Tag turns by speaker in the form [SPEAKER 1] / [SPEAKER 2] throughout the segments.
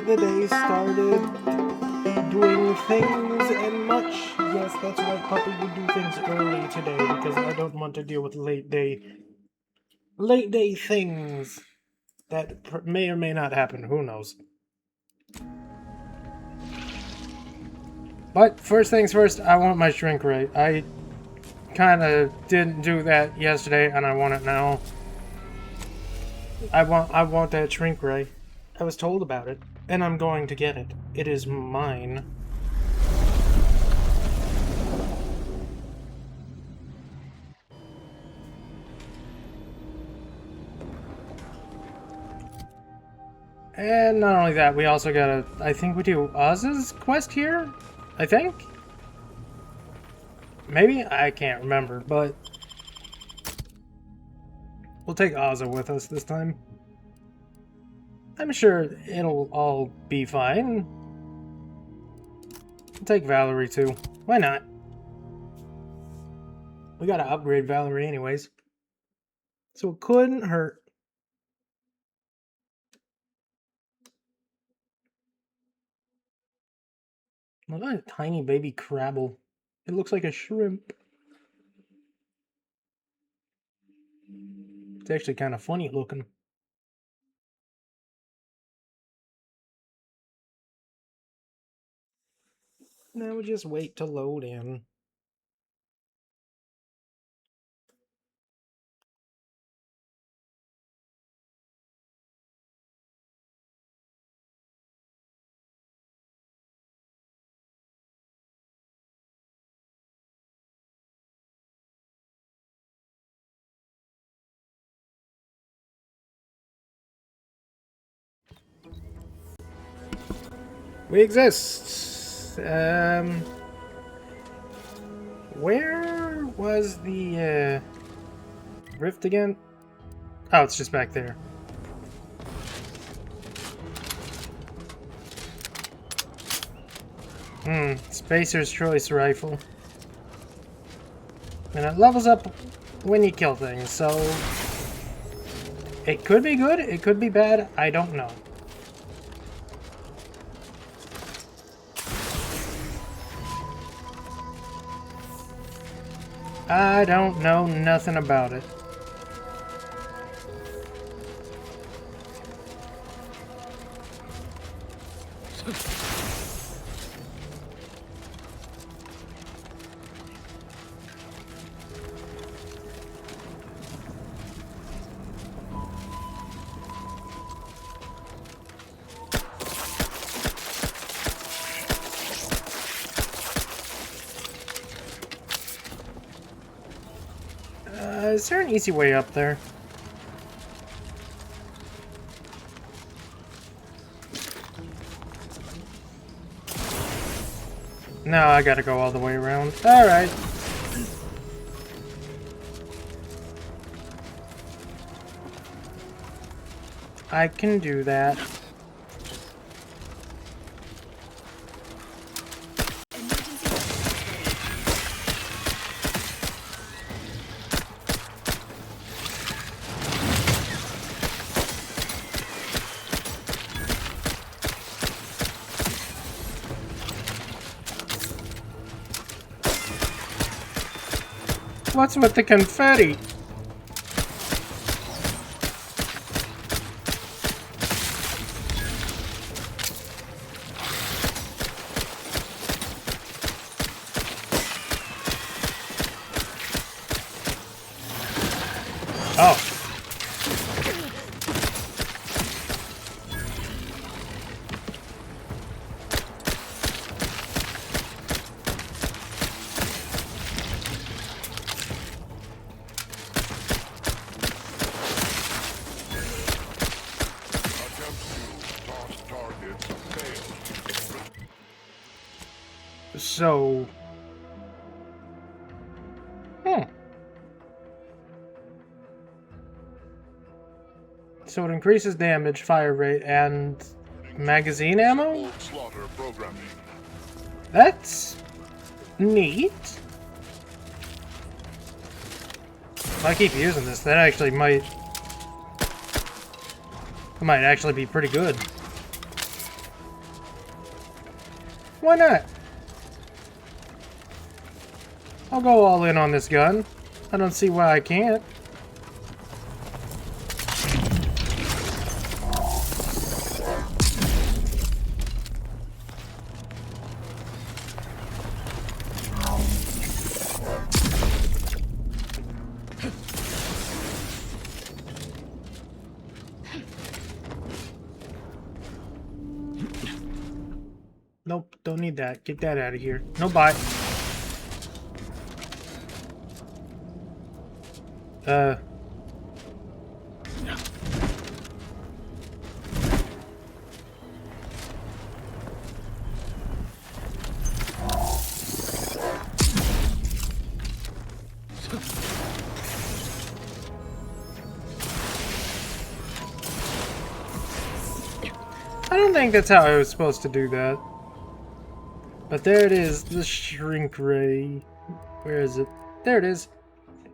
[SPEAKER 1] the day started doing things and much. Yes, that's right, Puppy would do things early today because I don't want to deal with late day things that may or may not happen. Who knows? But first things first, I want my shrink ray. I kind of didn't do that yesterday, and I want it now. I want that shrink ray. I was told about it, and I'm going to get it. It is mine. And not only that, we also gotta, I think we do Oz's quest here? I think? Maybe? I can't remember, but we'll take Ozza with us this time. I'm sure it'll all be fine. We'll take Valerie too. Why not? We gotta upgrade Valerie anyways. So it couldn't hurt. Look at that tiny baby Crabble. It looks like a shrimp. It's actually kind of funny looking. Now we just wait to load in. We exist. Where was the rift again? Oh, it's just back there. Spacer's Choice Rifle. And it levels up when you kill things, so it could be good, it could be bad, I don't know. I don't know nothing about it. Is there an easy way up there? No, I gotta go all the way around. Alright. I can do that. What's with the confetti? Oh. So... So it increases damage, fire rate, and magazine ammo? That's neat. If I keep using this, that actually might actually be pretty good. Why not? I'll go all in on this gun. I don't see why I can't. Nope, don't need that. Get that out of here. No bye. I don't think that's how I was supposed to do that. But there it is, the shrink ray. Where is it? There it is.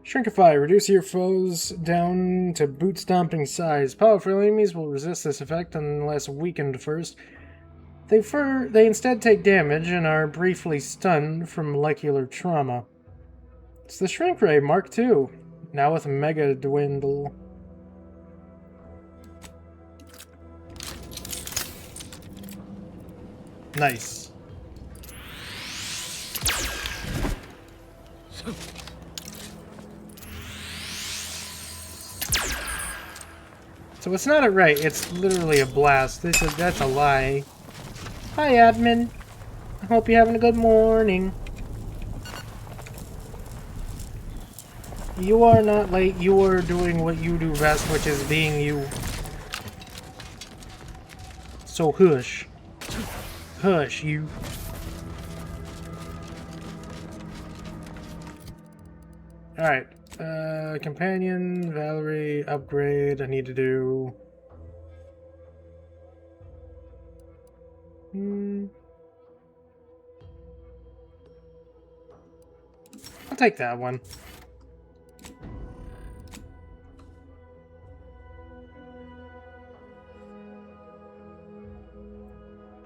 [SPEAKER 1] Shrinkify. Reduce your foes down to boot stomping size. Powerful enemies will resist this effect unless weakened first. They instead take damage and are briefly stunned from molecular trauma. It's the Shrink Ray Mark II, now with Mega Dwindle. Nice. So it's not a ray, it's literally a blast. That's a lie. Hi, admin. I hope you're having a good morning. You are not late. You are doing what you do best, which is being you. So hush. Hush, you. Alright. Companion, Valerie, upgrade. I need to do... I'll take that one.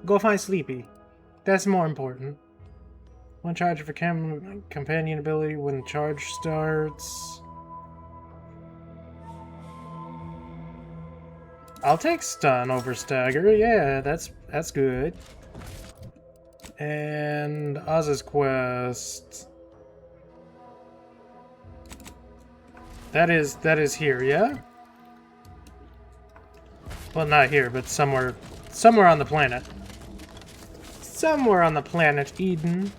[SPEAKER 1] Go find Sleepy. That's more important. One charge for companion ability when charge starts. I'll take stun over stagger. Yeah, that's good. And Oz's quest. That is here, yeah? Well, not here, but somewhere on the planet. Somewhere on the planet Eden.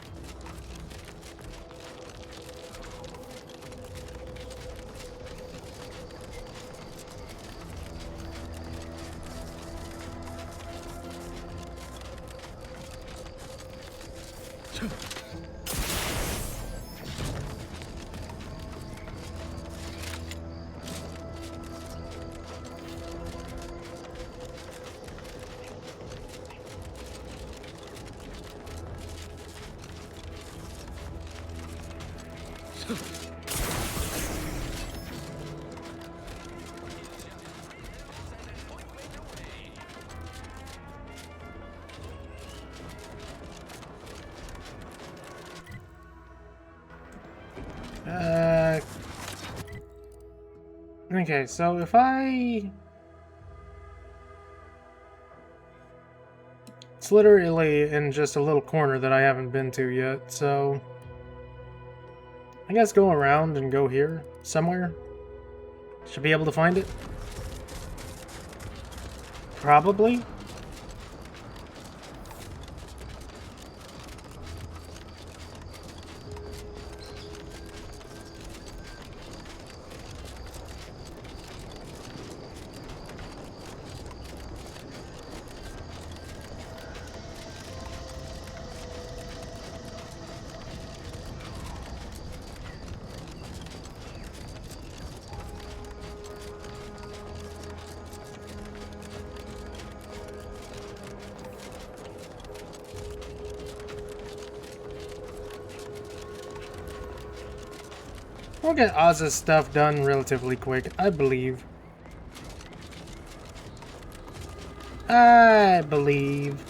[SPEAKER 1] Okay, so if I... It's literally in just a little corner that I haven't been to yet, so... I guess go around and go here, somewhere. Should be able to find it. Probably. We'll get Oz's stuff done relatively quick, I believe. I believe.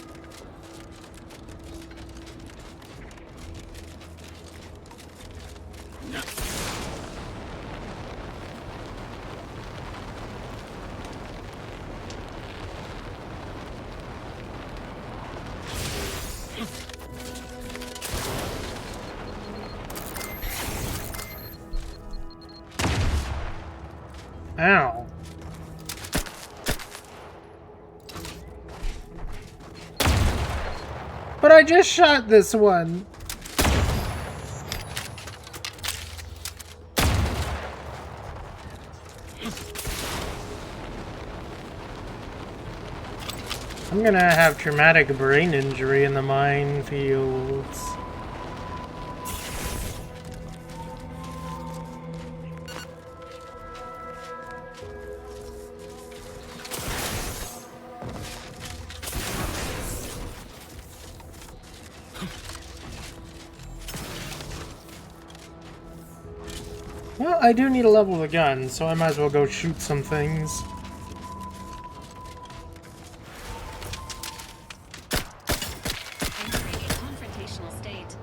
[SPEAKER 1] Ow. But I just shot this one. I'm gonna have traumatic brain injury in the minefields. Well, I do need to level the gun, so I might as well go shoot some things.
[SPEAKER 2] Entering a confrontational state.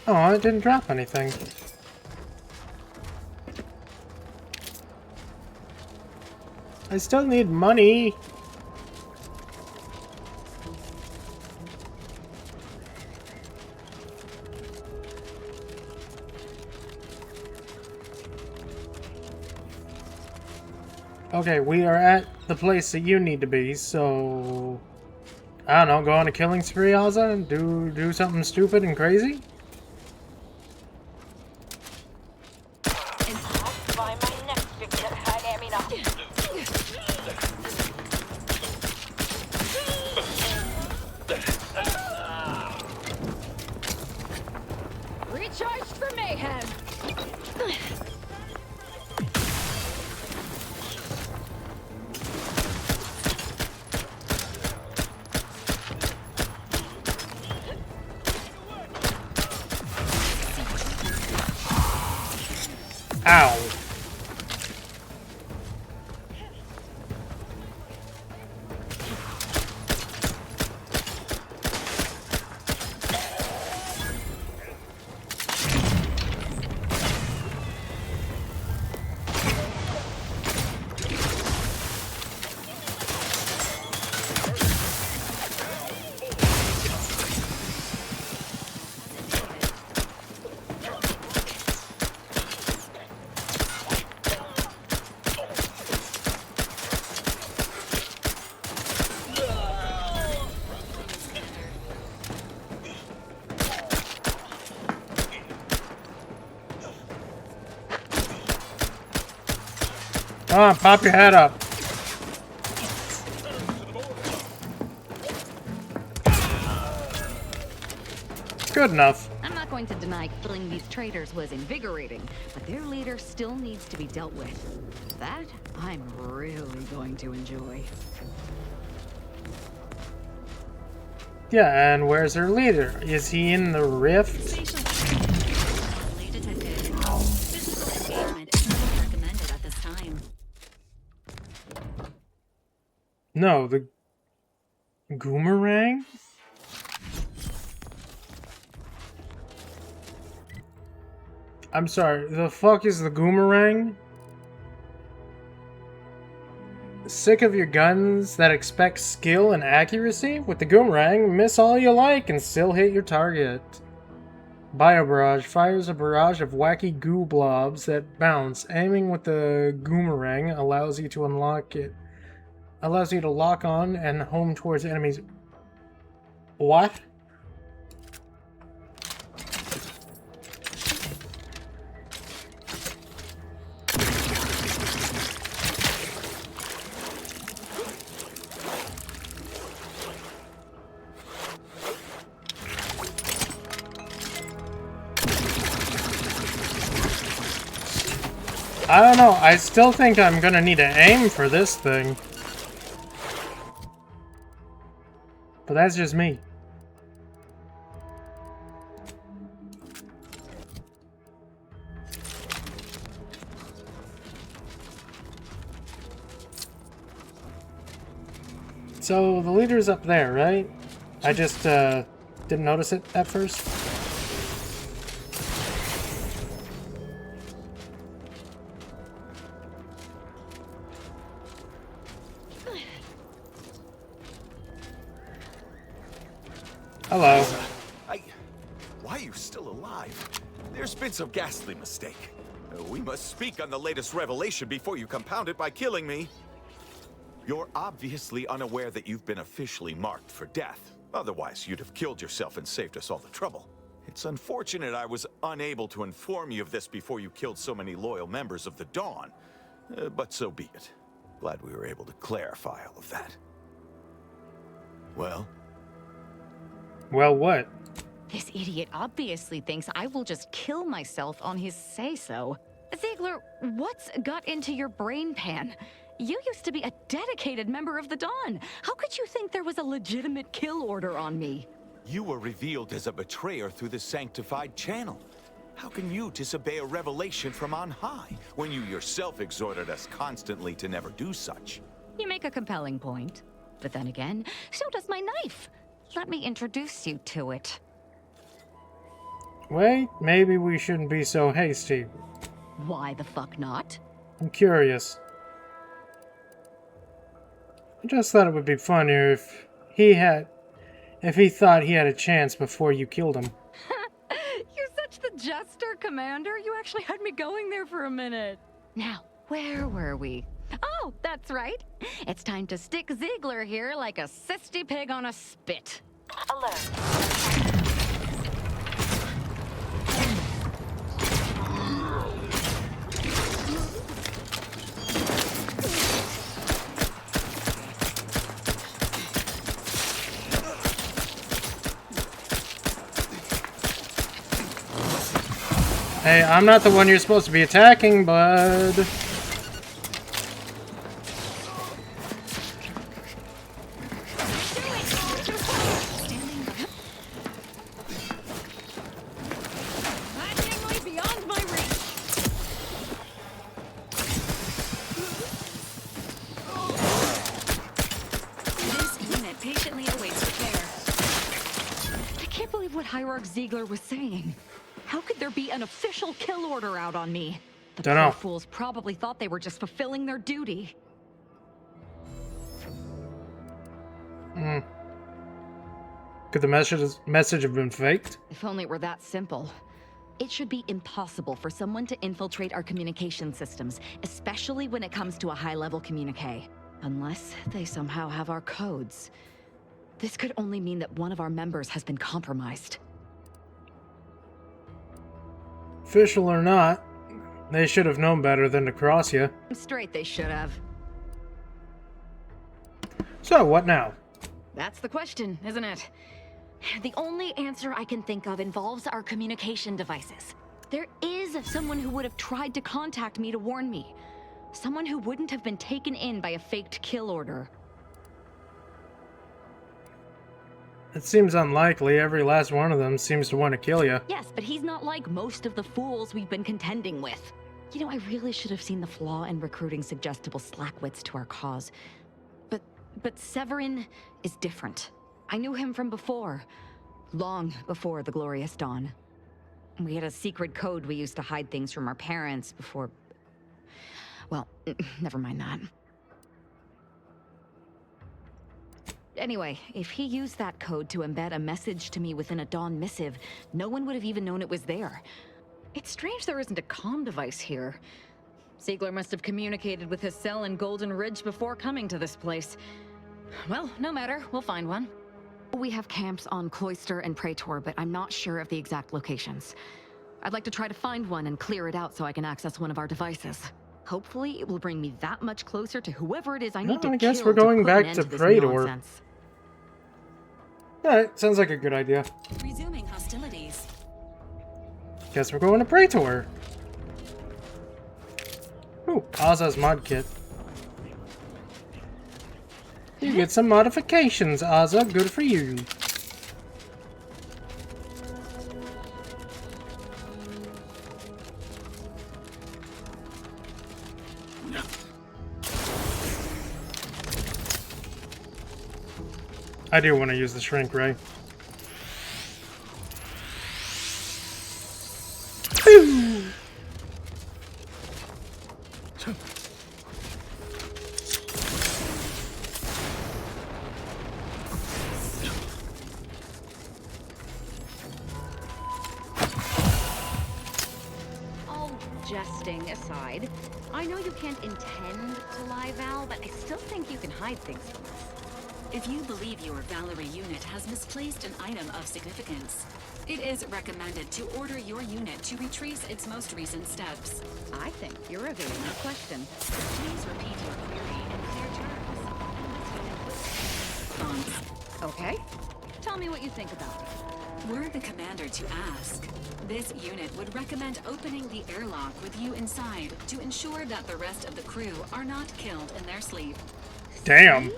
[SPEAKER 1] Oh, it didn't drop anything. I still need money. Okay, we are at the place that you need to be, so... I don't know, go on a killing spree, Alza? Do something stupid and crazy?
[SPEAKER 2] Recharged for mayhem.
[SPEAKER 1] Ow. Come on, pop your head up. Good enough.
[SPEAKER 2] I'm not going to deny killing these traitors was invigorating, but their leader still needs to be dealt with. That I'm really going to enjoy.
[SPEAKER 1] Yeah, and where's their leader? Is he in the rift?
[SPEAKER 2] Detected. Physical engagement is not recommended at this time.
[SPEAKER 1] No, the Goomerang? I'm sorry, the fuck is the Goomerang? Sick of your guns that expect skill and accuracy? With the Goomerang, miss all you like and still hit your target. Bio Barrage fires a barrage of wacky goo blobs that bounce. Aiming with the Goomerang allows you to unlock it. Allows you to lock on and home towards enemies. What? I don't know, I still think I'm gonna need to aim for this thing. But that's just me. So the leader's up there, right? I just didn't notice it at first. Hello.
[SPEAKER 3] Why are you still alive? There's been some ghastly mistake. We must speak on the latest revelation before you compound it by killing me. You're obviously unaware that you've been officially marked for death. Otherwise, you'd have killed yourself and saved us all the trouble. It's unfortunate I was unable to inform you of this before you killed so many loyal members of the Dawn. But so be it. Glad we were able to clarify all of that. Well?
[SPEAKER 1] Well, what?
[SPEAKER 2] This idiot obviously thinks I will just kill myself on his say-so. Ziegler, what's got into your brain pan? You used to be a dedicated member of the Dawn. How could you think there was a legitimate kill order on me?
[SPEAKER 3] You were revealed as a betrayer through the sanctified channel. How can you disobey a revelation from on high, when you yourself exhorted us constantly to never do such?
[SPEAKER 2] You make a compelling point. But then again, so does my knife. Let me introduce you to it.
[SPEAKER 1] Wait, maybe we shouldn't be so hasty.
[SPEAKER 2] Why the fuck not?
[SPEAKER 1] I'm curious. I just thought it would be funnier if he thought he had a chance before you killed him.
[SPEAKER 2] You're such the jester, Commander. You actually had me going there for a minute. Now, where were we? Oh, that's right. It's time to stick Ziegler here like a cysty pig on a spit.
[SPEAKER 4] Alert.
[SPEAKER 1] Hey, I'm not the one you're supposed to be attacking, bud.
[SPEAKER 2] Beyond my reach. This unit patiently awaits repair. I can't believe what Hierarch Ziegler was saying. How could there be an official kill order out on me? The
[SPEAKER 1] Dunno.
[SPEAKER 2] poor fools probably thought they were just fulfilling their duty.
[SPEAKER 1] Could the message have been faked?
[SPEAKER 2] If only it were that simple. It should be impossible for someone to infiltrate our communication systems, especially when it comes to a high-level communique. Unless they somehow have our codes. This could only mean that one of our members has been compromised.
[SPEAKER 1] Official or not, they should have known better than to cross you.
[SPEAKER 2] Straight they should have.
[SPEAKER 1] So, what now?
[SPEAKER 2] That's the question, isn't it? The only answer I can think of involves our communication devices. There is someone who would have tried to contact me to warn me. Someone who wouldn't have been taken in by a faked kill order.
[SPEAKER 1] It seems unlikely. Every last one of them seems to want to kill you.
[SPEAKER 2] Yes, but he's not like most of the fools we've been contending with. You know, I really should have seen the flaw in recruiting suggestible slackwits to our cause. But Severin is different. I knew him from before. Long before the Glorious Dawn. We had a secret code we used to hide things from our parents before... Well, never mind that. Anyway, if he used that code to embed a message to me within a Dawn missive, no one would have even known it was there. It's strange there isn't a comm device here. Ziegler must have communicated with his cell in Golden Ridge before coming to this place. Well, no matter, we'll find one. We have camps on Cloister and Praetor, but I'm not sure of the exact locations. I'd like to try to find one and clear it out so I can access one of our devices. Hopefully, it will bring me that much closer to whoever it is I need to kill.
[SPEAKER 1] I guess we're going back to Praetor. Alright, sounds like a good idea.
[SPEAKER 4] Resuming hostilities.
[SPEAKER 1] Guess we're going to Praetor. Ooh, Ozza's mod kit. You get some modifications, Ozza. Good for you. I do want to use the shrink ray. Ooh.
[SPEAKER 2] interesting aside. I know you can't intend to lie, Val, but I still think you can hide things from us.
[SPEAKER 4] If you believe your Valerie unit has misplaced an item of significance, it is recommended to order your unit to retrace its most recent steps.
[SPEAKER 2] I think you're evading the question.
[SPEAKER 4] Please repeat your query in clear terms. Response.
[SPEAKER 2] Okay? Tell me what you think about it.
[SPEAKER 4] Were the commander to ask, this unit would recommend opening the airlock with you inside to ensure that the rest of the crew are not killed in their sleep.
[SPEAKER 1] Damn.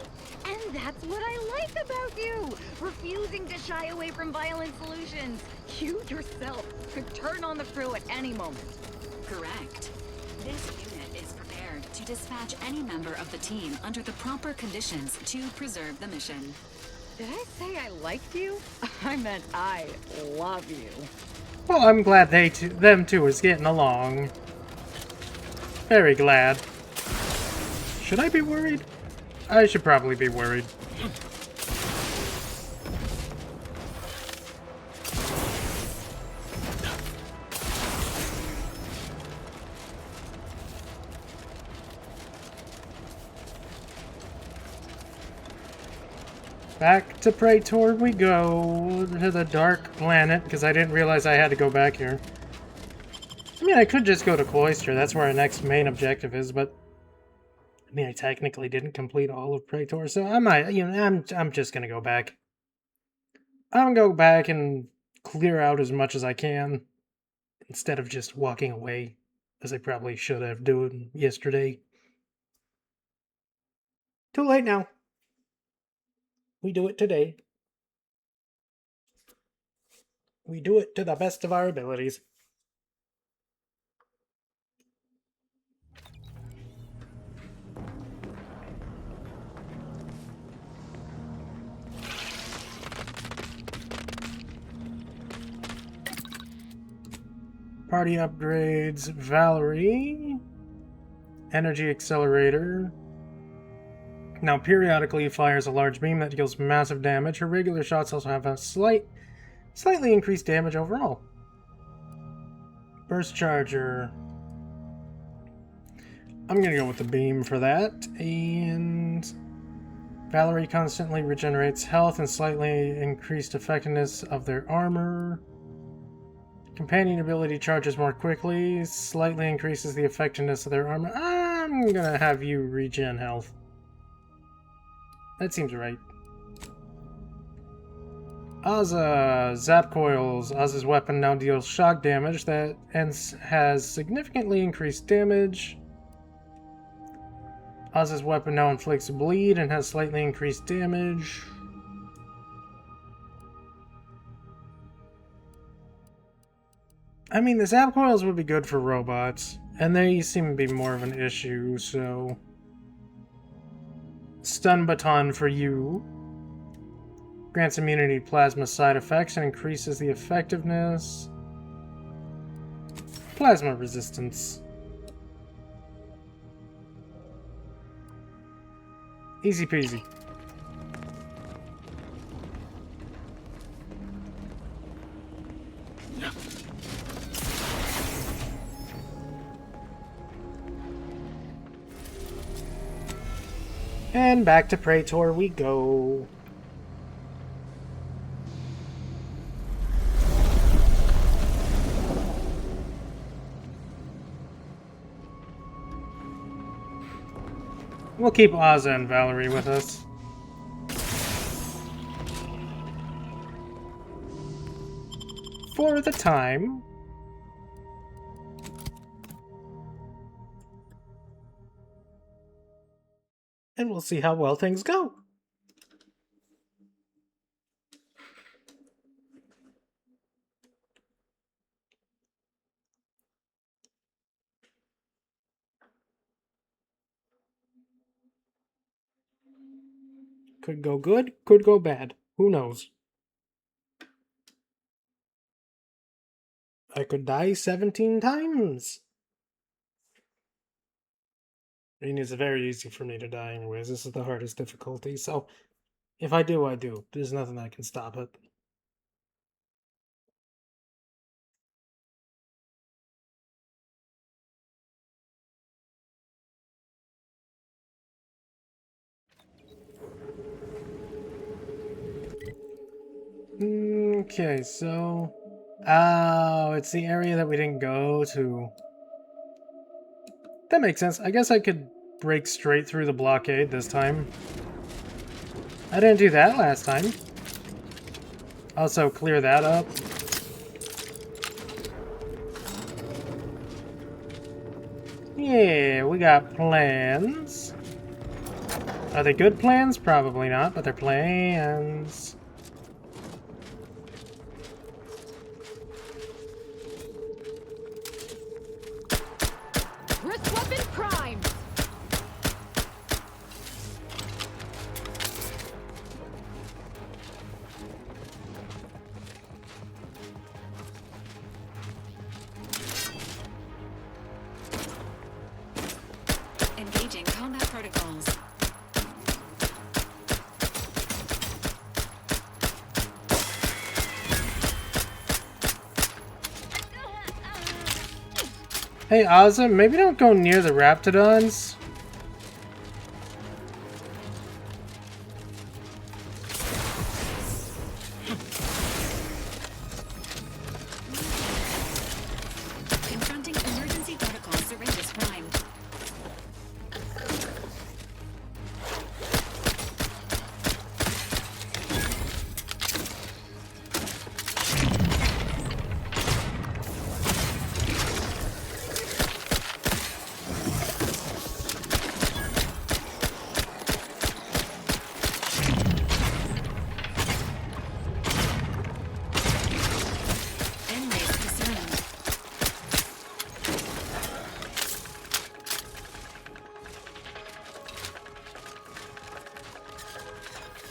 [SPEAKER 2] And that's what I like about you! Refusing to shy away from violent solutions. You yourself could turn on the crew at any moment.
[SPEAKER 4] Correct. This unit is prepared to dispatch any member of the team under the proper conditions to preserve the mission.
[SPEAKER 2] Did I say I liked you? I meant I love you.
[SPEAKER 1] Well, I'm glad them two is getting along. Very glad. Should I be worried? I should probably be worried. Back to Praetor we go, to the Dark Planet, because I didn't realize I had to go back here. I mean, I could just go to Cloister, that's where our next main objective is, but... I mean, I technically didn't complete all of Praetor, so I might, I'm just gonna go back. I'm gonna go back and clear out as much as I can, instead of just walking away, as I probably should have done yesterday. Too late now. We do it today. We do it to the best of our abilities. Party upgrades, Valerie, energy accelerator. Now periodically fires a large beam that deals massive damage. Her regular shots also have a slightly increased damage overall. Burst charger. I'm gonna go with the beam for that. And Valerie constantly regenerates health and slightly increased effectiveness of their armor. Companion ability charges more quickly, slightly increases the effectiveness of their armor. I'm gonna have you regen health. That seems right. Azza, Zap Coils. Azza's weapon now deals shock damage that has significantly increased damage. Azza's weapon now inflicts bleed and has slightly increased damage. I mean, the Zap Coils would be good for robots, and they seem to be more of an issue, so... Stun Baton for you. Grants immunity to plasma side effects and increases the effectiveness. Plasma resistance. Easy peasy. And back to Praetor we go. We'll keep Azza and Valerie with us. For the time. And we'll see how well things go. Could go good, could go bad. Who knows? I could die 17 times. I mean, it's very easy for me to die anyways. This is the hardest difficulty, so if I do, I do. There's nothing that can stop it. Okay, so... Oh, it's the area that we didn't go to. That makes sense. I guess I could break straight through the blockade this time. I didn't do that last time. Also, clear that up. Yeah, we got plans. Are they good plans? Probably not, but they're plans.
[SPEAKER 2] Wrist weapon prime!
[SPEAKER 4] Engaging combat protocols.
[SPEAKER 1] Hey, Ozza, maybe don't go near the Raptidons.
[SPEAKER 4] Confronting emergency protocol syringes primed. Inmates discerned.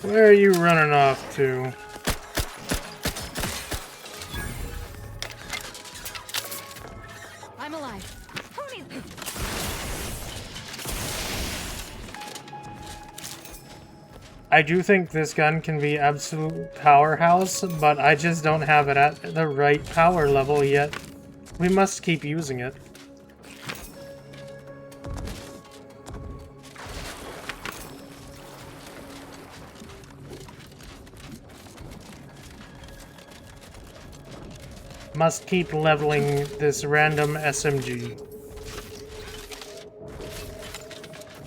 [SPEAKER 1] Where are you running off to?
[SPEAKER 2] I'm alive. Ponies!
[SPEAKER 1] I do think this gun can be absolute powerhouse, but I just don't have it at the right power level yet. We must keep using it. Must keep leveling this random SMG.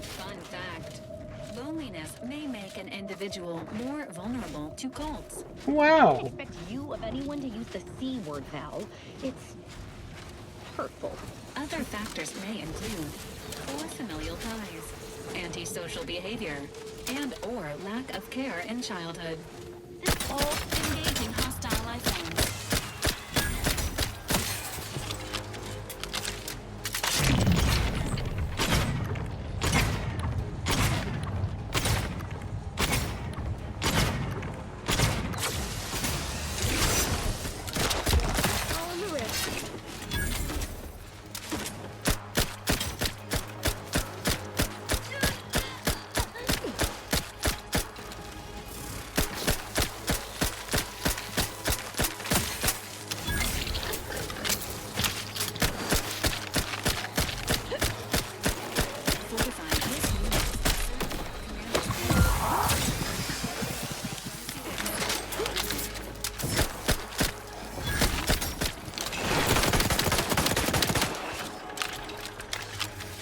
[SPEAKER 4] Fun fact. Loneliness may make an individual more vulnerable to cults.
[SPEAKER 1] Wow!
[SPEAKER 2] Expect you of anyone to use the C word, Val. It's hurtful.
[SPEAKER 4] Other factors may include poor familial ties, antisocial behavior, and/or lack of care in childhood. This all engaging hostile life forms.
[SPEAKER 2] All in the wrist.
[SPEAKER 4] Fortifying this unit.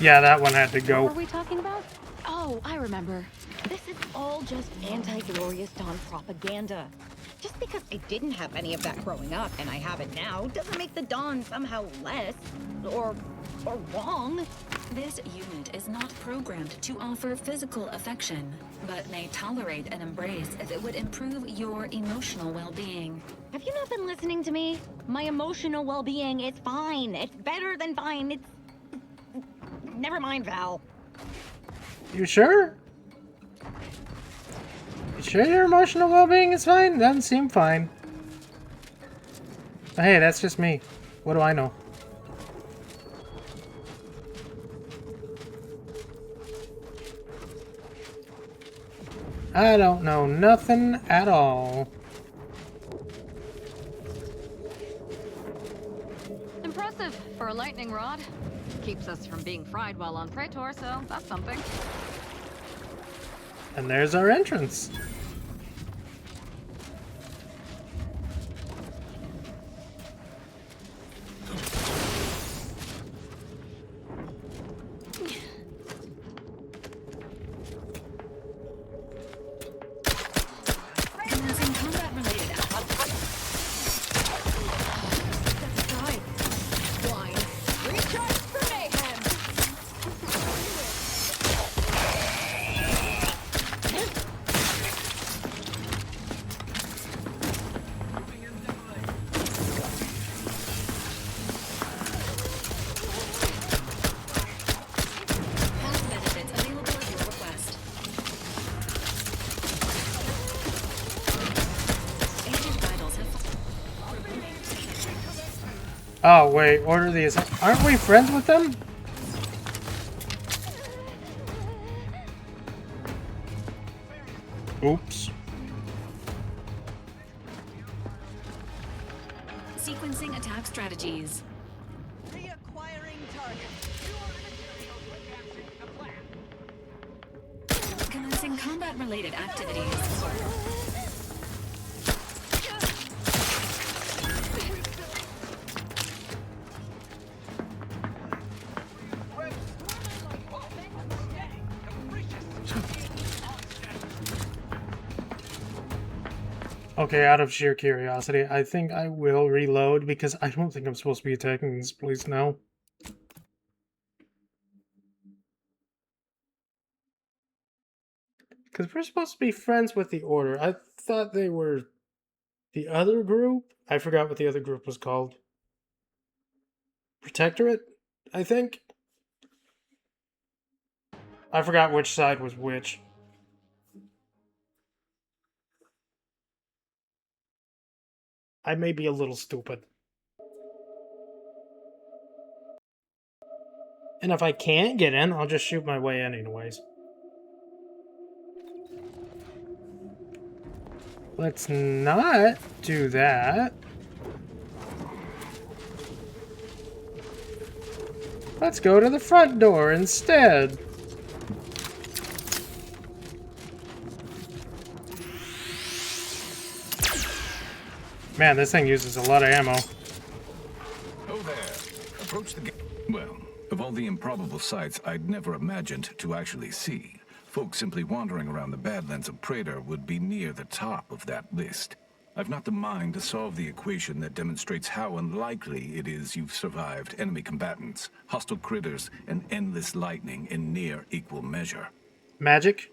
[SPEAKER 1] Yeah, that one had to
[SPEAKER 2] What
[SPEAKER 1] go.
[SPEAKER 2] were we talking about? Oh, I remember. This is all just anti-glorious Dawn propaganda. Just because I didn't have any of that growing up and I have it now doesn't make the Dawn somehow less or wrong.
[SPEAKER 4] This unit is not programmed to offer physical affection, but may tolerate an embrace if it would improve your emotional well-being.
[SPEAKER 2] Have you not been listening to me? My emotional well-being is fine. It's better than fine. It's never mind, Val.
[SPEAKER 1] You sure? You sure your emotional well-being is fine? Doesn't seem fine. But hey, that's just me. What do I know? I don't know nothing at all.
[SPEAKER 2] Impressive for a lightning rod. Keeps us from being fried while on Praetor, so that's something.
[SPEAKER 1] And there's our entrance. Oh, wait. Order these. Aren't we friends with them? Oops.
[SPEAKER 4] Sequencing attack strategies.
[SPEAKER 5] Reacquiring target.
[SPEAKER 4] Commencing combat-related activities.
[SPEAKER 1] Okay, out of sheer curiosity, I think I will reload because I don't think I'm supposed to be attacking this place now. Because we're supposed to be friends with the Order. I thought they were the other group? I forgot what the other group was called. Protectorate, I think? I forgot which side was which. I may be a little stupid. And if I can't get in, I'll just shoot my way in anyways. Let's not do that. Let's go to the front door instead. Man, this thing uses a lot of ammo.
[SPEAKER 6] Oh there. Approach the gate. Well, of all the improbable sights I'd never imagined to actually see, folks simply wandering around the Badlands of Praetor would be near the top of that list. I've not the mind to solve the equation that demonstrates how unlikely it is you've survived enemy combatants, hostile critters, and endless lightning in near equal measure.
[SPEAKER 1] Magic?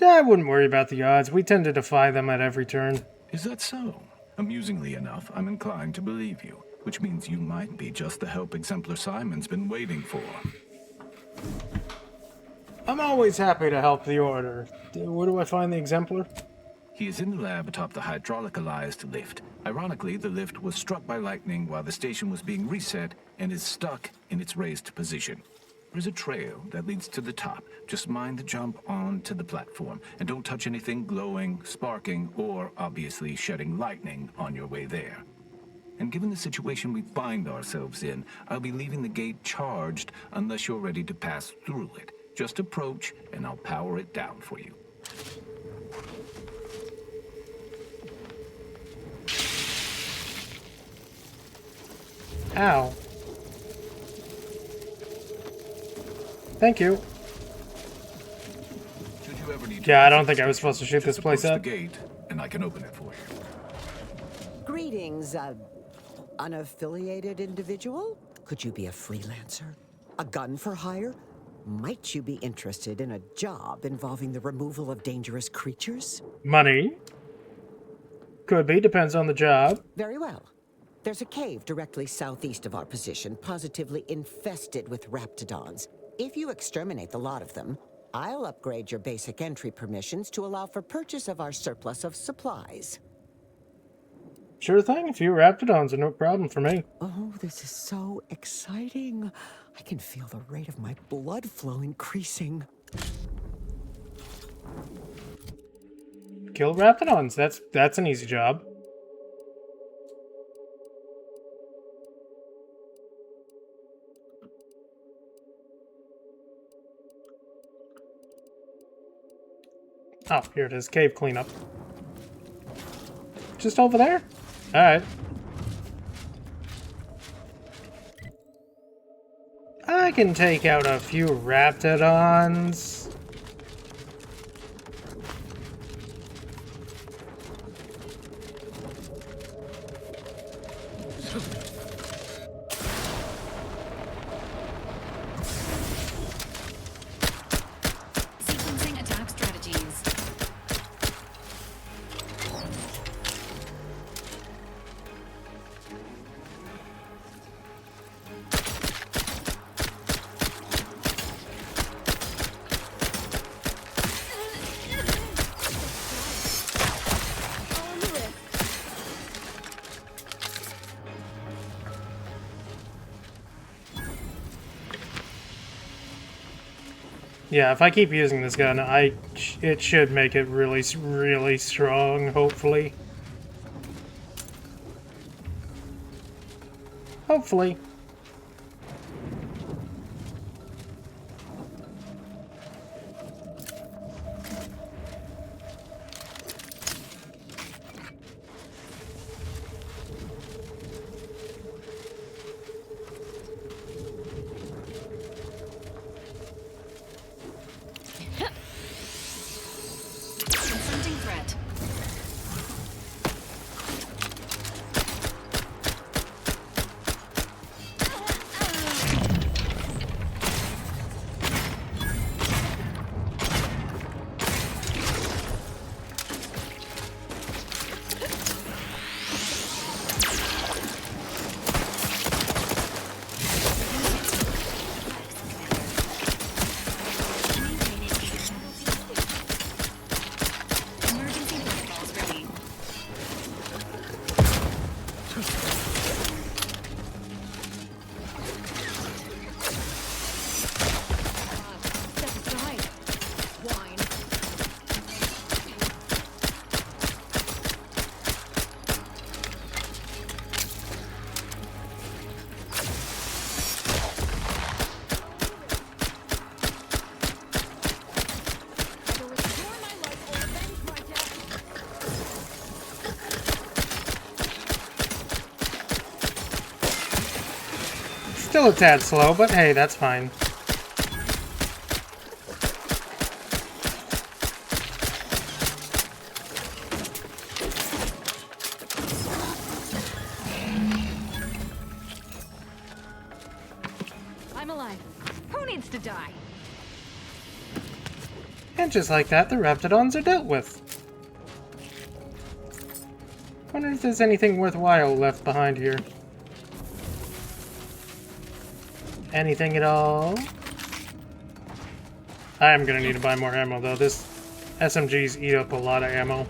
[SPEAKER 1] I wouldn't worry about the odds. We tend to defy them at every turn.
[SPEAKER 6] Is that so? Amusingly enough, I'm inclined to believe you, which means you might be just the help Exemplar Simon's been waiting for.
[SPEAKER 1] I'm always happy to help the Order. Where do I find the Exemplar?
[SPEAKER 6] He is in the lab atop the hydraulicalized lift. Ironically, the lift was struck by lightning while the station was being reset and is stuck in its raised position. There's a trail that leads to the top. Just mind the jump onto the platform, and don't touch anything glowing, sparking, or obviously shedding lightning on your way there. And given the situation we find ourselves in, I'll be leaving the gate charged unless you're ready to pass through it. Just approach, and I'll power it down for you.
[SPEAKER 1] Ow. Thank you.
[SPEAKER 6] Should you ever need
[SPEAKER 1] Yeah, I don't think I was supposed to shoot
[SPEAKER 6] just
[SPEAKER 1] this place
[SPEAKER 6] approach
[SPEAKER 1] up.
[SPEAKER 6] the gate, and I can open it for you.
[SPEAKER 5] Greetings, unaffiliated individual. Could you be a freelancer? A gun for hire? Might you be interested in a job involving the removal of dangerous creatures?
[SPEAKER 1] Money? Could be, depends on the job.
[SPEAKER 5] Very well. There's a cave directly southeast of our position, positively infested with raptidons. If you exterminate the lot of them, I'll upgrade your basic entry permissions to allow for purchase of our surplus of supplies.
[SPEAKER 1] Sure thing, a few raptidons are no problem for me.
[SPEAKER 5] Oh, this is so exciting. I can feel the rate of my blood flow increasing.
[SPEAKER 1] Kill raptidons, that's an easy job. Oh, here it is, cave cleanup. Just over there? Alright. I can take out a few raptidons.
[SPEAKER 4] Sequencing attack strategies.
[SPEAKER 1] Yeah, if I keep using this gun, it should make it really, really strong, hopefully. Hopefully.
[SPEAKER 4] Confronting threat. Emergency protocols ready.
[SPEAKER 2] Step aside. Wine. Either restore my life or avenge my death.
[SPEAKER 1] Still a tad slow, but hey, that's fine.
[SPEAKER 2] I'm alive. Who needs to die?
[SPEAKER 1] And just like that, the Raptidons are dealt with. Wonder if there's anything worthwhile left behind here. Anything at all? I am gonna need to buy more ammo though. This SMGs eat up a lot of ammo.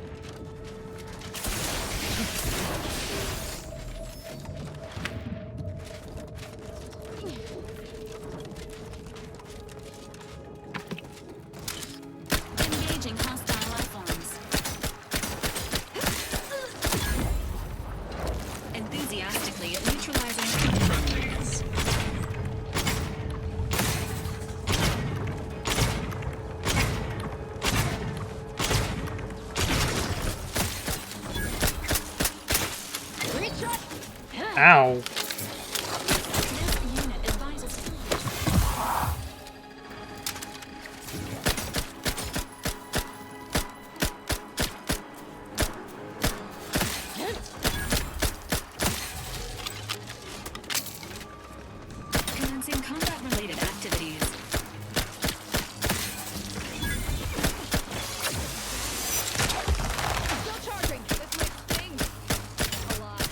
[SPEAKER 4] Engaging hostile life forms. Enthusiastically neutralizing.
[SPEAKER 1] Ow.
[SPEAKER 4] This unit advises. Commencing combat-related activities.
[SPEAKER 2] Still charging. This might sting. A lot.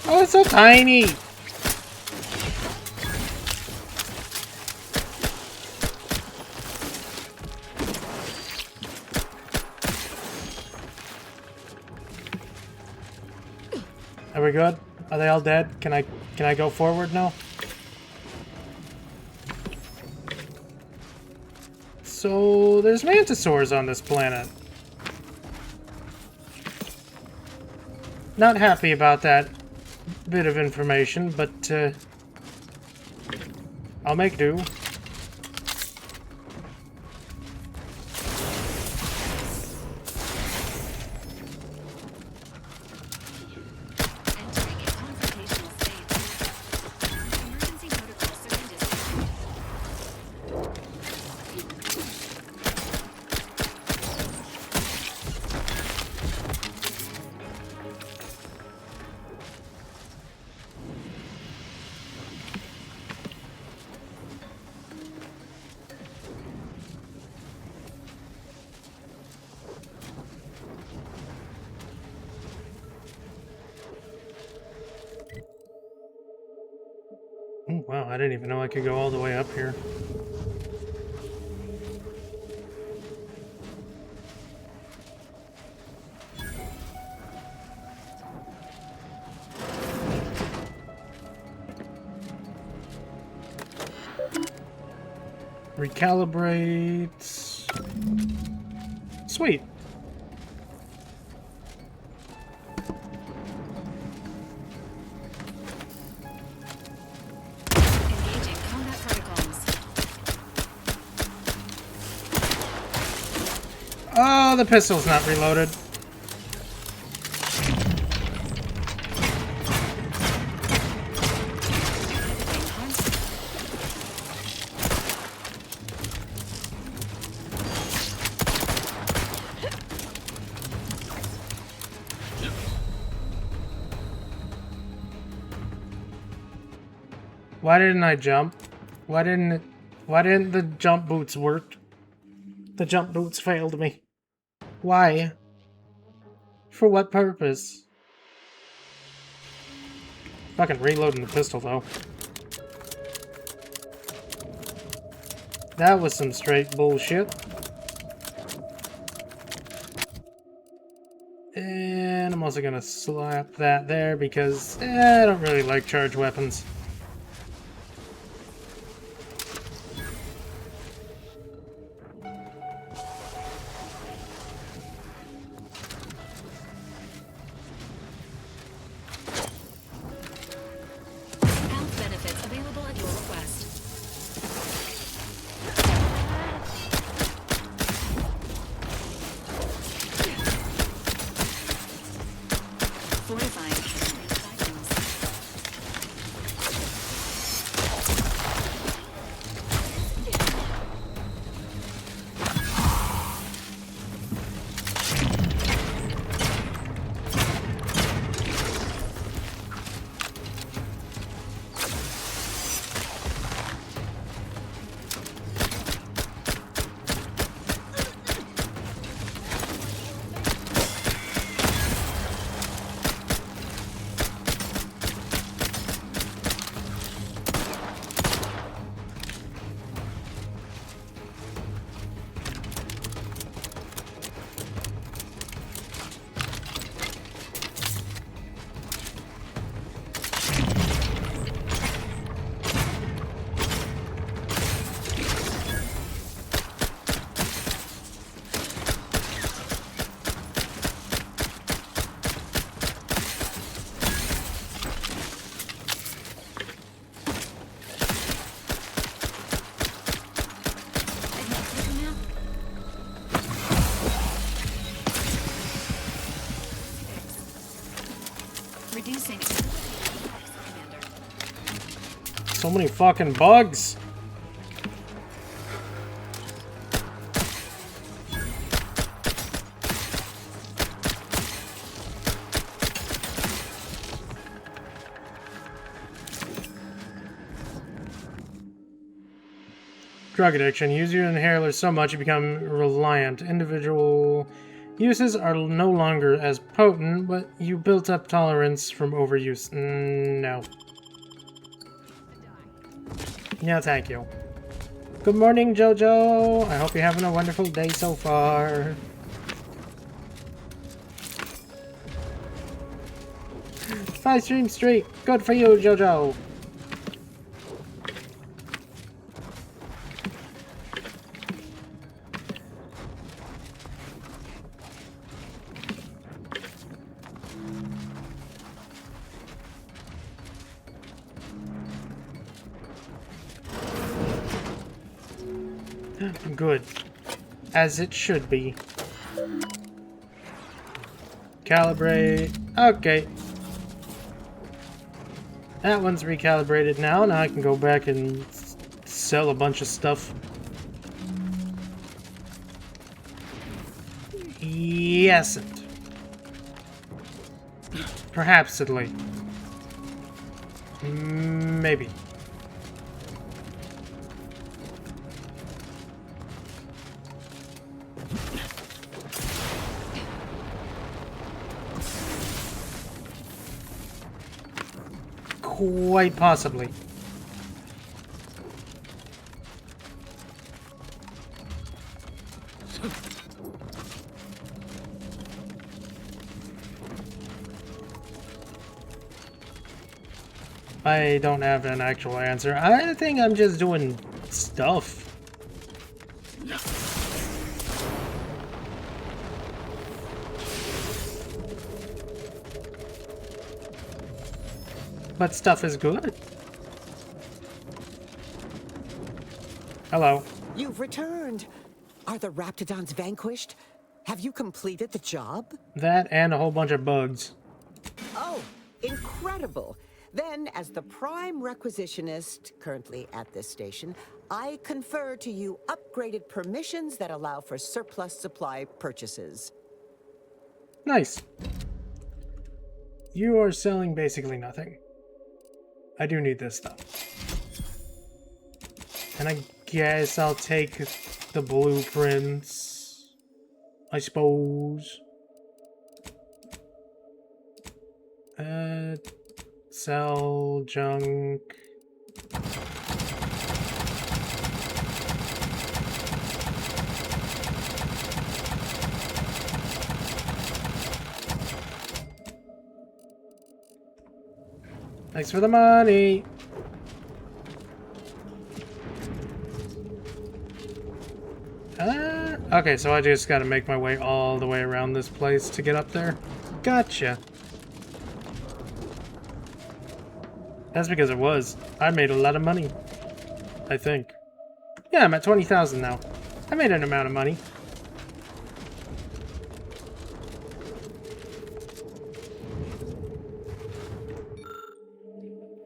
[SPEAKER 1] Oh, it's so tiny! Are we good? Are they all dead? Can I go forward now? So there's mantisaurs on this planet. Not happy about that bit of information, but I'll make do.
[SPEAKER 4] Entering a confrontational state. Emergency protocol syringes.
[SPEAKER 1] Oh, wow, I didn't even know I could go all the way up here. Recalibrate. Sweet.
[SPEAKER 4] Engaging combat protocols.
[SPEAKER 1] Oh, the pistol's not reloaded. Why didn't I jump? Why didn't the jump boots work? The jump boots failed me. Why? For what purpose? Fucking reloading the pistol though. That was some straight bullshit. And I'm also gonna slap that there because I don't really like charged weapons.
[SPEAKER 4] Health benefits available at your request. Fortifying items. Reducing. Commander.
[SPEAKER 1] So many fucking bugs. Drug addiction. Use your inhaler so much you become reliant. Individual uses are no longer as potent, but you built up tolerance from overuse. No. Yeah, thank you. Good morning, Jojo. I hope you're having a wonderful day so far. Five stream streak. Good for you, Jojo. Good. As it should be. Calibrate. Okay. That one's recalibrated now. Now I can go back and sell a bunch of stuff. Yes. Perhaps-edly. Maybe. Quite possibly. I don't have an actual answer. I think I'm just doing stuff. But stuff is good. Hello.
[SPEAKER 5] You've returned. Are the Raptidons vanquished? Have you completed the job?
[SPEAKER 1] That and a whole bunch of bugs.
[SPEAKER 5] Oh, incredible. Then, as the prime requisitionist currently at this station, I confer to you upgraded permissions that allow for surplus supply purchases.
[SPEAKER 1] Nice. You are selling basically nothing. I do need this stuff. And I guess I'll take the blueprints. I suppose. Sell junk. Thanks for the money. Okay, so I just gotta make my way all the way around this place to get up there. Gotcha. That's because it was. I made a lot of money. I think. Yeah, I'm at 20,000 now. I made an amount of money.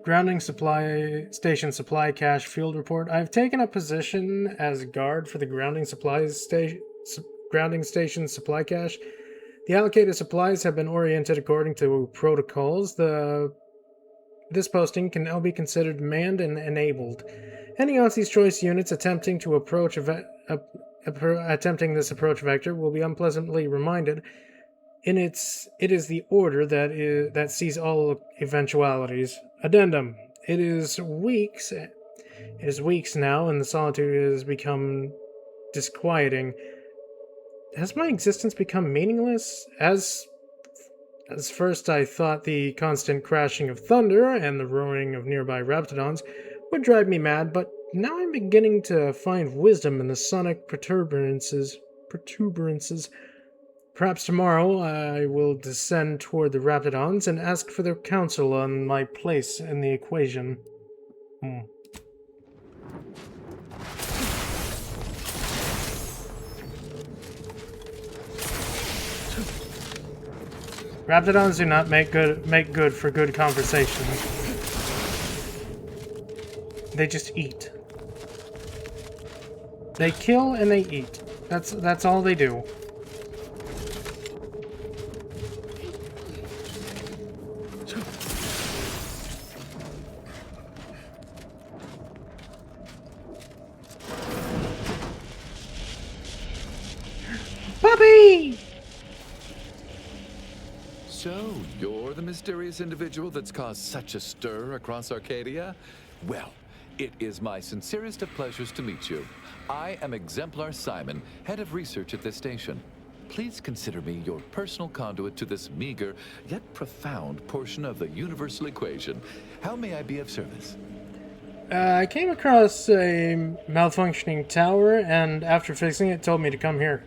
[SPEAKER 1] Grounding supply station supply cache field report. I've taken a position as guard for the grounding station supply cache. The allocated supplies have been oriented according to protocols. This posting can now be considered manned and enabled. Any Auntie's Choice units attempting this approach vector will be unpleasantly reminded. It is the order that sees all eventualities. Addendum. It is weeks now, and the solitude has become disquieting. Has my existence become meaningless? As first I thought the constant crashing of thunder and the roaring of nearby Raptidons would drive me mad, but now I'm beginning to find wisdom in the sonic protuberances. Perhaps tomorrow I will descend toward the Raptidons and ask for their counsel on my place in the equation. Raptidons do not make good for good conversation. They just eat. They kill and they eat. That's all they do. Puppy!
[SPEAKER 7] So, you're the mysterious individual that's caused such a stir across Arcadia? Well, it is my sincerest of pleasures to meet you. I am Exemplar Simon, head of research at this station. Please consider me your personal conduit to this meager, yet profound portion of the universal equation. How may I be of service?
[SPEAKER 1] I came across a malfunctioning tower, and after fixing it, told me to come here.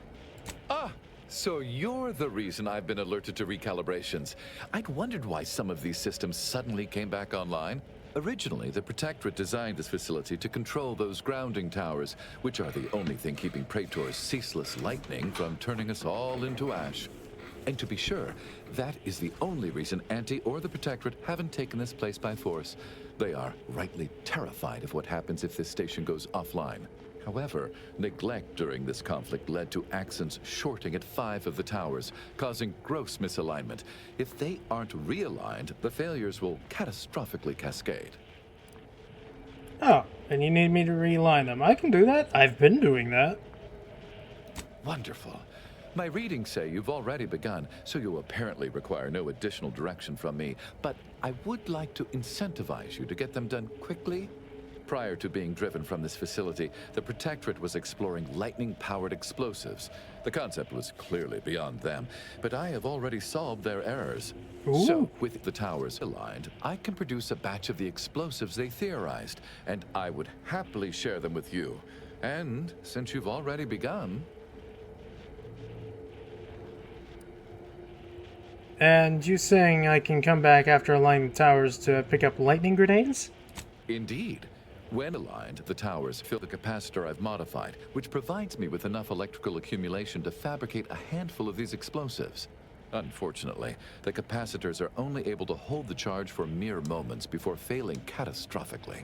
[SPEAKER 7] Ah, so you're the reason I've been alerted to recalibrations. I'd wondered why some of these systems suddenly came back online. Originally, the Protectorate designed this facility to control those grounding towers, which are the only thing keeping Praetor's ceaseless lightning from turning us all into ash. And to be sure, that is the only reason Auntie or the Protectorate haven't taken this place by force. They are rightly terrified of what happens if this station goes offline. However, neglect during this conflict led to Axons shorting at 5 of the towers, causing gross misalignment. If they aren't realigned, the failures will catastrophically cascade.
[SPEAKER 1] Oh, and you need me to realign them. I can do that. I've been doing that.
[SPEAKER 7] Wonderful. My readings say you've already begun, so you apparently require no additional direction from me. But I would like to incentivize you to get them done quickly. Prior to being driven from this facility, the Protectorate was exploring lightning-powered explosives. The concept was clearly beyond them, but I have already solved their errors.
[SPEAKER 1] Ooh.
[SPEAKER 7] So, with the towers aligned, I can produce a batch of the explosives they theorized, and I would happily share them with you. And, since you've already begun...
[SPEAKER 1] And you saying I can come back after aligning the towers to pick up lightning grenades?
[SPEAKER 7] Indeed. When aligned, the towers fill the capacitor I've modified, which provides me with enough electrical accumulation to fabricate a handful of these explosives. Unfortunately, the capacitors are only able to hold the charge for mere moments before failing catastrophically.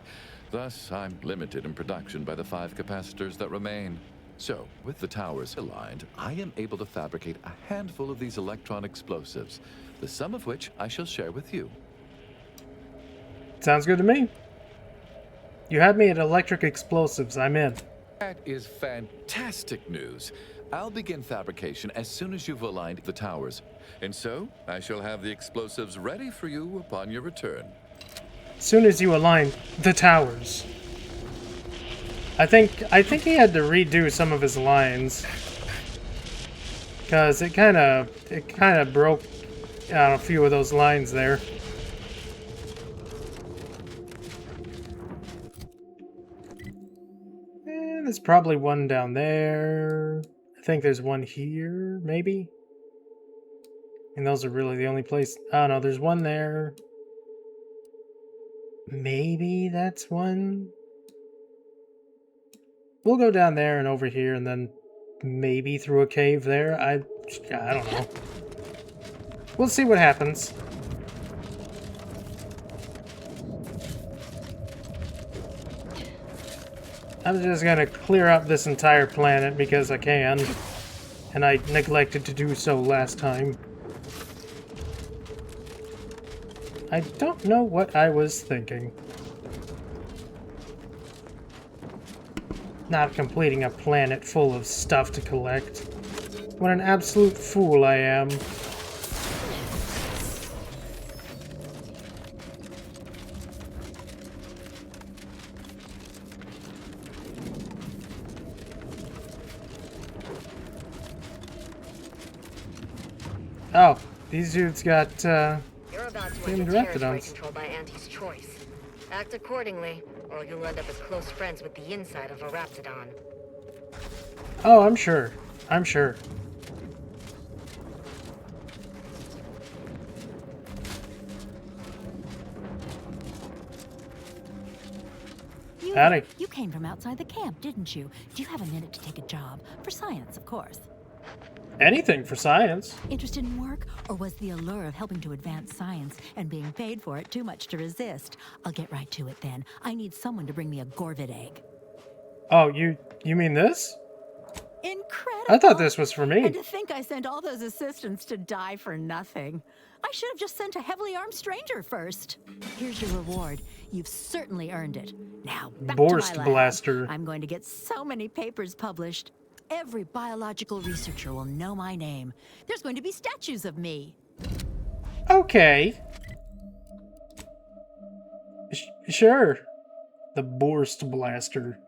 [SPEAKER 7] Thus, I'm limited in production by the 5 capacitors that remain. So, with the towers aligned, I am able to fabricate a handful of these electron explosives, the sum of which I shall share with you.
[SPEAKER 1] Sounds good to me. You had me at electric explosives. I'm in.
[SPEAKER 7] That is fantastic news. I'll begin fabrication as soon as you've aligned the towers. And so, I shall have the explosives ready for you upon your return.
[SPEAKER 1] As soon as you align the towers. I think he had to redo some of his lines. Cause it kinda broke a few of those lines there. There's probably one down there. I think there's one here, maybe? And those are really the only place. Oh no, there's one there. Maybe that's one. We'll go down there and over here and then maybe through a cave there. I don't know. We'll see what happens. I'm just gonna clear up this entire planet because I can. And I neglected to do so last time. I don't know what I was thinking. Not completing a planet full of stuff to collect. What an absolute fool I am. Oh, these dudes got,
[SPEAKER 8] You're about to
[SPEAKER 1] being
[SPEAKER 8] enter
[SPEAKER 1] directed
[SPEAKER 8] territory
[SPEAKER 1] on.
[SPEAKER 8] controlled by Auntie's choice. Act accordingly, or you'll end up as close friends with the inside of a Raptidon.
[SPEAKER 1] Oh, I'm sure. I'm sure. Howdy.
[SPEAKER 9] You came from outside the camp, didn't you? Do you have a minute to take a job? For science, of course.
[SPEAKER 1] Anything for science.
[SPEAKER 9] Interested in work? Or was the allure of helping to advance science and being paid for it too much to resist? I'll get right to it then. I need someone to bring me a Gorvid egg.
[SPEAKER 1] Oh, you mean this?
[SPEAKER 9] Incredible!
[SPEAKER 1] I thought this was for me.
[SPEAKER 9] And to think I sent all those assistants to die for nothing. I should have just sent a heavily armed stranger first. Here's your reward. You've certainly earned it. Now, back
[SPEAKER 1] Borst
[SPEAKER 9] to my lab.
[SPEAKER 1] blaster.
[SPEAKER 9] I'm going to get so many papers published. Every biological researcher will know my name. There's going to be statues of me.
[SPEAKER 1] Okay. Sure. The Borst blaster.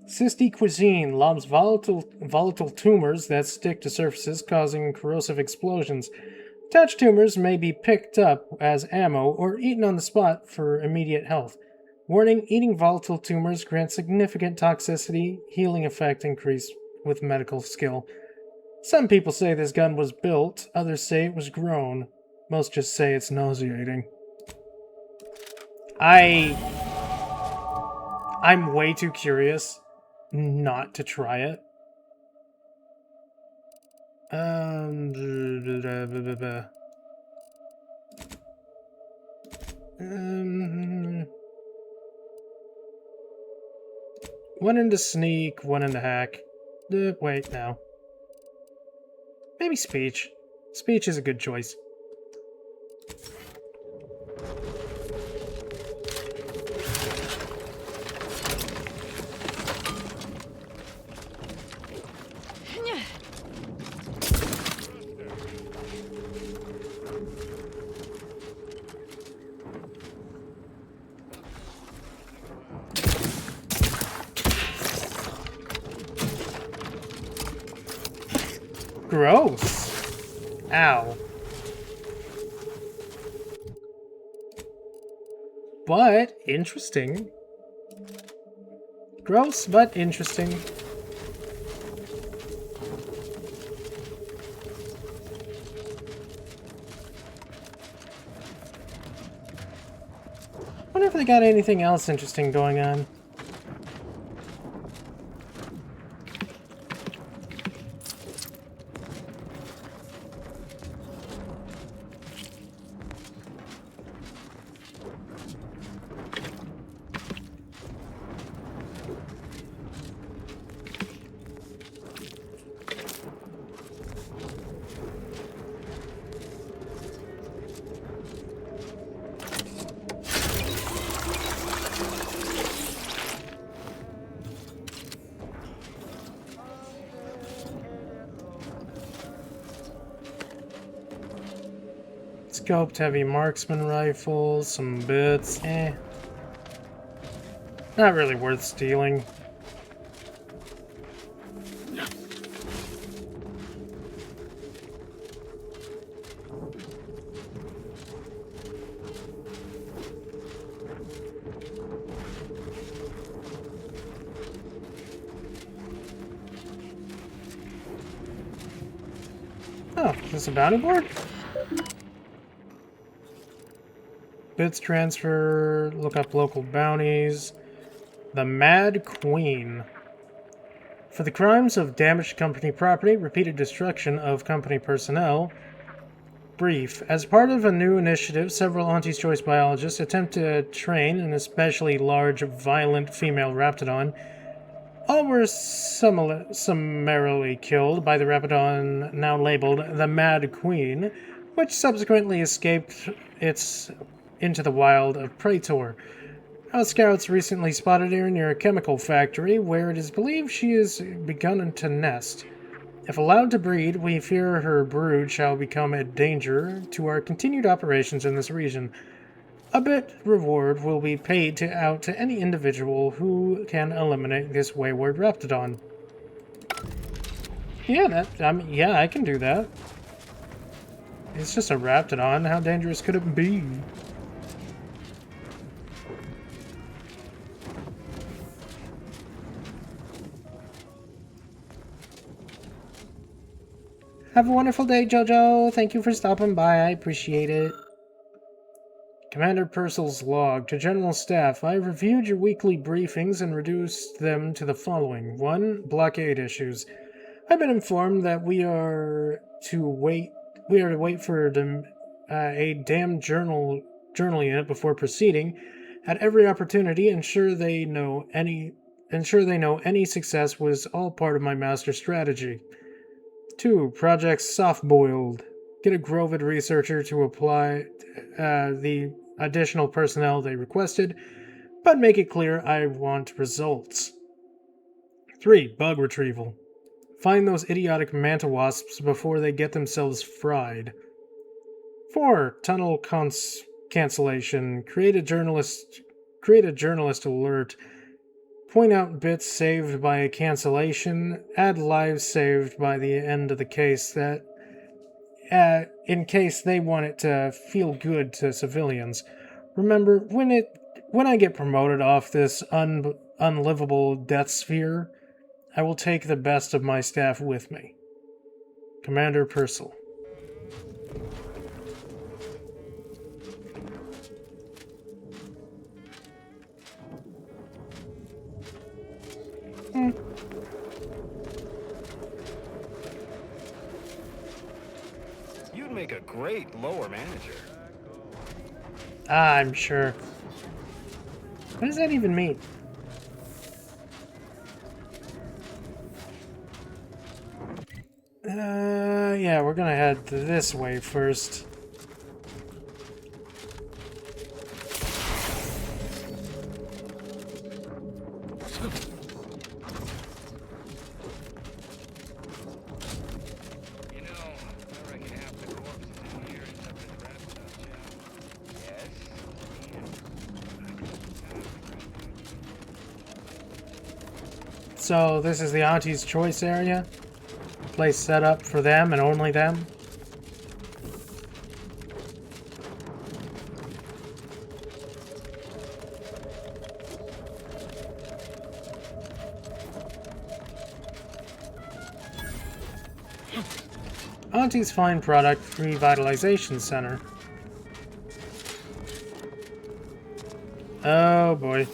[SPEAKER 1] Cysty cuisine lobs volatile tumors that stick to surfaces, causing corrosive explosions. Attached tumors may be picked up as ammo or eaten on the spot for immediate health. Warning, eating volatile tumors grants significant toxicity, healing effect increase with medical skill. Some people say this gun was built, others say it was grown. Most just say it's nauseating. I'm way too curious not to try it. One into sneak, one into hack. Wait, no. Maybe speech. Speech is a good choice. Gross. Ow. But interesting. Gross, but interesting. Wonder if they got anything else interesting going on. Scoped heavy marksman rifles, some bits, Not really worth stealing. Oh, is this a bounty board? Bits transfer, look up local bounties. The Mad Queen. For the crimes of damaged company property, repeated destruction of company personnel. Brief. As part of a new initiative, several Auntie's Choice biologists attempt to train an especially large, violent female Raptidon. All were summarily killed by the Raptidon now labeled the Mad Queen, which subsequently escaped into the wild of Praetor. Our scouts recently spotted her near a chemical factory, where it is believed she has begun to nest. If allowed to breed, we fear her brood shall become a danger to our continued operations in this region. A bit reward will be paid out to any individual who can eliminate this wayward Raptidon. Yeah, yeah, I can do that. It's just a Raptidon. How dangerous could it be? Have a wonderful day, Jojo. Thank you for stopping by. I appreciate it. Commander Purcell's log. To General Staff, I have reviewed your weekly briefings and reduced them to the following. 1. Blockade issues. I've been informed that we are to wait for a damn journal unit before proceeding. At every opportunity, ensure they know any success was all part of my master strategy. 2. Project Soft-Boiled. Get a Grovid researcher to apply the additional personnel they requested, but make it clear I want results. 3. Bug Retrieval. Find those idiotic manta wasps before they get themselves fried. 4. Tunnel cancellation. Create a journalist alert. Point out bits saved by a cancellation. Add lives saved by the end of the case that, in case they want it to feel good to civilians. Remember, when I get promoted off this unlivable death sphere, I will take the best of my staff with me. Commander Purcell.
[SPEAKER 10] You'd make a great lower manager.
[SPEAKER 1] I'm sure. What does that even mean? Yeah, we're gonna head this way first. So this is the Auntie's Choice area? Place set up for them and only them? Auntie's Fine Product Revitalization Center. Oh boy.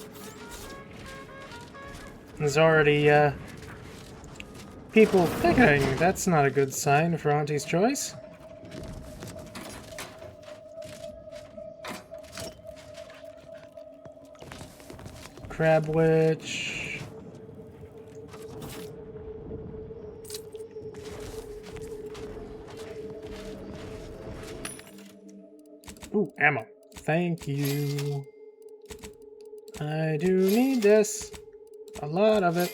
[SPEAKER 1] There's already people picketing. That's not a good sign for Auntie's choice. Crab Witch. Ooh, ammo. Thank you. I do need this. A lot of it.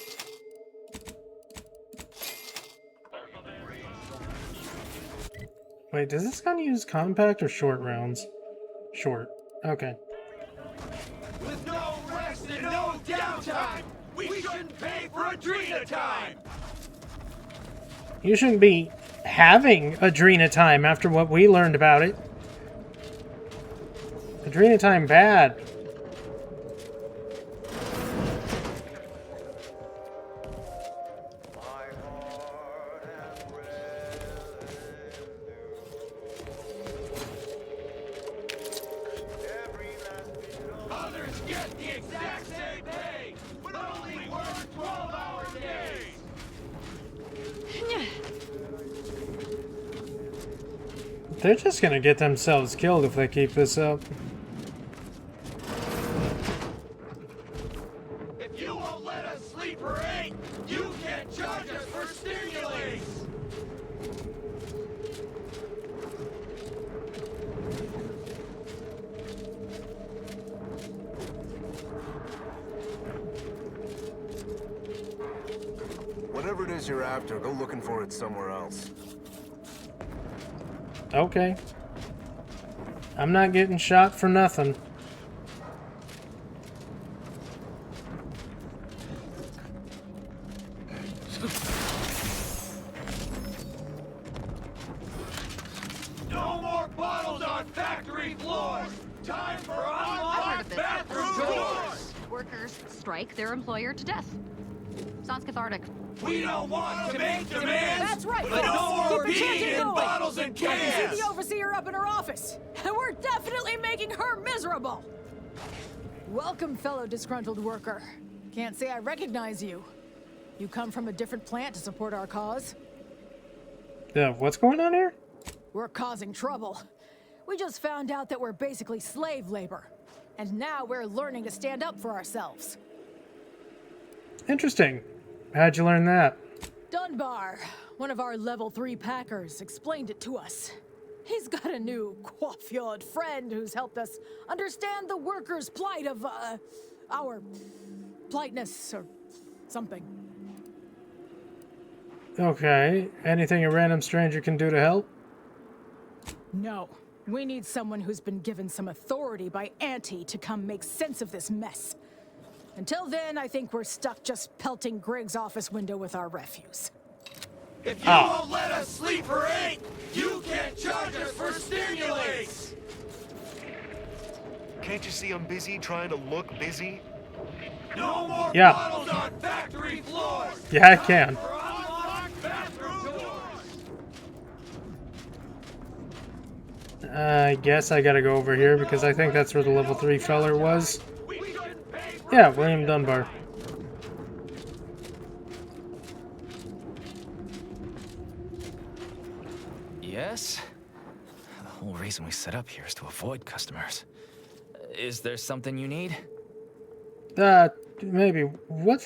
[SPEAKER 1] Wait, does this gun use compact or short rounds? Short. Okay.
[SPEAKER 3] With no rest and no downtime, we shouldn't pay for Adrena time!
[SPEAKER 1] You shouldn't be having Adrena time after what we learned about it. Adrena time bad.
[SPEAKER 3] Others get the exact same pay, but only work 12-hour days!
[SPEAKER 1] They're just gonna get themselves killed if they keep this up.
[SPEAKER 3] If you won't let us sleep or eat, you can't charge us for stimulants!
[SPEAKER 10] Whatever it is you're after, go looking for it somewhere else.
[SPEAKER 1] Okay. I'm not getting shot for nothing.
[SPEAKER 3] No more bottles on factory floors! Time for unlocked bathroom doors!
[SPEAKER 2] Workers strike their employer to death. Sounds cathartic.
[SPEAKER 3] We don't want to make demands!
[SPEAKER 9] That's right,
[SPEAKER 3] But
[SPEAKER 9] folks.
[SPEAKER 3] no more
[SPEAKER 9] Keep the chanting
[SPEAKER 3] peeing in
[SPEAKER 9] going.
[SPEAKER 3] bottles and
[SPEAKER 9] I can
[SPEAKER 3] cans!
[SPEAKER 9] see the overseer up in her office, and we're definitely making her miserable. Welcome, fellow disgruntled worker. Can't say I recognize you. You come from a different plant to support our cause?
[SPEAKER 1] Yeah, what's going on here?
[SPEAKER 9] We're causing trouble. We just found out that we're basically slave labor. And now we're learning to stand up for ourselves.
[SPEAKER 1] Interesting. How'd you learn that?
[SPEAKER 9] Dunbar, one of our level 3 packers, explained it to us. He's got a new coiffured friend who's helped us understand the workers' plight of, our plightness or something.
[SPEAKER 1] Okay. Anything a random stranger can do to help?
[SPEAKER 9] No. We need someone who's been given some authority by Auntie to come make sense of this mess. Until then, I think we're stuck just pelting Greg's office window with our refuse.
[SPEAKER 3] If you won't let us sleep or eat, you can't charge us for stimulants!
[SPEAKER 10] Can't you see I'm busy trying to look busy?
[SPEAKER 3] No more
[SPEAKER 1] Yeah.
[SPEAKER 3] bottles on factory floors!
[SPEAKER 1] Yeah, I can.
[SPEAKER 3] For unlocked bathroom doors!
[SPEAKER 1] I guess I gotta go over here because I think that's where the level 3 feller was.
[SPEAKER 3] We shouldn't pay for
[SPEAKER 1] Yeah, William Dunbar.
[SPEAKER 11] Yes? The whole reason we set up here is to avoid customers. Is there something you need?
[SPEAKER 1] Maybe. What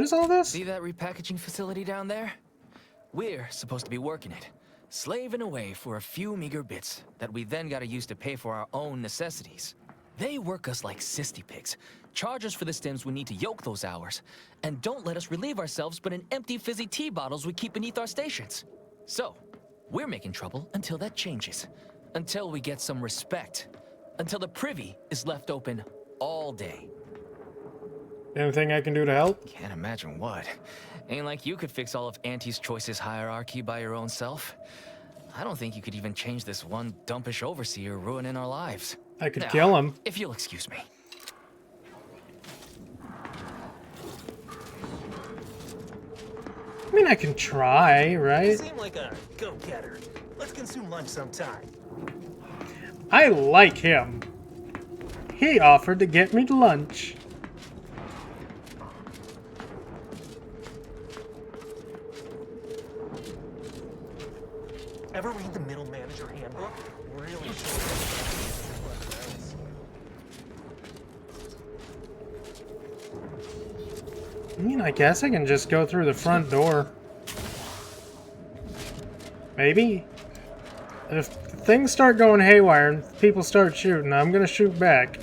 [SPEAKER 1] is all this?
[SPEAKER 11] See that repackaging facility down there? We're supposed to be working it, slaving away for a few meager bits that we then gotta use to pay for our own necessities. They work us like sissy pigs, charge us for the stims we need to yoke those hours, and don't let us relieve ourselves but in empty fizzy tea bottles we keep beneath our stations. So, we're making trouble until that changes. Until we get some respect. Until the privy is left open all day.
[SPEAKER 1] Anything I can do to help?
[SPEAKER 11] Can't imagine what. Ain't like you could fix all of Auntie's Choice's hierarchy by your own self. I don't think you could even change this one dumpish overseer ruining our lives.
[SPEAKER 1] I could kill him.
[SPEAKER 11] If you'll excuse me.
[SPEAKER 1] I mean, I can try, right?
[SPEAKER 10] You seem like a go-getter. Let's consume lunch sometime.
[SPEAKER 1] I like him. He offered to get me lunch.
[SPEAKER 10] Ever read the Middle Manager Handbook? Really
[SPEAKER 1] I mean, I guess I can just go through the front door. Maybe. If things start going haywire and people start shooting, I'm gonna shoot back.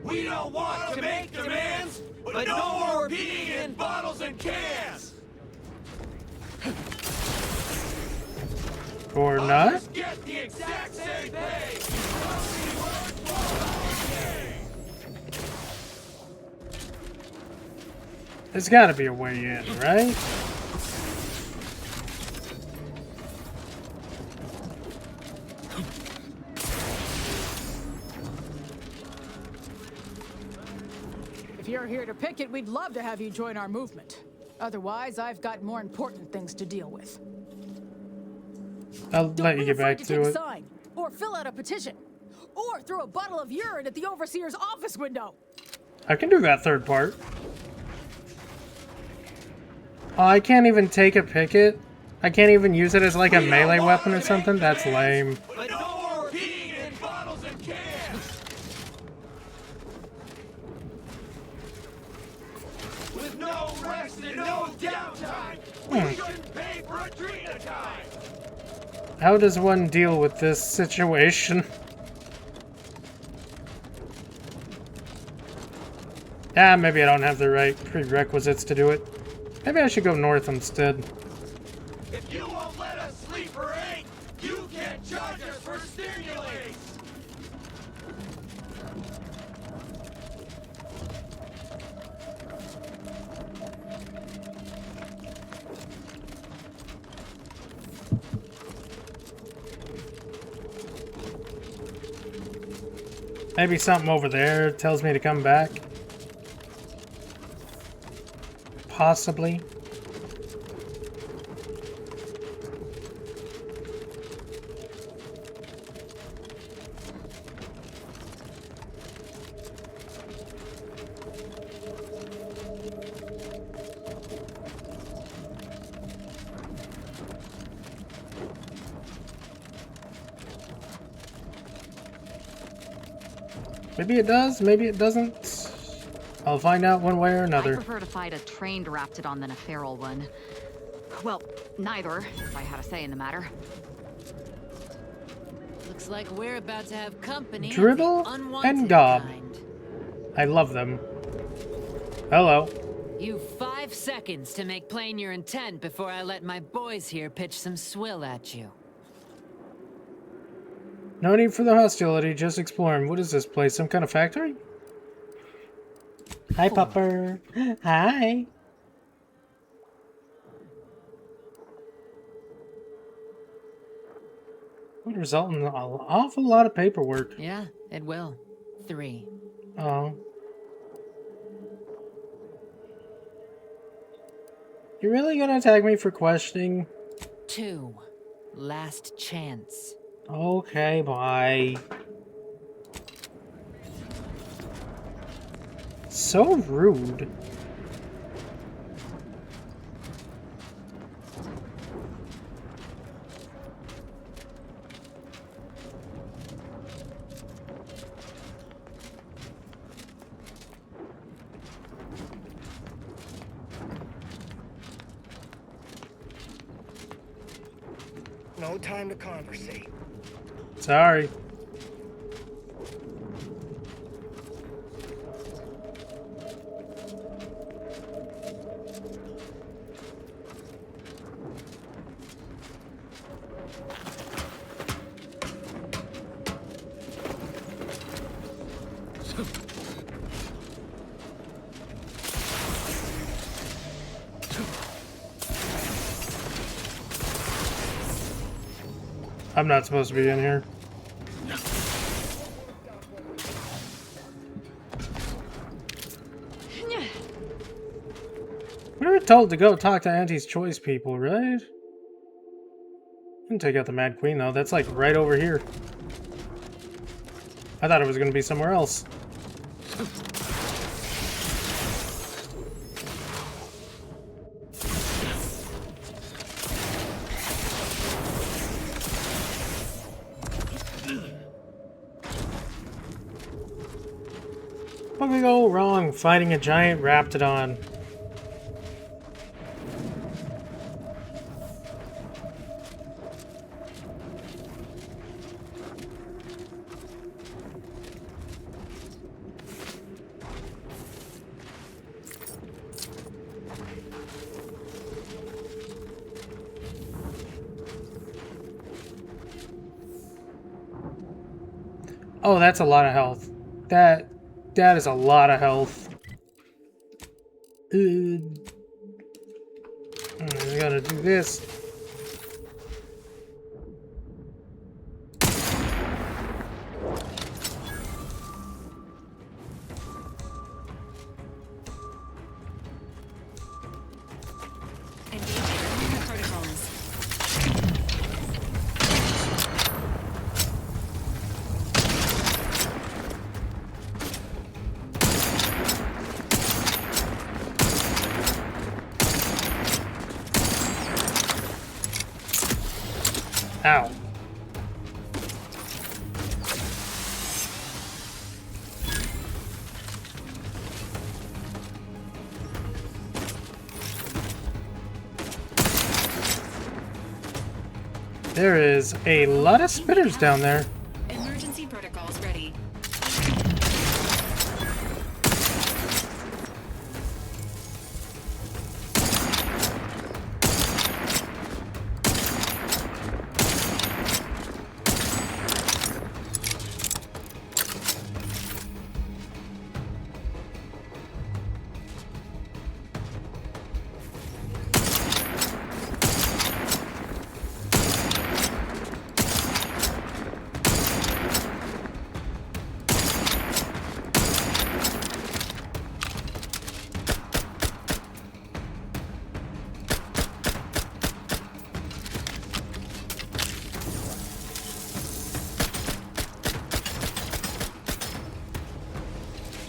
[SPEAKER 3] We don't want to make demands, but no more peeing in bottles and cans!
[SPEAKER 1] Or not.
[SPEAKER 3] Get the exact same pay!
[SPEAKER 1] There's gotta be a way in, right?
[SPEAKER 9] If you're here to picket, we'd love to have you join our movement. Otherwise, I've got more important things to deal with.
[SPEAKER 1] I'll let you get back
[SPEAKER 9] Don't be
[SPEAKER 1] to
[SPEAKER 9] afraid to
[SPEAKER 1] it.
[SPEAKER 9] take a sign, or fill out a petition, or throw a bottle of urine at the overseer's office window.
[SPEAKER 1] I can do that third part. Oh, I can't even take a picket? I can't even use it as like a melee weapon or something? That's lame.
[SPEAKER 3] But no more peeing in bottles and cans! With no rest and no downtime, we shouldn't pay for a drink at a time!
[SPEAKER 1] How does one deal with this situation? Ah, maybe I don't have the right prerequisites to do it. Maybe I should go north instead.
[SPEAKER 3] If you won't let us sleep or eat, you can't charge us for stimulants!
[SPEAKER 1] Maybe something over there tells me to come back. Possibly. Maybe it does, maybe it doesn't. I'll find out one way or
[SPEAKER 2] I
[SPEAKER 1] another.
[SPEAKER 2] prefer to fight a trained Raptidon than a feral one. Well, neither, if I had a say in the matter.
[SPEAKER 12] Looks like we're about to have company. of
[SPEAKER 1] Dribble
[SPEAKER 12] the unwanted
[SPEAKER 1] and Gob.
[SPEAKER 12] kind.
[SPEAKER 1] I love them. Hello.
[SPEAKER 12] You've 5 seconds to make plain your intent before I let my boys here pitch some swill at you.
[SPEAKER 1] No need for the hostility, just exploring. What is this place? Some kind of factory? Hi, Pupper. Hi. Would result in an awful lot of paperwork.
[SPEAKER 12] Yeah, it will. 3.
[SPEAKER 1] Oh. You really gonna attack me for questioning?
[SPEAKER 12] 2. Last chance.
[SPEAKER 1] Okay, bye. So rude.
[SPEAKER 10] No time to conversate.
[SPEAKER 1] Sorry. I'm not supposed to be in here. We were told to go talk to Auntie's Choice people, right? can take out the Mad Queen, though. That's like right over here. I thought it was going to be somewhere else. What could go wrong fighting a giant Raptidon? Oh, that's a lot of health. That is a lot of health. I gotta do this.
[SPEAKER 4] Engaging protocols.
[SPEAKER 1] Ow. There is a lot of spitters down there.
[SPEAKER 4] Emergency protocols ready.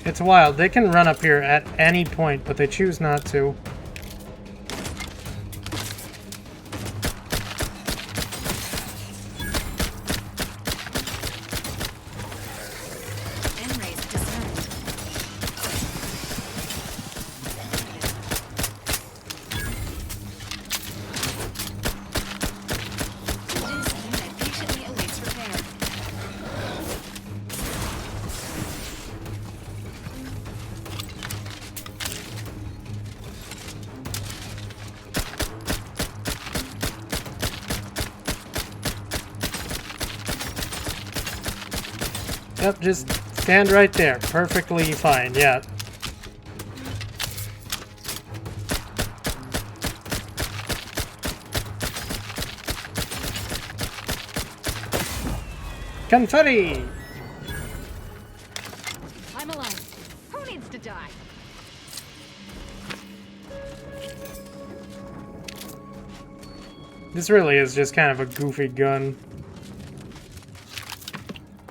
[SPEAKER 1] It's wild. They can run up here at any point, but they choose not to. Yep, just stand right there. Perfectly fine, yeah. Confetti!
[SPEAKER 2] I'm alive. Who needs to die?
[SPEAKER 1] This really is just kind of a goofy gun.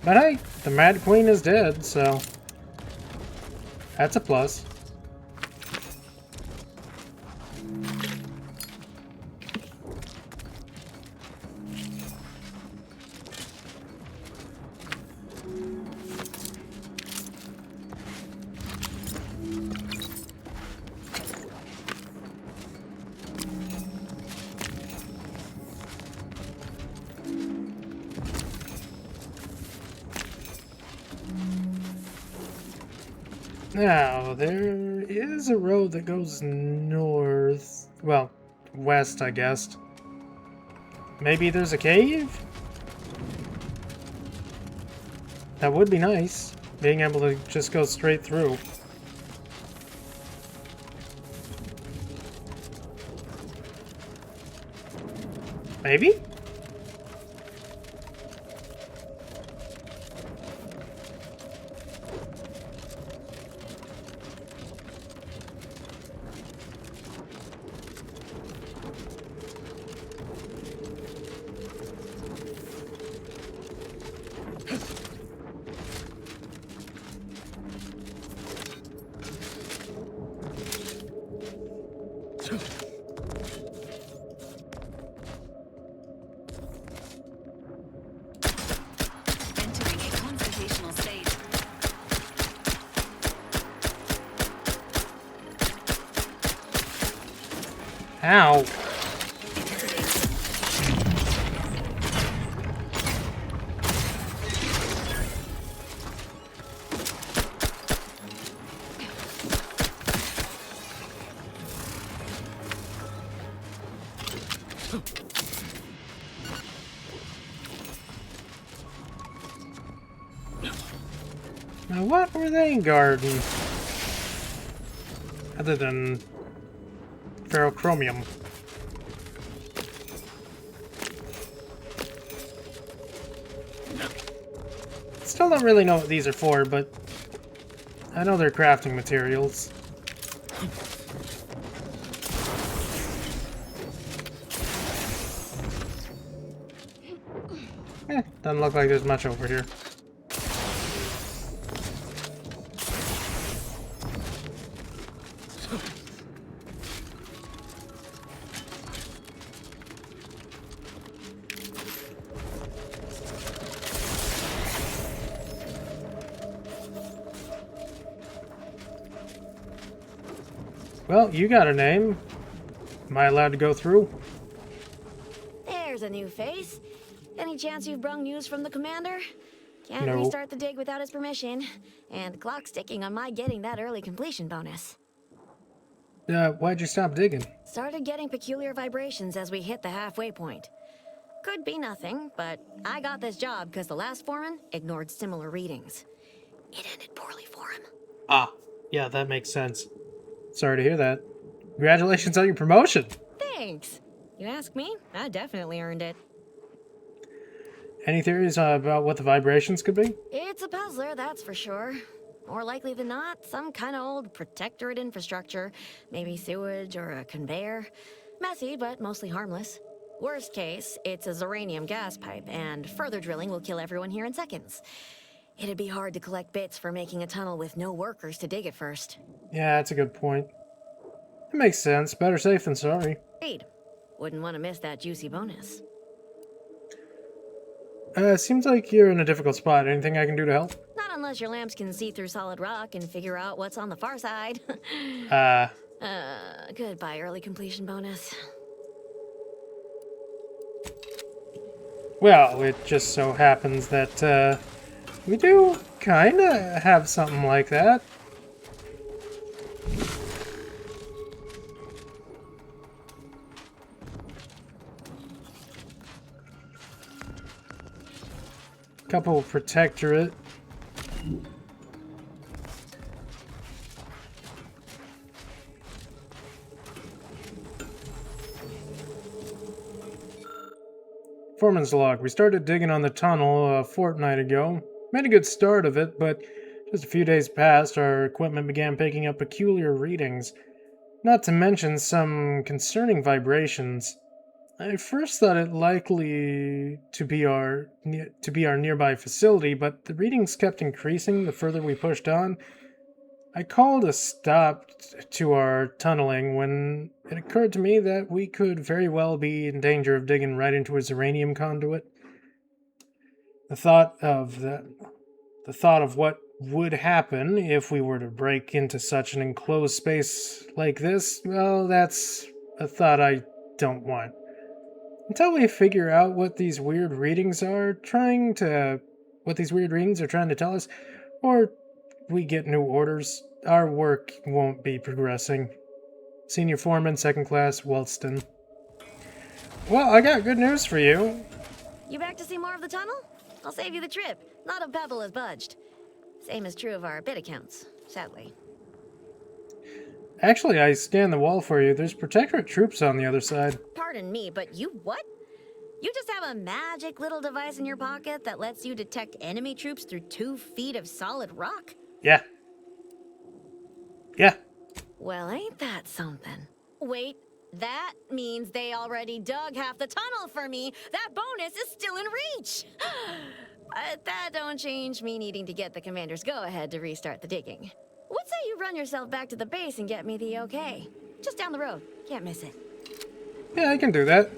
[SPEAKER 1] But hey, the Mad Queen is dead, so that's a plus. Now, there is a road that goes north, well, west, I guess. Maybe there's a cave? That would be nice, being able to just go straight through. Maybe? Ow. Now, what were they guarding? Other than ferrochromium. Still don't really know what these are for, but I know they're crafting materials. Doesn't look like there's much over here. Well, you got a name. Am I allowed to go through?
[SPEAKER 8] There's a new face. Any chance you've brung news from the commander? Can't
[SPEAKER 1] No.
[SPEAKER 8] restart the dig without his permission. And clock's ticking on my getting that early completion bonus.
[SPEAKER 1] Why'd you stop digging?
[SPEAKER 8] Started getting peculiar vibrations as we hit the halfway point. Could be nothing, but I got this job because the last foreman ignored similar readings. It ended poorly for him.
[SPEAKER 1] Ah, yeah, that makes sense. Sorry to hear that. Congratulations on your promotion.
[SPEAKER 8] Thanks. You ask me, I definitely earned it.
[SPEAKER 1] Any theories about what the vibrations could be?
[SPEAKER 8] It's a puzzler, that's for sure. More likely than not, some kind of old protectorate infrastructure. Maybe sewage or a conveyor. Messy, but mostly harmless. Worst case, it's a uranium gas pipe, and further drilling will kill everyone here in seconds. It'd be hard to collect bits for making a tunnel with no workers to dig it first.
[SPEAKER 1] Yeah, that's a good point. It makes sense. Better safe than sorry.
[SPEAKER 8] Agreed. Wouldn't want to miss that juicy bonus.
[SPEAKER 1] Seems like you're in a difficult spot. Anything I can do to help?
[SPEAKER 8] Not unless your lamps can see through solid rock and figure out what's on the far side. Goodbye, early completion bonus.
[SPEAKER 1] Well, it just so happens that, we do kinda have something like that. Couple protectorate. Foreman's log. We started digging on the tunnel a fortnight ago. Made a good start of it, but just a few days passed, our equipment began picking up peculiar readings. Not to mention some concerning vibrations. I first thought it likely to be our nearby facility, but the readings kept increasing the further we pushed on. I called a stop to our tunneling when it occurred to me that we could very well be in danger of digging right into his uranium conduit. The thought of what would happen if we were to break into such an enclosed space like this, well, that's a thought I don't want. Until we figure out what these weird readings are trying to tell us, or we get new orders, our work won't be progressing. Senior Foreman, 2nd Class, Walston. Well, I got good news for you.
[SPEAKER 8] You back to see more of the tunnel? I'll save you the trip. Not a pebble has budged. Same is true of our bit accounts, sadly.
[SPEAKER 1] Actually, I scanned the wall for you. There's Protectorate troops on the other side.
[SPEAKER 8] Pardon me, but you what? You just have a magic little device in your pocket that lets you detect enemy troops through 2 feet of solid rock?
[SPEAKER 1] Yeah. Yeah.
[SPEAKER 8] Well, ain't that something? Wait, that means they already dug half the tunnel for me. That bonus is still in reach. That don't change me needing to get the commander's go-ahead to restart the digging. What say you run yourself back to the base and get me the okay? Just down the road. Can't miss it.
[SPEAKER 1] Yeah, I can do that.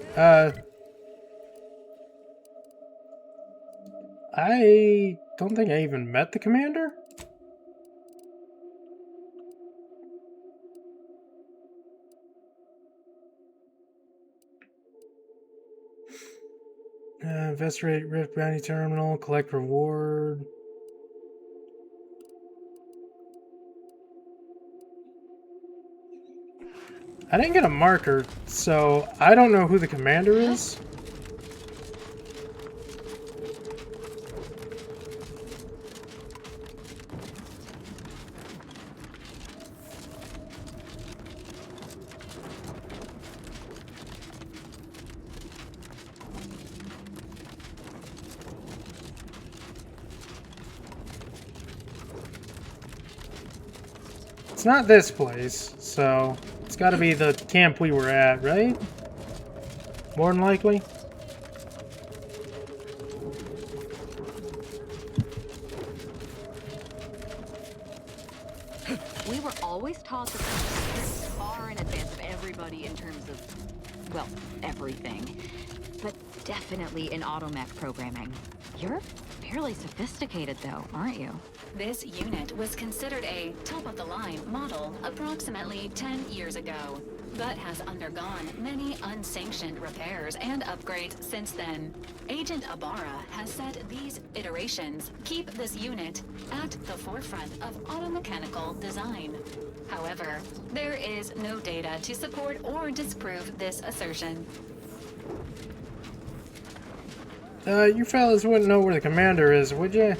[SPEAKER 1] I don't think I even met the commander. Investigate Rift Bounty Terminal, collect reward. I didn't get a marker, so I don't know who the commander is. It's not this place, so it's got to be the camp we were at, right? More than likely.
[SPEAKER 2] We were always taught that we're far in advance of everybody in terms of, well, everything. But definitely in automech programming. You're fairly sophisticated though, aren't you?
[SPEAKER 4] This unit was considered a top-of-the-line model approximately 10 years ago, but has undergone many unsanctioned repairs and upgrades since then. Agent Ibarra has said these iterations keep this unit at the forefront of automechanical design. However, there is no data to support or disprove this assertion.
[SPEAKER 1] You fellas wouldn't know where the commander is, would you?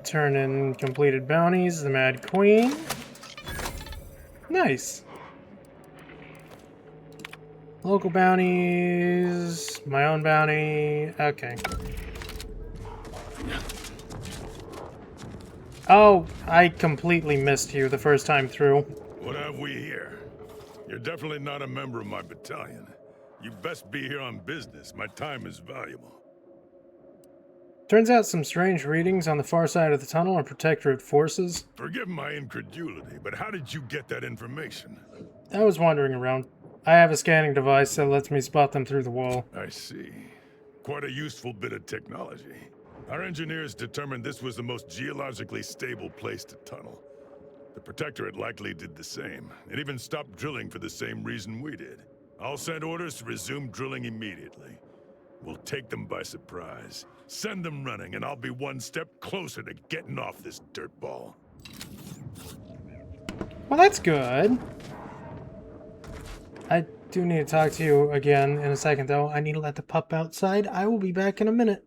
[SPEAKER 1] Turn in completed bounties, the Mad Queen. Nice. Local bounties, my own bounty. Okay. Oh, I completely missed you the first time through.
[SPEAKER 13] What have we here? You're definitely not a member of my battalion. You best be here on business. My time is valuable.
[SPEAKER 1] Turns out some strange readings on the far side of the tunnel are Protectorate forces.
[SPEAKER 13] Forgive my incredulity, but how did you get that information?
[SPEAKER 1] I was wandering around. I have a scanning device that lets me spot them through the wall.
[SPEAKER 13] I see. Quite a useful bit of technology. Our engineers determined this was the most geologically stable place to tunnel. The Protectorate likely did the same, and even stopped drilling for the same reason we did. I'll send orders to resume drilling immediately. We'll take them by surprise. Send them running, and I'll be one step closer to getting off this dirtball.
[SPEAKER 1] Well, that's good. I do need to talk to you again in a second, though. I need to let the pup outside. I will be back in a minute.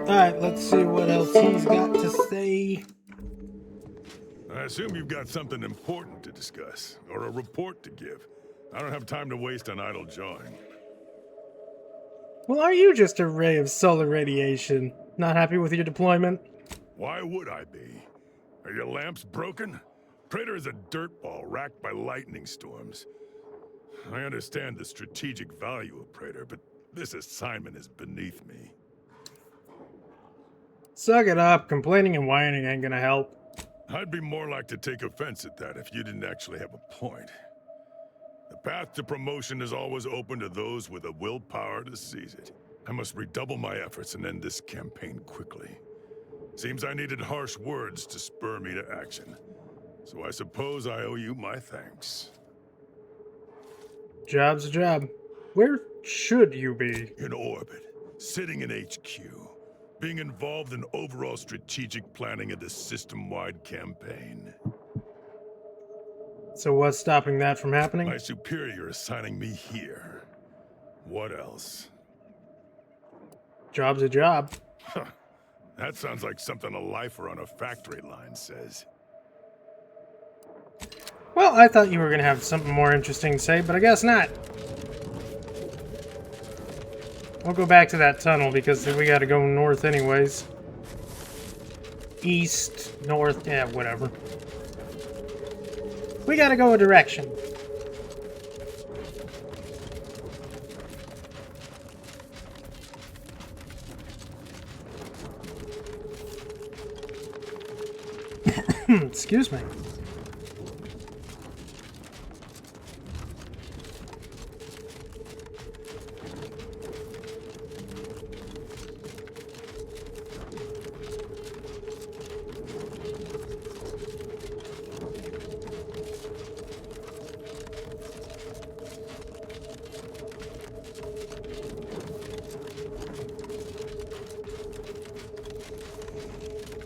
[SPEAKER 1] Alright, let's see what else he's got to say.
[SPEAKER 13] I assume you've got something important to discuss, or a report to give. I don't have time to waste on idle jawing.
[SPEAKER 1] Well, are you just a ray of solar radiation? Not happy with your deployment?
[SPEAKER 13] Why would I be? Are your lamps broken? Praetor is a dirtball racked by lightning storms. I understand the strategic value of Praetor, but this assignment is beneath me.
[SPEAKER 1] Suck it up. Complaining and whining ain't gonna help.
[SPEAKER 13] I'd be more like to take offense at that if you didn't actually have a point. The path to promotion is always open to those with the willpower to seize it. I must redouble my efforts and end this campaign quickly. Seems I needed harsh words to spur me to action. So I suppose I owe you my thanks.
[SPEAKER 1] Job's a job. Where should you be?
[SPEAKER 13] In orbit, sitting in HQ, being involved in overall strategic planning of this system-wide campaign.
[SPEAKER 1] So what's stopping that from happening?
[SPEAKER 13] My superior assigning me here. What else?
[SPEAKER 1] Job's a job.
[SPEAKER 13] Huh. That sounds like something a lifer on a factory line says.
[SPEAKER 1] Well, I thought you were gonna have something more interesting to say, but I guess not. We'll go back to that tunnel because we gotta go north anyways. East, north, yeah, whatever. We gotta go a direction. Excuse me.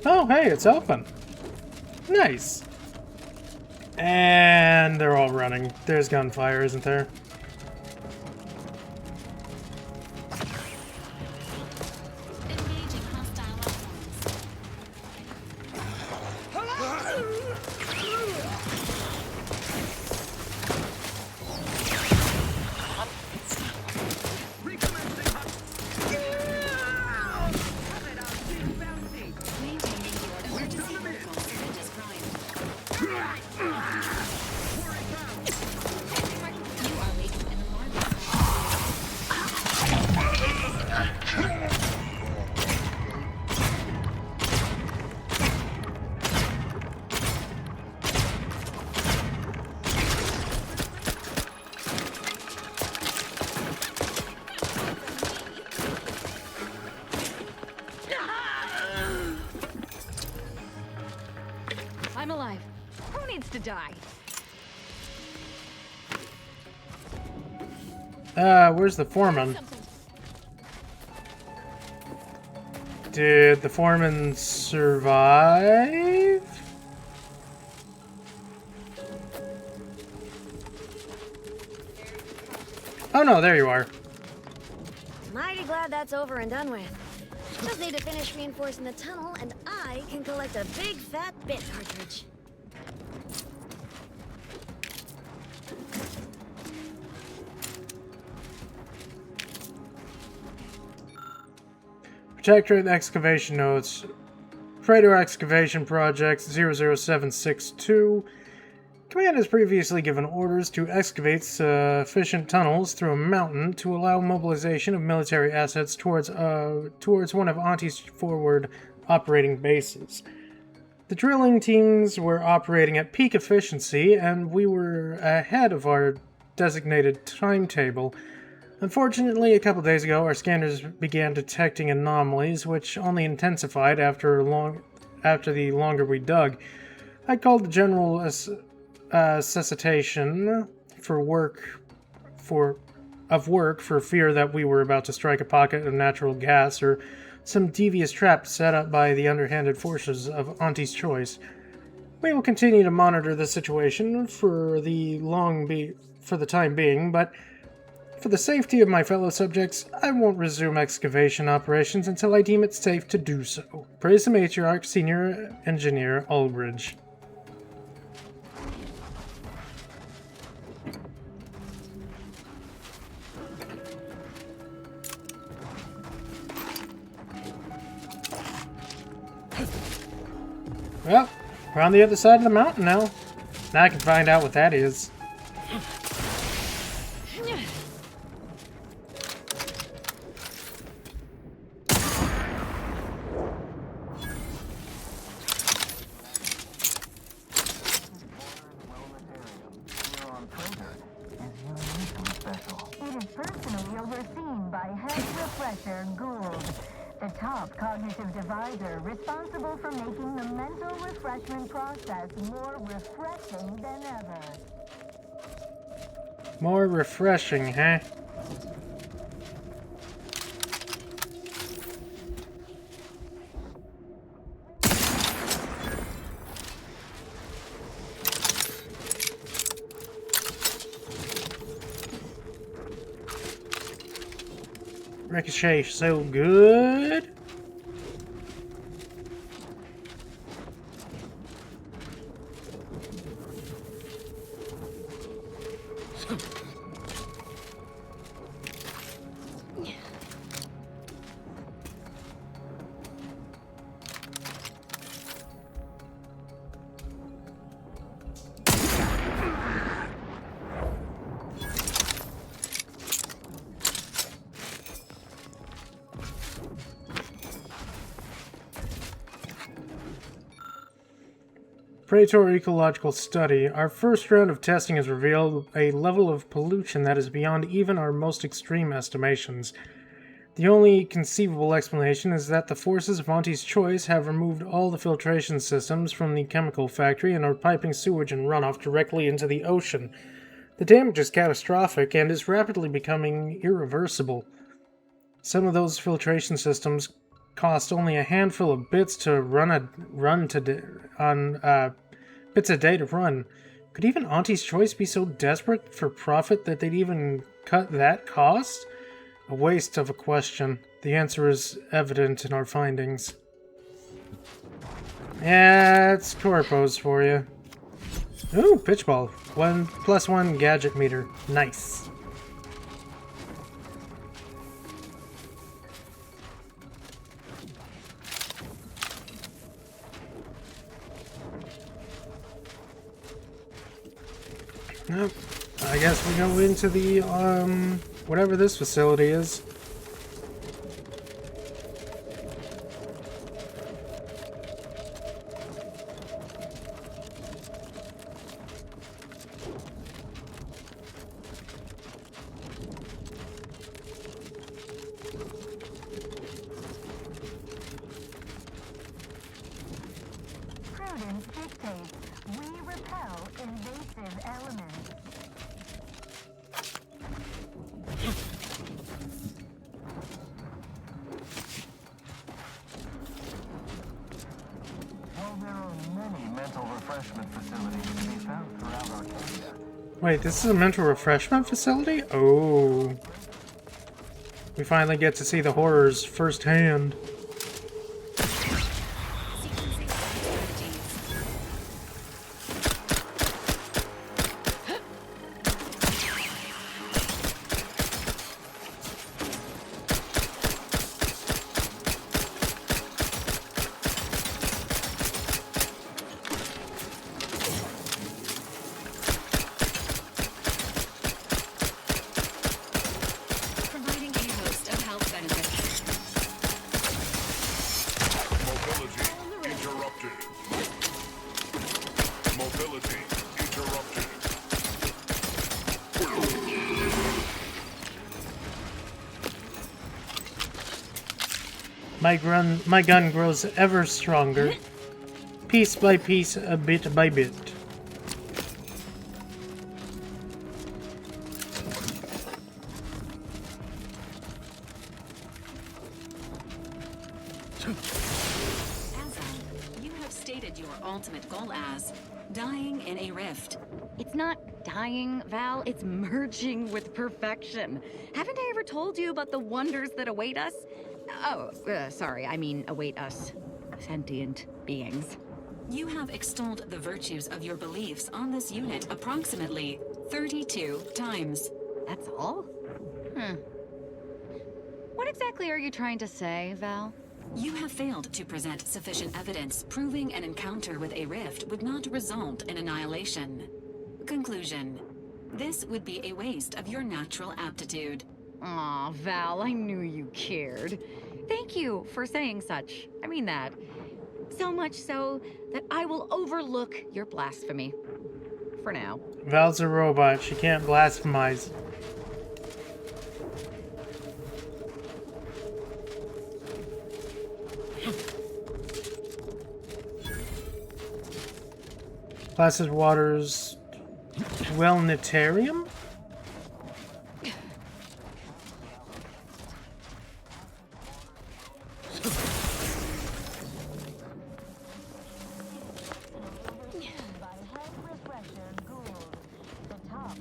[SPEAKER 1] Oh, hey, it's open. Nice. And they're all running. There's gunfire, isn't there?
[SPEAKER 4] Engaging hostile weapons.
[SPEAKER 2] I'm alive. Who needs to die?
[SPEAKER 1] Where's the foreman? Did the foreman survive? Oh no, there you are.
[SPEAKER 8] Mighty glad that's over and done with. Just need to finish reinforcing the tunnel, and I can collect a big fat bit cartridge.
[SPEAKER 1] Protectorate excavation notes. Praetor excavation project 00762. Command has previously given orders to excavate sufficient tunnels through a mountain to allow mobilization of military assets towards one of Auntie's forward operating bases. The drilling teams were operating at peak efficiency, and we were ahead of our designated timetable. Unfortunately, a couple days ago, our scanners began detecting anomalies, which only intensified after the longer we dug. I called the general cessation for work for fear that we were about to strike a pocket of natural gas or some devious trap set up by the underhanded forces of Auntie's choice. We will continue to monitor the situation for the time being, but for the safety of my fellow subjects, I won't resume excavation operations until I deem it safe to do so. Praise the Matriarch, Senior Engineer Aldridge. Well, we're on the other side of the mountain now. Now I can find out what that is.
[SPEAKER 14] Cognitive divisor responsible for making the mental refreshment process more refreshing than ever.
[SPEAKER 1] More refreshing, huh? Ricochet so good. Praetor ecological study. Our first round of testing has revealed a level of pollution that is beyond even our most extreme estimations. The only conceivable explanation is that the forces of Auntie's choice have removed all the filtration systems from the chemical factory and are piping sewage and runoff directly into the ocean. The damage is catastrophic and is rapidly becoming irreversible. Some of those filtration systems cost only a handful of bits to bits a day to run. Could even Auntie's choice be so desperate for profit that they'd even cut that cost? A waste of a question. The answer is evident in our findings. Yeah, it's corpos for you. Ooh, pitchball. 1+1 gadget meter. Nice. Yep. I guess we go into the, whatever this facility is.
[SPEAKER 14] prudence dictates we repel invasive elements.
[SPEAKER 10] Well, there are many mental refreshment facilities to be found throughout Arcadia.
[SPEAKER 1] Wait, this is a mental refreshment facility? Oh. We finally get to see the horrors firsthand.
[SPEAKER 4] Providing a host of health benefits.
[SPEAKER 13] Mobility interrupted. Mobility interrupted.
[SPEAKER 1] My gun grows ever stronger. Piece by piece, a bit by bit.
[SPEAKER 4] You have stated your ultimate goal as dying in a rift.
[SPEAKER 2] It's not dying, Val. It's merging with perfection. Haven't I ever told you about the wonders that await us? Oh, sorry. I mean, await us. Sentient beings.
[SPEAKER 4] You have extolled the virtues of your beliefs on this unit approximately 32 times.
[SPEAKER 2] That's all? What exactly are you trying to say, Val?
[SPEAKER 4] You have failed to present sufficient evidence proving an encounter with a rift would not result in annihilation. Conclusion. This would be a waste of your natural aptitude.
[SPEAKER 2] Aw, Val, I knew you cared. Thank you for saying such. I mean that. So much so that I will overlook your blasphemy. For now.
[SPEAKER 1] Val's a robot. She can't blasphemize. Placid Waters Wellnetarium?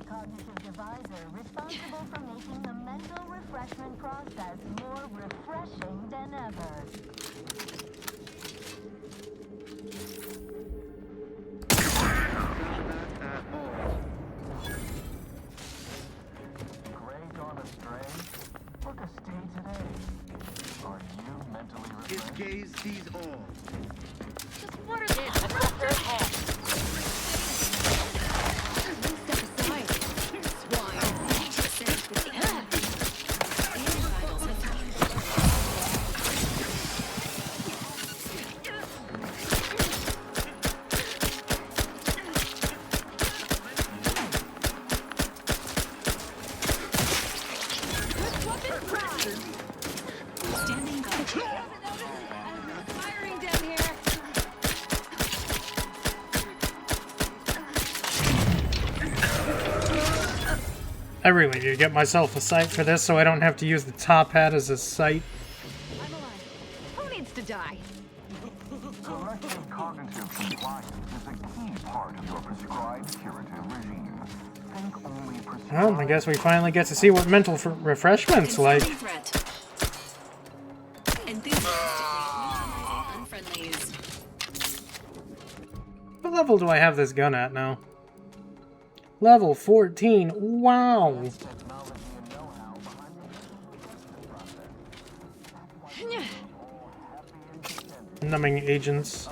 [SPEAKER 14] Cognitive divisor responsible for making the mental refreshment process more refreshing than ever.
[SPEAKER 10] Greg gone astray? Look a stay today. Are you mentally refreshed?
[SPEAKER 15] His gaze sees all.
[SPEAKER 2] Just what are they? Disruptor head.
[SPEAKER 1] I really need to get myself a sight for this so I don't have to use the top hat as a sight.
[SPEAKER 2] I'm alive. Who needs to die?
[SPEAKER 10] Corrective cognitive compliance is a key part of your prescribed curative regime. Think only
[SPEAKER 1] Well, I guess we finally get to see what mental refreshment's like. What level do I have this gun at now? Level 14. Wow. Numbing agents.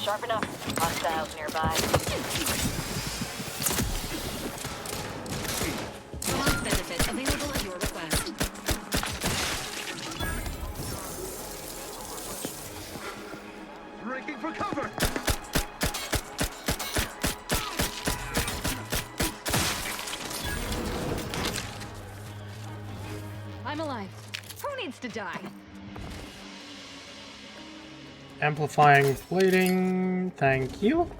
[SPEAKER 8] Sharp enough. Hostiles nearby.
[SPEAKER 4] Benefit available at your request.
[SPEAKER 15] Breaking
[SPEAKER 10] for cover!
[SPEAKER 2] I'm alive. Who needs to die?
[SPEAKER 1] Amplifying plating. Thank you.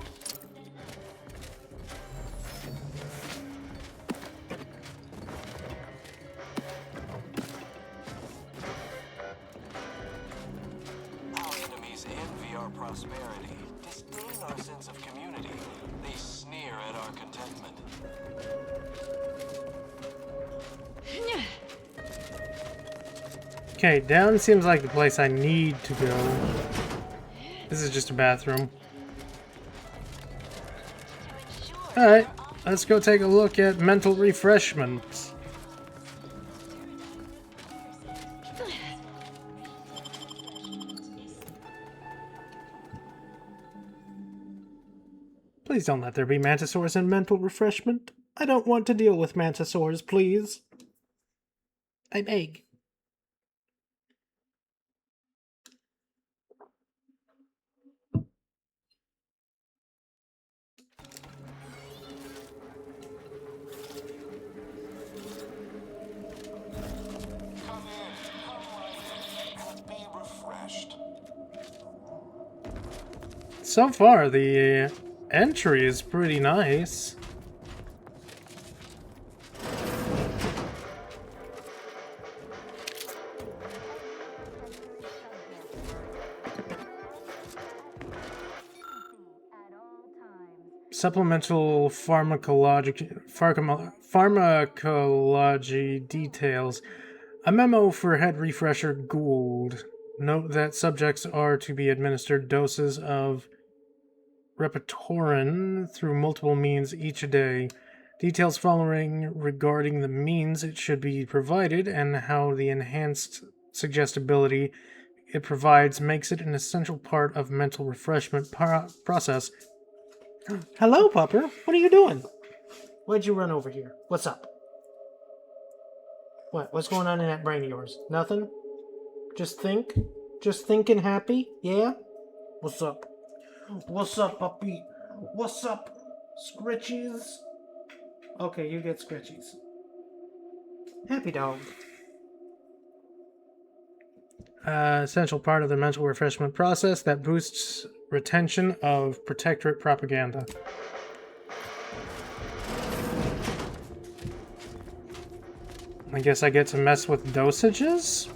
[SPEAKER 15] Our enemies envy our prosperity, disdain our sense of community. They sneer at our contentment.
[SPEAKER 1] Okay, down seems like the place I need to go. This is just a bathroom. Alright, let's go take a look at mental refreshments. Please don't let there be mantisaurs in mental refreshment. I don't want to deal with mantisaurs, please. I beg. So far, the entry is pretty nice. Supplemental pharmacology details. A memo for head refresher Gould. Note that subjects are to be administered doses of Repetorin through multiple means each day. Details following regarding the means it should be provided and how the enhanced suggestibility it provides makes it an essential part of mental refreshment process. Hello, Pupper. What are you doing? Why'd you run over here? What's up? What? What's going on in that brain of yours? Nothing? Just think? Just thinking happy? Yeah? What's up? What's up, puppy? What's up? Scritchies? Okay, you get scritchies. Happy dog. Essential part of the mental refreshment process that boosts retention of protectorate propaganda. I guess I get to mess with dosages?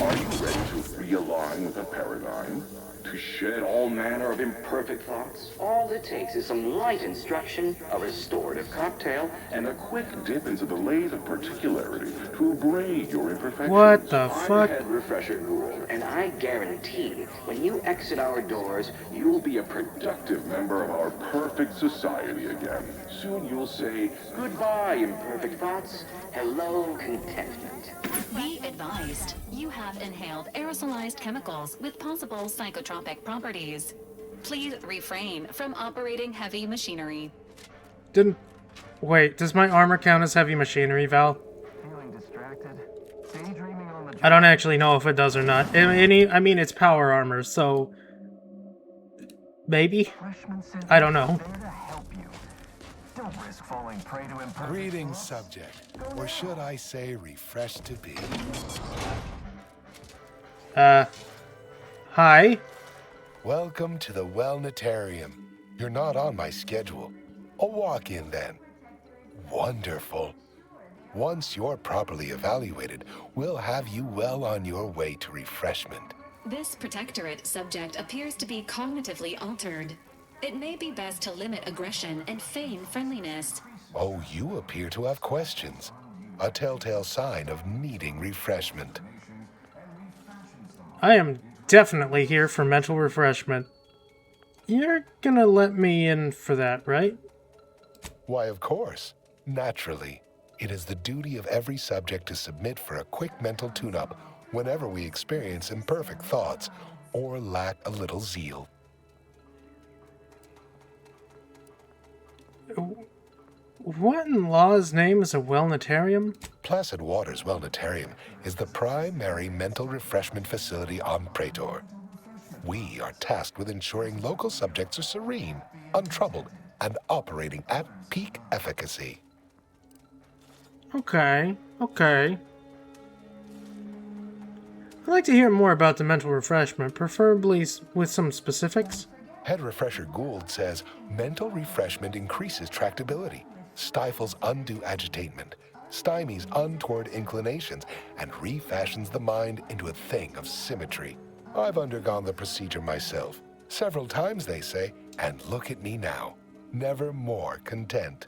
[SPEAKER 16] Are you ready to realign with the paradigm? To shed all manner of imperfect thoughts?
[SPEAKER 17] All it takes is some light instruction, a restorative cocktail,
[SPEAKER 16] And a quick dip into the lathe of particularity to abrade your imperfections.
[SPEAKER 1] What the
[SPEAKER 17] I'm
[SPEAKER 1] fuck?
[SPEAKER 17] head refresher Gould, and I guarantee when you exit our doors, you'll be a
[SPEAKER 16] Productive member of our perfect society again.
[SPEAKER 17] Soon you'll say, goodbye, imperfect thoughts. Hello, contentment.
[SPEAKER 4] Be advised, you have inhaled aerosolized chemicals with possible psychotropic properties. Please refrain from operating heavy machinery.
[SPEAKER 1] Didn't... Wait, does my armor count as heavy machinery, Val?
[SPEAKER 10] Feeling distracted? Daydreaming on the
[SPEAKER 1] I don't actually know if it does or not. I mean, it's power armor, so... Maybe? I don't know.
[SPEAKER 10] Don't risk falling prey to imperfect.
[SPEAKER 18] Greetings, subject. Or should I say refreshed to be?
[SPEAKER 1] Hi?
[SPEAKER 18] Welcome to the Wellnetarium. You're not on my schedule. A walk-in, then. Wonderful. Once you're properly evaluated, we'll have you well on your way to refreshment.
[SPEAKER 4] This protectorate subject appears to be cognitively altered. It may be best to limit aggression and feign friendliness.
[SPEAKER 18] Oh, you appear to have questions. A telltale sign of needing refreshment.
[SPEAKER 1] I am definitely here for mental refreshment. You're gonna let me in for that, right?
[SPEAKER 18] Why, of course. Naturally. It is the duty of every subject to submit for a quick mental tune-up whenever we experience imperfect thoughts or lack a little zeal.
[SPEAKER 1] what in law's name is a wellnetarium?
[SPEAKER 18] Placid Waters Wellnetarium is the primary mental refreshment facility on Praetor. We are tasked with ensuring local subjects are serene, untroubled, and operating at peak efficacy.
[SPEAKER 1] Okay, okay. I'd like to hear more about the mental refreshment, preferably with some specifics.
[SPEAKER 18] Head Refresher Gould says mental refreshment increases tractability, stifles undue agitation, stymies untoward inclinations, and refashions the mind into a thing of symmetry. I've undergone the procedure myself, several times they say, and look at me now, never more content.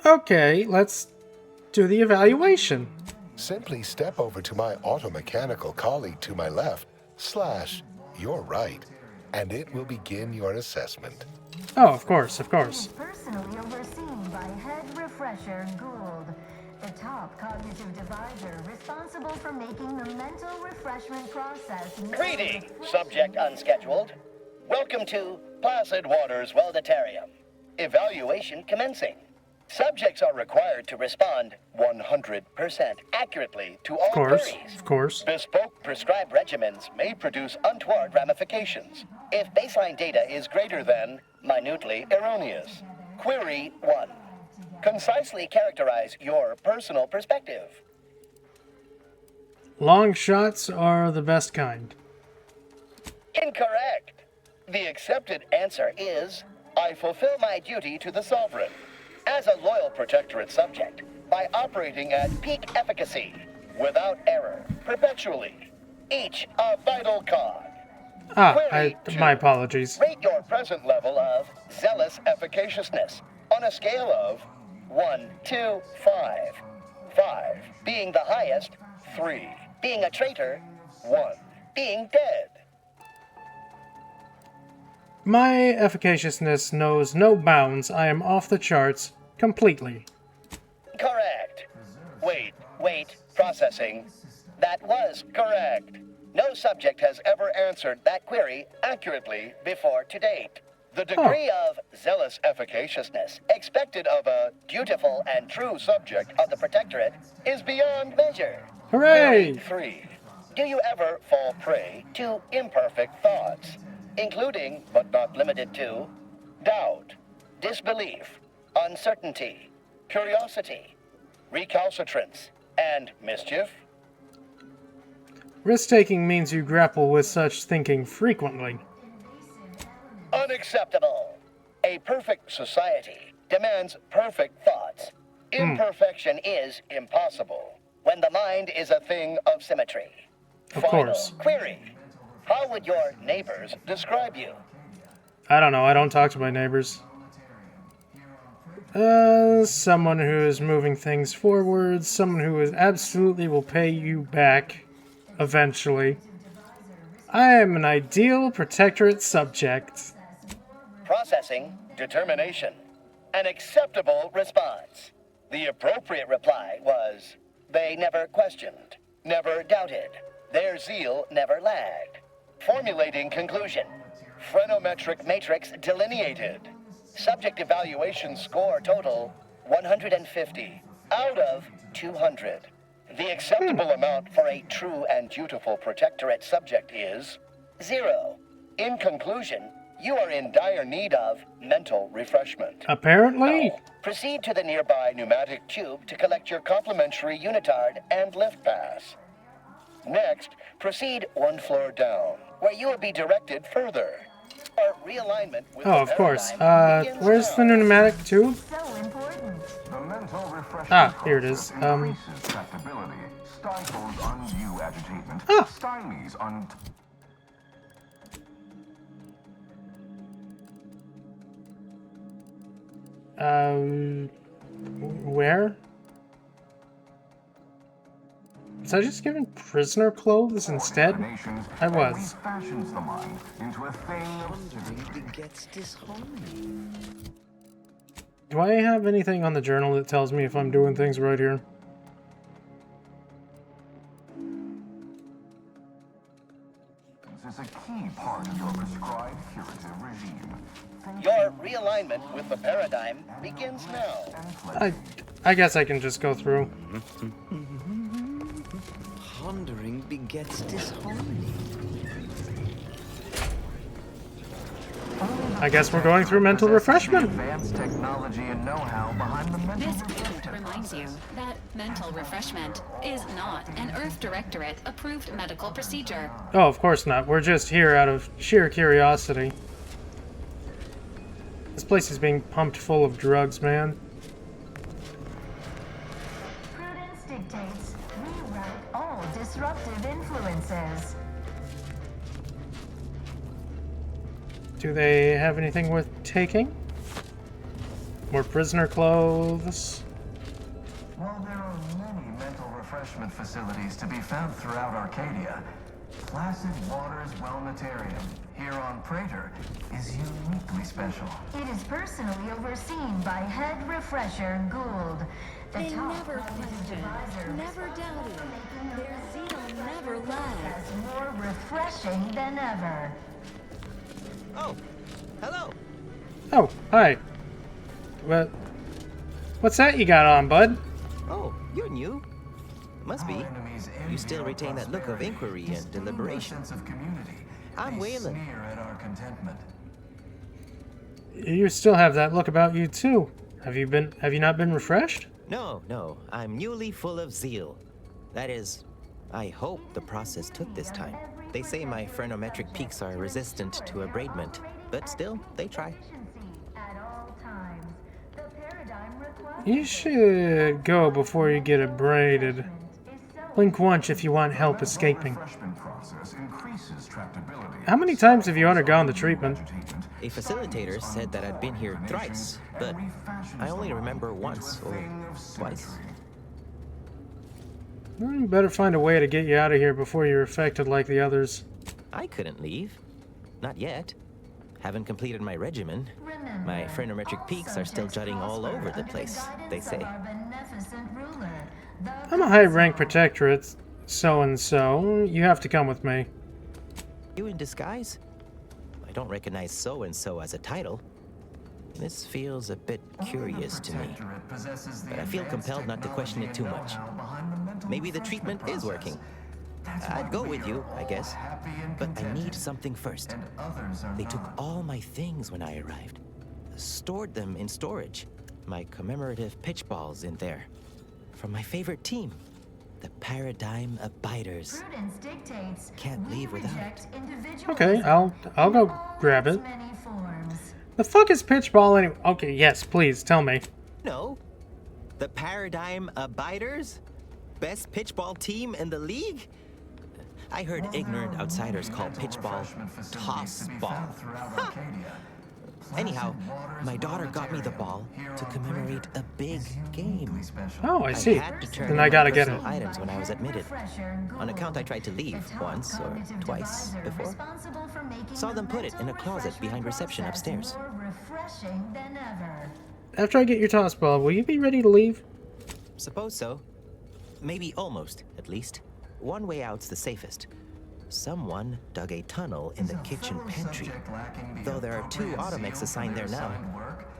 [SPEAKER 1] Okay, let's do the evaluation.
[SPEAKER 18] Simply step over to my automechanical colleague to my left, / your right, and it will begin your assessment.
[SPEAKER 1] Oh, of course, of course.
[SPEAKER 14] Personally overseen by Head Refresher Gould, the top cognitive divisor responsible for making the mental refreshment process.
[SPEAKER 19] Greetings, subject unscheduled. Welcome to Placid Waters Wellnetarium. Evaluation commencing. Subjects are required to respond 100% accurately to all queries.
[SPEAKER 1] Of course.
[SPEAKER 19] Bespoke prescribed regimens may produce untoward ramifications if baseline data is greater than minutely erroneous. Query 1. Concisely characterize your personal perspective.
[SPEAKER 1] Long shots are the best kind.
[SPEAKER 19] Incorrect. The accepted answer is, I fulfill my duty to the Sovereign as a loyal Protectorate subject by operating at peak efficacy, without error, perpetually, each a vital cog.
[SPEAKER 1] My apologies.
[SPEAKER 19] Rate your present level of zealous efficaciousness on a scale of 1 to 5. 5 being the highest, 3 being a traitor, 1 being dead.
[SPEAKER 1] My efficaciousness knows no bounds. I am off the charts completely.
[SPEAKER 19] Correct. Wait, processing. That was correct. No subject has ever answered that query accurately before to date. The degree of zealous efficaciousness expected of a dutiful and true subject of the Protectorate is beyond measure.
[SPEAKER 1] Hooray!
[SPEAKER 19] Query 3. Do you ever fall prey to imperfect thoughts, including, but not limited to, doubt, disbelief, uncertainty, curiosity, recalcitrance, and mischief?
[SPEAKER 1] Risk-taking means you grapple with such thinking frequently.
[SPEAKER 19] Unacceptable. A perfect society demands perfect thoughts. Imperfection is impossible when the mind is a thing of symmetry.
[SPEAKER 1] Of course.
[SPEAKER 19] Query. How would your neighbors describe you?
[SPEAKER 1] I don't know. I don't talk to my neighbors. Someone who is moving things forward. Someone who is absolutely will pay you back eventually. I am an ideal Protectorate subject.
[SPEAKER 19] Processing determination. An acceptable response. The appropriate reply was, they never questioned, never doubted. Their zeal never lagged. Formulating conclusion. Phrenometric matrix delineated. Subject evaluation score total 150 out of 200. The acceptable amount for a true and dutiful Protectorate subject is 0. In conclusion, you are in dire need of mental refreshment.
[SPEAKER 1] Apparently.
[SPEAKER 19] Now, proceed to the nearby pneumatic tube to collect your complimentary unitard and lift pass. Next, proceed one floor down, where you will be directed further. Or realignment with
[SPEAKER 1] of course. Where's the pneumatic tube? Here it is.
[SPEAKER 10] Stifles undue agitation. Stymies
[SPEAKER 1] where? Was I just given prisoner clothes instead? I was.
[SPEAKER 10] Fashions the mind into a thing
[SPEAKER 5] begets disharmony.
[SPEAKER 1] Do I have anything on the journal that tells me if I'm doing things right here?
[SPEAKER 10] is a key part of your prescribed curative regime.
[SPEAKER 19] Your realignment with the paradigm begins now.
[SPEAKER 1] I guess I can just go through.
[SPEAKER 20] Pondering begets disharmony.
[SPEAKER 1] I guess we're going through mental refreshment.
[SPEAKER 10] Advanced technology and know-how behind the mental
[SPEAKER 4] This code reminds you that mental refreshment is not an Earth Directorate approved medical procedure.
[SPEAKER 1] Oh, of course not. We're just here out of sheer curiosity. This place is being pumped full of drugs, man.
[SPEAKER 14] Prudence dictates we rout all disruptive influences.
[SPEAKER 1] Do they have anything worth taking? More prisoner clothes?
[SPEAKER 10] While there are many mental refreshment facilities to be found throughout Arcadia, Placid Waters Wellnetarium here on Praetor is uniquely special.
[SPEAKER 14] It is personally overseen by Head Refresher Gould.
[SPEAKER 8] They never questioned, never doubted. Their zeal never lagged.
[SPEAKER 14] More refreshing than ever.
[SPEAKER 20] Oh, hello.
[SPEAKER 1] Oh, hi. What's that you got on, bud?
[SPEAKER 20] Oh, you're new. Must be. You still retain that look of inquiry and deliberation. I'm Waylon.
[SPEAKER 1] You still have that look about you too. Have you not been refreshed?
[SPEAKER 20] No. I'm newly full of zeal. That is, I hope the process took this time. They say my phrenometric peaks are resistant to abradement, but still, they try.
[SPEAKER 1] You should go before you get abraded. Blink once if you want help escaping. How many times have you undergone the treatment?
[SPEAKER 20] A facilitator said that I'd been here thrice, but I only remember once or twice.
[SPEAKER 1] You better find a way to get you out of here before you're affected like the others.
[SPEAKER 20] I couldn't leave. Not yet. Haven't completed my regimen. My phrenometric peaks are still jutting all over the place, they say.
[SPEAKER 1] I'm a high-rank protectorate, so-and-so. You have to come with me.
[SPEAKER 20] You in disguise? I don't recognize so-and-so as a title. This feels a bit curious to me, but I feel compelled not to question it too much. Maybe the treatment is working. I'd go with you, I guess, but I need something first. They took all my things when I arrived, stored them in storage. My commemorative pitch balls in there, from my favorite team, the Paradigm Abiders. Can't leave without it.
[SPEAKER 1] Okay, I'll go grab it. The fuck is pitchball anyway? Okay, yes, please, tell me.
[SPEAKER 20] No. The Paradigm Abiders? Best pitchball team in the league? I heard ignorant outsiders call pitchball toss ball. Huh. Anyhow, my daughter got me the ball to commemorate a big game.
[SPEAKER 1] Oh, I see.
[SPEAKER 20] had to turn
[SPEAKER 1] Then
[SPEAKER 20] in
[SPEAKER 1] I gotta
[SPEAKER 20] my
[SPEAKER 1] get it.
[SPEAKER 20] personal items when I was admitted. On account I tried to leave once or twice before. Saw them put it in a closet behind reception upstairs.
[SPEAKER 1] After I get your toss ball, will you be ready to leave?
[SPEAKER 20] Suppose so. Maybe almost, at least. One way out's the safest. Someone dug a tunnel in the kitchen pantry, though there are 2 automechs assigned there now,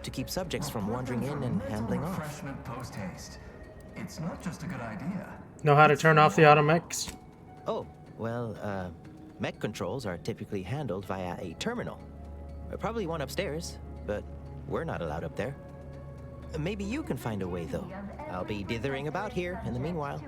[SPEAKER 20] to keep subjects from wandering in and ambling off.
[SPEAKER 10] It's not just a good idea.
[SPEAKER 1] Know how to turn off the automechs?
[SPEAKER 20] Oh, well, mech controls are typically handled via a terminal. Probably one upstairs, but we're not allowed up there. Maybe you can find a way, though. I'll be dithering about here in the meanwhile.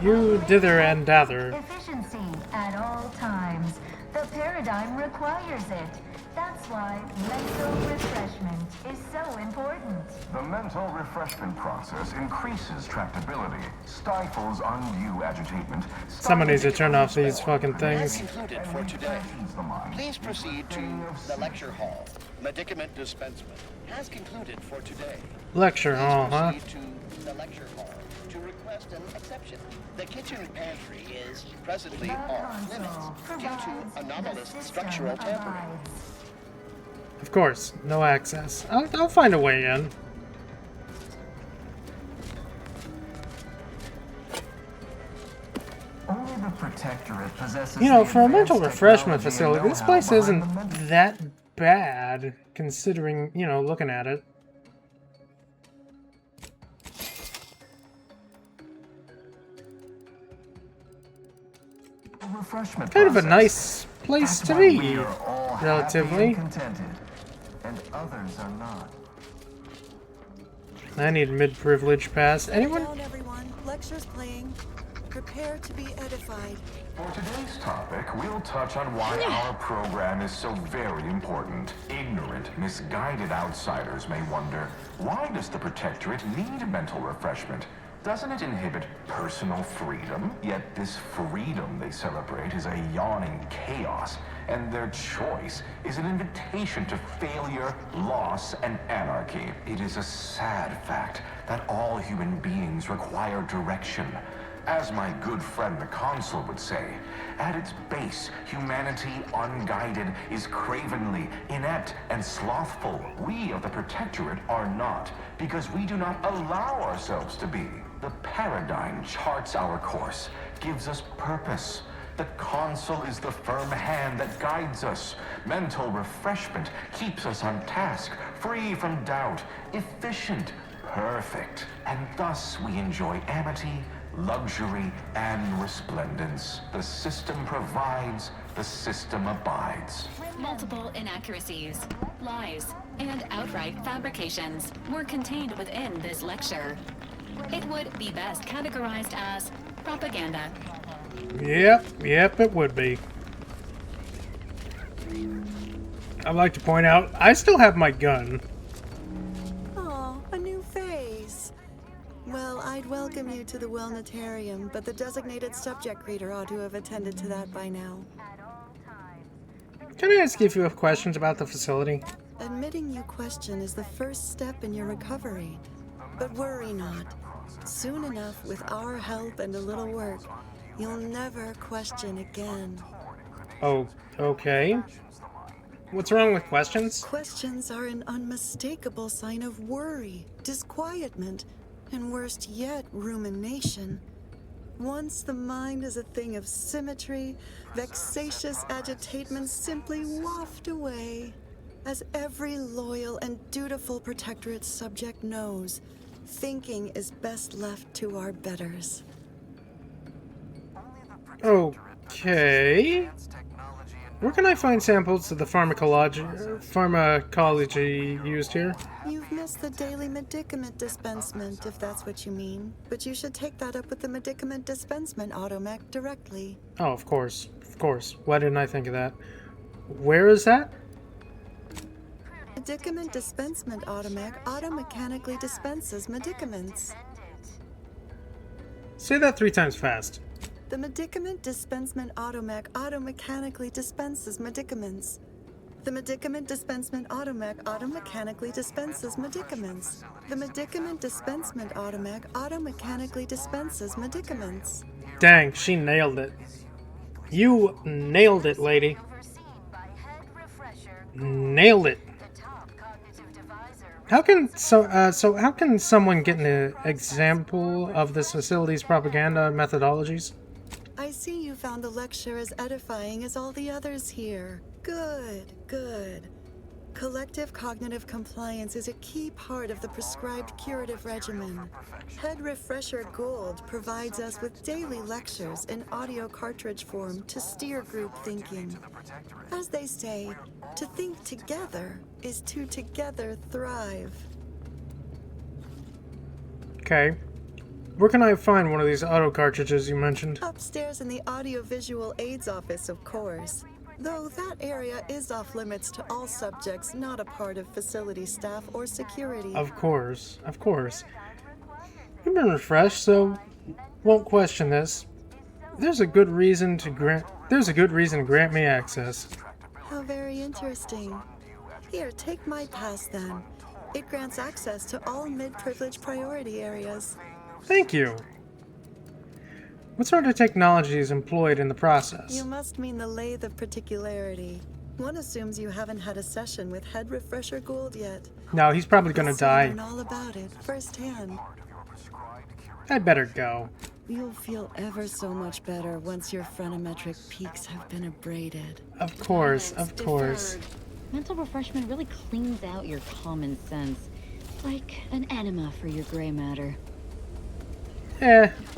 [SPEAKER 1] You dither and dather.
[SPEAKER 14] Efficiency at all times. The paradigm requires it. That's why mental refreshment is so important.
[SPEAKER 10] The mental refreshment process increases tractability, stifles undue agitation.
[SPEAKER 1] Someone needs to turn off these fucking things.
[SPEAKER 19] Concluded for today. Please proceed to the lecture hall. Medicament dispensement has concluded for today.
[SPEAKER 1] Lecture hall, huh?
[SPEAKER 19] Proceed to the lecture hall to request an exception. The kitchen pantry is presently off limits due to anomalous structural tampering.
[SPEAKER 1] Of course, no access. I'll find a way in.
[SPEAKER 10] Only the Protectorate possesses
[SPEAKER 1] You know,
[SPEAKER 10] the
[SPEAKER 1] for a mental
[SPEAKER 10] advanced
[SPEAKER 1] refreshment
[SPEAKER 10] technology and
[SPEAKER 1] facility, this
[SPEAKER 10] know-how
[SPEAKER 1] place
[SPEAKER 10] behind
[SPEAKER 1] isn't
[SPEAKER 10] the men-
[SPEAKER 1] that bad, considering, you know, looking at it.
[SPEAKER 10] refreshment
[SPEAKER 1] Kind of a
[SPEAKER 10] process.
[SPEAKER 1] nice place
[SPEAKER 10] That's
[SPEAKER 1] to
[SPEAKER 10] why
[SPEAKER 1] be,
[SPEAKER 10] we are all happy
[SPEAKER 1] relatively.
[SPEAKER 10] and contented, and others are not.
[SPEAKER 1] I need mid-privilege pass. Anyone?
[SPEAKER 21] Down, everyone. Lecture's playing. Prepare to be edified.
[SPEAKER 22] For today's topic, we'll touch on why our program is so very important. Ignorant, misguided outsiders may wonder, why does the Protectorate need mental refreshment? Doesn't it inhibit personal freedom? Yet this freedom they celebrate is a yawning chaos, and their choice is an invitation to failure, loss, and anarchy. It is a sad fact that all human beings require direction. As my good friend the Consul would say, at its base, humanity unguided is cravenly, inept, and slothful. We of the Protectorate are not, because we do not allow ourselves to be. The paradigm charts our course, gives us purpose. The Consul is the firm hand that guides us. Mental refreshment keeps us on task, free from doubt, efficient, perfect. And thus we enjoy amity, luxury, and resplendence. The system provides, the system abides.
[SPEAKER 4] Multiple inaccuracies, lies, and outright fabrications were contained within this lecture. It would be best categorized as propaganda.
[SPEAKER 1] Yep, it would be. I'd like to point out, I still have my gun.
[SPEAKER 21] Oh, a new face. Well, I'd welcome you to the Wellnetarium, but the designated subject reader ought to have attended to that by now.
[SPEAKER 1] Can I ask you a few questions about the facility?
[SPEAKER 21] Admitting you question is the first step in your recovery. But worry not. Soon enough, with our help and a little work, you'll never question again.
[SPEAKER 1] Oh, okay. What's wrong with questions?
[SPEAKER 21] Questions are an unmistakable sign of worry, disquietment, and worst yet, rumination. Once the mind is a thing of symmetry, vexatious agitatements simply waft away. As every loyal and dutiful Protectorate subject knows, thinking is best left to our betters.
[SPEAKER 1] Okay. Where can I find samples of the pharmacology used here?
[SPEAKER 21] You've missed the daily medicament dispensement, if that's what you mean. But you should take that up with the medicament dispensement automech directly.
[SPEAKER 1] Oh, of course. Of course. Why didn't I think of that? Where is that?
[SPEAKER 21] Medicament dispensement automech automechanically dispenses medicaments.
[SPEAKER 1] Say that 3 times fast.
[SPEAKER 21] The medicament dispensement automech automechanically dispenses medicaments. The medicament dispensement automech automechanically dispenses medicaments. The medicament dispensement automech automechanically dispenses medicaments.
[SPEAKER 1] Dang, she nailed it. You nailed it, lady. Nailed it. How can how can someone get an example of this facility's propaganda methodologies?
[SPEAKER 21] I see you found the lecture as edifying as all the others here. Good, good. Collective cognitive compliance is a key part of the prescribed curative regimen. Head Refresher Gold provides us with daily lectures in audio cartridge form to steer group thinking. As they say, to think together is to together thrive.
[SPEAKER 1] Okay. Where can I find one of these auto cartridges you mentioned?
[SPEAKER 21] Upstairs in the audiovisual aids office, of course. Though that area is off limits to all subjects not a part of facility staff or security.
[SPEAKER 1] Of course, of course. You've been refreshed, so won't question this. There's a good reason to grant me access.
[SPEAKER 21] How very interesting. Here, take my pass then. It grants access to all mid-privilege priority areas.
[SPEAKER 1] Thank you. What sort of technology is employed in the process?
[SPEAKER 21] You must mean the lathe of particularity. One assumes you haven't had a session with Head Refresher Gould yet.
[SPEAKER 1] No, he's probably gonna die.
[SPEAKER 21] Learn all about it firsthand.
[SPEAKER 1] I'd better go.
[SPEAKER 21] You'll feel ever so much better once your phreноmetric peaks have been abraded.
[SPEAKER 1] Of course, of course.
[SPEAKER 2] Mental refreshment really cleans out your common sense. Like an enema for your gray matter.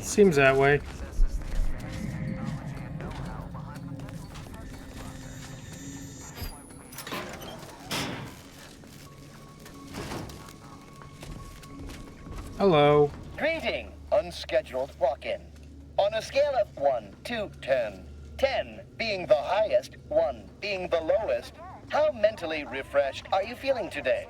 [SPEAKER 1] Seems that way. Hello.
[SPEAKER 19] Greeting, unscheduled walk-in. On a scale of 1 to 10, 10 being the highest, 1 being the lowest, how mentally refreshed are you feeling today?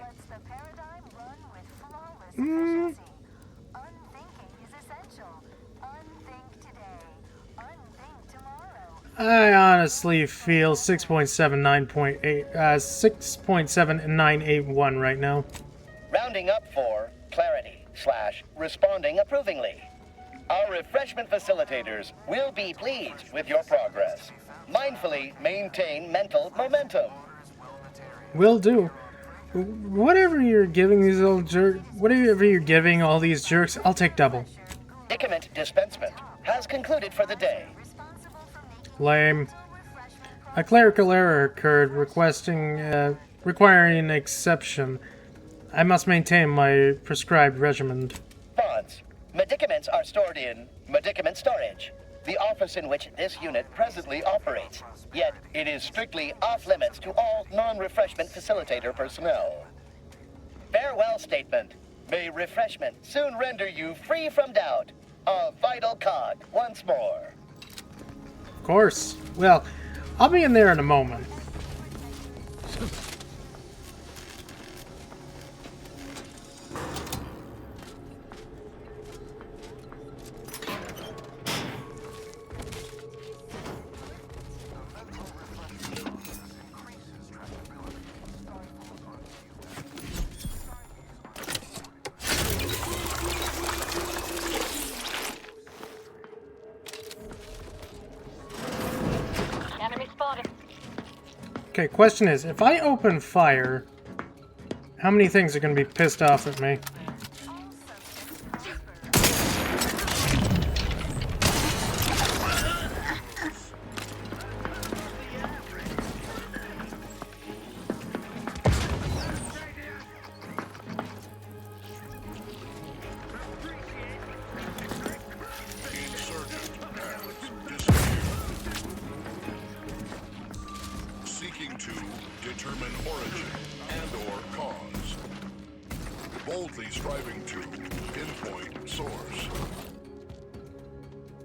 [SPEAKER 1] I honestly feel 6.7981 right now.
[SPEAKER 19] Rounding up for clarity / responding approvingly. Our refreshment facilitators will be pleased with your progress. Mindfully maintain mental momentum.
[SPEAKER 1] Will do. Whatever you're giving these little jerks, whatever you're giving all these jerks, I'll take double.
[SPEAKER 19] Medicament dispensement has concluded for the day.
[SPEAKER 1] Lame. A clerical error occurred requiring an exception. I must maintain my prescribed regimen.
[SPEAKER 19] Bonds. Medicaments are stored in medicament storage, the office in which this unit presently operates. Yet, it is strictly off-limits to all non-refreshment facilitator personnel. Farewell statement. May refreshment soon render you free from doubt. A vital cog once more.
[SPEAKER 1] Of course. Well, I'll be in there in a moment. Okay, question is, if I open fire, how many things are going to be pissed off at me?
[SPEAKER 13] Determine origin and/or cause. Boldly striving to pinpoint source.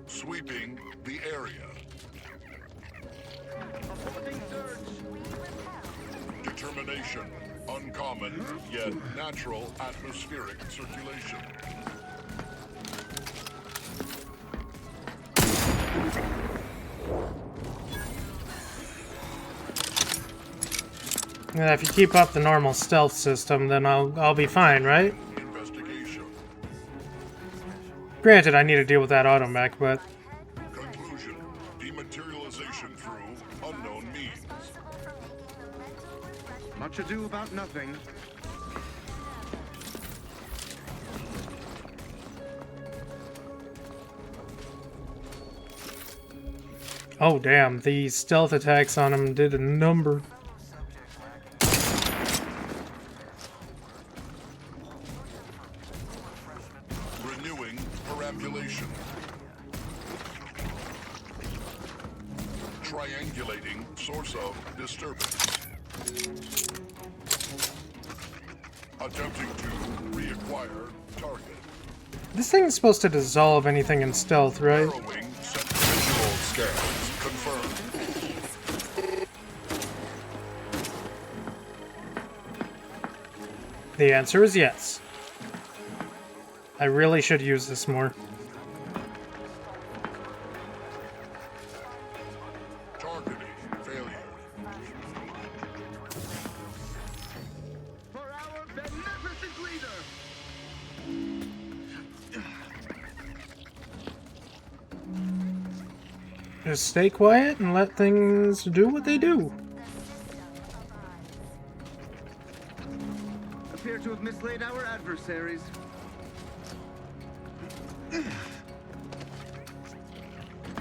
[SPEAKER 13] Sweeping the area. Determination. Uncommon, yet natural atmospheric circulation.
[SPEAKER 1] Yeah, if you keep up the normal stealth system, then I'll be fine, right?
[SPEAKER 13] Investigation.
[SPEAKER 1] Granted, I need to deal with that automech, but
[SPEAKER 13] Conclusion. Dematerialization through unknown means.
[SPEAKER 6] Much ado about nothing.
[SPEAKER 1] oh damn, the stealth attacks on him did a number.
[SPEAKER 13] Renewing perambulation. Triangulating source of disturbance. Attempting to reacquire target.
[SPEAKER 1] This thing's supposed to dissolve anything in stealth, right?
[SPEAKER 13] Harrowing visual scans confirmed.
[SPEAKER 1] The answer is yes. I really should use this more.
[SPEAKER 13] Targeting failure.
[SPEAKER 6] For our beneficent leader!
[SPEAKER 1] Just stay quiet and let things do what they do.
[SPEAKER 6] Appear to have mislaid our adversaries.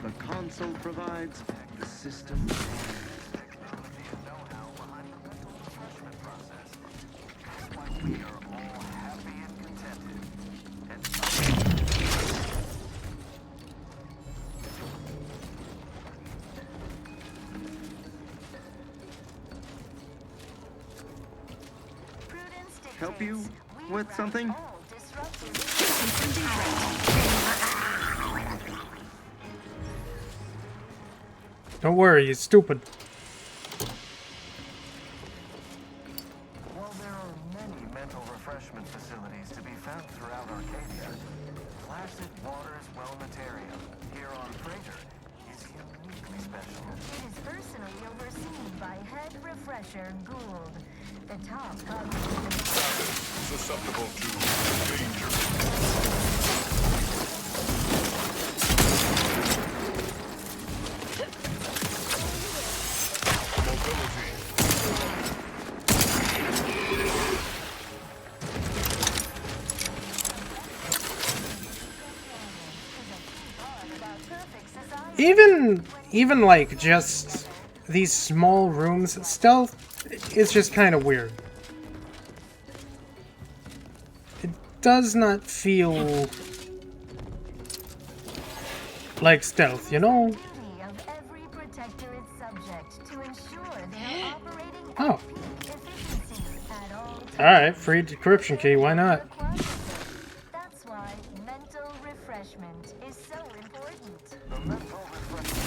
[SPEAKER 6] the console provides, the system
[SPEAKER 10] Technology and know-how behind the mental refreshment process. That's why we are all happy and contented.
[SPEAKER 6] help you with something?
[SPEAKER 1] Don't worry, he's stupid.
[SPEAKER 10] While there are many mental refreshment facilities to be found throughout Arcadia, Placid Waters Wellnetarium here on Praetor is uniquely special.
[SPEAKER 14] It is personally overseen by Head Refresher Gould, the top cognitive.
[SPEAKER 13] Susceptible to danger.
[SPEAKER 1] Even like just these small rooms, stealth is just kind of weird. It does not feel like stealth, you know? Oh. Alright, free decryption key, why not?
[SPEAKER 14] That's why mental refreshment is so important.
[SPEAKER 10] The mental refreshment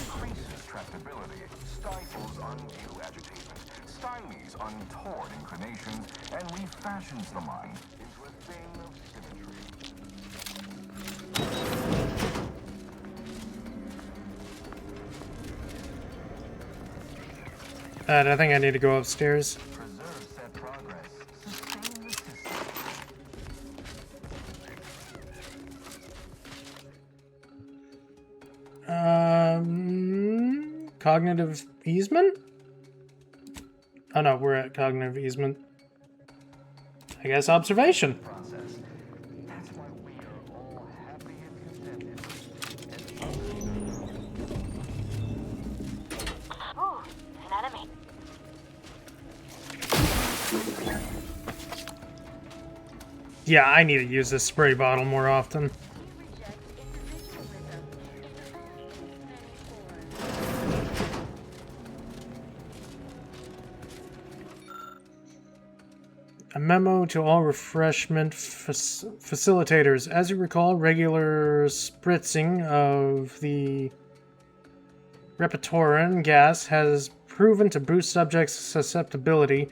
[SPEAKER 10] increases tractability, stifles undue agitation, stymies untoward inclinations, and refashions the mind into a thing of symmetry.
[SPEAKER 1] I think I need to go upstairs.
[SPEAKER 10] Preserve set progress. Sustain the system.
[SPEAKER 1] Cognitive easement? Oh no, we're at cognitive easement. I guess observation.
[SPEAKER 10] That's why we are all happy and contented.
[SPEAKER 14] Ooh, an enemy.
[SPEAKER 1] Yeah, I need to use this spray bottle more often. A memo to all refreshment facilitators. As you recall, regular spritzing of the Repetoran gas has proven to boost subjects' susceptibility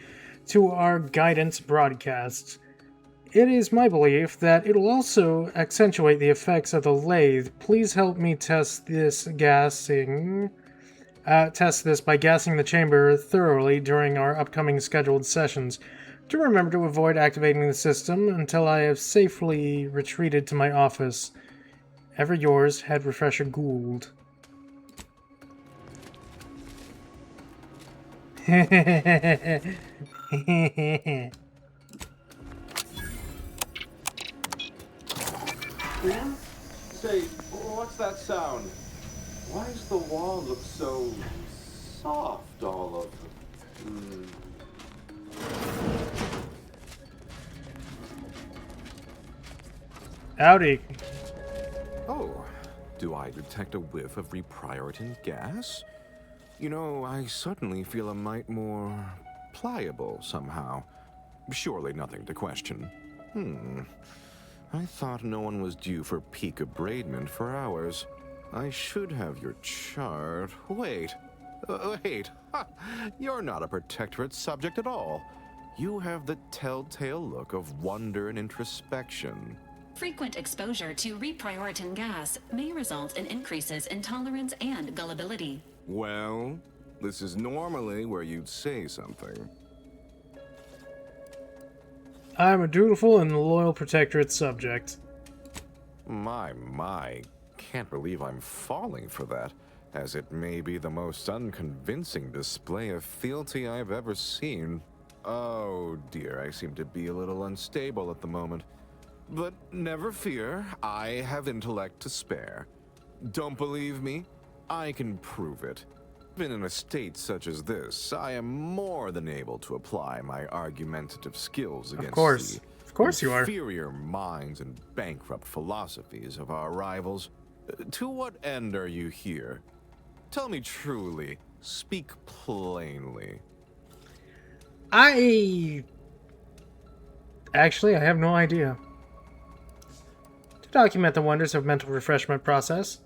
[SPEAKER 1] to our guidance broadcasts. It is my belief that it'll also accentuate the effects of the lathe. Please help me test this by gassing the chamber thoroughly during our upcoming scheduled sessions. Do remember to avoid activating the system until I have safely retreated to my office. Ever yours, Head Refresher Gould.
[SPEAKER 7] Yeah? Say, what's that sound? Why does the wall look so soft all over?
[SPEAKER 1] Howdy.
[SPEAKER 11] Oh, do I detect a whiff of reprioritin gas? You know, I suddenly feel a mite more pliable somehow. Surely nothing to question. I thought no one was due for peak abradement for hours. I should have your chart. Wait. Ha! You're not a protectorate subject at all. You have the telltale look of wonder and introspection.
[SPEAKER 4] Frequent exposure to reprioritin gas may result in increases in tolerance and gullibility.
[SPEAKER 11] Well, this is normally where you'd say something.
[SPEAKER 1] I'm a dutiful and loyal protectorate subject.
[SPEAKER 11] My. Can't believe I'm falling for that, as it may be the most unconvincing display of fealty I've ever seen. Oh dear, I seem to be a little unstable at the moment. But never fear, I have intellect to spare. Don't believe me? I can prove it. Even in a state such as this, I am more than able to apply my argumentative skills against
[SPEAKER 1] Of course you are.
[SPEAKER 11] inferior minds and bankrupt philosophies of our rivals. To what end are you here? Tell me truly. Speak plainly.
[SPEAKER 1] Actually, I have no idea. To document the wonders of mental refreshment process.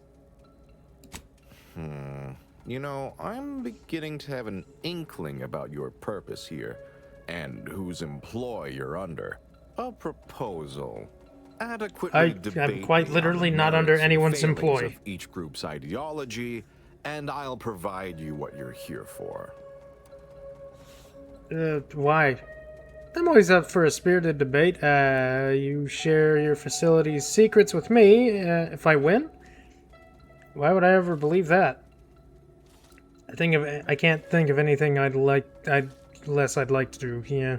[SPEAKER 11] You know, I'm beginning to have an inkling about your purpose here, and whose employ you're under. A proposal. Adequately debate
[SPEAKER 1] I'm quite literally
[SPEAKER 11] the
[SPEAKER 1] not under
[SPEAKER 11] merits and
[SPEAKER 1] anyone's
[SPEAKER 11] failings
[SPEAKER 1] employ.
[SPEAKER 11] of each group's ideology, and I'll provide you what you're here for.
[SPEAKER 1] Why? I'm always up for a spirited debate. You share your facility's secrets with me if I win? Why would I ever believe that? I can't think of anything I'd like to do. Yeah.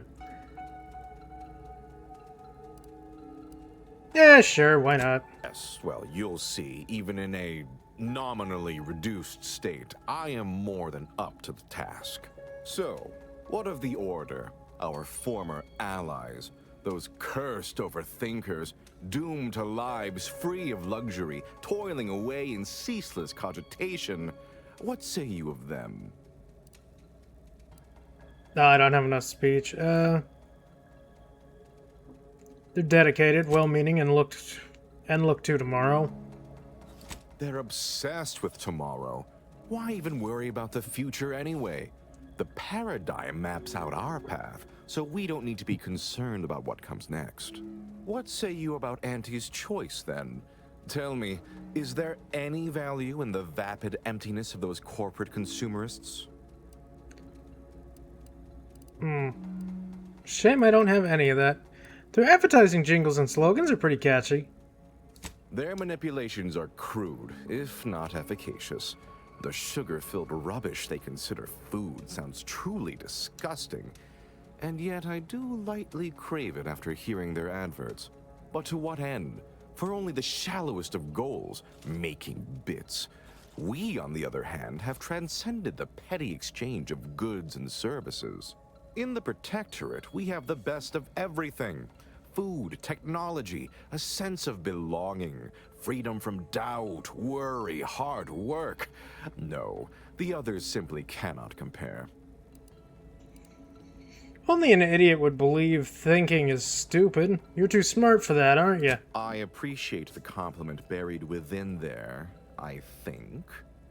[SPEAKER 1] Yeah, sure, why not?
[SPEAKER 11] Yes, well, you'll see, even in a nominally reduced state, I am more than up to the task. So, what of the Order, our former allies, those cursed overthinkers, doomed to lives free of luxury, toiling away in ceaseless cogitation? What say you of them?
[SPEAKER 1] No, I don't have enough speech. They're dedicated, well-meaning, and look to tomorrow.
[SPEAKER 11] They're obsessed with tomorrow. Why even worry about the future anyway? The paradigm maps out our path, so we don't need to be concerned about what comes next. What say you about Auntie's choice, then? Tell me, is there any value in the vapid emptiness of those corporate consumerists?
[SPEAKER 1] Shame I don't have any of that. Their advertising jingles and slogans are pretty catchy.
[SPEAKER 11] Their manipulations are crude, if not efficacious. The sugar-filled rubbish they consider food sounds truly disgusting. And yet I do lightly crave it after hearing their adverts. But to what end? For only the shallowest of goals, making bits. We, on the other hand, have transcended the petty exchange of goods and services. In the Protectorate, we have the best of everything. Food, technology, a sense of belonging, freedom from doubt, worry, hard work. No, the others simply cannot compare.
[SPEAKER 1] Only an idiot would believe thinking is stupid. You're too smart for that, aren't you?
[SPEAKER 11] I appreciate the compliment buried within there, I think.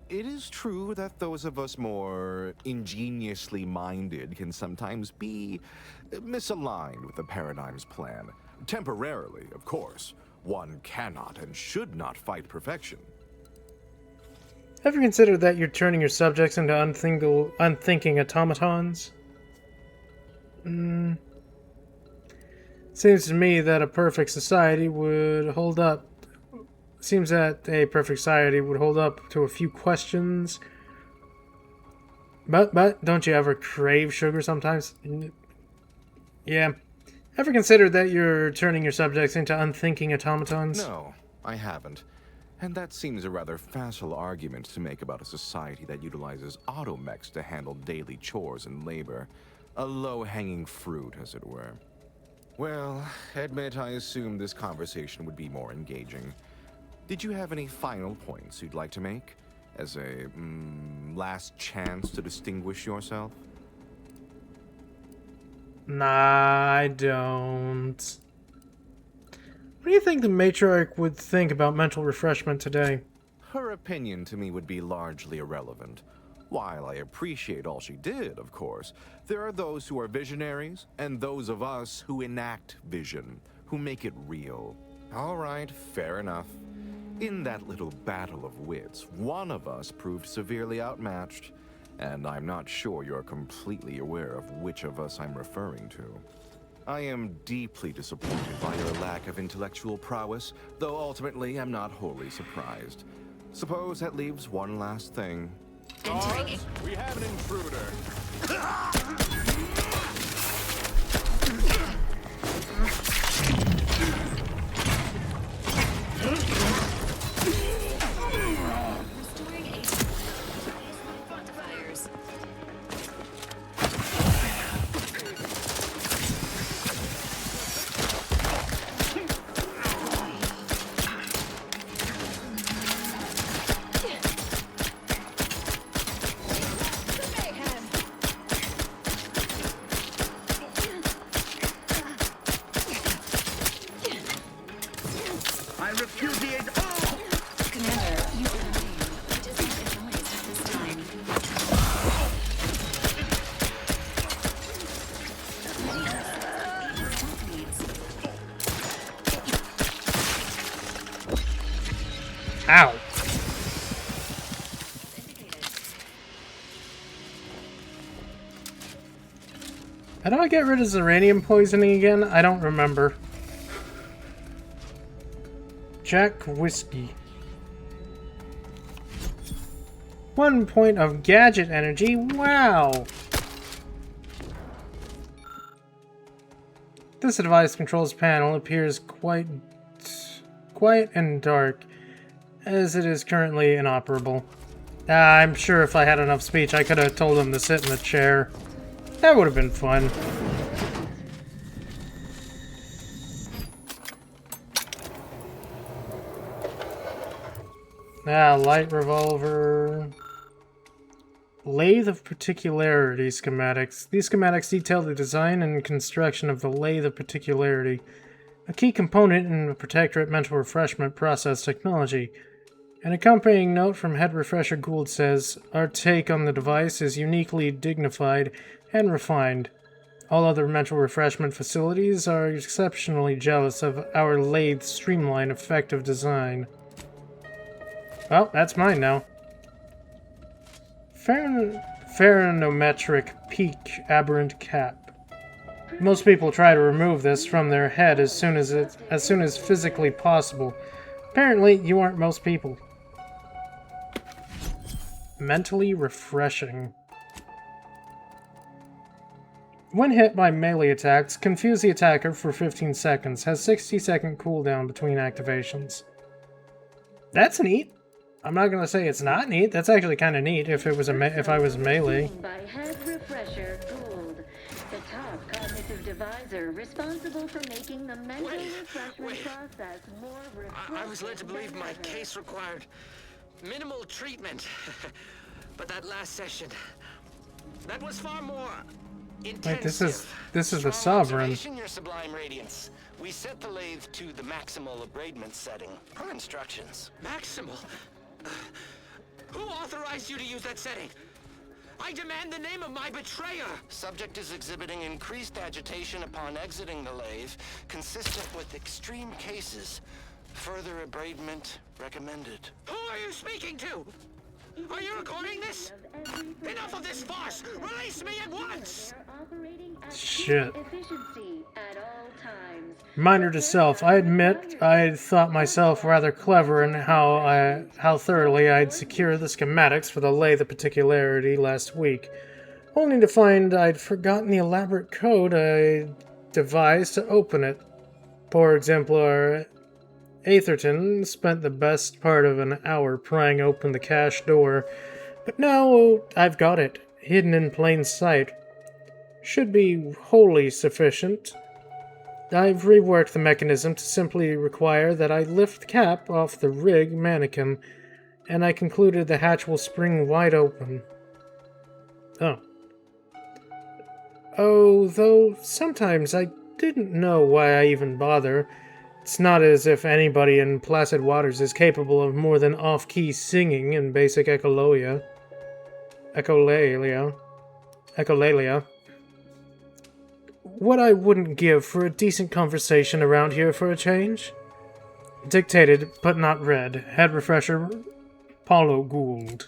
[SPEAKER 11] It is true that those of us more ingeniously minded can sometimes be misaligned with the paradigm's plan. Temporarily, of course. One cannot and should not fight perfection.
[SPEAKER 1] Have you considered that you're turning your subjects into unthinking automatons? Seems to me that a perfect society would hold up. Seems that a perfect society would hold up to a few questions. But don't you ever crave sugar sometimes? Yeah. Ever considered that you're turning your subjects into unthinking automatons?
[SPEAKER 11] No, I haven't. And that seems a rather facile argument to make about a society that utilizes automechs to handle daily chores and labor. A low-hanging fruit, as it were. Well, admit I assumed this conversation would be more engaging. Did you have any final points you'd like to make? As a, last chance to distinguish yourself?
[SPEAKER 1] Nah, I don't. What do you think the matriarch would think about mental refreshment today?
[SPEAKER 11] Her opinion to me would be largely irrelevant. While I appreciate all she did, of course, there are those who are visionaries, and those of us who enact vision, who make it real. All right, fair enough. In that little battle of wits, one of us proved severely outmatched, and I'm not sure you're completely aware of which of us I'm referring to. I am deeply disappointed by your lack of intellectual prowess, though ultimately I'm not wholly surprised. Suppose that leaves one last thing.
[SPEAKER 4] Entering.
[SPEAKER 11] We have an intruder.
[SPEAKER 1] How do I get rid of uranium poisoning again? I don't remember. Jack Whiskey. 1 point of gadget energy. Wow! This device controls panel appears quite quiet and dark, as it is currently inoperable. I'm sure if I had enough speech, I could have told him to sit in the chair. That would have been fun. Light revolver. Lathe of Particularity schematics. These schematics detail the design and construction of the Lathe of Particularity, a key component in the Protectorate mental refreshment process technology. An accompanying note from Head Refresher Gould says, "Our take on the device is uniquely dignified and refined. All other mental refreshment facilities are exceptionally jealous of our Lathe's streamlined, effective design." Well, that's mine now. Pheronometric peak aberrant cap. Most people try to remove this from their head as soon as physically possible. Apparently, you aren't most people. Mentally refreshing. When hit by melee attacks, confuse the attacker for 15 seconds. Has 60-second cooldown between activations. That's neat. I'm not gonna say it's not neat. That's actually kind of neat if it was if I was melee.
[SPEAKER 14] By Head Refresher Gould, the top cognitive divisor responsible for making the mental refreshment process more refreshing.
[SPEAKER 3] I was led to believe my case required minimal treatment, but that last session, that was far more intensive.
[SPEAKER 1] Wait, this is the Sovereign.
[SPEAKER 3] Your sublime radiance. We set the lathe to the maximal abradement setting per instructions. Maximal? Who authorized you to use that setting? I demand the name of my betrayer! Subject is exhibiting increased agitation upon exiting the lathe, consistent with extreme cases. Further abradement recommended. Who are you speaking to? Are you recording this? Enough of this farce! Release me at once!
[SPEAKER 1] Shit. Reminder to self, I admit I thought myself rather clever in how thoroughly I'd secured the schematics for the Lathe of Particularity last week, only to find I'd forgotten the elaborate code I devised to open it. Poor exemplar Atherton spent the best part of an hour prying open the cache door, but now I've got it, hidden in plain sight. Should be wholly sufficient. I've reworked the mechanism to simply require that I lift the cap off the rig mannequin, and I concluded the hatch will spring wide open. Oh, though sometimes I didn't know why I even bother. It's not as if anybody in placid waters is capable of more than off-key singing in basic echolalia. What I wouldn't give for a decent conversation around here for a change. Dictated, but not read. Head Refresher, Paulo Gould.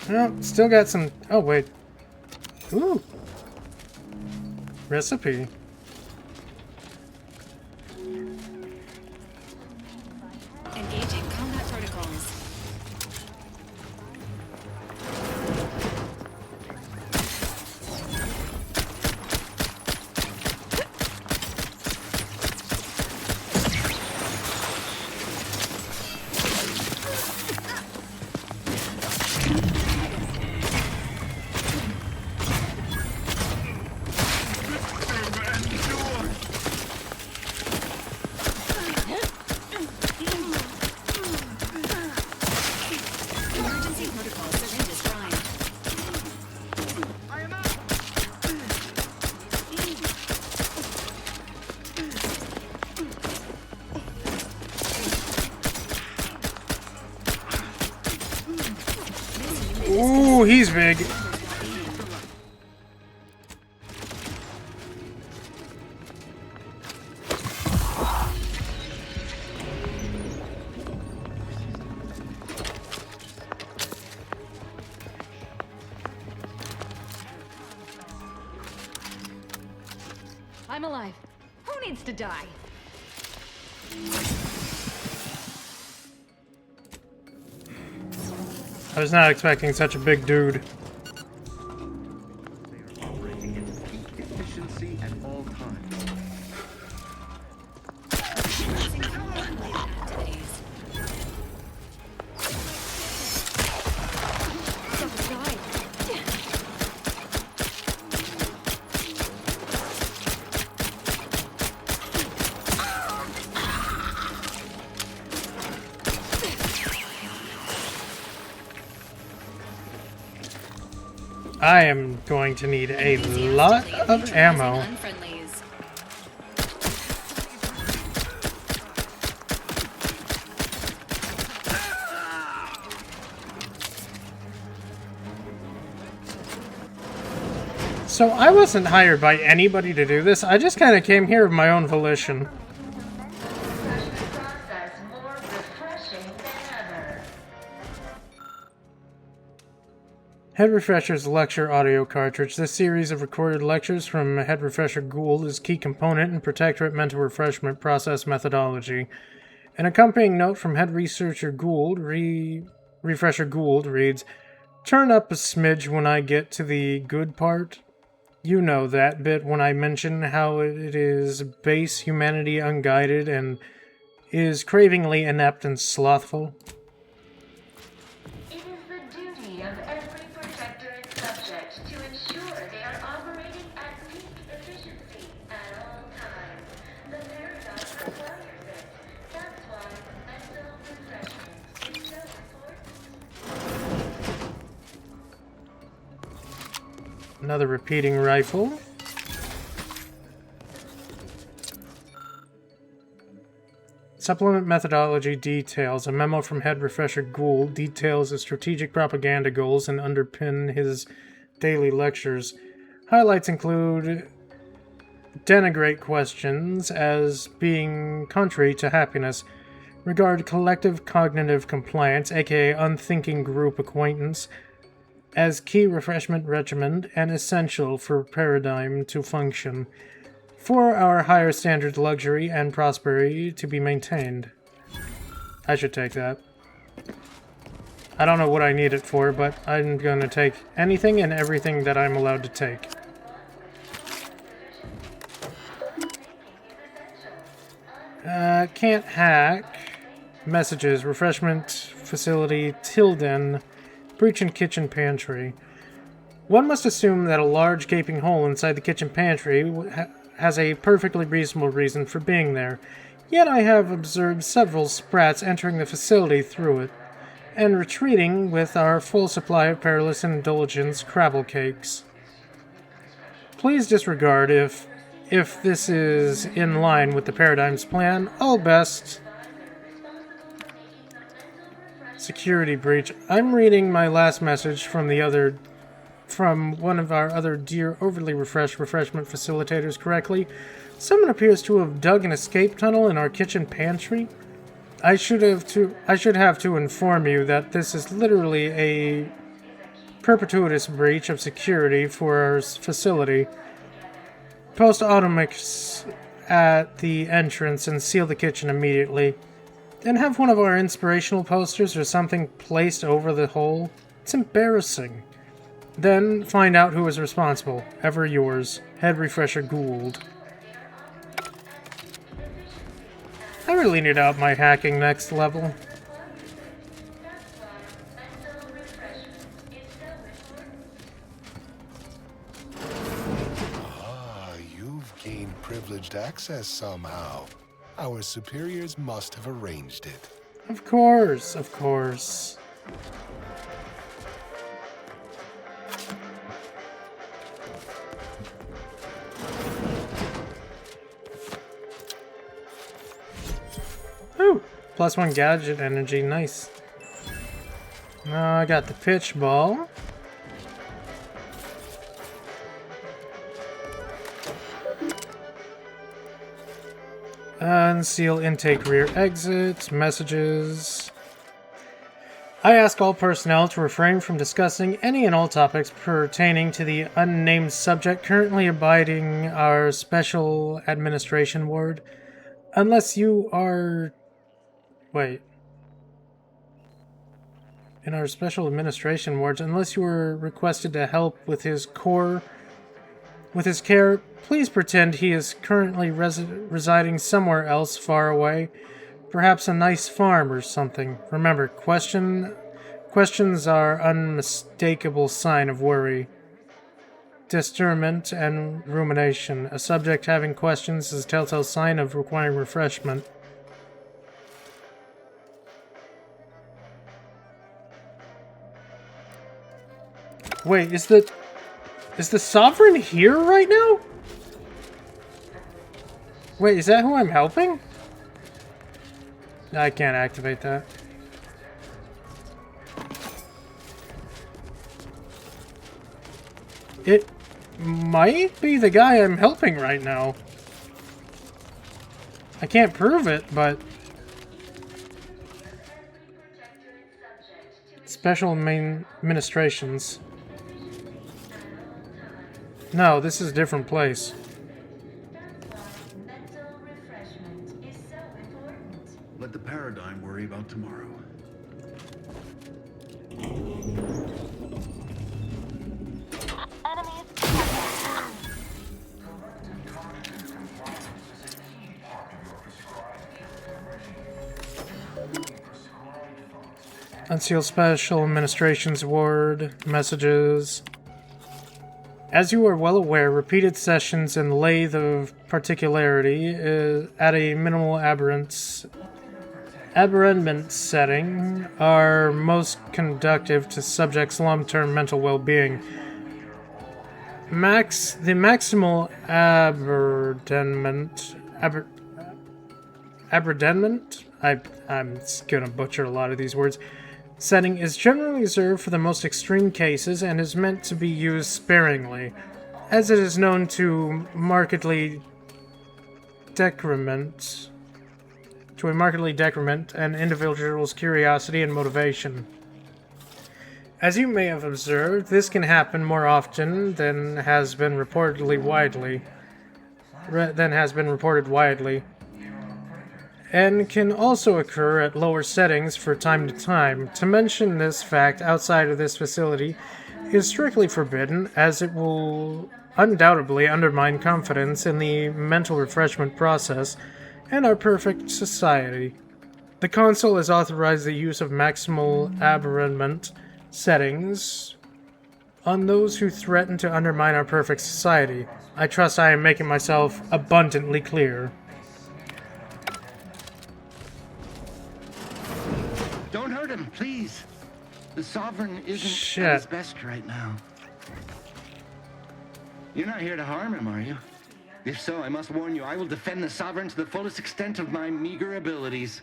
[SPEAKER 1] Well, still got some... Oh, wait. Ooh. Recipe.
[SPEAKER 4] Engaging combat protocols.
[SPEAKER 1] Ooh, he's big.
[SPEAKER 2] I'm alive. Who needs to die?
[SPEAKER 1] I was not expecting such a big dude.
[SPEAKER 6] Efficiency at all times.
[SPEAKER 1] I am going to need a lot of ammo. So I wasn't hired by anybody to do this. I just kind of came here of my own volition. Head Refresher's lecture audio cartridge. This series of recorded lectures from Head Refresher Gould is a key component in Protectorate mental refreshment process methodology. An accompanying note from Head Researcher Gould, Refresher Gould, reads, "Turn up a smidge when I get to the good part. You know that bit when I mention how it is base humanity unguided and is cravingly inept and slothful." Another repeating rifle. Supplement methodology details. A memo from Head Refresher Gould details the strategic propaganda goals and underpin his daily lectures. Highlights include denigrate questions as being contrary to happiness. Regard collective cognitive compliance, aka unthinking group acquaintance, as key refreshment regimen and essential for paradigm to function, for our higher standard luxury and prosperity to be maintained. I should take that. I don't know what I need it for, but I'm going to take anything and everything that I'm allowed to take. Can't hack. Messages. Refreshment facility. Tilden. Breach in kitchen pantry. One must assume that a large gaping hole inside the kitchen pantry has a perfectly reasonable reason for being there. Yet I have observed several sprats entering the facility through it, and retreating with our full supply of perilous indulgence crabble cakes. Please disregard if this is in line with the Paradigm's plan. All best. Security breach. I'm reading my last message from one of our other dear overly refreshed refreshment facilitators correctly. Someone appears to have dug an escape tunnel in our kitchen pantry. I should have to inform you that this is literally a perpetuous breach of security for our facility. Post automics at the entrance and seal the kitchen immediately. And have one of our inspirational posters or something placed over the hole. It's embarrassing. Then find out who is responsible. Ever yours, Head Refresher Gould. I really need to up my hacking next level.
[SPEAKER 18] Ah, you've gained privileged access somehow. Our superiors must have arranged it.
[SPEAKER 1] Of course, of course. Ooh, +1 gadget energy, nice. Now I got the pitch ball. Unseal intake rear exit, messages. I ask all personnel to refrain from discussing any and all topics pertaining to the unnamed subject currently abiding our special administration ward, unless you are... Wait. In our special administration wards, unless you were requested to help with his care, please pretend he is currently residing somewhere else far away. Perhaps a nice farm or something. Remember, questions are unmistakable sign of worry, discernment, and rumination. A subject having questions is a telltale sign of requiring refreshment. Wait, is the Sovereign here right now? Wait, is that who I'm helping? I can't activate that. It might be the guy I'm helping right now. I can't prove it, but... Special administrations. No, this is a different place.
[SPEAKER 6] Let the paradigm worry about tomorrow.
[SPEAKER 1] Unseal Special Administrations Ward. Messages. As you are well aware, repeated sessions in Lathe of Particularity at a minimal aberrament setting are most conducive to subjects' long-term mental well-being. The maximal aberrament? I'm gonna butcher a lot of these words. Setting is generally reserved for the most extreme cases and is meant to be used sparingly, as it is known to markedly decrement an individual's curiosity and motivation. As you may have observed, this can happen more often than has been reported widely, and can also occur at lower settings from time to time. To mention this fact outside of this facility is strictly forbidden, as it will undoubtedly undermine confidence in the mental refreshment process and our perfect society. The Council has authorized the use of maximal aberrament settings on those who threaten to undermine our perfect society. I trust I am making myself abundantly clear.
[SPEAKER 6] Don't hurt him, please. The Sovereign isn't at his best right now. You're not here to harm him, are you? If so, I must warn you, I will defend the Sovereign to the fullest extent of my meager abilities.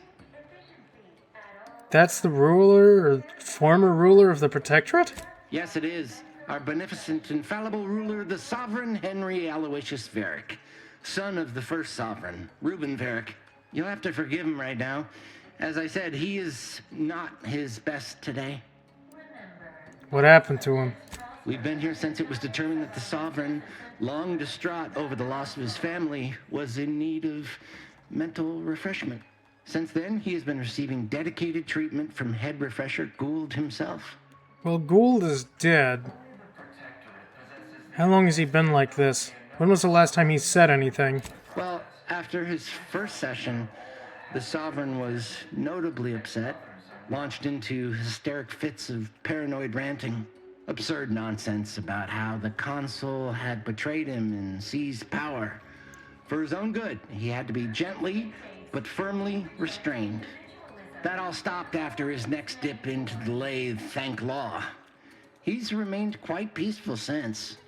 [SPEAKER 1] That's the ruler, or former ruler of the Protectorate?
[SPEAKER 6] Yes, it is. Our beneficent, infallible ruler, the Sovereign Henry Aloysius Varick, son of the first Sovereign, Reuben Varick. You'll have to forgive him right now. As I said, he is not his best today.
[SPEAKER 1] What happened to him?
[SPEAKER 6] We've been here since it was determined that the Sovereign, long distraught over the loss of his family, was in need of mental refreshment. Since then, he has been receiving dedicated treatment from head refresher Gould himself.
[SPEAKER 1] Well, Gould is dead. How long has he been like this? When was the last time he said anything?
[SPEAKER 6] Well, after his first session, the Sovereign was notably upset, launched into hysteric fits of paranoid ranting. Absurd nonsense about how the Consul had betrayed him and seized power. For his own good, he had to be gently but firmly restrained. That all stopped after his next dip into the lathe, thank law. He's remained quite peaceful since.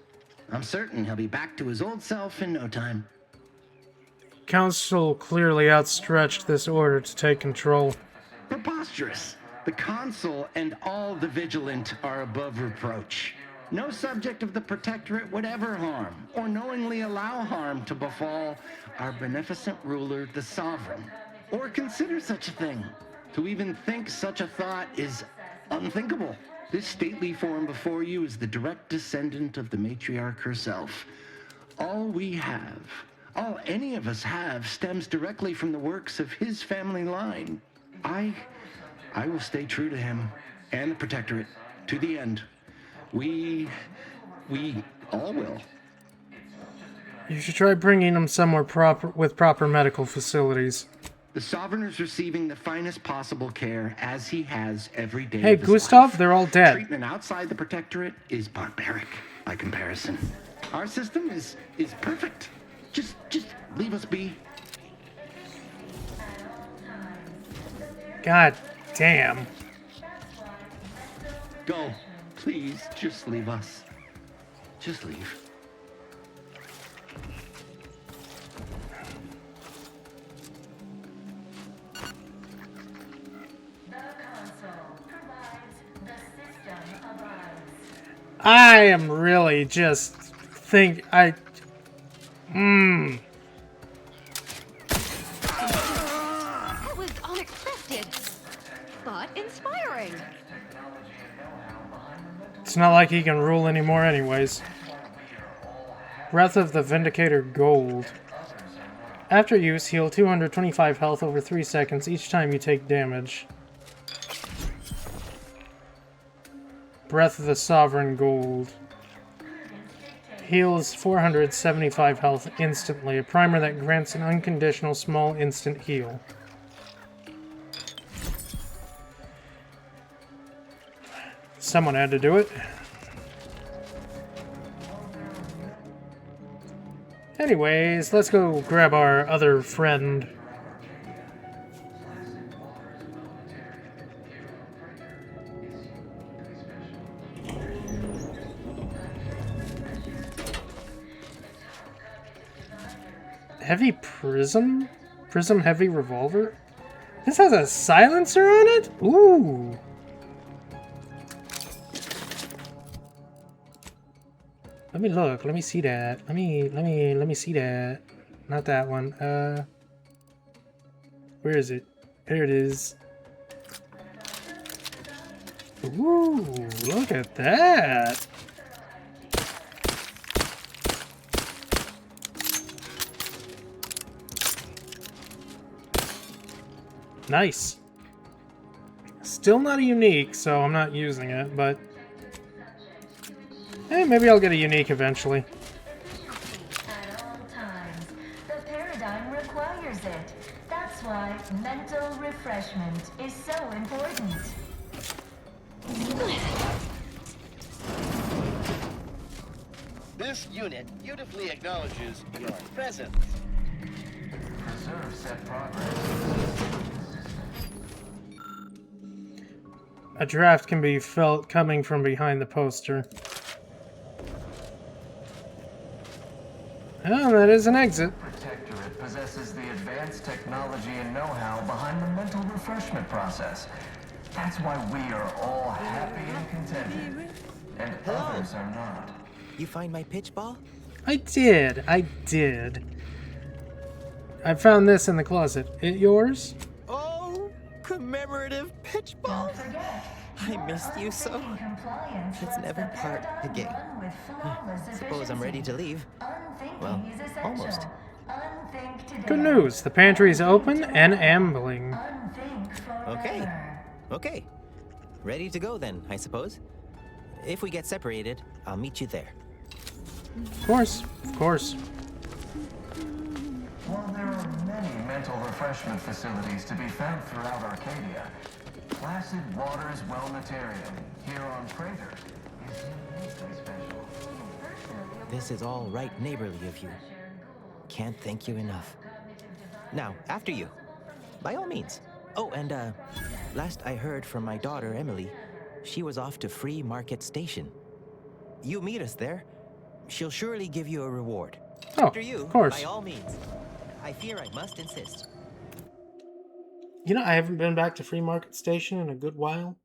[SPEAKER 6] I'm certain he'll be back to his old self in no time.
[SPEAKER 1] Council clearly outstretched this order to take control.
[SPEAKER 6] Preposterous. The Consul and all the Vigilant are above reproach. No subject of the Protectorate would ever harm, or knowingly allow harm to befall our beneficent ruler, the Sovereign, or consider such a thing. To even think such a thought is Unthinkable. This stately form before you is the direct descendant of the matriarch herself. All we have, all any of us have, stems directly from the works of his family line. I will stay true to him and the Protectorate to the end. We all will.
[SPEAKER 1] You should try bringing him somewhere with proper medical facilities.
[SPEAKER 6] The Sovereign is receiving the finest possible care, as he has every day
[SPEAKER 1] Hey,
[SPEAKER 6] of his
[SPEAKER 1] Gustav,
[SPEAKER 6] life.
[SPEAKER 1] they're all dead.
[SPEAKER 6] Treatment outside the Protectorate is barbaric by comparison. Our system is perfect. Just leave us be.
[SPEAKER 1] God damn.
[SPEAKER 6] Go. Please, just leave us. Just leave.
[SPEAKER 1] I am really just that
[SPEAKER 2] was unexpected, but inspiring.
[SPEAKER 1] It's not like he can rule anymore anyways. Breath of the Vindicator Gold. After use, heal 225 health over 3 seconds each time you take damage. Breath of the Sovereign Gold. Heals 475 health instantly. A primer that grants an unconditional small instant heal. Someone had to do it. Anyways, let's go grab our other friend. Heavy prism? Prism heavy revolver? This has a silencer on it? Ooh. Let me look. Let me see that. Let me see that. Not that one. Where is it? There it is. Ooh, look at that. Nice. Still not a unique, so I'm not using it, but hey, maybe I'll get a unique eventually.
[SPEAKER 14] At all times, the paradigm requires it. That's why mental refreshment is so important.
[SPEAKER 19] This unit beautifully acknowledges your presence.
[SPEAKER 10] Preserve set progress.
[SPEAKER 1] A draft can be felt coming from behind the poster. Oh, that is an exit.
[SPEAKER 10] Protectorate possesses the advanced technology and know-how behind the mental refreshment process. That's why we are all happy and contented, and others are not.
[SPEAKER 20] You find my pitch ball?
[SPEAKER 1] I did. I found this in the closet. It yours?
[SPEAKER 20] Oh, commemorative pitch ball. I missed you so. Let's never part again. Suppose I'm ready to leave. Well, almost.
[SPEAKER 1] Good news. The pantry is open and ambling.
[SPEAKER 20] Okay. Ready to go then, I suppose. If we get separated, I'll meet you there.
[SPEAKER 1] Of course.
[SPEAKER 10] While there are many mental refreshment facilities to be found throughout Arcadia, Placid Waters Wellnatarium here on Praetor is uniquely special.
[SPEAKER 20] This is all right neighborly of you. Can't thank you enough. Now, after you. By all means. Oh, and last I heard from my daughter, Emily, she was off to Free Market Station. You meet us there. She'll surely give you a reward.
[SPEAKER 1] Oh,
[SPEAKER 20] after you,
[SPEAKER 1] of course.
[SPEAKER 20] By all means. I fear I must insist.
[SPEAKER 1] You know, I haven't been back to Free Market Station in a good while.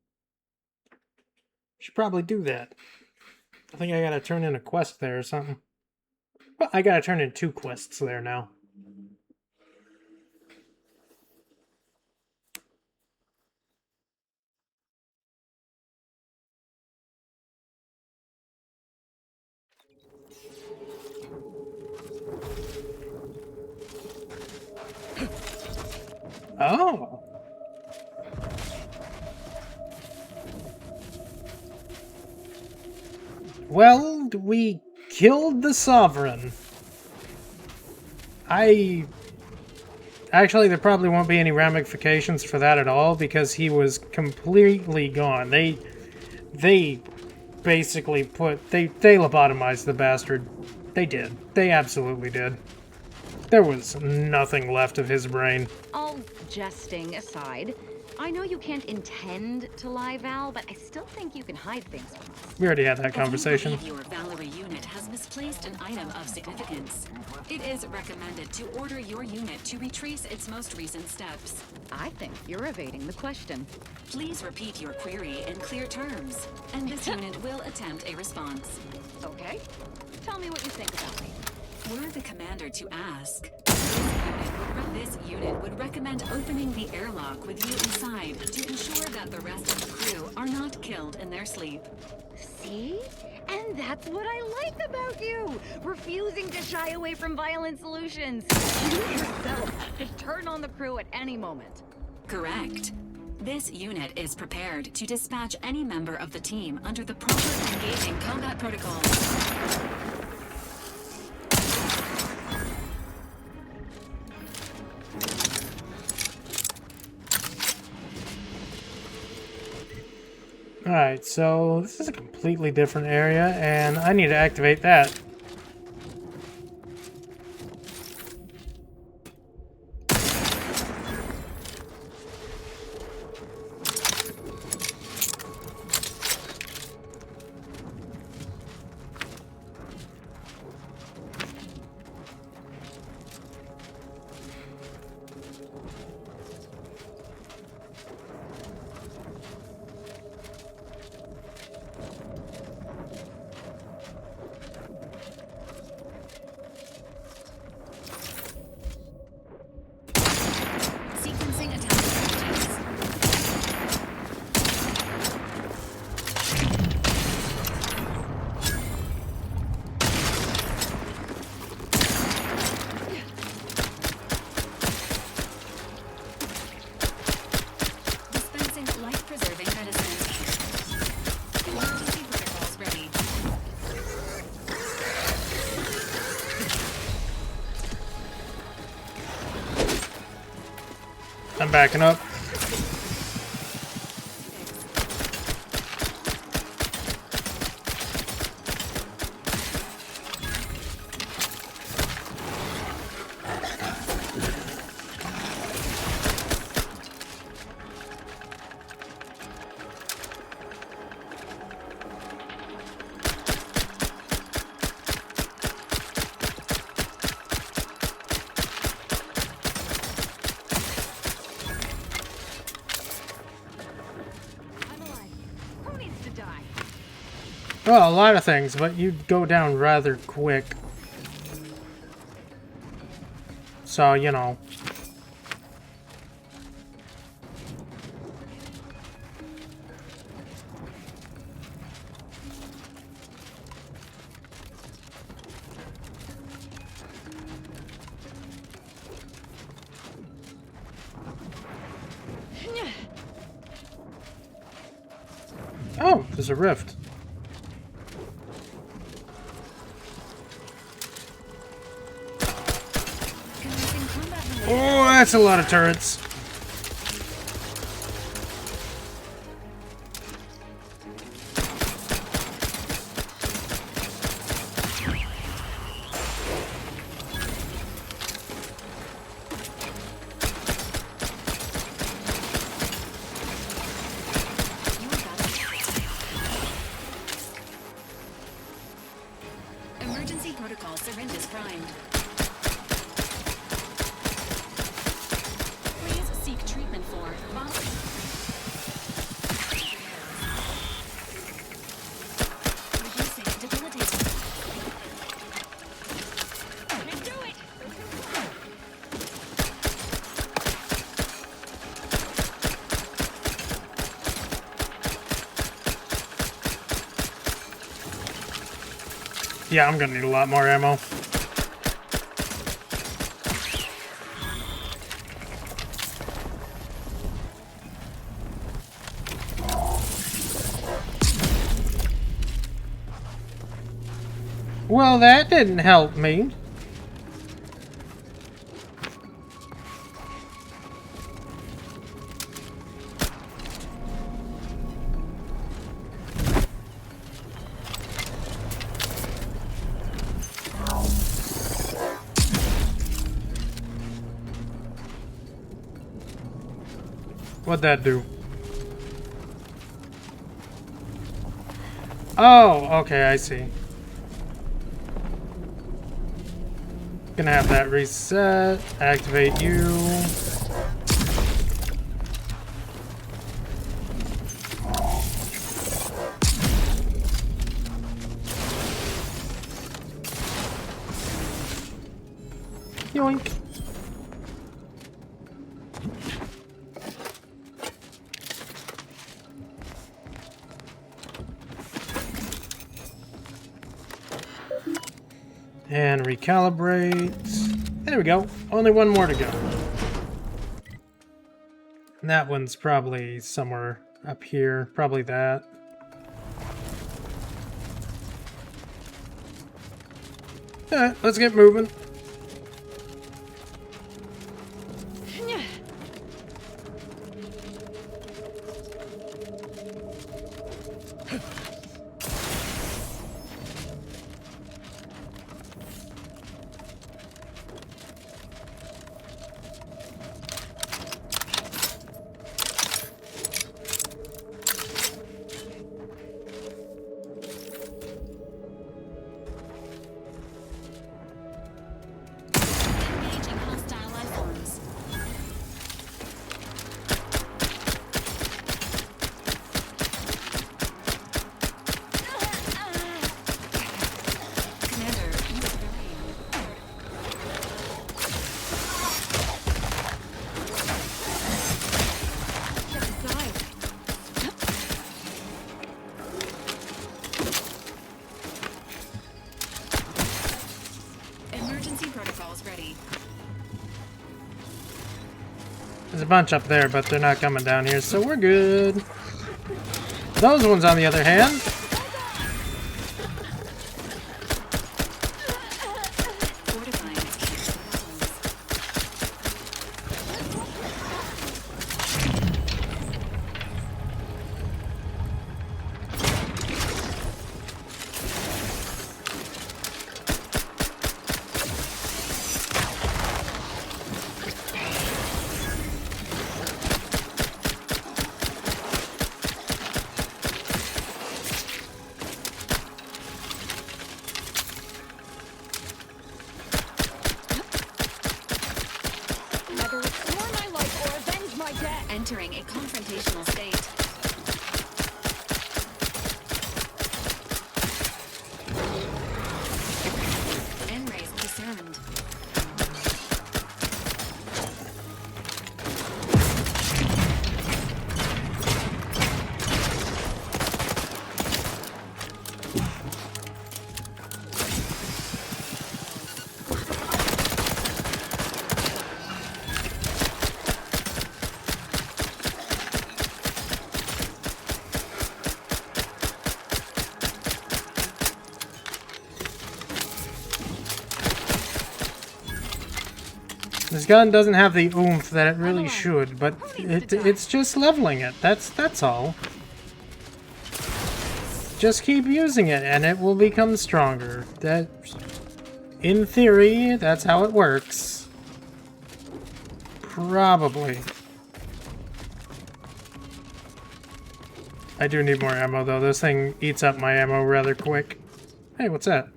[SPEAKER 1] Should probably do that. I think I gotta turn in a quest there or something. Well, I gotta turn in 2 quests there now. Oh. Well, we killed the Sovereign. Actually, there probably won't be any ramifications for that at all, because he was completely gone. They basically they lobotomized the bastard. They did. They absolutely did. There was nothing left of his brain.
[SPEAKER 2] All jesting aside, I know you can't intend to lie, Val, but I still think you can hide things from us.
[SPEAKER 1] We already had that conversation.
[SPEAKER 4] If you believe your Valerie unit has misplaced an item of significance, it is recommended to order your unit to retrace its most recent steps.
[SPEAKER 2] I think you're evading the question.
[SPEAKER 4] Please repeat your query in clear terms, and this unit will attempt a response.
[SPEAKER 2] Okay. Tell me what you think about me.
[SPEAKER 4] Were the commander to ask, this unit would recommend opening the airlock with you inside to ensure that the rest of the crew are not killed in their sleep.
[SPEAKER 2] See? And that's what I like about you! Refusing to shy away from violent solutions. You yourself could turn on the crew at any moment.
[SPEAKER 4] Correct. This unit is prepared to dispatch any member of the team under the proper engaging combat protocols.
[SPEAKER 1] Alright, so this is a completely different area, and I need to activate that. I'm backing up. Well, a lot of things, but you go down rather quick. So, you know. Oh, there's a rift. Oh, that's a lot of turrets.
[SPEAKER 4] Emergency protocol syringes primed. Please seek treatment for reducing debilitating. Do it!
[SPEAKER 1] Yeah, I'm gonna need a lot more ammo. Well, that didn't help me. What'd that do? Oh, okay, I see. Gonna have that reset. Activate you. Yoink. And recalibrate. There we go. Only one more to go. And that one's probably somewhere up here. Probably that. Alright, let's get moving.
[SPEAKER 4] Engaging hostile life forms. Commander, step aside. Emergency protocols ready.
[SPEAKER 1] There's a bunch up there, but they're not coming down here, so we're good. Those ones, on the other hand.
[SPEAKER 4] Fortifying its
[SPEAKER 2] Either restore my life or avenge my death.
[SPEAKER 4] entering a confrontational state. N-rays discerned.
[SPEAKER 1] This gun doesn't have the oomph that it really should, but it's just leveling it. That's all. Just keep using it and it will become stronger. That, in theory, that's how it works. Probably. I do need more ammo though. This thing eats up my ammo rather quick. Hey, what's that?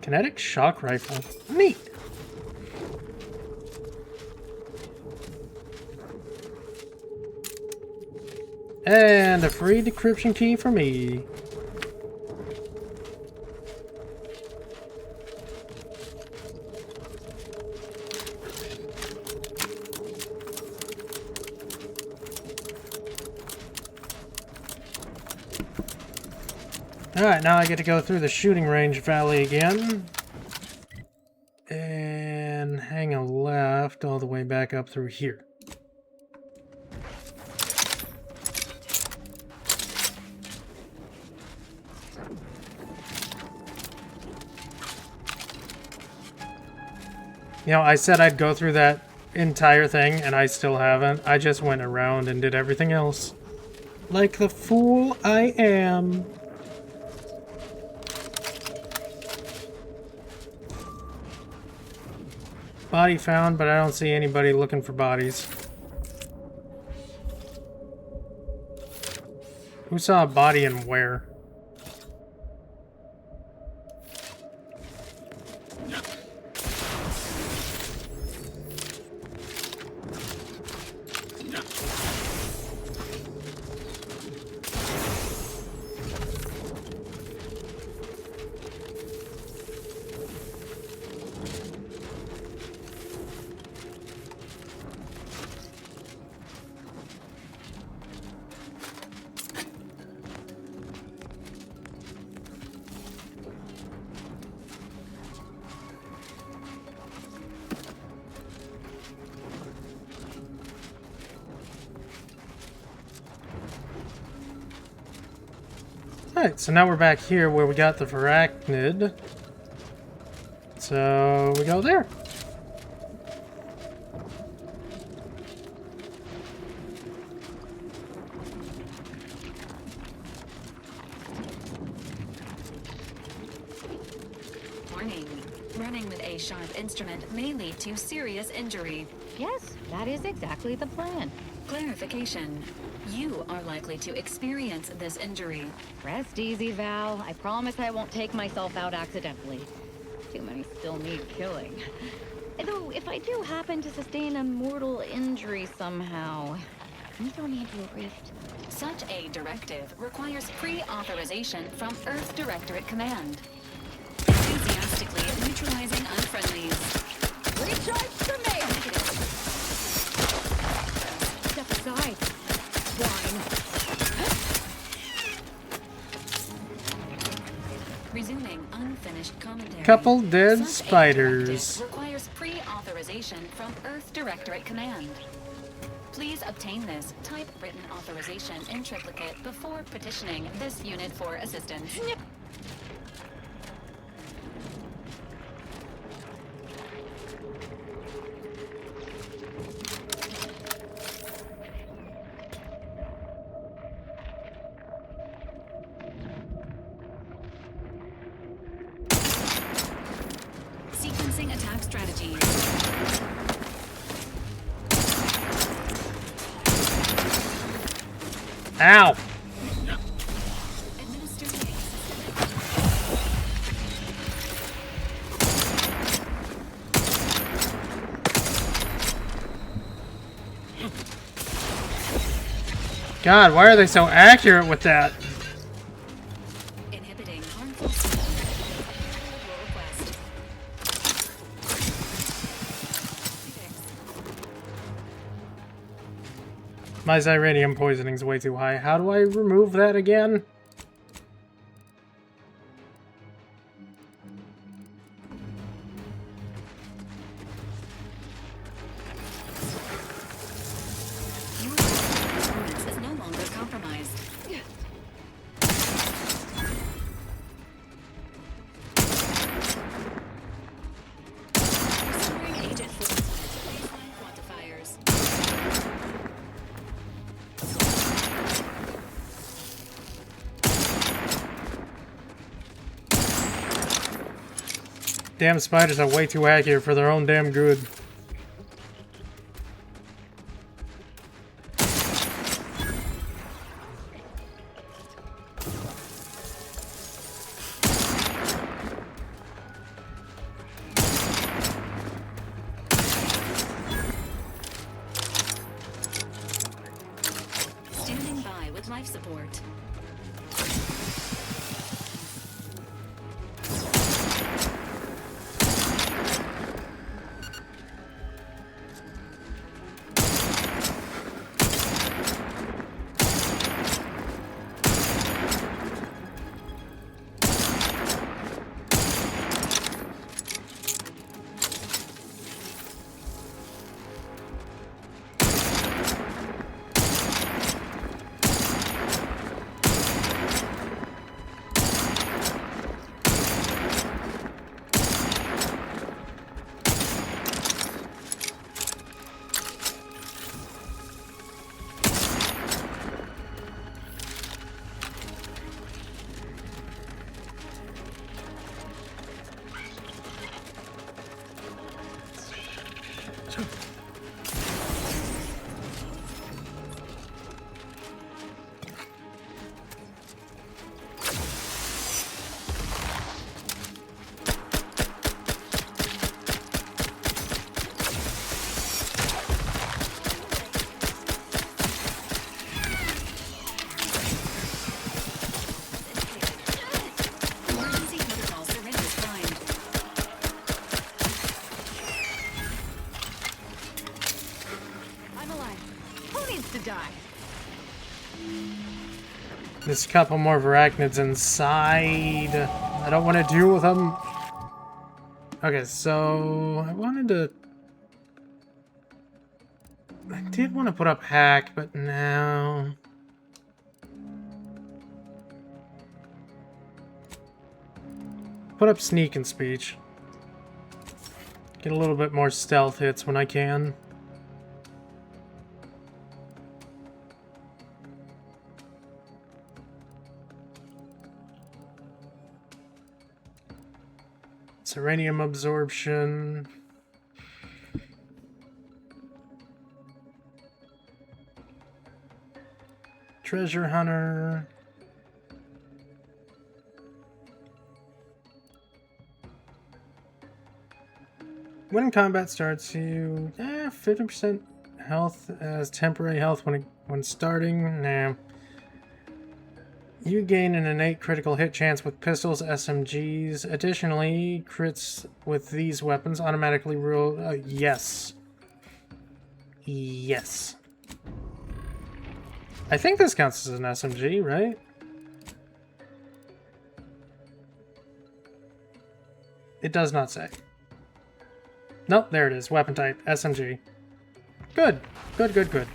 [SPEAKER 1] Kinetic shock rifle. Neat. And a free decryption key for me. Alright, now I get to go through the shooting range valley again. And hang a left all the way back up through here. You know, I said I'd go through that entire thing, and I still haven't. I just went around and did everything else. Like the fool I am. Body found, but I don't see anybody looking for bodies. Who saw a body and where? Alright, so now we're back here where we got the Arachnid. So we go there.
[SPEAKER 4] Warning. Running with a sharp instrument may lead to serious injury.
[SPEAKER 2] Yes, that is exactly the plan.
[SPEAKER 4] Clarification. You are likely to experience this injury.
[SPEAKER 2] Rest easy, Val. I promise I won't take myself out accidentally. Too many still need killing. Though, if I do happen to sustain a mortal injury somehow, you don't need to a rift.
[SPEAKER 4] Such a directive requires pre-authorization from Earth Directorate Command. Enthusiastically neutralizing unfriendlies.
[SPEAKER 2] Recharge command! Step aside. Swine.
[SPEAKER 4] Resuming unfinished commentary.
[SPEAKER 1] Couple dead
[SPEAKER 4] Such
[SPEAKER 1] spiders.
[SPEAKER 4] requires pre-authorization from Earth Directorate Command. Please obtain this typewritten authorization in triplicate before petitioning this unit for assistance. Sequencing attack strategies.
[SPEAKER 1] Ow! God, why are they so accurate with that?
[SPEAKER 4] Inhibiting harmful
[SPEAKER 1] My xyranium poisoning's way too high. How do I remove that again?
[SPEAKER 4] performance is no longer compromised. Restoring agent baseline quantifiers.
[SPEAKER 1] Damn spiders are way too accurate for their own damn good.
[SPEAKER 4] Standing by with life support.
[SPEAKER 2] to die.
[SPEAKER 1] There's a couple more arachnids inside. I don't want to deal with them. Okay, so I did want to put up hack, but now put up sneak and speech. Get a little bit more stealth hits when I can. Uranium absorption. Treasure hunter. When combat starts, you 50% health as temporary health when starting. Nah. You gain an innate critical hit chance with pistols, SMGs. Additionally, crits with these weapons automatically roll. Yes. Yes. I think this counts as an SMG, right? It does not say. Nope, there it is. Weapon type, SMG. Good. Good, good, good.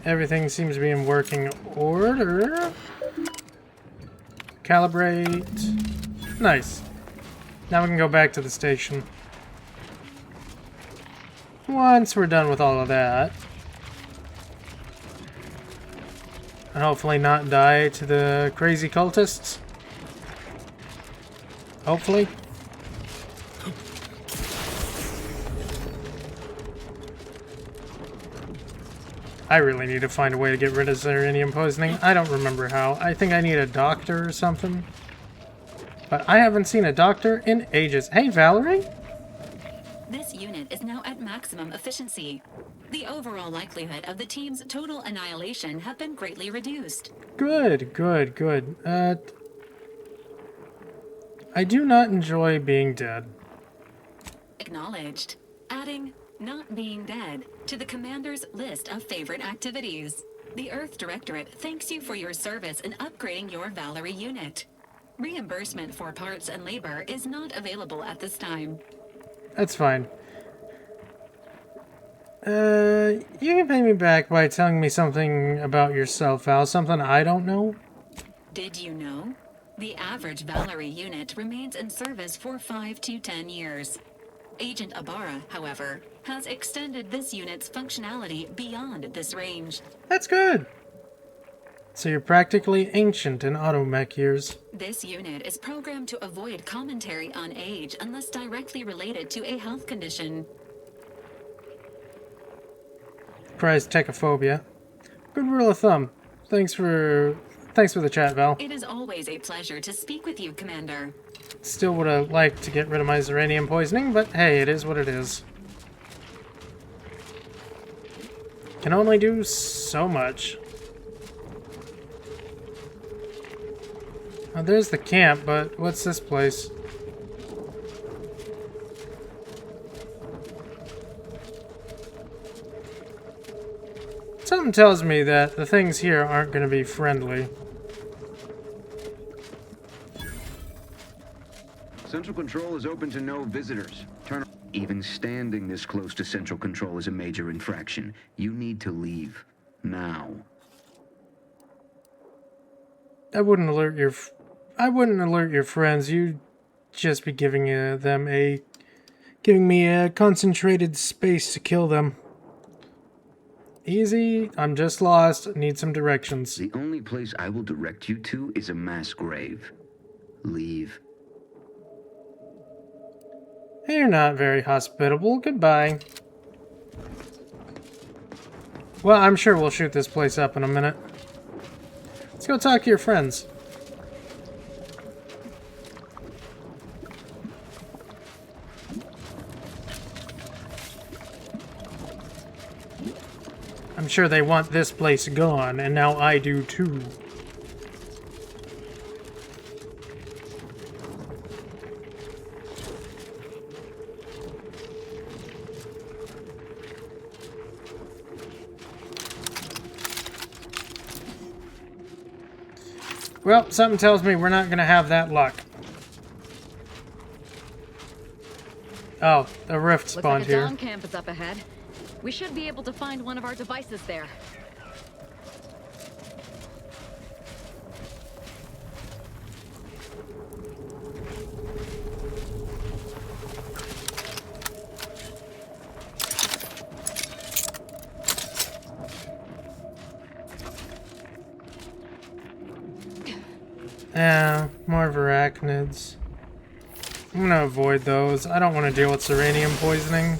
[SPEAKER 1] Everything seems to be in working order. Calibrate. Nice. Now we can go back to the station. Once we're done with all of that. And hopefully not die to the crazy cultists. Hopefully. I really need to find a way to get rid of uranium poisoning. I don't remember how. I think I need a doctor or something. But I haven't seen a doctor in ages. Hey, Valerie?
[SPEAKER 4] This unit is now at maximum efficiency. The overall likelihood of the team's total annihilation have been greatly reduced.
[SPEAKER 1] Good, good, good. I do not enjoy being dead.
[SPEAKER 4] Acknowledged. Adding not being dead to the commander's list of favorite activities. The Earth Directorate thanks you for your service in upgrading your Valerie unit. Reimbursement for parts and labor is not available at this time.
[SPEAKER 1] That's fine. You can pay me back by telling me something about yourself, Val. Something I don't know?
[SPEAKER 4] Did you know? The average Valerie unit remains in service for 5 to 10 years. Agent Ibarra, however, has extended this unit's functionality beyond this range.
[SPEAKER 1] That's good. So you're practically ancient in automech years.
[SPEAKER 4] This unit is programmed to avoid commentary on age unless directly related to a health condition.
[SPEAKER 1] Prize techophobia. Good rule of thumb. Thanks for the chat, Val.
[SPEAKER 4] It is always a pleasure to speak with you, Commander.
[SPEAKER 1] Still would have liked to get rid of my uranium poisoning, but hey, it is what it is. Can only do so much. Oh, there's the camp, but what's this place? Something tells me that the things here aren't going to be friendly.
[SPEAKER 9] Central Control is open to no visitors. Even standing this close to Central Control is a major infraction. You need to leave. Now.
[SPEAKER 1] I wouldn't alert your friends. You'd just be giving me a concentrated space to kill them. Easy. I'm just lost. Need some directions.
[SPEAKER 9] The only place I will direct you to is a mass grave. Leave.
[SPEAKER 1] You're not very hospitable. Goodbye. Well, I'm sure we'll shoot this place up in a minute. Let's go talk to your friends. I'm sure they want this place gone, and now I do too. Well, something tells me we're not going to have that luck. Oh, the rift spawned here.
[SPEAKER 2] Looks like a Dawn camp is up ahead. We should be able to find one of our devices there.
[SPEAKER 1] Yeah, more arachnids. I'm gonna avoid those. I don't want to deal with serenium poisoning.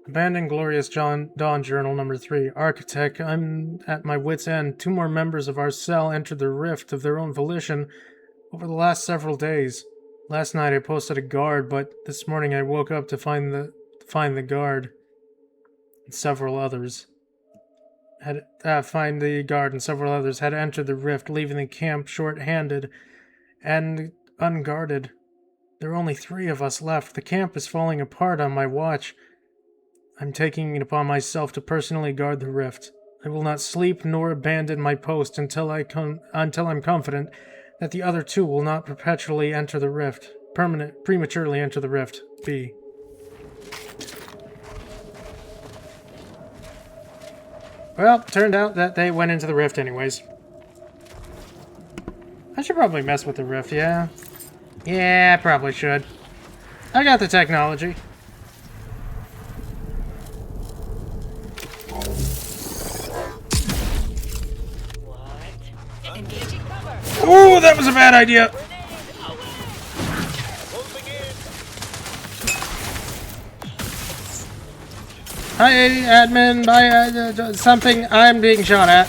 [SPEAKER 1] Abandoned Glorious Dawn Journal number 3. Architect, I'm at my wit's end. 2 more members of our cell entered the rift of their own volition over the last several days. Last night I posted a guard, but this morning I woke up to find the guard and several others had entered the rift, leaving the camp short-handed and unguarded. There are only 3 of us left. The camp is falling apart on my watch. I'm taking it upon myself to personally guard the rift. I will not sleep nor abandon my post until I'm confident that the other 2 will not prematurely enter the rift. B. Well, turned out that they went into the rift anyways. I should probably mess with the rift, yeah. Yeah, I probably should. I got the technology. Ooh, that was a bad idea. Hi, admin. Bye, something. I'm being shot at.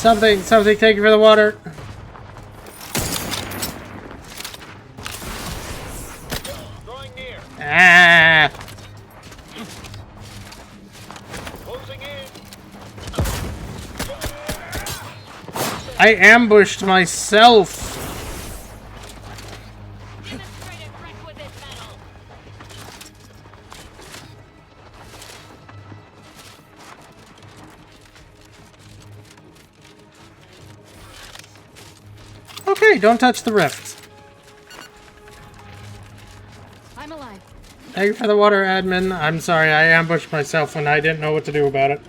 [SPEAKER 1] Something, thank you for the water. Ah! I ambushed myself. Okay, don't touch the rift.
[SPEAKER 2] I'm alive.
[SPEAKER 1] Thank you for the water, admin. I'm sorry, I ambushed myself when I didn't know what to do about it.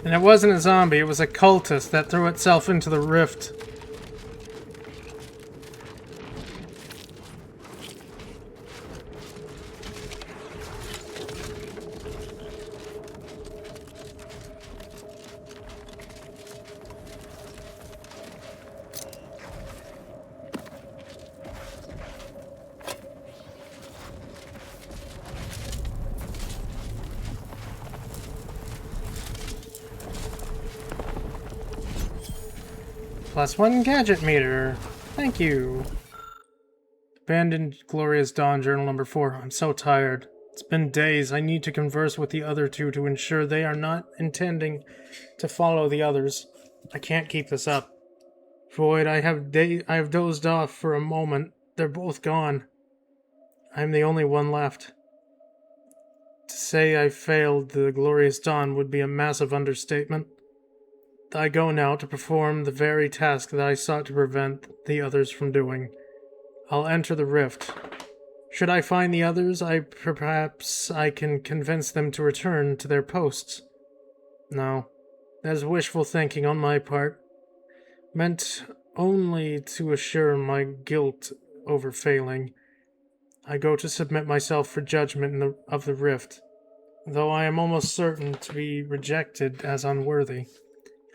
[SPEAKER 1] And it wasn't a zombie, it was a cultist that threw itself into the rift. +1 gadget meter. Thank you. Abandoned Glorious Dawn Journal number 4. I'm so tired. It's been days. I need to converse with the other 2 to ensure they are not intending to follow the others. I can't keep this up. Void, I have dozed off for a moment. They're both gone. I'm the only one left. To say I failed the Glorious Dawn would be a massive understatement. I go now to perform the very task that I sought to prevent the others from doing. I'll enter the rift. Should I find the others, perhaps I can convince them to return to their posts. No. That is wishful thinking on my part, meant only to assure my guilt over failing. I go to submit myself for judgment of the rift, though I am almost certain to be rejected as unworthy.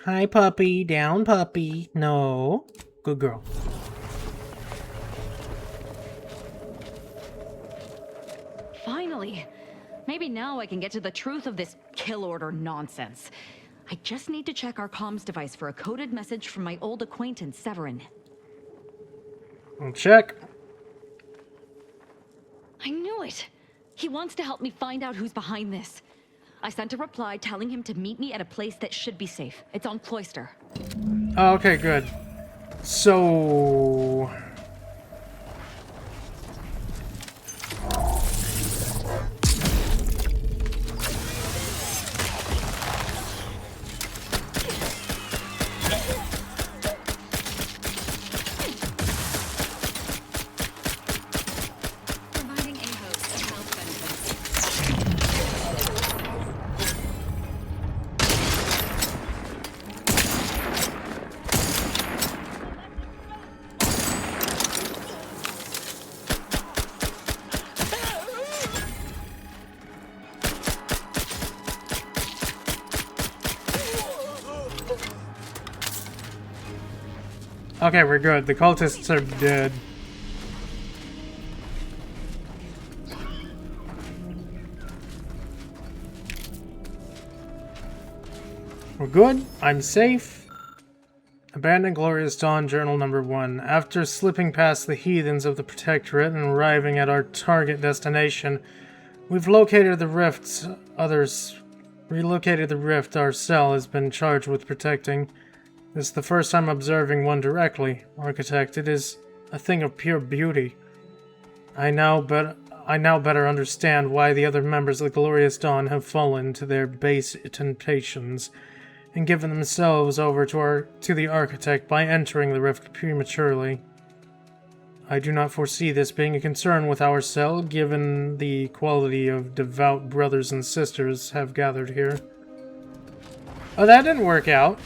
[SPEAKER 1] Hi, puppy. Down, puppy. No. Good girl.
[SPEAKER 2] Finally! Maybe now I can get to the truth of this kill order nonsense. I just need to check our comms device for a coded message from my old acquaintance, Severin.
[SPEAKER 1] I'll check.
[SPEAKER 2] I knew it! He wants to help me find out who's behind this. I sent a reply telling him to meet me at a place that should be safe. It's on Cloister.
[SPEAKER 1] Oh, okay, good. So...
[SPEAKER 4] Providing a host of health benefits.
[SPEAKER 1] Okay, we're good. The cultists are dead. We're good. I'm safe. Abandoned Glorious Dawn, Journal number 1. After slipping past the heathens of the Protectorate and arriving at our target destination, we've located the rift. Relocated the rift our cell has been charged with protecting. This is the first time observing one directly. Architect, it is a thing of pure beauty. I now better understand why the other members of the Glorious Dawn have fallen to their base temptations and given themselves over to the Architect by entering the rift prematurely. I do not foresee this being a concern with our cell, given the quality of devout brothers and sisters have gathered here. Oh, that didn't work out.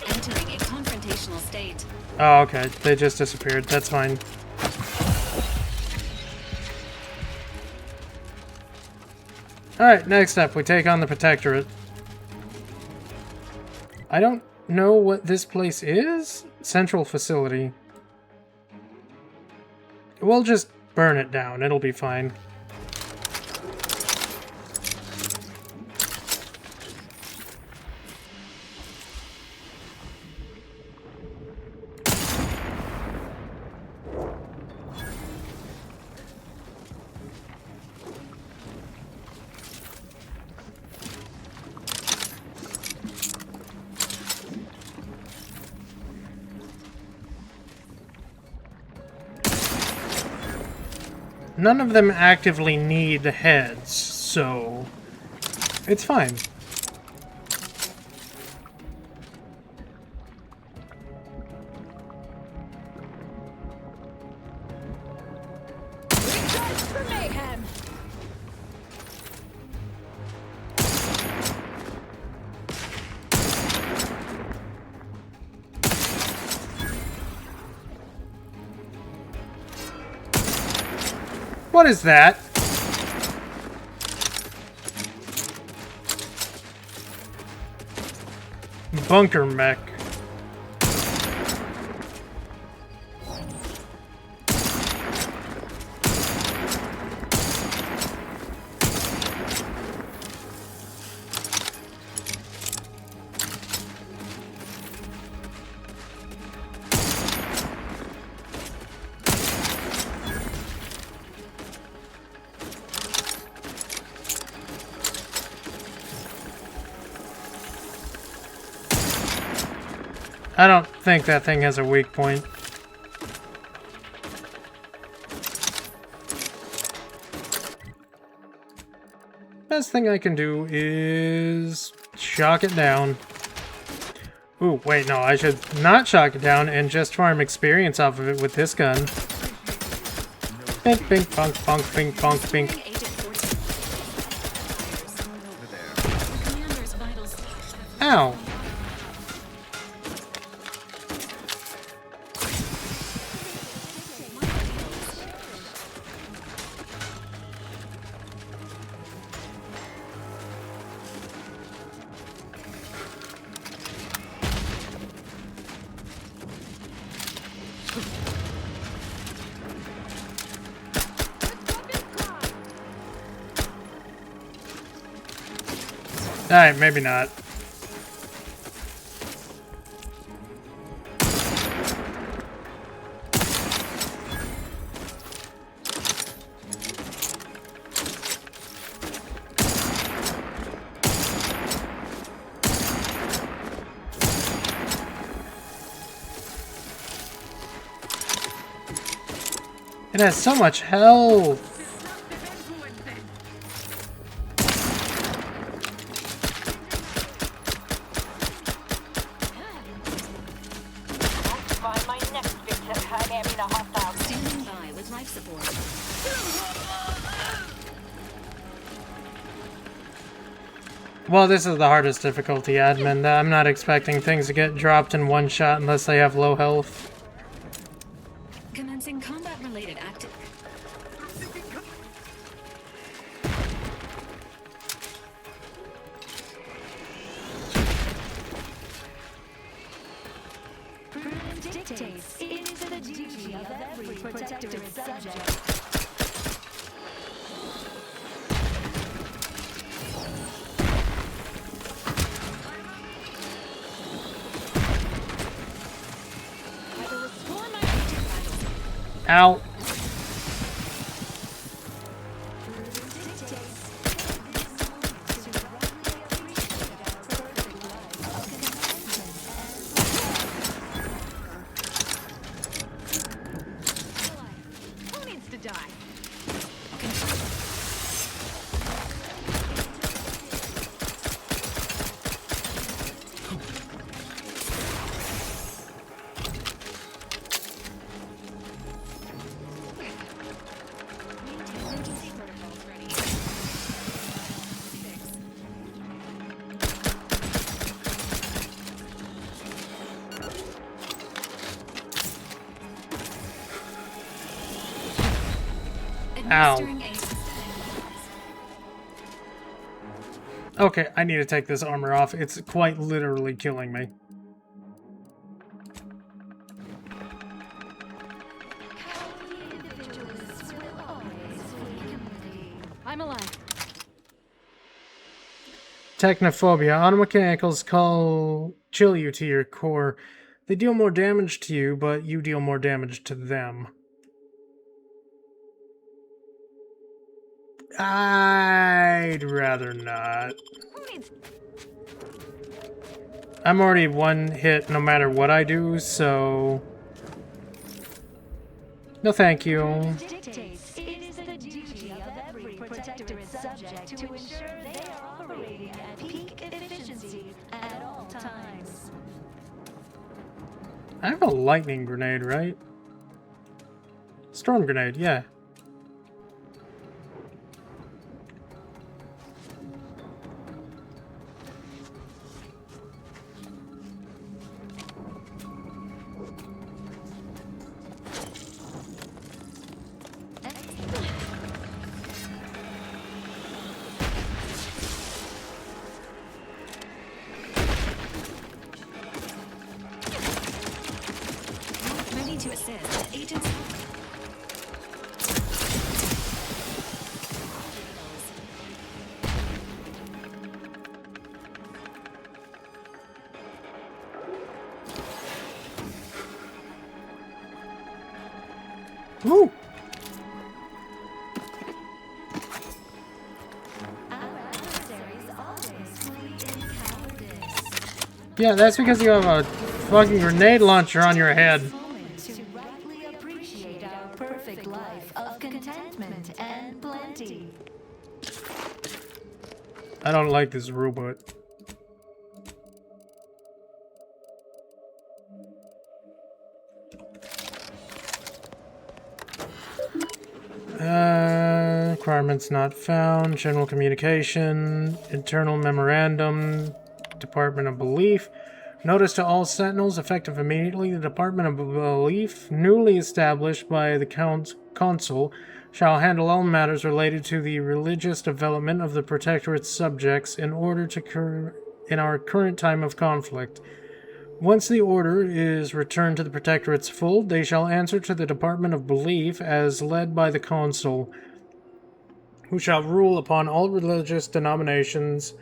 [SPEAKER 4] Entering a confrontational state.
[SPEAKER 1] Oh, okay. They just disappeared. That's fine. Alright, next up, we take on the Protectorate. I don't know what this place is? Central facility. We'll just burn it down. It'll be fine. None of them actively need heads, so it's fine.
[SPEAKER 2] For mayhem!
[SPEAKER 1] What is that? Bunker mech. I don't think that thing has a weak point. Best thing I can do is shock it down. Ooh, wait, no, I should not shock it down and just farm experience off of it with this gun. Bink, bink, bonk, bonk, bink, bonk, bink. Ow! Alright, maybe not. It has so much health. Well, this is the hardest difficulty, admin. I'm not expecting things to get dropped in one shot unless they have low health.
[SPEAKER 4] Commencing combat-related active.
[SPEAKER 14] Dictates it is the duty of every protectorate subject.
[SPEAKER 1] Ow.
[SPEAKER 2] Who needs to die?
[SPEAKER 1] Ow. Okay, I need to take this armor off. It's quite literally killing me.
[SPEAKER 2] I'm alive.
[SPEAKER 1] Technophobia. Automechanicals chill you to your core. They deal more damage to you, but you deal more damage to them. I'd rather not. I'm already one hit no matter what I do, so... No thank you.
[SPEAKER 14] Dictates it is the duty of every protectorate subject to ensure they are operating at peak efficiency at all times.
[SPEAKER 1] I have a lightning grenade, right? Storm grenade, yeah.
[SPEAKER 4] Ready to assist. Agents.
[SPEAKER 1] Woo! Yeah, that's because you have a fucking grenade launcher on your head.
[SPEAKER 14] To rightly appreciate our perfect life of contentment and plenty.
[SPEAKER 1] I don't like this robot. Requirements not found. General communication. Internal memorandum. Department of Belief. Notice to all Sentinels, effective immediately. The Department of Belief, newly established by the Consul, shall handle all matters related to the religious development of the Protectorate's subjects in our current time of conflict. Once the order is returned to the Protectorate's fold, they shall answer to the Department of Belief as led by the Consul, who shall rule upon all religious determinations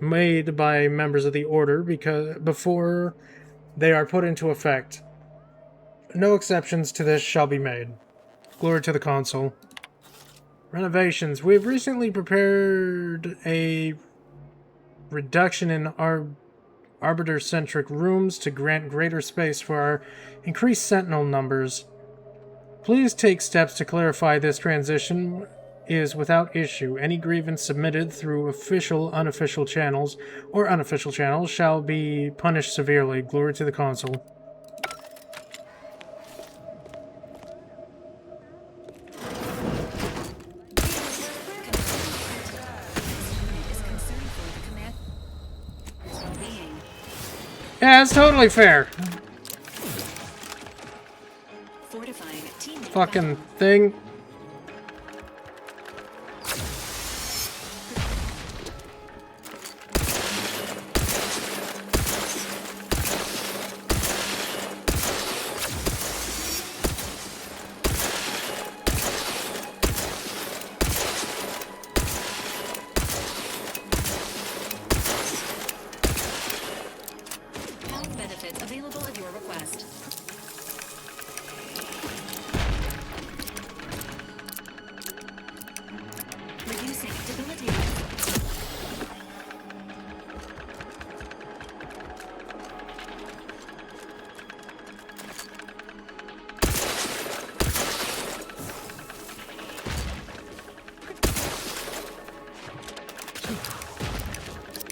[SPEAKER 1] made by members of the Order before they are put into effect. No exceptions to this shall be made. Glory to the Consul. Renovations. We have recently prepared a reduction in our arbiter-centric rooms to grant greater space for our increased sentinel numbers. Please take steps to clarify this transition is without issue. Any grievance submitted through official, unofficial channels, or unofficial channels shall be punished severely. Glory to the Consul. Yeah, it's totally fair. Fucking thing.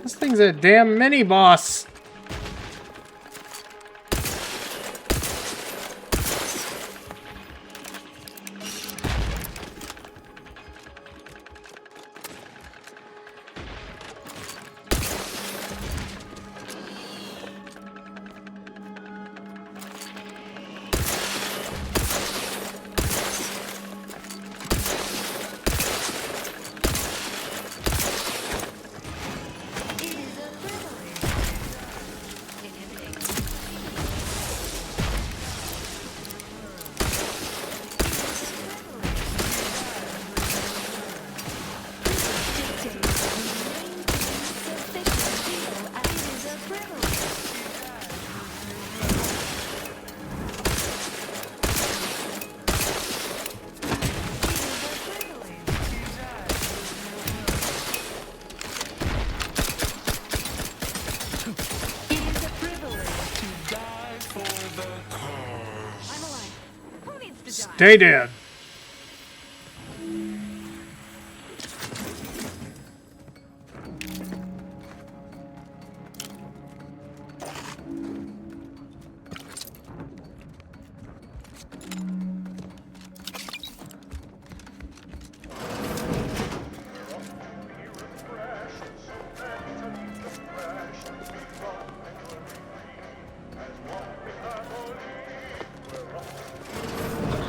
[SPEAKER 1] This thing's a damn mini-boss. Stay dead.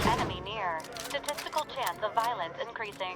[SPEAKER 12] Enemy near. Statistical chance of violence increasing.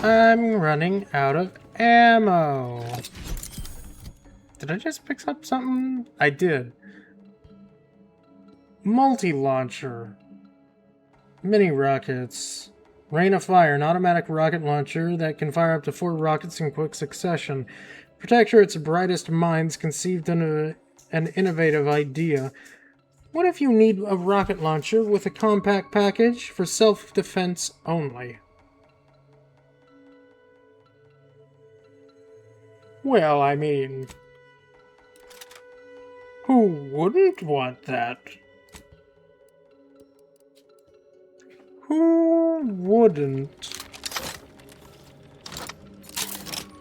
[SPEAKER 1] I'm running out of ammo. Did I just pick up something? I did. Multi-launcher. Mini rockets. Rain of Fire, an automatic rocket launcher that can fire up to 4 rockets in quick succession. Protectorate's brightest minds conceived an innovative idea. What if you need a rocket launcher with a compact package for self-defense only? Well, I mean, who wouldn't want that? Who wouldn't?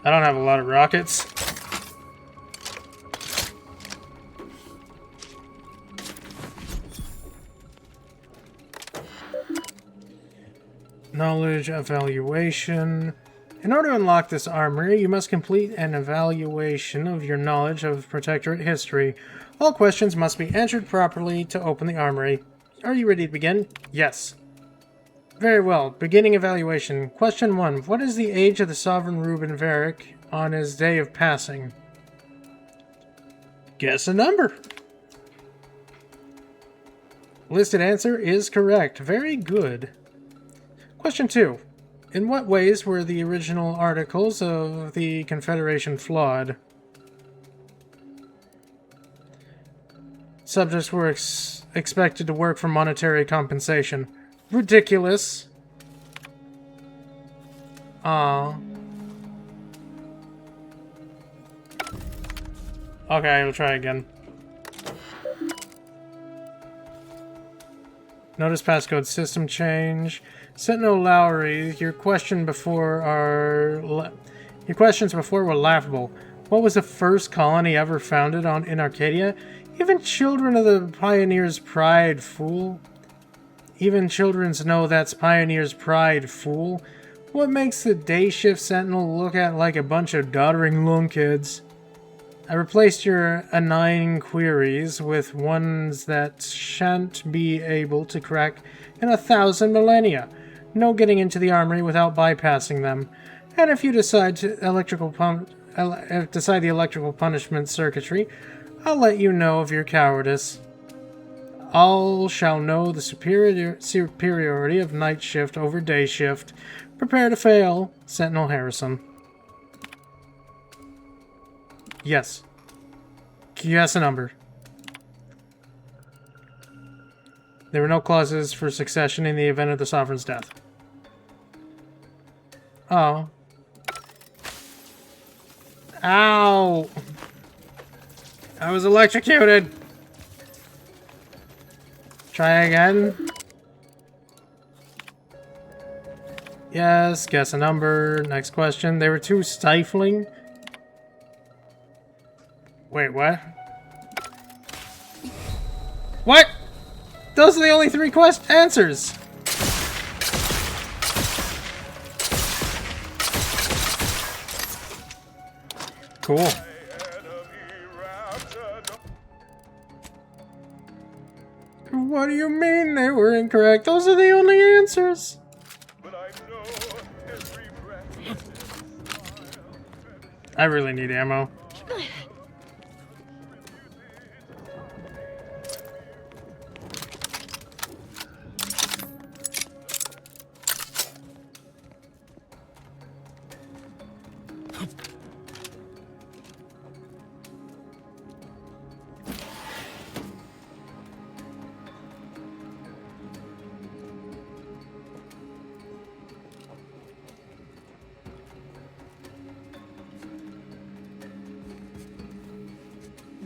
[SPEAKER 1] I don't have a lot of rockets. Knowledge evaluation. In order to unlock this armory, you must complete an evaluation of your knowledge of Protectorate history. All questions must be answered properly to open the armory. Are you ready to begin? Yes. Very well. Beginning evaluation. Question 1. What is the age of the Sovereign Reuben Varric on his day of passing? Guess a number. Listed answer is correct. Very good. Question 2. In what ways were the original articles of the Confederation flawed? Subjects were expected to work for monetary compensation. Ridiculous. Okay, we'll try again. Notice passcode system change. Sentinel Lowry, your questions before were laughable. What was the first colony ever founded in Arcadia? Even children of the Pioneer's Pride, fool. Even children's know that's Pioneer's Pride, fool. What makes the day shift Sentinel look at like a bunch of doddering lunkheads? I replaced your inane queries with ones that shan't be able to crack in 1,000 millennia. No getting into the armory without bypassing them. And if you decide the electrical punishment circuitry, I'll let you know of your cowardice. All shall know the superiority of night shift over day shift. Prepare to fail, Sentinel Harrison. Yes. Guess a number. There were no clauses for succession in the event of the Sovereign's death. Oh. Ow! I was electrocuted! Try again. Yes, guess a number. Next question. They were too stifling. Wait, what? What? Those are the only 3 answers! Cool. What do you mean they were incorrect? Those are the only answers! I really need ammo.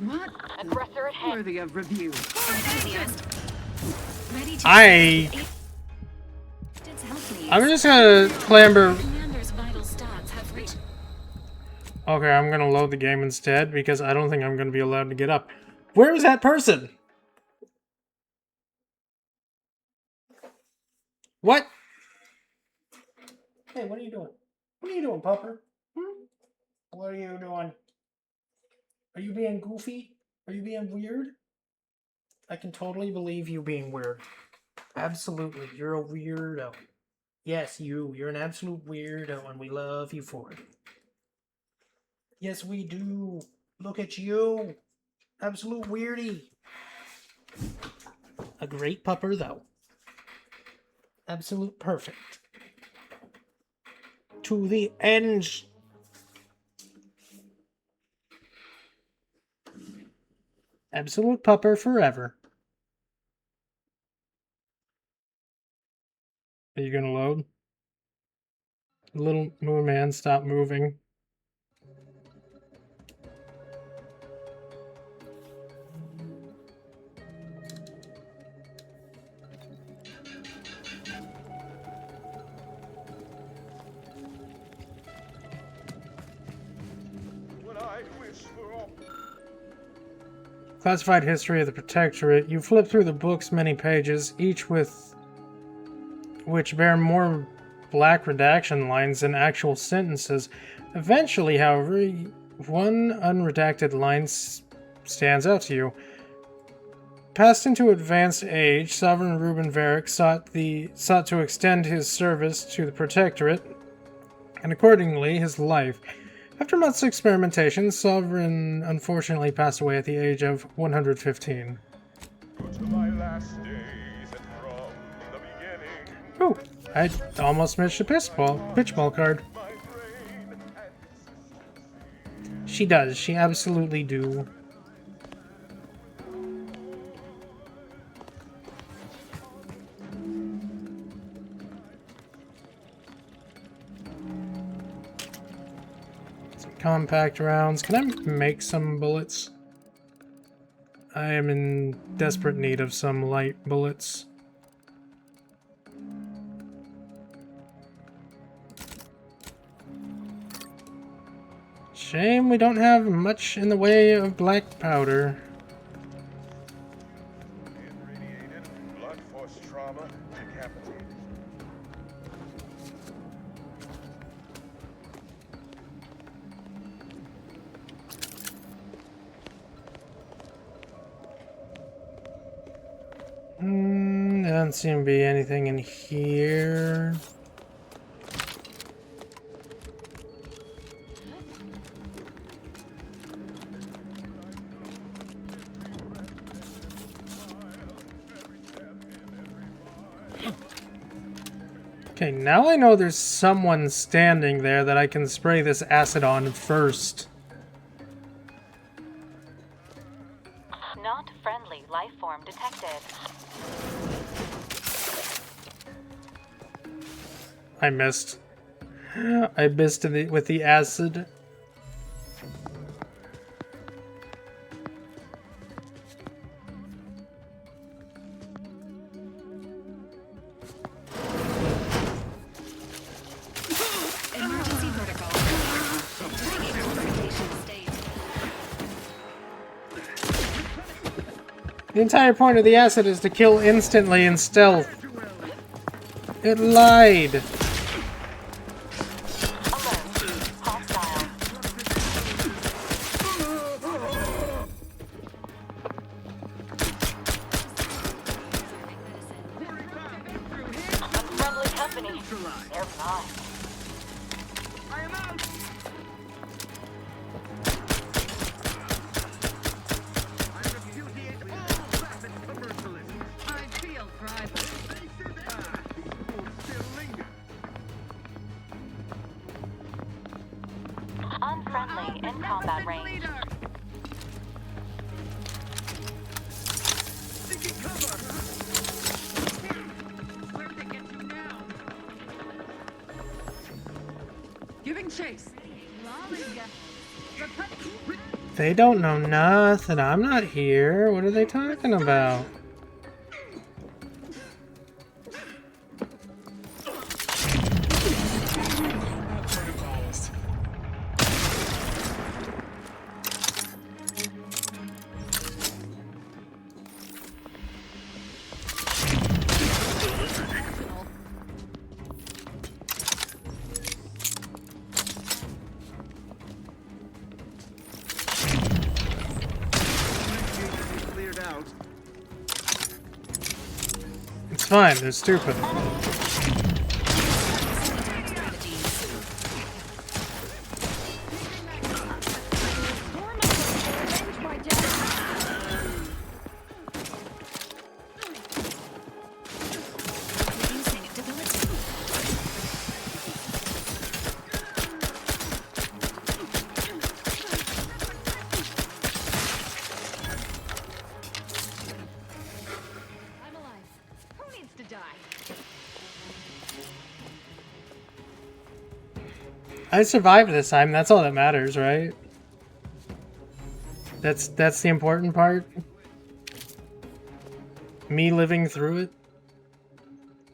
[SPEAKER 4] What?
[SPEAKER 12] Aggressor ahead.
[SPEAKER 4] Worthy of review. Ready to
[SPEAKER 1] I'm just gonna clamber. Okay, I'm gonna load the game instead because I don't think I'm gonna be allowed to get up. Where is that person? What? Hey, what are you doing? What are you doing, pupper? What are you doing? Are you being goofy? Are you being weird? I can totally believe you being weird. Absolutely, you're a weirdo. Yes, you. You're an absolute weirdo, and we love you for it. Yes, we do. Look at you. Absolute weirdie. A great pupper, though. Absolute perfect. To the end. Absolute pupper forever. Are you gonna load? Little moon man, stop moving. Classified history of the Protectorate. You flip through the book's many pages, each with which bear more black redaction lines than actual sentences. Eventually, however, one unredacted line stands out to you. Passed into advanced age, Sovereign Reuben Varric sought to extend his service to the Protectorate, and accordingly his life. After months of experimentation, Sovereign unfortunately passed away at the age of 115. Ooh, I almost missed a pitch ball card. She does. She absolutely do. Some compact rounds. Can I make some bullets? I am in desperate need of some light bullets. Shame we don't have much in the way of black powder.
[SPEAKER 15] Blood force trauma, decapitated.
[SPEAKER 1] There doesn't seem to be anything in here. Okay, now I know there's someone standing there that I can spray this acid on first.
[SPEAKER 12] Not friendly life form detected.
[SPEAKER 1] I missed. I missed with the acid.
[SPEAKER 4] Emergency protocol.
[SPEAKER 1] The entire point of the acid is to kill instantly in stealth. It lied.
[SPEAKER 12] Unfriendly company. They're mine. I am out. Unfriendly in combat range.
[SPEAKER 16] Giving chase.
[SPEAKER 1] They don't know nothing. I'm not here. What are they talking about? It's fine, they're stupid. I survived this time. That's all that matters, right? That's the important part. Me living through it.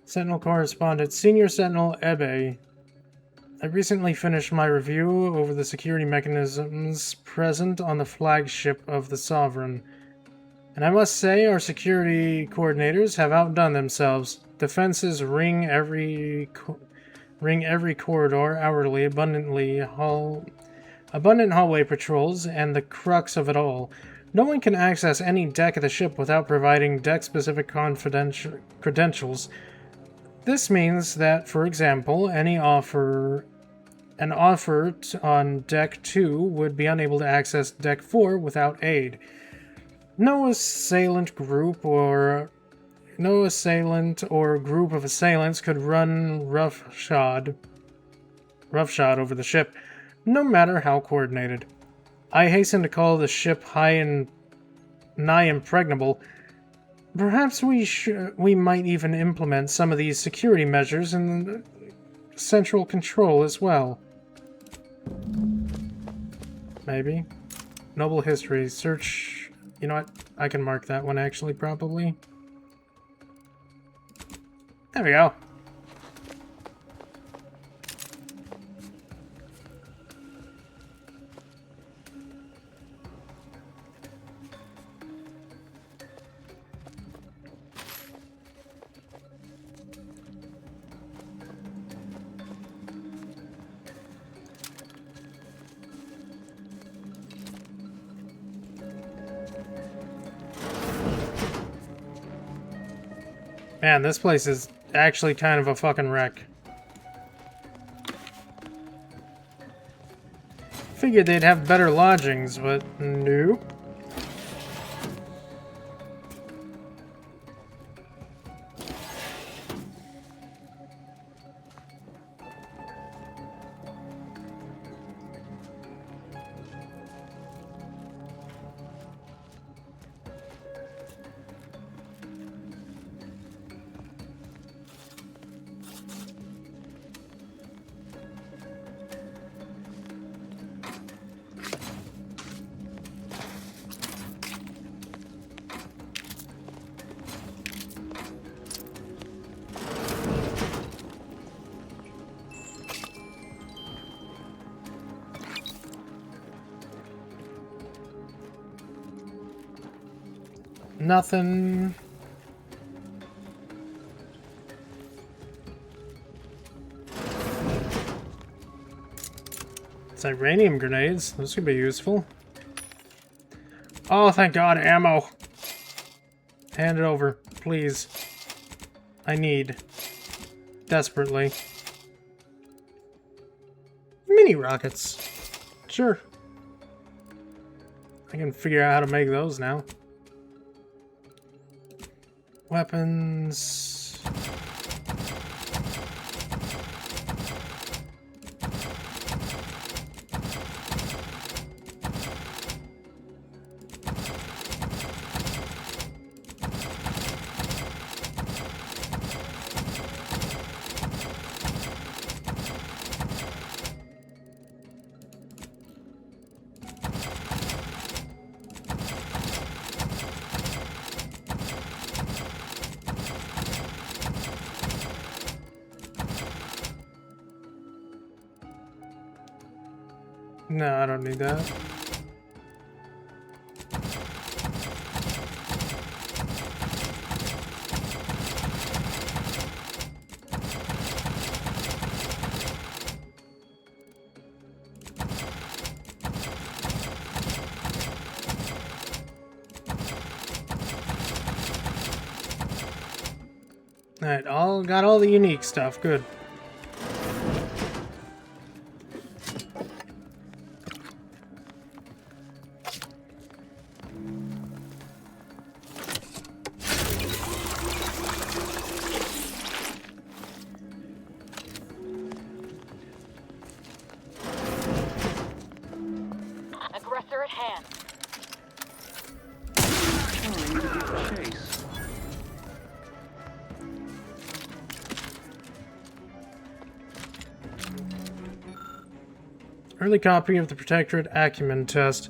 [SPEAKER 1] Sentinel correspondent, Senior Sentinel Ebe. I recently finished my review over the security mechanisms present on the flagship of the Sovereign. And I must say, our security coordinators have outdone themselves. Defenses ring every corridor hourly, abundant hallway patrols, and the crux of it all. No one can access any deck of the ship without providing deck-specific credentials. This means that, for example, an offer on Deck 2 would be unable to access Deck 4 without aid. No assailant or group of assailants could run roughshod over the ship, no matter how coordinated. I hasten to call the ship nigh impregnable. Perhaps we might even implement some of these security measures in the central control as well. Maybe. Noble history. Search. You know what? I can mark that one actually, probably. There we go. Man, this place is actually kind of a fucking wreck. Figured they'd have better lodgings, but nope. Nothing. It's uranium grenades. Those could be useful. Oh, thank God, ammo. Hand it over, please. I need. Desperately. Mini rockets. Sure. I can figure out how to make those now. Weapons. No, I don't need that. Alright, got all the unique stuff. Good.
[SPEAKER 12] Aggressor at hand.
[SPEAKER 6] Chase.
[SPEAKER 1] Early copy of the Protectorate Acumen Test.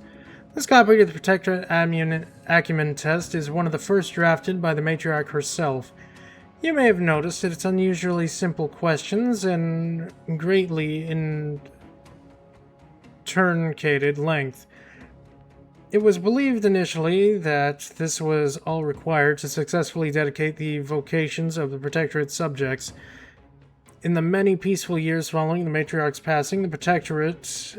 [SPEAKER 1] This copy of the Protectorate Acumen Test is one of the first drafted by the Matriarch herself. You may have noticed that its unusually simple questions and greatly truncated length. It was believed initially that this was all required to successfully dedicate the vocations of the Protectorate subjects. In the many peaceful years following the Matriarch's passing, the Protectorate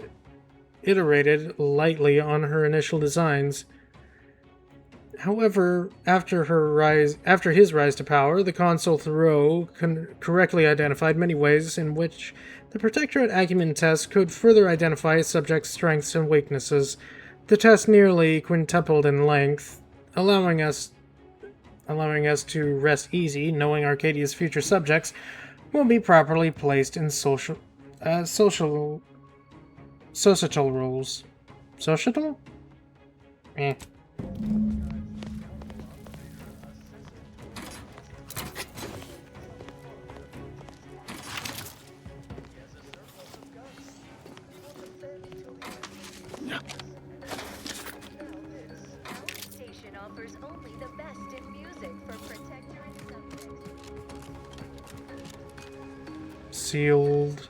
[SPEAKER 1] iterated lightly on her initial designs. However, after his rise to power, the Consul Thoreau correctly identified many ways in which the Protectorate Acumen Test could further identify a subject's strengths and weaknesses. The test nearly quintupled in length, allowing us to rest easy, knowing Arcadia's future subjects will be properly placed in societal roles. Societal? Eh. Sealed.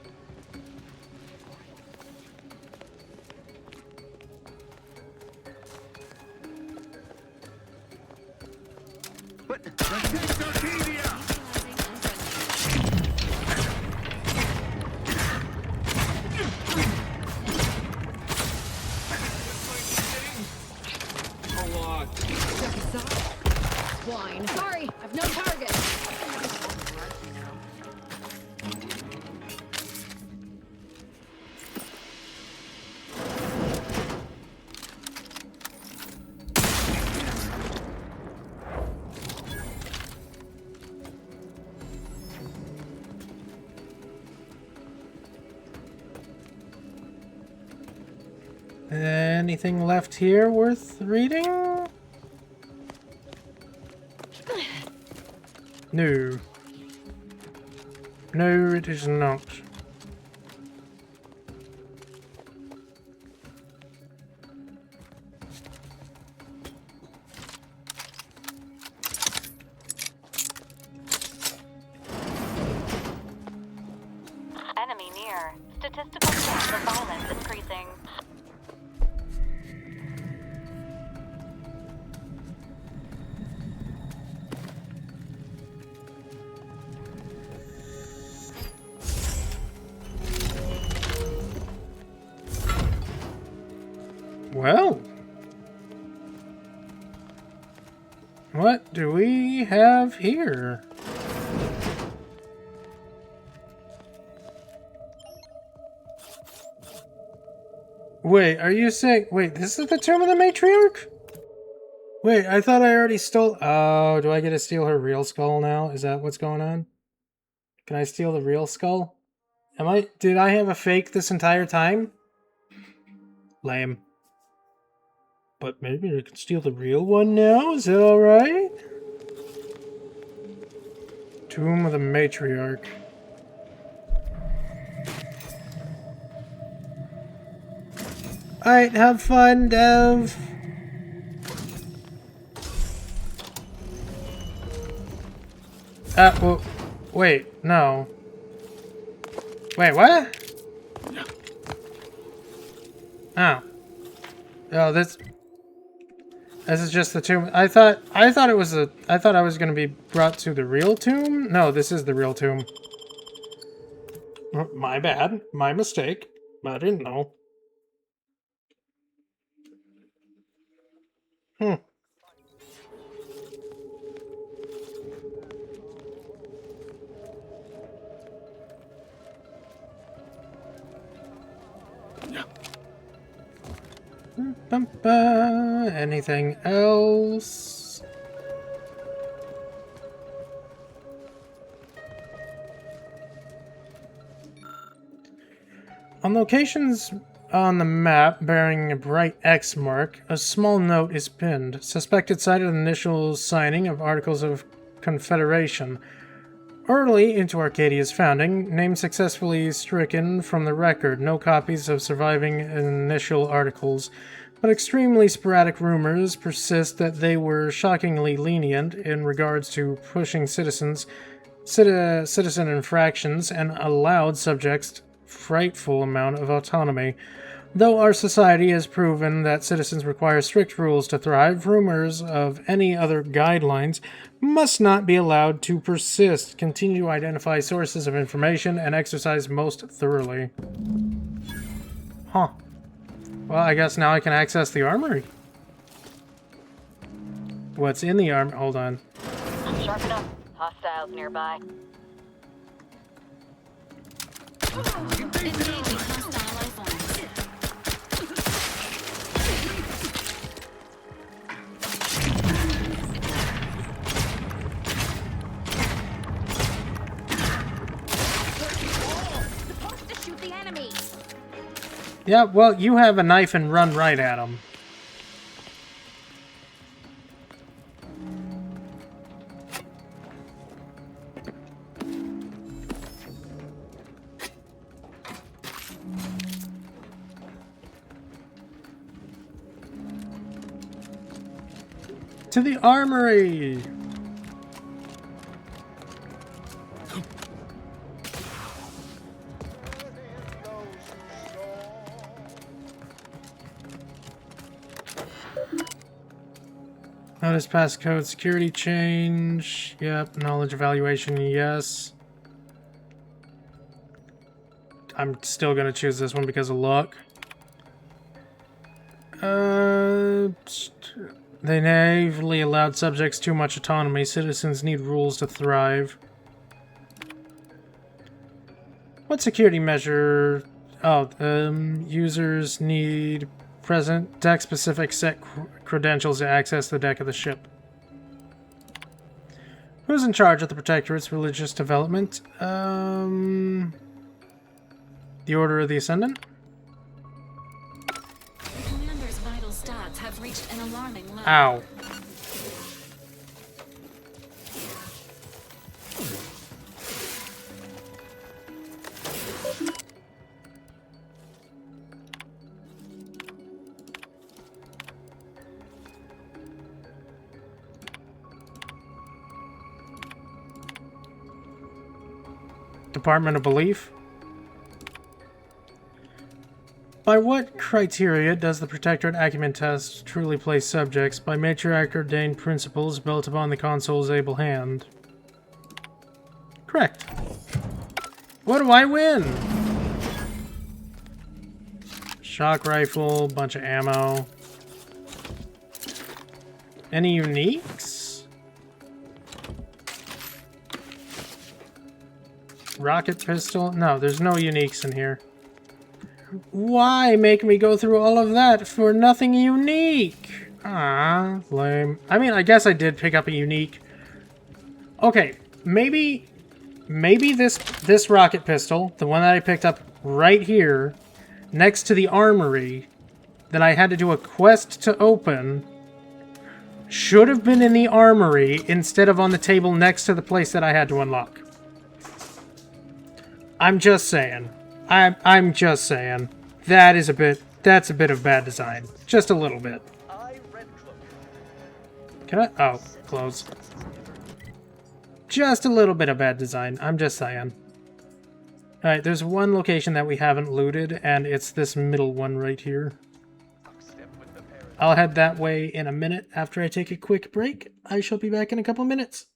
[SPEAKER 2] Wine. Sorry, I've no target.
[SPEAKER 1] Anything left here worth reading? No. No, it is not.
[SPEAKER 12] Enemy near. Statistical chance of violence increasing.
[SPEAKER 1] Well, what do we have here? Wait, are you saying... Wait, this is the Tomb of the Matriarch? Wait, I thought I already stole... Oh, do I get to steal her real skull now? Is that what's going on? Can I steal the real skull? Did I have a fake this entire time? Lame. But maybe I can steal the real one now? Is that alright? Tomb of the Matriarch. Alright, have fun, Dev. Well, wait, no. Wait, what? Oh. Oh, this is just the tomb. I thought I was gonna be brought to the real tomb? No, this is the real tomb. My bad. My mistake. I didn't know. Anything else? On locations on the map bearing a bright X mark, a small note is pinned. Suspected site of the initial signing of Articles of Confederation. Early into Arcadia's founding, names successfully stricken from the record, no copies of surviving initial articles, but extremely sporadic rumors persist that they were shockingly lenient in regards to pushing citizen infractions and allowed subjects frightful amount of autonomy. Though our society has proven that citizens require strict rules to thrive, rumors of any other guidelines must not be allowed to persist. Continue to identify sources of information and exercise most thoroughly. Huh. Well, I guess now I can access the armory. What's in the arm? Hold on.
[SPEAKER 12] Sharpen up. Hostiles nearby.
[SPEAKER 4] Engaging hostile life forms.
[SPEAKER 2] Supposed to shoot the enemy.
[SPEAKER 1] Yeah, well, you have a knife and run right at him. To the armory! Notice passcode, security change. Yep, knowledge evaluation, yes. I'm still gonna choose this one because of luck. They naively allowed subjects too much autonomy. Citizens need rules to thrive. What security measure? Oh, users need present deck-specific set credentials to access the deck of the ship. Who's in charge of the Protectorate's religious development? The Order of the Ascendant?
[SPEAKER 4] The commander's vital stats have reached an alarming level.
[SPEAKER 1] Ow. Department of Belief. By what criteria does the Protectorate Acumen Test truly place subjects? By matriarch-ordained principles built upon the console's able hand. Correct. What do I win? Shock rifle, bunch of ammo. Any uniques? Rocket pistol? No, there's no uniques in here. Why make me go through all of that for nothing unique? Ah, lame. I mean, I guess I did pick up a unique. Okay, maybe this rocket pistol, the one that I picked up right here, next to the armory, that I had to do a quest to open, should have been in the armory instead of on the table next to the place that I had to unlock. I'm just saying. I'm just saying. That's a bit of bad design. Just a little bit. Can I? Oh, close. Just a little bit of bad design. I'm just saying. Alright, there's one location that we haven't looted, and it's this middle one right here. I'll head that way in a minute after I take a quick break. I shall be back in a couple minutes.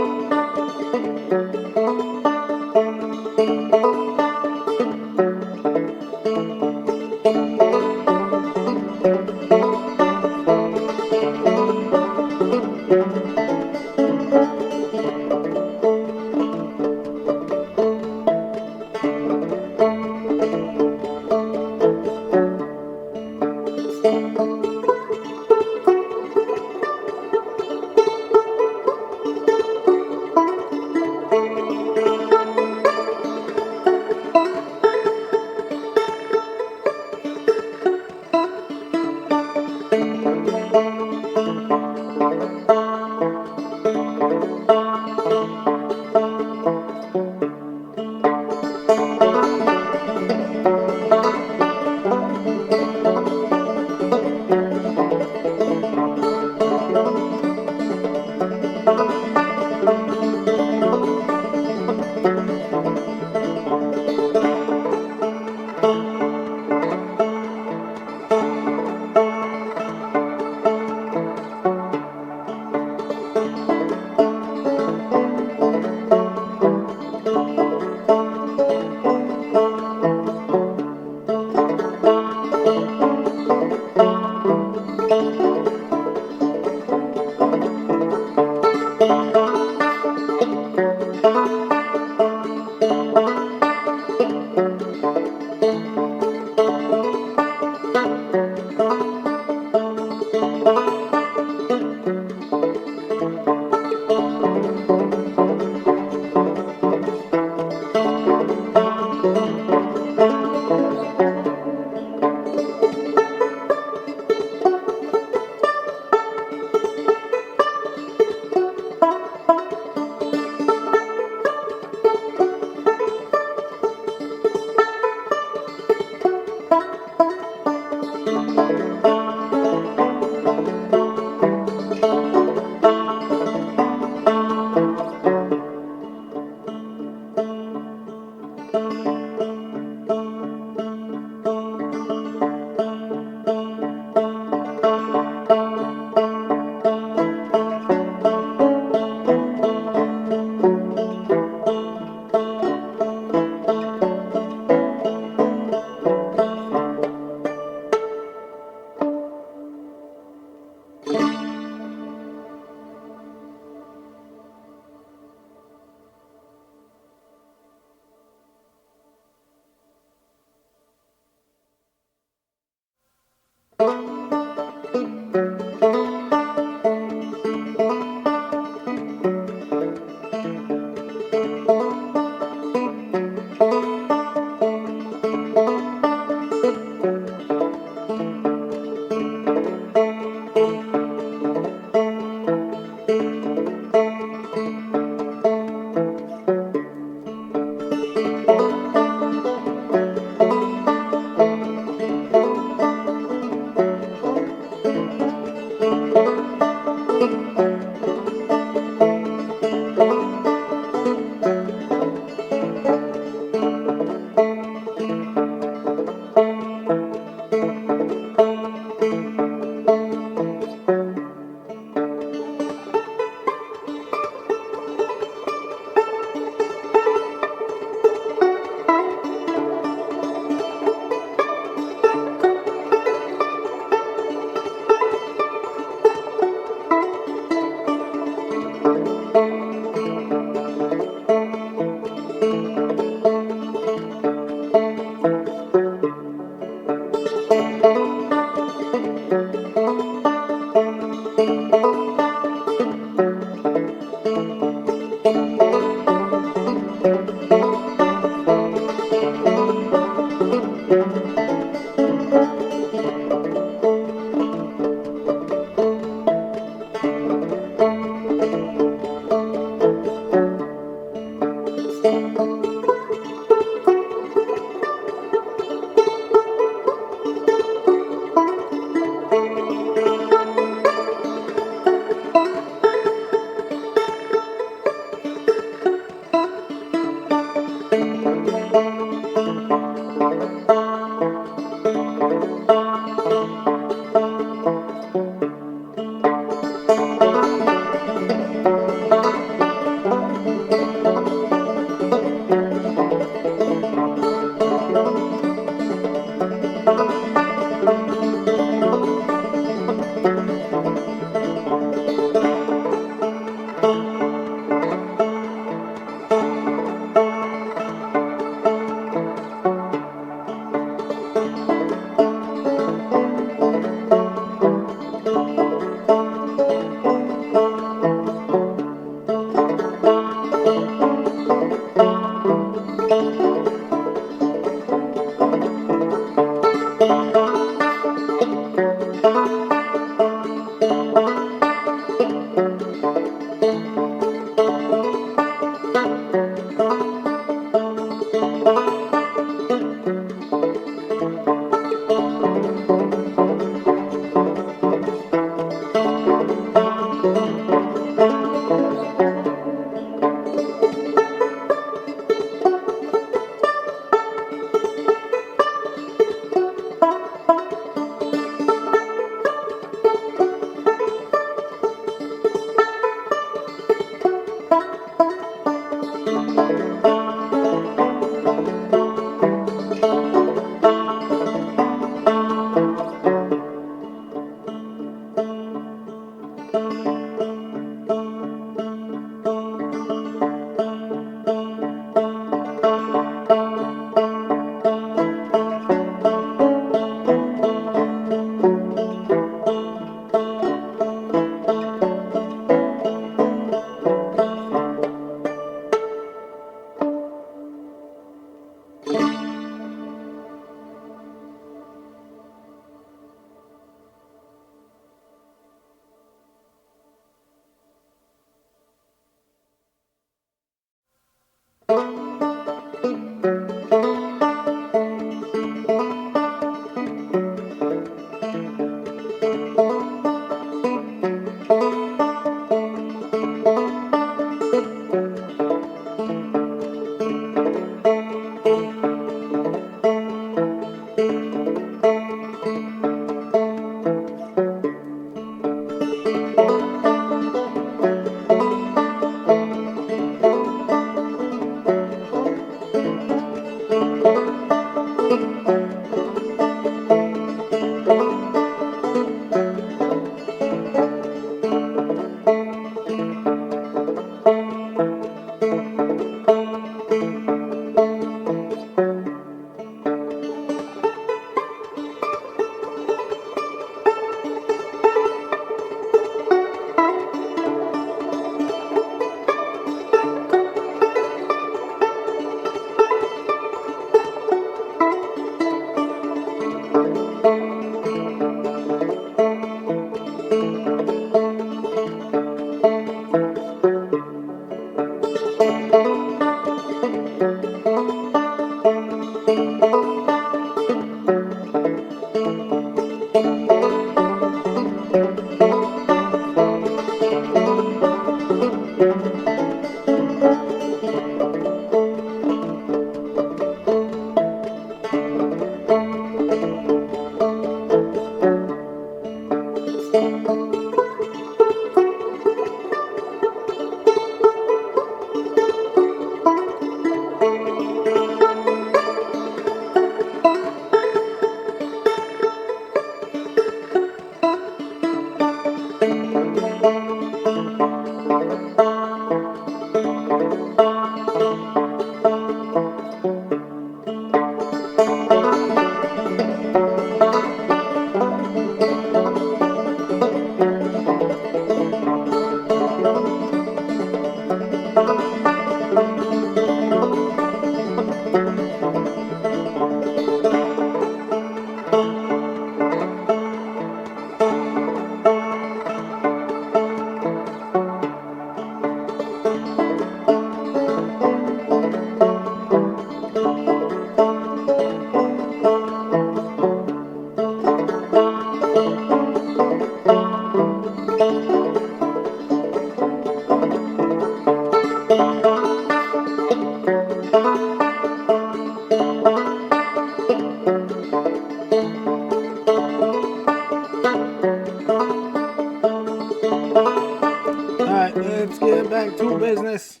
[SPEAKER 1] Let's get back to business.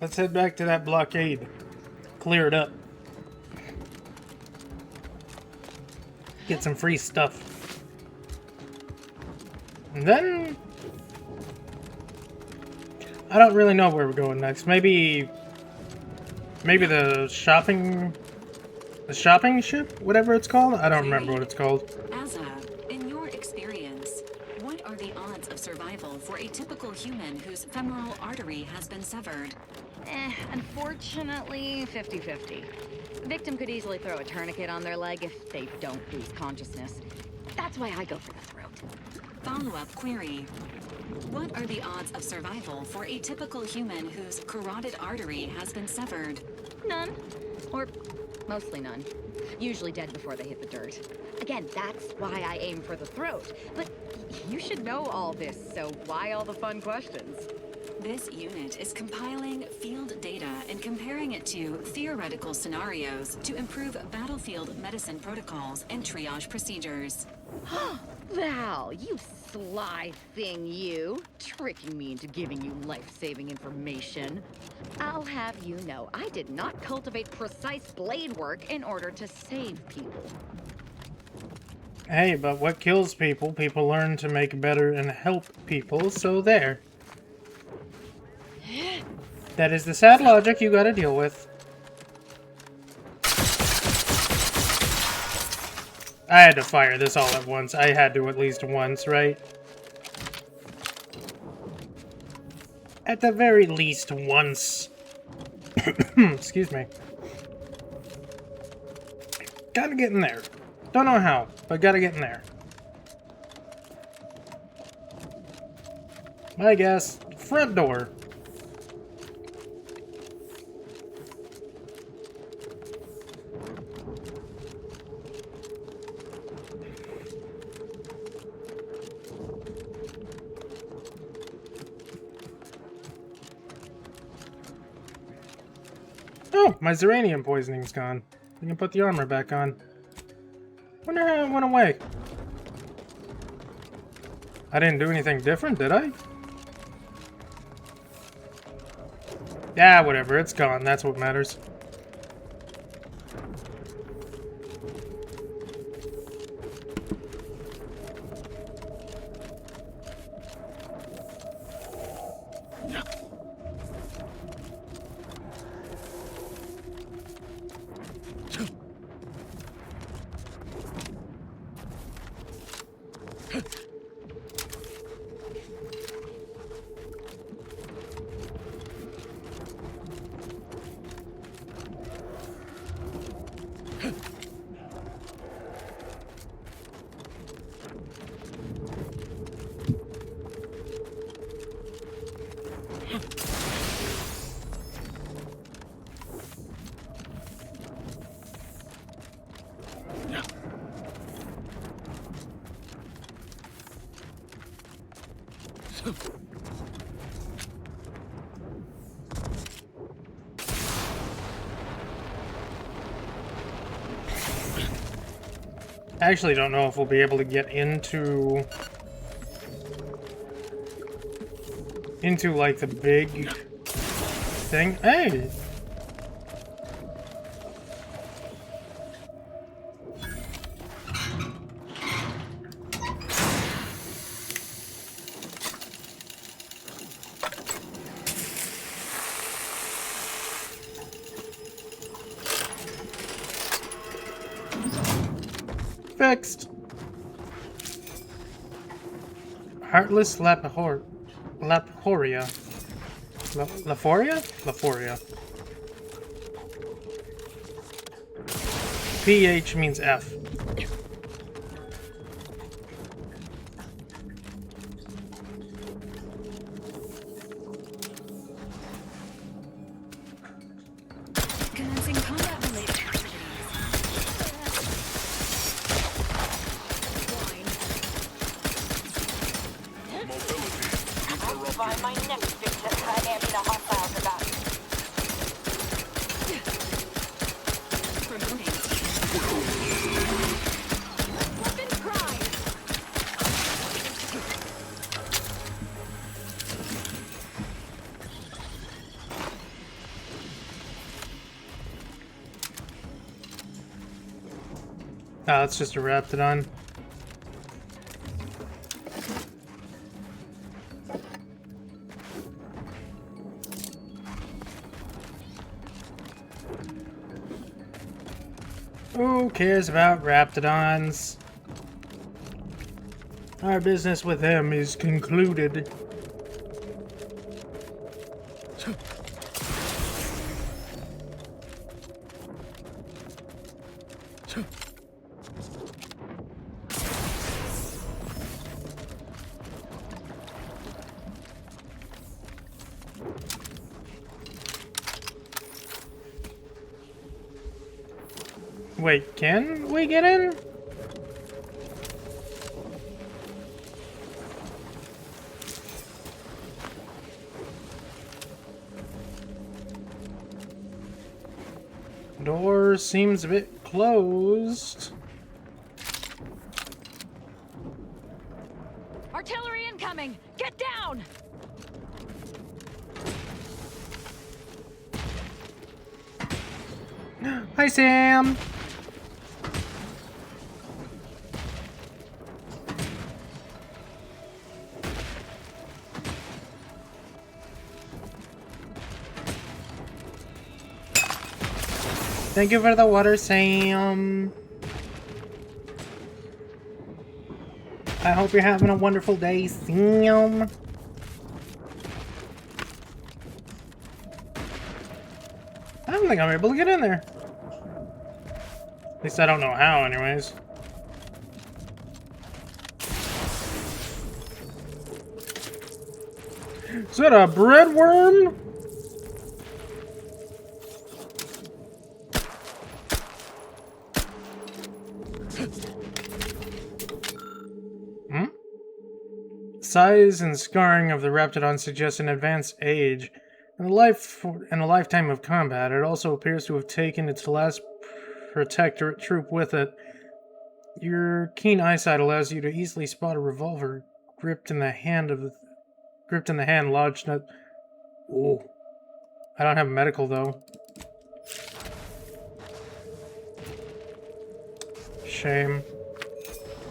[SPEAKER 1] Let's head back to that blockade. Clear it up. Get some free stuff. And then I don't really know where we're going next. Maybe the shopping ship? Whatever it's called? I don't remember what it's called.
[SPEAKER 4] Asa, in your experience, what are the odds of survival for a typical human whose femoral artery has been severed?
[SPEAKER 2] Unfortunately, 50-50. Victim could easily throw a tourniquet on their leg if they don't lose consciousness. That's why I go for the throat.
[SPEAKER 4] Follow-up query. What are the odds of survival for a typical human whose carotid artery has been severed?
[SPEAKER 2] None. Or Mostly none. Usually dead before they hit the dirt. Again, that's why I aim for the throat. But you should know all this, so why all the fun questions?
[SPEAKER 4] This unit is compiling field data and comparing it to theoretical scenarios to improve battlefield medicine protocols and triage procedures.
[SPEAKER 2] Val, you sly thing, you. Tricking me into giving you life-saving information. I'll have you know, I did not cultivate precise blade work in order to save people.
[SPEAKER 1] Hey, but what kills people, people learn to make better and help people, so there. That is the sad logic you gotta deal with. I had to fire this all at once. I had to at least once, right? At the very least once. Excuse me. Gotta get in there. Don't know how, but gotta get in there. I guess. Front door. Oh, my Zeranium poisoning's gone. I can put the armor back on. Wonder how it went away. I didn't do anything different, did I? Yeah, whatever. It's gone. That's what matters. I actually don't know if we'll be able to get into like the big thing. Hey! Fixed. Heartless Laporia. Laforia? PH means F.
[SPEAKER 4] Commencing combat-related
[SPEAKER 12] I'll find my next victim. I am in a hostile about.
[SPEAKER 1] Oh, it's just a Raptidon. Who cares about Raptidons? Our business with them is concluded. Wait, can we get in? Door seems a bit closed.
[SPEAKER 2] Artillery incoming! Get down!
[SPEAKER 1] Hi, Sam! Thank you for the water, Sam. I hope you're having a wonderful day, Sam. I don't think I'm able to get in there. At least I don't know how, anyways. Is that a bread worm? Hmm? Size and scarring of the Raptidon suggest an advanced age. In a lifetime of combat, it also appears to have taken its last protectorate troop with it. Your keen eyesight allows you to easily spot a revolver gripped in the hand lodged in a... Ooh. I don't have medical, though. Shame.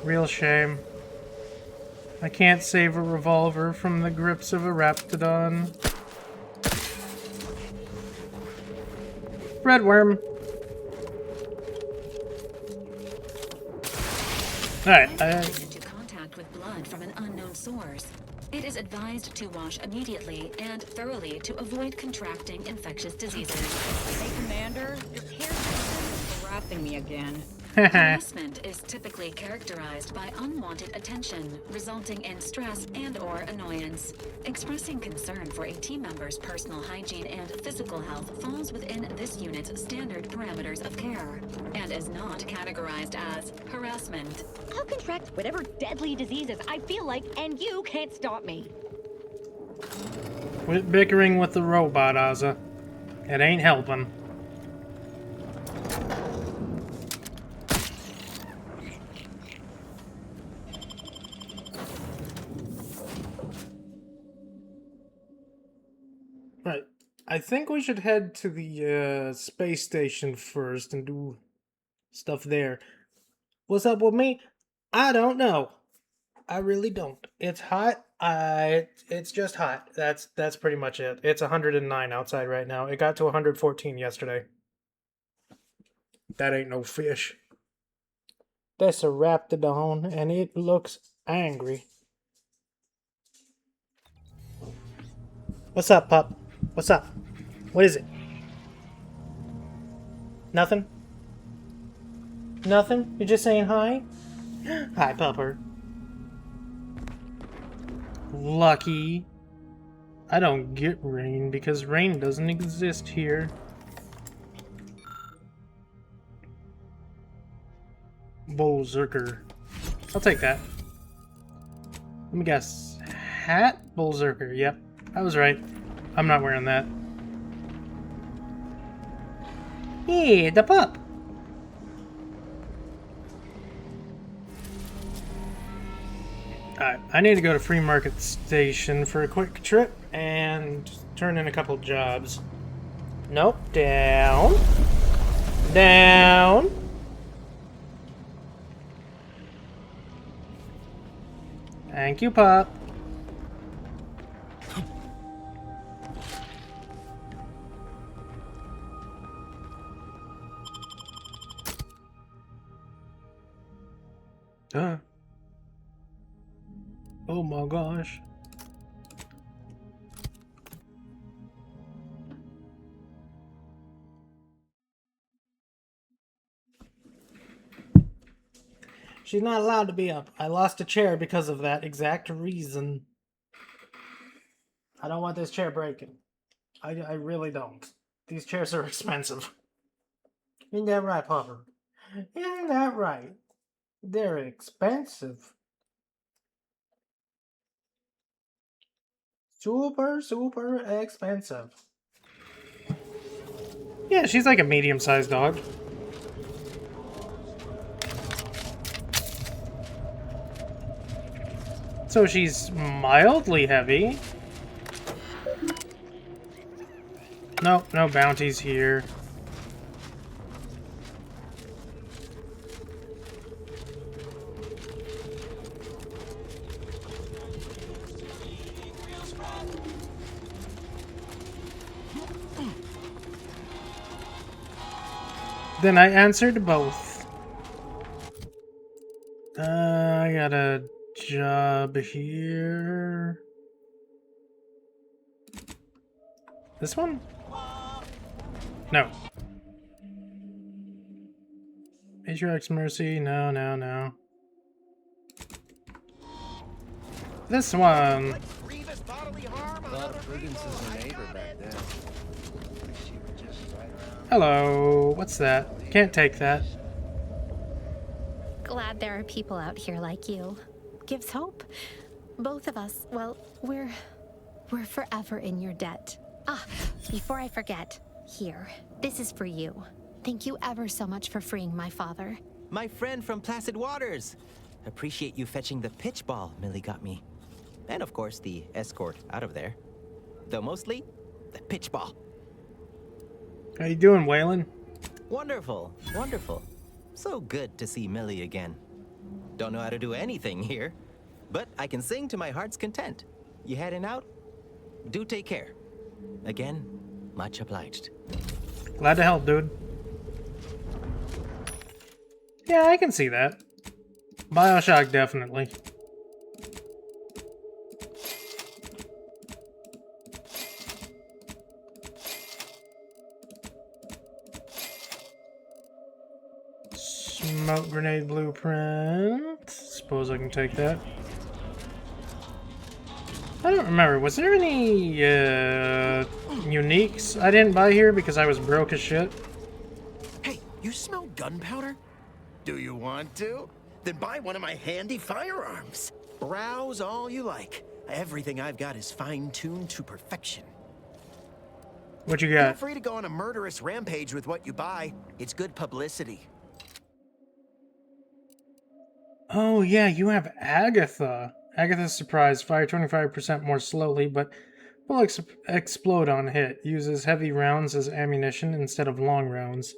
[SPEAKER 1] Real shame. I can't save a revolver from the grips of a Raptidon. Breadworm. Alright,
[SPEAKER 4] into contact with blood from an unknown source. It is advised to wash immediately and thoroughly to avoid contracting infectious diseases.
[SPEAKER 2] Hey, Commander, your hair's harassing me again.
[SPEAKER 4] Harassment is typically characterized by unwanted attention, resulting in stress and/or annoyance. Expressing concern for a team member's personal hygiene and physical health falls within this unit's standard parameters of care, and is not categorized as harassment.
[SPEAKER 2] I'll contract whatever deadly diseases I feel like, and you can't stop me.
[SPEAKER 1] Quit bickering with the robot, Ozza. It ain't helping. Right. I think we should head to the space station first and do stuff there. What's up with me? I don't know. I really don't. It's hot. It's just hot. That's pretty much it. It's 109 outside right now. It got to 114 yesterday. That ain't no fish. That's a Raptidon, and it looks angry. What's up, pup? What's up? What is it? Nothing? Nothing? You're just saying hi? Hi, pupper. Lucky. I don't get rain because rain doesn't exist here. Berserker. I'll take that. Let me guess. Hat? Berserker. Yep. I was right. I'm not wearing that. Hey, the pup. Alright, I need to go to Free Market Station for a quick trip and turn in a couple jobs. Nope. Down. Down. Thank you, pup. Oh my gosh. She's not allowed to be up. I lost a chair because of that exact reason. I don't want this chair breaking. I really don't. These chairs are expensive. Ain't that right, Papa? Isn't that right? They're expensive. Super, super expensive. Yeah, she's like a medium-sized dog. So she's mildly heavy. Nope, no bounties here. Then I answered both. I got a job here. This one? No. Matriarch's Mercy? No, no, no. This one. Hello. What's that? Can't take that.
[SPEAKER 5] Glad there are people out here like you. Gives hope. Both of us, well, we're forever in your debt. Ah, before I forget, here, this is for you. Thank you ever so much for freeing my father.
[SPEAKER 20] My friend from Placid Waters. Appreciate you fetching the pitch ball Millie got me. And of course, the escort out of there. Though mostly, the pitch ball.
[SPEAKER 1] How you doing, Waylon?
[SPEAKER 20] Wonderful, wonderful. So good to see Millie again. Don't know how to do anything here, but I can sing to my heart's content. You heading out? Do take care. Again, much obliged.
[SPEAKER 1] Glad to help, dude. Yeah, I can see that. BioShock, definitely. Smoke grenade blueprint. Suppose I can take that. I don't remember. Was there any uniques I didn't buy here because I was broke as shit?
[SPEAKER 19] Hey, you smell gunpowder? Do you want to? Then buy one of my handy firearms. Browse all you like. Everything I've got is fine-tuned to perfection.
[SPEAKER 1] What you
[SPEAKER 19] Feel
[SPEAKER 1] got?
[SPEAKER 19] free to go on a murderous rampage with what you buy. It's good publicity.
[SPEAKER 1] Oh yeah, you have Agatha. Agatha's surprise. Fire 25% more slowly, but will explode on hit. Uses heavy rounds as ammunition instead of long rounds.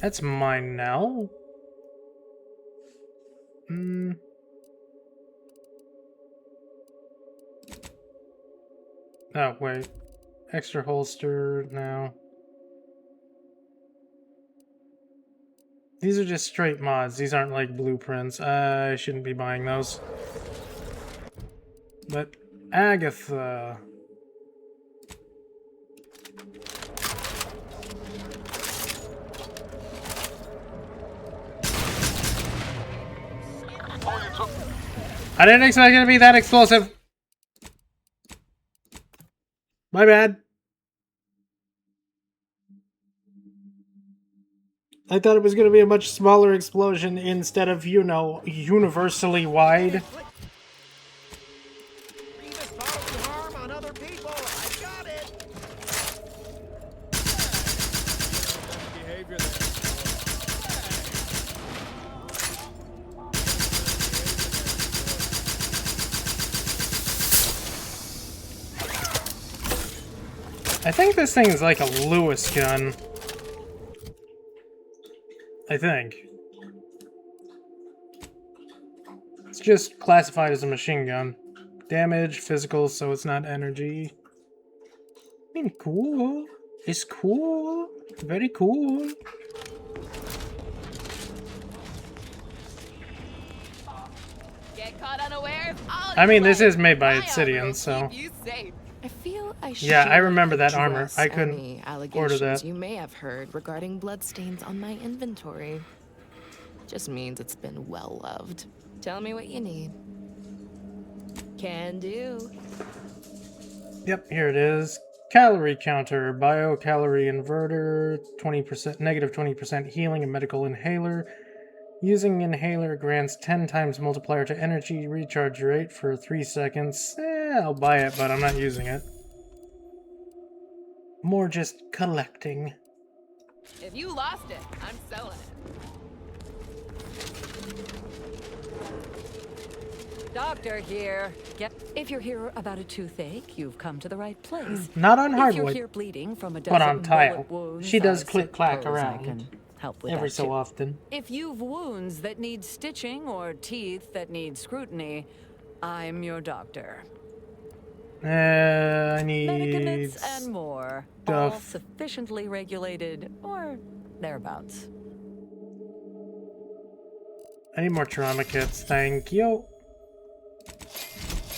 [SPEAKER 1] That's mine now. Oh, wait. Extra holster now. These are just straight mods. These aren't like blueprints. I shouldn't be buying those. But Agatha. I didn't expect it to be that explosive. My bad. I thought it was going to be a much smaller explosion instead of, you know, universally wide. I think this thing is like a Lewis gun. I think. It's just classified as a machine gun. Damage, physical, so it's not energy. I mean, cool. It's cool. Very cool.
[SPEAKER 17] Get caught unawares.
[SPEAKER 1] I mean, this is made by Obsidian, so...
[SPEAKER 17] I feel I should
[SPEAKER 1] Yeah, I remember that armor. I couldn't
[SPEAKER 17] any
[SPEAKER 1] order
[SPEAKER 17] allegations
[SPEAKER 1] that.
[SPEAKER 17] you may have heard regarding bloodstains on my inventory. Just means it's been well loved. Tell me what you need. Can do.
[SPEAKER 1] Yep, here it is. Calorie counter, bio-calorie inverter, 20%, negative 20% healing, and medical inhaler. Using inhaler grants 10 times multiplier to energy recharge rate for 3 seconds. I'll buy it, but I'm not using it. More just collecting.
[SPEAKER 17] If you lost it, I'm selling it.
[SPEAKER 8] Doctor here. If you're here about a toothache, you've come to the right place.
[SPEAKER 1] Not on
[SPEAKER 8] If
[SPEAKER 1] hardwood,
[SPEAKER 8] you're here bleeding from a
[SPEAKER 1] but
[SPEAKER 8] dozen
[SPEAKER 1] on tile.
[SPEAKER 8] bullet wounds,
[SPEAKER 1] She does
[SPEAKER 8] I
[SPEAKER 1] click-clack
[SPEAKER 8] suppose I
[SPEAKER 1] around
[SPEAKER 8] can help with
[SPEAKER 1] every
[SPEAKER 8] that
[SPEAKER 1] so
[SPEAKER 8] too.
[SPEAKER 1] often.
[SPEAKER 8] If you've wounds that need stitching or teeth that need scrutiny, I'm your doctor.
[SPEAKER 1] I need
[SPEAKER 8] Medicaments and more, all
[SPEAKER 1] stuff.
[SPEAKER 8] sufficiently regulated or thereabouts.
[SPEAKER 1] I need more trauma kits, thank you.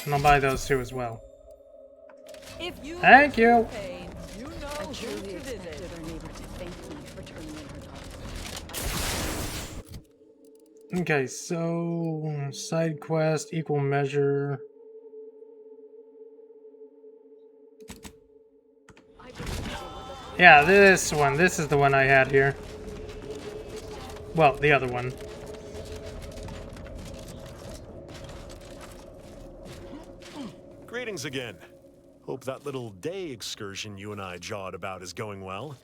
[SPEAKER 1] And I'll buy those too as well.
[SPEAKER 8] If you
[SPEAKER 1] Thank you.
[SPEAKER 8] pain, you know
[SPEAKER 2] I
[SPEAKER 8] who
[SPEAKER 2] truly
[SPEAKER 8] to
[SPEAKER 2] expected
[SPEAKER 8] visit.
[SPEAKER 2] our neighbor to thank me for turning in her daughter.
[SPEAKER 1] Okay, so side quest, equal measure. Yeah, this one. This is the one I had here. Well, the other one.
[SPEAKER 22] Greetings again. Hope that little day excursion you and I jawed about is going well.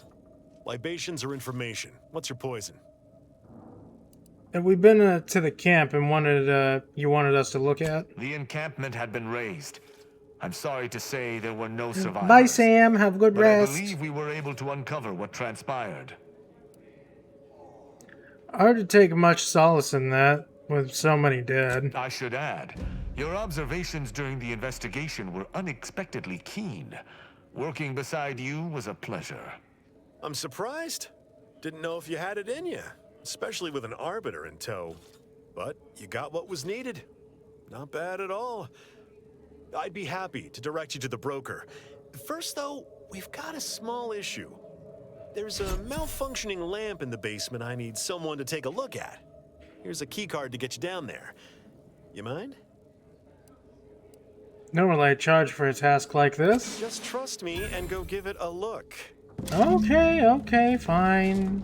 [SPEAKER 22] Libations or information? What's your poison?
[SPEAKER 1] Have we been to the camp and you wanted us to look at?
[SPEAKER 23] The encampment had been raised. I'm sorry to say there were no survivors.
[SPEAKER 1] Bye, Sam. Have good
[SPEAKER 23] but
[SPEAKER 1] rest.
[SPEAKER 23] I believe we were able to uncover what transpired.
[SPEAKER 1] Hard to take much solace in that, with so many dead.
[SPEAKER 23] I should add, your observations during the investigation were unexpectedly keen. Working beside you was a pleasure.
[SPEAKER 22] I'm surprised. Didn't know if you had it in you, especially with an arbiter in tow. But you got what was needed. Not bad at all. I'd be happy to direct you to the broker. First, though, we've got a small issue. There's a malfunctioning lamp in the basement I need someone to take a look at. Here's a keycard to get you down there. You mind?
[SPEAKER 1] Normally I charge for a task like this.
[SPEAKER 22] Just trust me and go give it a look.
[SPEAKER 1] Okay, fine.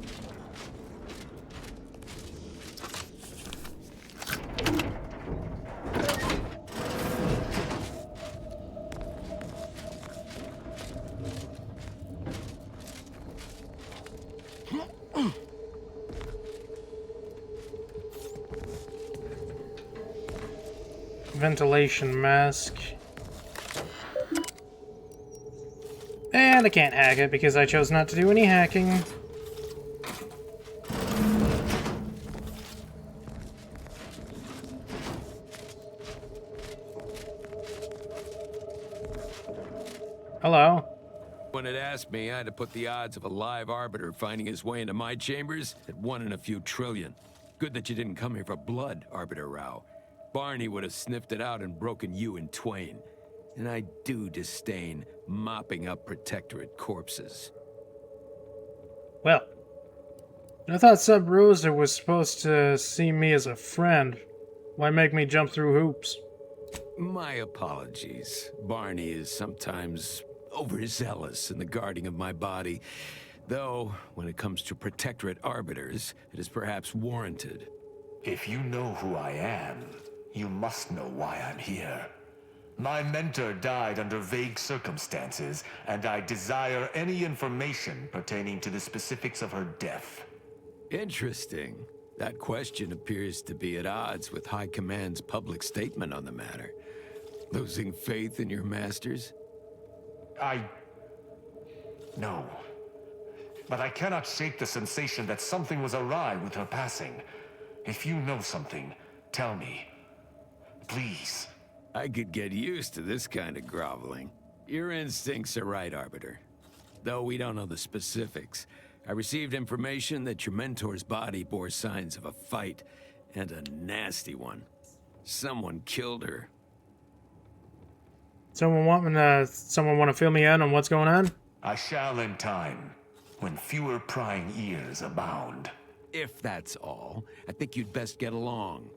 [SPEAKER 1] Ventilation mask. And I can't hack it because I chose not to do any hacking. Hello.
[SPEAKER 24] When it asked me, I had to put the odds of a live arbiter finding his way into my chambers at 1 in a few trillion. Good that you didn't come here for blood, Arbiter Rao. Barney would have sniffed it out and broken you in twain. And I do disdain mopping up Protectorate corpses.
[SPEAKER 1] Well, I thought Sub Rosa was supposed to see me as a friend. Why make me jump through hoops?
[SPEAKER 24] My apologies. Barney is sometimes overzealous in the guarding of my body. Though, when it comes to Protectorate arbiters, it is perhaps warranted.
[SPEAKER 23] If you know who I am, you must know why I'm here. My mentor died under vague circumstances, and I desire any information pertaining to the specifics of her death.
[SPEAKER 24] Interesting. That question appears to be at odds with High Command's public statement on the matter. Losing faith in your masters?
[SPEAKER 23] No. But I cannot shake the sensation that something was awry with her passing. If you know something, tell me. Please.
[SPEAKER 24] I could get used to this kind of groveling. Your instincts are right, Arbiter. Though we don't know the specifics, I received information that your mentor's body bore signs of a fight, and a nasty one. Someone killed her.
[SPEAKER 1] Someone want to fill me in on what's going on?
[SPEAKER 23] I shall in time, when fewer prying ears abound.
[SPEAKER 24] If that's all, I think you'd best get along.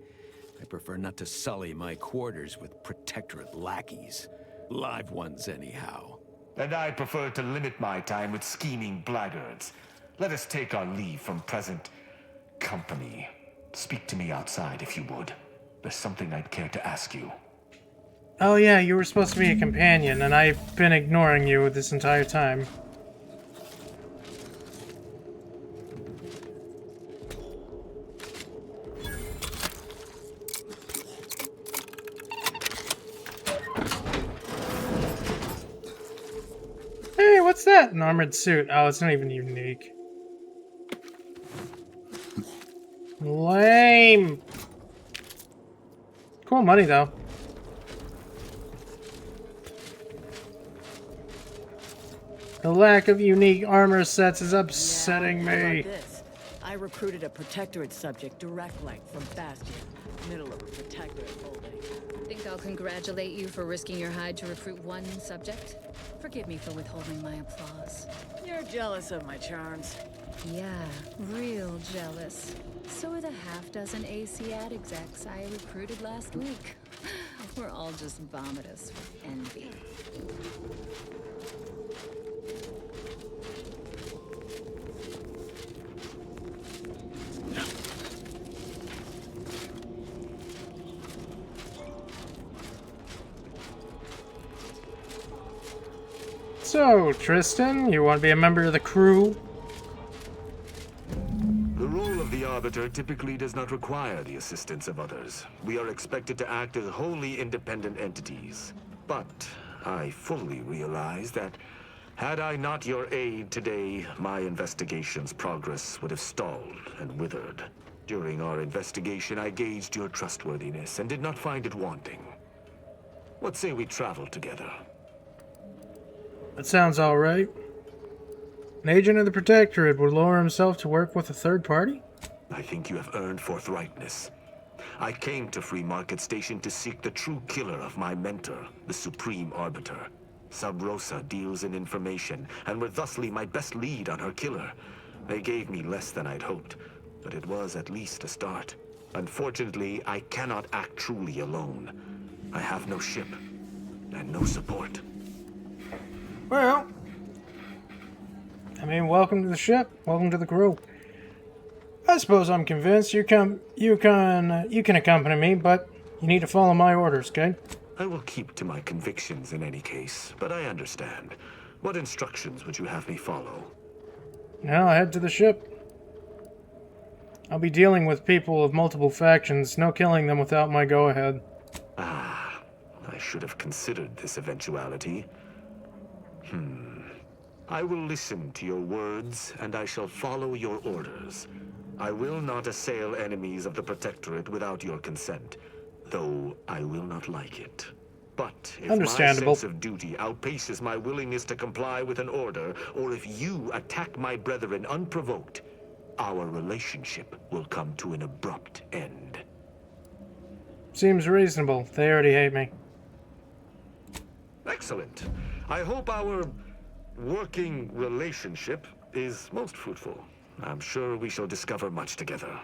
[SPEAKER 24] I prefer not to sully my quarters with Protectorate lackeys. Live ones, anyhow.
[SPEAKER 23] and I prefer to limit my time with scheming blackguards. Let us take our leave from present company. Speak to me outside if you would. There's something I'd care to ask you.
[SPEAKER 1] Oh yeah, you were supposed to be a companion, and I've been ignoring you this entire time. Hey, what's that? An armored suit. Oh, it's not even unique. Lame! Cool money, though. The lack of unique armor sets is upsetting me.
[SPEAKER 8] I recruited a Protectorate subject direct like from Bastion, middle of a Protectorate holding.
[SPEAKER 2] Think I'll congratulate you for risking your hide to recruit one subject?
[SPEAKER 8] Forgive me for withholding my applause. You're jealous of my charms.
[SPEAKER 2] Yeah, real jealous. So are the half-dozen ACAD execs I recruited last week. We're all just vomitous with envy.
[SPEAKER 1] So, Tristan, you want to be a member of the crew?
[SPEAKER 23] The role of the Arbiter typically does not require the assistance of others. We are expected to act as wholly independent entities. But I fully realize that had I not your aid today, my investigation's progress would have stalled and withered. During our investigation, I gauged your trustworthiness and did not find it wanting. What say we travel together?
[SPEAKER 1] That sounds alright. An agent of the Protectorate would lower himself to work with a third party?
[SPEAKER 23] I think you have earned forthrightness. I came to Free Market Station to seek the true killer of my mentor, the Supreme Arbiter. Sub Rosa deals in information, and were thusly my best lead on her killer. They gave me less than I'd hoped, but it was at least a start. Unfortunately, I cannot act truly alone. I have no ship, and no support.
[SPEAKER 1] Well, I mean, welcome to the ship. Welcome to the crew. I suppose I'm convinced you can accompany me, but you need to follow my orders, okay?
[SPEAKER 23] I will keep to my convictions in any case, but I understand. What instructions would you have me follow?
[SPEAKER 1] Now head to the ship. I'll be dealing with people of multiple factions. No killing them without my go-ahead.
[SPEAKER 23] Ah, I should have considered this eventuality. I will listen to your words, and I shall follow your orders. I will not assail enemies of the Protectorate without your consent, though I will not like it. But if my sense of duty outpaces my willingness to comply with an order, or if you attack my brethren unprovoked, our relationship will come to an abrupt end.
[SPEAKER 1] Seems reasonable. They already hate me.
[SPEAKER 23] Excellent. I hope our working relationship is most fruitful. I'm sure we shall discover much together.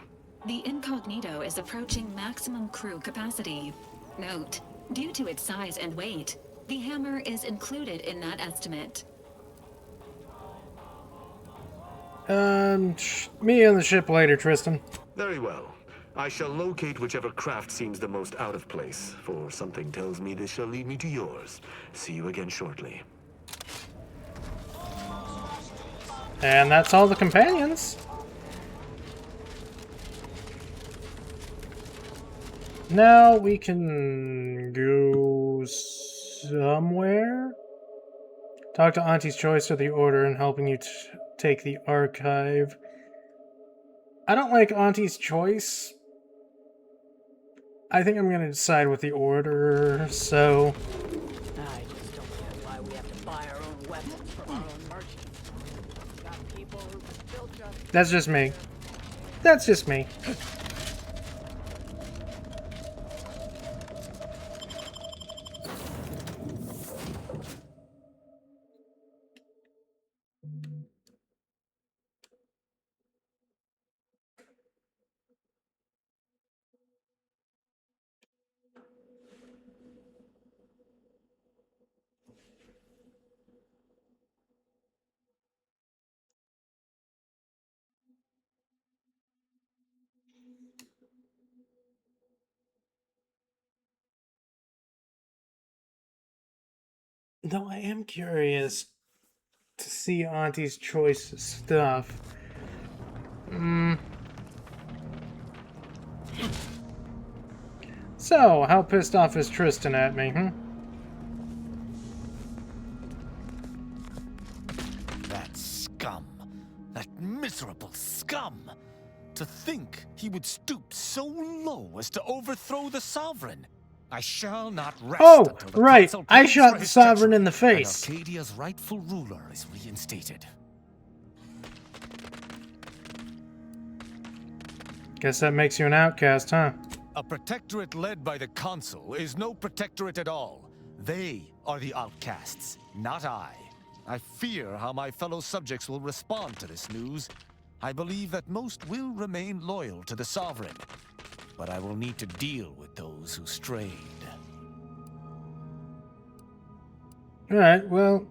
[SPEAKER 4] The Incognito is approaching maximum crew capacity. Note, due to its size and weight, the hammer is included in that estimate.
[SPEAKER 1] Me on the ship later, Tristan.
[SPEAKER 23] Very well. I shall locate whichever craft seems the most out of place, for something tells me this shall lead me to yours. See you again shortly.
[SPEAKER 1] And that's all the companions. Now we can go somewhere. Talk to Auntie's Choice of the Order in helping you take the archive. I don't like Auntie's Choice. I think I'm going to decide with the Order, so...
[SPEAKER 8] I just don't get why we have to buy our own weapons from our own merchants. Got people who still just...
[SPEAKER 1] That's just me. That's just me. Though I am curious to see Auntie's choice stuff. So, how pissed off is Tristan at me,
[SPEAKER 7] That scum. That miserable scum. To think he would stoop so low as to overthrow the Sovereign. I shall not rest until the
[SPEAKER 1] right.
[SPEAKER 7] Council
[SPEAKER 1] I
[SPEAKER 7] pays
[SPEAKER 1] shot
[SPEAKER 7] for
[SPEAKER 1] the
[SPEAKER 7] his
[SPEAKER 1] Sovereign
[SPEAKER 7] treachery
[SPEAKER 1] in the face.
[SPEAKER 7] And Arcadia's rightful ruler is reinstated.
[SPEAKER 1] Guess that makes you an outcast, huh?
[SPEAKER 7] A protectorate led by the Consul is no protectorate at all. They are the outcasts, not I. I fear how my fellow subjects will respond to this news. I believe that most will remain loyal to the Sovereign, but I will need to deal with those who strayed.
[SPEAKER 1] Alright, well,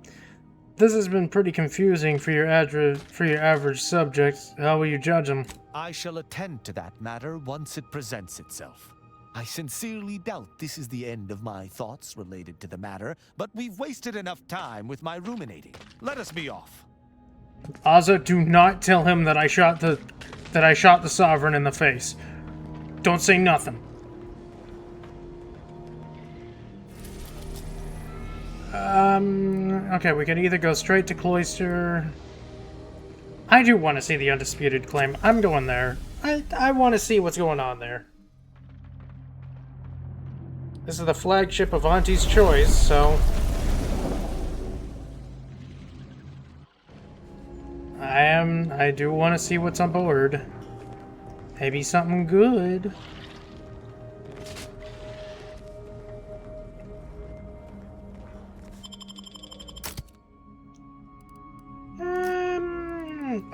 [SPEAKER 1] this has been pretty confusing for your average subject. How will you judge them?
[SPEAKER 7] I shall attend to that matter once it presents itself. I sincerely doubt this is the end of my thoughts related to the matter, but we've wasted enough time with my ruminating. Let us be off.
[SPEAKER 1] Also, do not tell him that I shot the Sovereign in the face. Don't say nothing. Okay, we can either go straight to Cloister. I do want to see the Undisputed Claim. I'm going there. I want to see what's going on there. This is the flagship of Auntie's Choice, so... I do want to see what's on board. Maybe something good.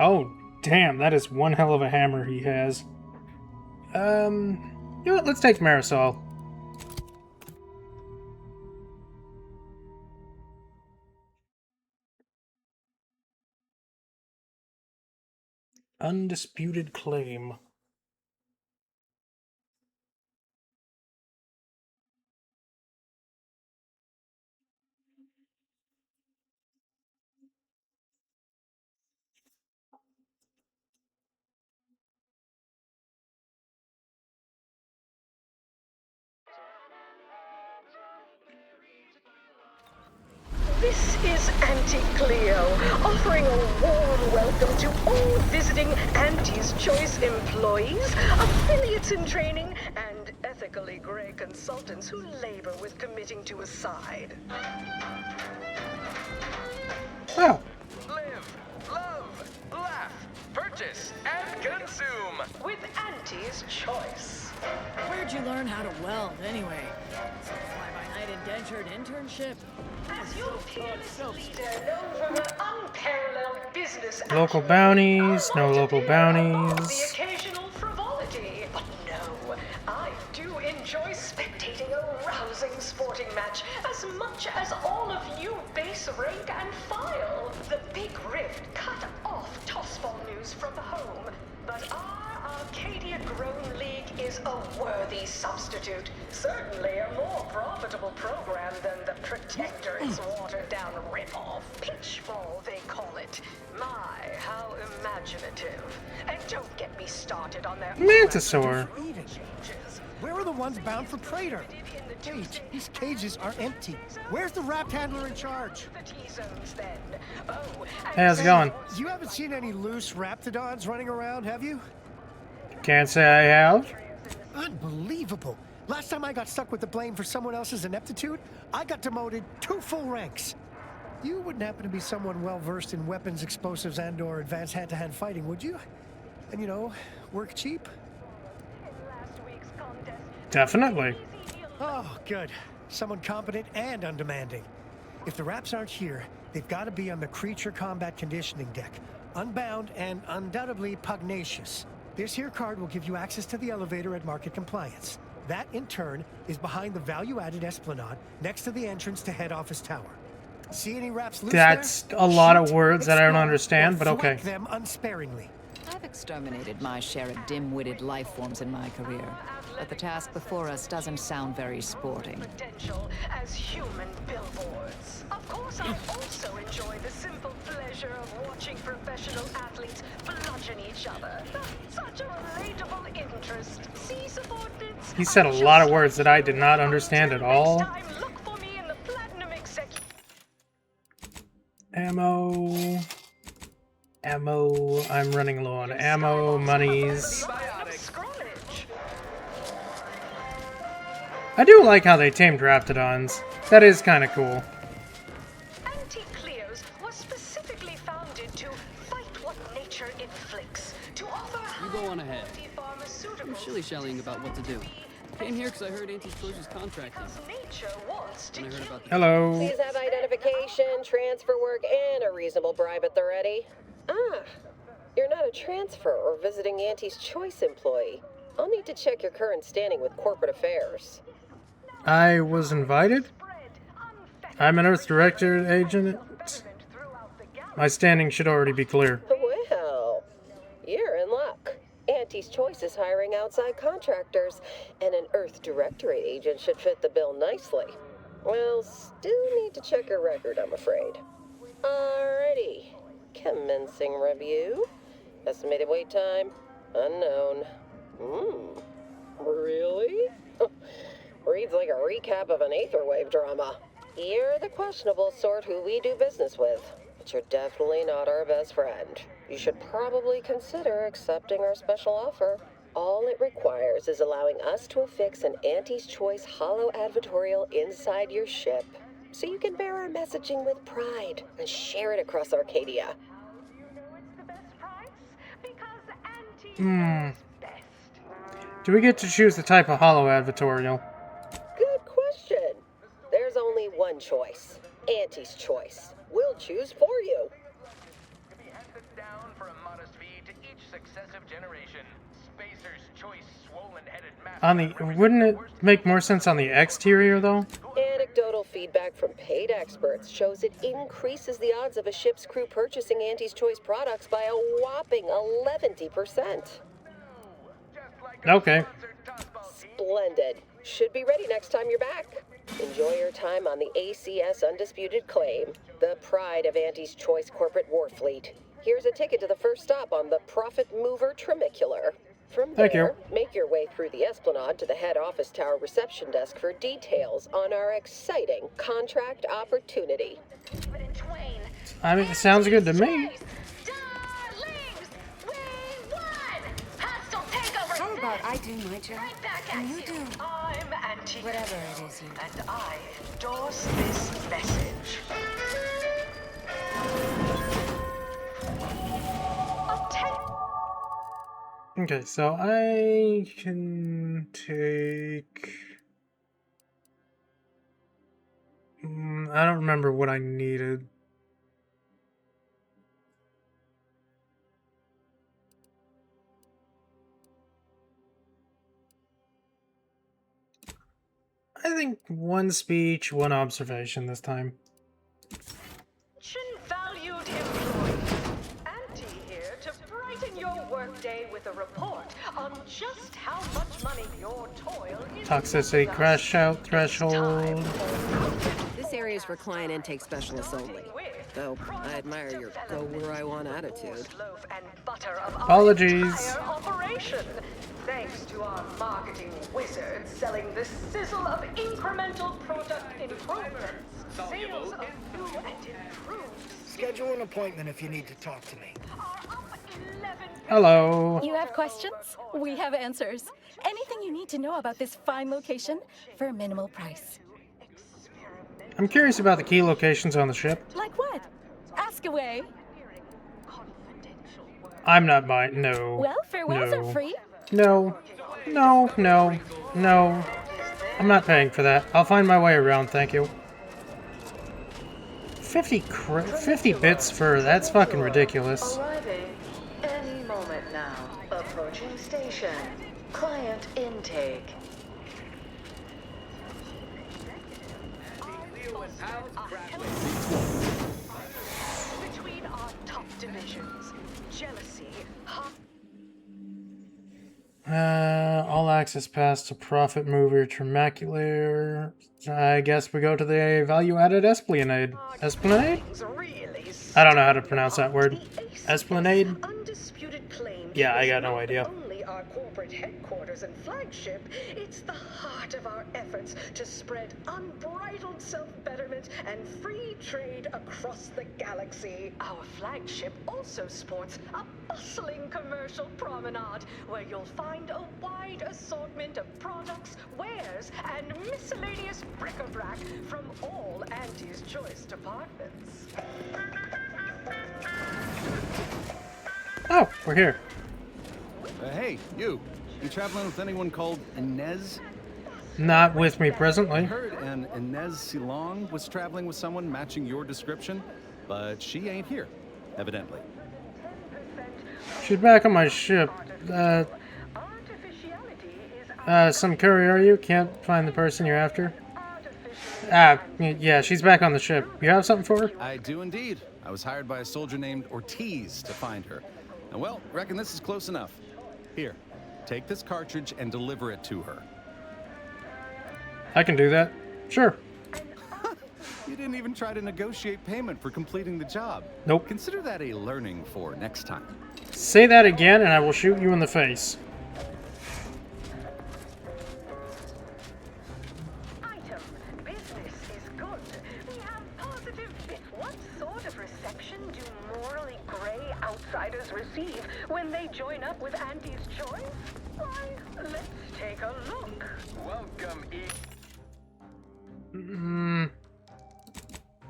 [SPEAKER 1] Oh, damn, that is one hell of a hammer he has. You know what, let's take Marisol. Undisputed Claim.
[SPEAKER 11] This is Auntie Cleo, offering a warm welcome to all visiting Auntie's Choice employees, affiliates in training, and ethically gray consultants who labor with committing to a side.
[SPEAKER 1] Oh.
[SPEAKER 13] Live, love, laugh, purchase, and consume
[SPEAKER 11] With Auntie's Choice.
[SPEAKER 8] Where'd you learn how to weld, anyway? Some fly-by-night indentured internship?
[SPEAKER 11] As your fearless leader, known for her unparalleled business
[SPEAKER 1] Local bounties, no local bounties.
[SPEAKER 11] the occasional frivolity. But no, I do enjoy spectating a rousing sporting match as much as all of you base rank and file. The big rift cut off tossball news from home, but our Arcadia Grown League is a worthy substitute. Certainly a more profitable program than the Protectorate's watered-down ripoff. Pitchball, they call it. My, how imaginative. And don't get me started on their
[SPEAKER 1] Mantisaur.
[SPEAKER 21] Where are the ones bound for Praetor? Wait, these cages are empty. Where's the raft handler in charge?
[SPEAKER 1] Hey, how's it going?
[SPEAKER 21] You haven't seen any loose raptidons running around, have you?
[SPEAKER 1] Can't say I have.
[SPEAKER 21] Unbelievable. Last time I got stuck with the blame for someone else's ineptitude, I got demoted 2 full ranks. You wouldn't happen to be someone well-versed in weapons, explosives, and/or advanced hand-to-hand fighting, would you? And, you know, work cheap?
[SPEAKER 1] Definitely.
[SPEAKER 21] Oh, good. Someone competent and undemanding. If the Raps aren't here, they've got to be on the creature combat conditioning deck. Unbound and undoubtedly pugnacious. This here card will give you access to the elevator at market compliance. That, in turn, is behind the value-added esplanade next to the entrance to head office tower. See any Raps loose
[SPEAKER 1] That's
[SPEAKER 21] there?
[SPEAKER 1] a lot of
[SPEAKER 21] Shoot,
[SPEAKER 1] words that I don't
[SPEAKER 21] explode,
[SPEAKER 1] understand,
[SPEAKER 21] or
[SPEAKER 1] but okay.
[SPEAKER 21] flank them unsparingly.
[SPEAKER 17] I
[SPEAKER 3] I've exterminated my share of dim-witted life forms in my career, but the task before us doesn't sound very sporting.
[SPEAKER 11] Potential as human billboards. Of course, I also enjoy the simple pleasure of watching professional athletes bludgeon each other. Such a relatable interest. See, subordinates?
[SPEAKER 1] He said a lot of words that I did not understand at all.
[SPEAKER 11] Look for me in the platinum executive.
[SPEAKER 1] Ammo. Ammo. I'm running low on ammo, monies. I do like how they tamed Raptidons. That is kind of cool.
[SPEAKER 11] Auntie Cleo's was specifically founded to fight what nature inflicts, to offer
[SPEAKER 9] You go on ahead. I'm shilly-shallying about what to do. Came here because I heard Auntie's Choice's contracting.
[SPEAKER 11] nature wants to
[SPEAKER 9] And I heard about the
[SPEAKER 1] Hello.
[SPEAKER 10] Please have identification, transfer work, and a reasonable bribe at the ready. Ah, you're not a transfer or visiting Auntie's Choice employee. I'll need to check your current standing with corporate affairs.
[SPEAKER 1] I was invited? I'm an Earth Directorate agent. My standing should already be clear.
[SPEAKER 10] Well, you're in luck. Auntie's Choice is hiring outside contractors, and an Earth Directorate agent should fit the bill nicely. Well, still need to check your record, I'm afraid. Alrighty. Commencing review. Estimated wait time? Unknown. Really? Reads like a recap of an Aetherwave drama. You're the questionable sort who we do business with, but you're definitely not our best friend. You should probably consider accepting our special offer. All it requires is allowing us to affix an Auntie's Choice holo advertorial inside your ship, so you can bear our messaging with pride and share it across Arcadia.
[SPEAKER 1] Do we get to choose the type of holo advertorial?
[SPEAKER 10] Good question. There's only one choice. Auntie's Choice. We'll choose for you.
[SPEAKER 13] Down for a modest fee to each successive generation. Spacer's Choice swollen-headed
[SPEAKER 1] On the wouldn't it make more sense on the exterior though?
[SPEAKER 10] Anecdotal feedback from paid experts shows it increases the odds of a ship's crew purchasing Auntie's Choice products by a whopping 11%.
[SPEAKER 1] Okay.
[SPEAKER 10] Splendid. Should be ready next time you're back. Enjoy your time on the ACS Undisputed Claim, the pride of Auntie's Choice corporate war fleet. Here's a ticket to the first stop on the Profit Mover Trimicular. From there, make your way through the Esplanade to the head office tower reception desk for details on our exciting contract opportunity.
[SPEAKER 1] I mean, it sounds good to me.
[SPEAKER 11] How
[SPEAKER 18] about I do my job, and you do
[SPEAKER 11] I'm Auntie
[SPEAKER 18] whatever it is you do.
[SPEAKER 11] And I endorse this message.
[SPEAKER 1] Okay, so I can take... I don't remember what I needed. I think one speech, one observation this time.
[SPEAKER 11] Valued employee. Auntie here to brighten your workday with a report on just how much money your toil is.
[SPEAKER 1] Toxicity crash out threshold.
[SPEAKER 18] This area is for client intake specialists only. Though I admire your go-where-I-want attitude.
[SPEAKER 1] Apologies.
[SPEAKER 11] Operation. Thanks to our marketing wizards selling the sizzle of incremental product improvements. Sales of new and improved.
[SPEAKER 21] Schedule an appointment if you need to talk to me.
[SPEAKER 1] Hello.
[SPEAKER 25] You have questions? We have answers. Anything you need to know about this fine location for a minimal price.
[SPEAKER 1] I'm curious about the key locations on the ship.
[SPEAKER 25] Like what? Ask away.
[SPEAKER 1] I'm not buying. No.
[SPEAKER 25] Well, farewells are free.
[SPEAKER 1] No. No. No. No. I'm not paying for that. I'll find my way around, thank you. 50 bits for... That's fucking ridiculous.
[SPEAKER 11] Arriving any moment now. Approaching station. Client intake. Between our top divisions, jealousy,
[SPEAKER 1] All access pass to Profit Mover Tremaculator. I guess we go to the value-added Esplanade. Esplanade? I don't know how to pronounce that word. Esplanade? Yeah, I got no idea.
[SPEAKER 11] Only our corporate headquarters and flagship, it's the heart of our efforts to spread unbridled self-betterment and free trade across the galaxy. Our flagship also sports a bustling commercial promenade where you'll find a wide assortment of products, wares, and miscellaneous bric-a-brac from all Auntie's choice departments.
[SPEAKER 1] Oh, we're here.
[SPEAKER 6] Hey, you traveling with anyone called Inez?
[SPEAKER 1] Not with me
[SPEAKER 6] I
[SPEAKER 1] presently.
[SPEAKER 6] heard an Inez Silong was traveling with someone matching your description, but she ain't here, evidently.
[SPEAKER 1] She's back on my ship. Some courier, you can't find the person you're after? Yeah, she's back on the ship. You have something for her?
[SPEAKER 6] I do indeed. I was hired by a soldier named Ortiz to find her. And well, reckon this is close enough. Here, take this cartridge and deliver it to her.
[SPEAKER 1] I can do that. Sure.
[SPEAKER 6] You didn't even try to negotiate payment for completing the job.
[SPEAKER 1] Nope.
[SPEAKER 6] Consider that a learning for next time.
[SPEAKER 1] Say that again and I will shoot you in the face.
[SPEAKER 11] Item, business is good. We have positive bit. What sort of reception do morally gray outsiders receive when they join up with Auntie's choice? Why, let's take a look.
[SPEAKER 13] Welcome,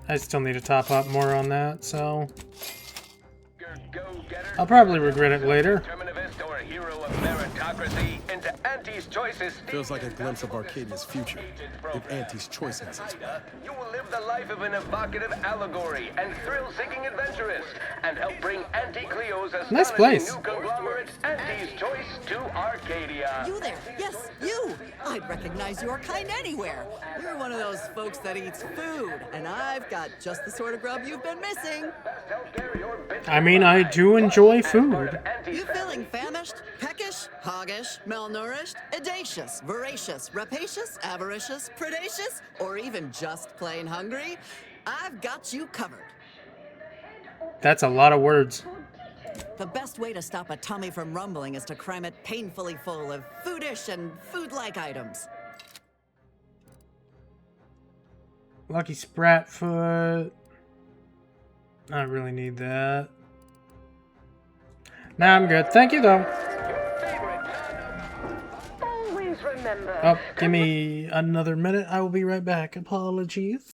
[SPEAKER 1] I still need to top up more on that, so I'll probably regret it later.
[SPEAKER 13] Terminivist or a hero of meritocracy into Auntie's choices.
[SPEAKER 12] Feels like a glimpse of Arcadia's future, if Auntie's choice has its way.
[SPEAKER 13] You will live the life of an evocative allegory and thrill-seeking adventurist, and help bring Auntie Cleo's
[SPEAKER 1] Nice place.
[SPEAKER 13] astonishing new conglomerate, Auntie's Choice, to Arcadia.
[SPEAKER 14] You there? Yes, you! I'd recognize your kind anywhere. You're one of those folks that eats food, and I've got just the sort of grub you've been missing.
[SPEAKER 1] I mean, I do enjoy food.
[SPEAKER 14] You feeling famished, peckish, hoggish, malnourished, audacious, voracious, rapacious, avaricious, predacious, or even just plain hungry? I've got you covered.
[SPEAKER 1] That's a lot of words.
[SPEAKER 14] The best way to stop a tummy from rumbling is to cram it painfully full of foodish and food-like items.
[SPEAKER 1] Lucky Sprat Foot. I don't really need that. Nah, I'm good. Thank you, though.
[SPEAKER 11] Always remember.
[SPEAKER 1] Oh, give me another minute. I will be right back. Apologies.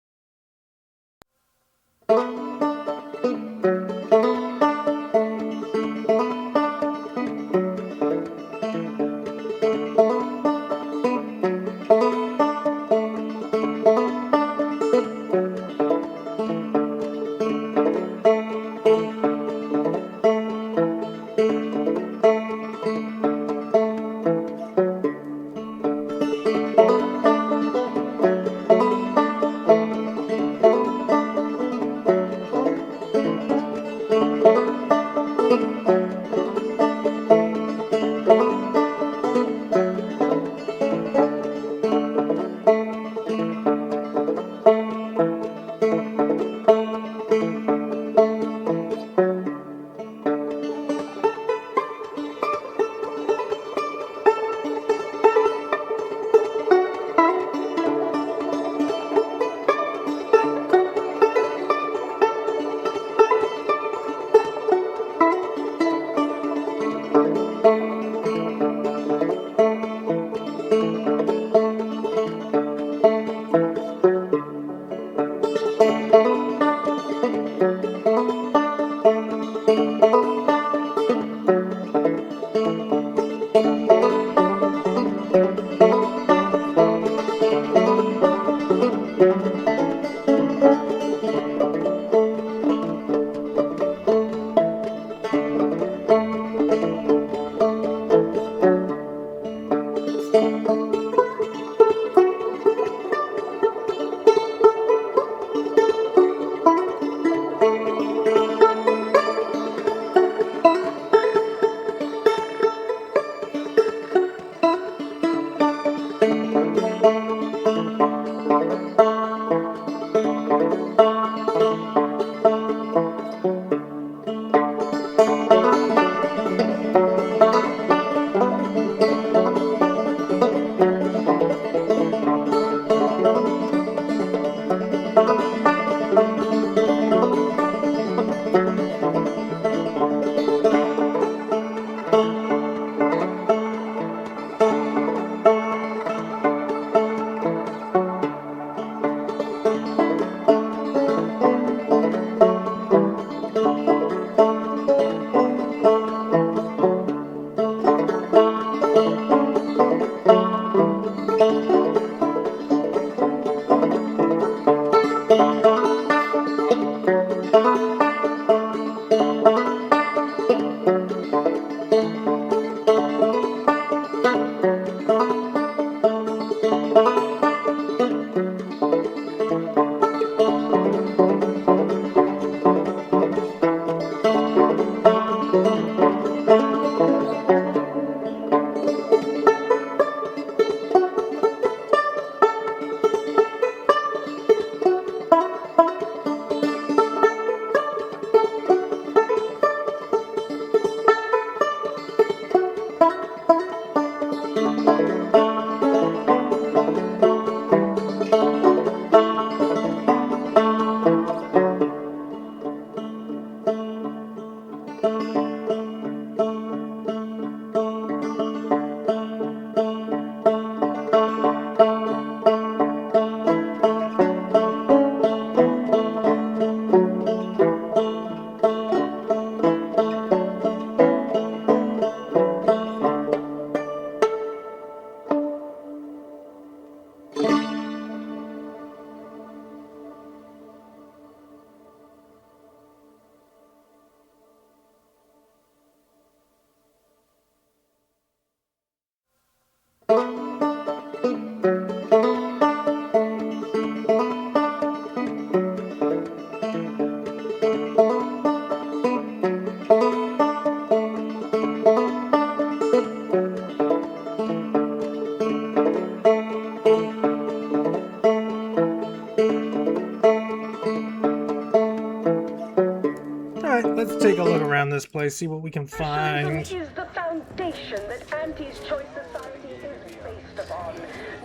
[SPEAKER 1] Alright, let's take a look around this place, see what we can find.
[SPEAKER 11] Is the foundation that Auntie's Choice Society is based upon.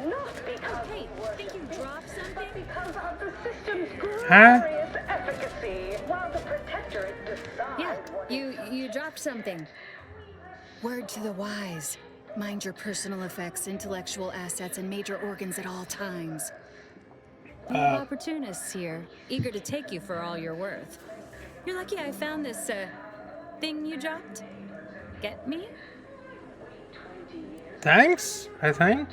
[SPEAKER 11] Not because think you dropped something, but because of the system's glorious efficacy. While the Protectorate decides
[SPEAKER 5] You dropped something. Word to the wise. Mind your personal effects, intellectual assets, and major organs at all times.
[SPEAKER 15] No opportunists here, eager to take you for all you're worth. You're lucky I found this, thing you dropped. Get me?
[SPEAKER 1] Thanks, I think.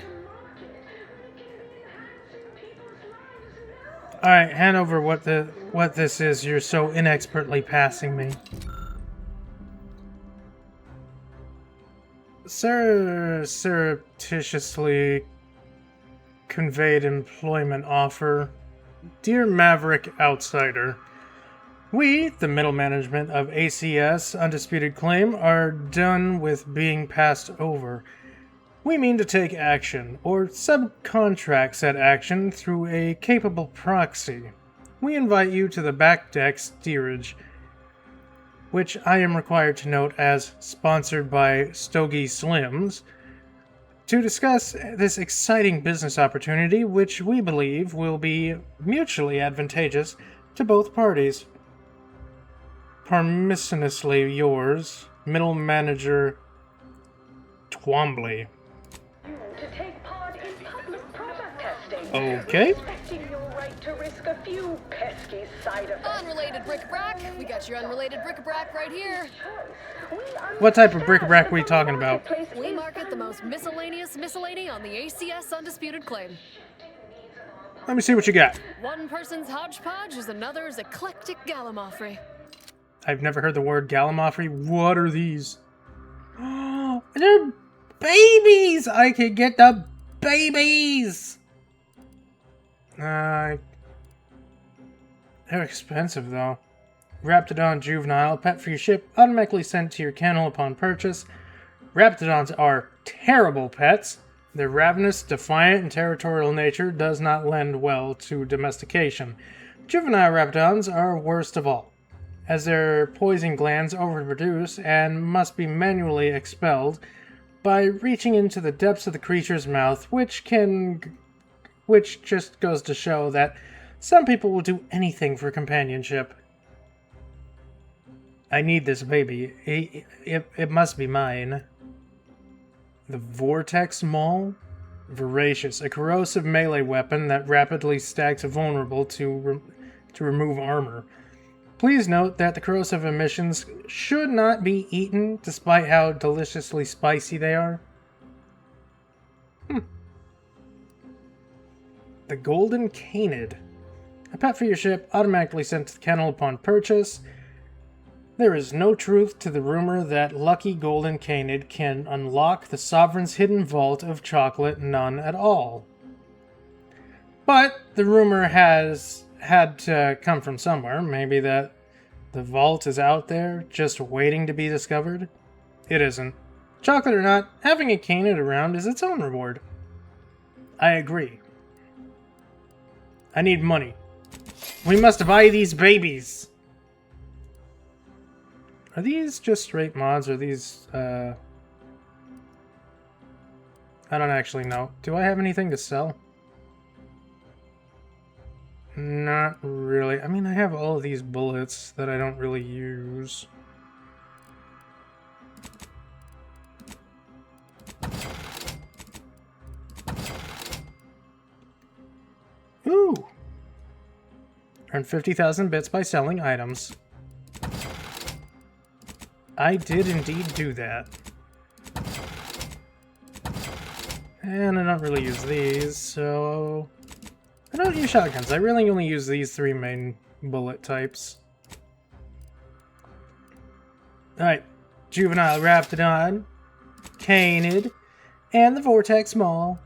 [SPEAKER 1] Alright, hand over what this is you're so inexpertly passing me. Surreptitiously conveyed employment offer. Dear Maverick Outsider, we, the middle management of ACS Undisputed Claim, are done with being passed over. We mean to take action, or subcontract said action, through a capable proxy. We invite you to the back deck steerage, which I am required to note as sponsored by Stogie Slims, to discuss this exciting business opportunity, which we believe will be mutually advantageous to both parties. Permissiously yours, Middle Manager Twombly.
[SPEAKER 11] To take part in public product testing.
[SPEAKER 1] Okay.
[SPEAKER 11] Respecting your right to risk a few pesky side effects.
[SPEAKER 5] Unrelated bric-a-brac. We got your unrelated bric-a-brac right here.
[SPEAKER 1] What type of bric-a-brac are we talking about?
[SPEAKER 5] We market the most miscellaneous miscellany on the ACS Undisputed Claim.
[SPEAKER 1] Let me see what you got.
[SPEAKER 5] One person's hodgepodge is another's eclectic gallimaufry.
[SPEAKER 1] I've never heard the word gallimaufry. What are these? Oh, they're babies! I can get the babies! They're expensive, though. Raptidon Juvenile, pet for your ship, automatically sent to your kennel upon purchase. Raptidons are terrible pets. Their ravenous, defiant, and territorial nature does not lend well to domestication. Juvenile Raptidons are worst of all, as their poison glands overproduce and must be manually expelled by reaching into the depths of the creature's mouth, which just goes to show that some people will do anything for companionship. I need this baby. It must be mine. The Vortex Maul? Voracious, a corrosive melee weapon that rapidly stacks vulnerable to remove armor. Please note that the corrosive emissions should not be eaten, despite how deliciously spicy they are. The Golden Canid. A pet for your ship, automatically sent to the kennel upon purchase. There is no truth to the rumor that Lucky Golden Canid can unlock the Sovereign's hidden vault of chocolate, none at all. But the rumor has had to come from somewhere. Maybe that the vault is out there, just waiting to be discovered? It isn't. Chocolate or not, having a Canid around is its own reward. I agree. I need money. We must buy these babies! Are these just straight mods, or are these, I don't actually know. Do I have anything to sell? Not really. I mean, I have all of these bullets that I don't really use. Ooh! Earn 50,000 bits by selling items. I did indeed do that. And I don't really use these, so... I don't use shotguns. I really only use these three main bullet types. Alright. Juvenile Raptidon, Canid, and the Vortex Maul.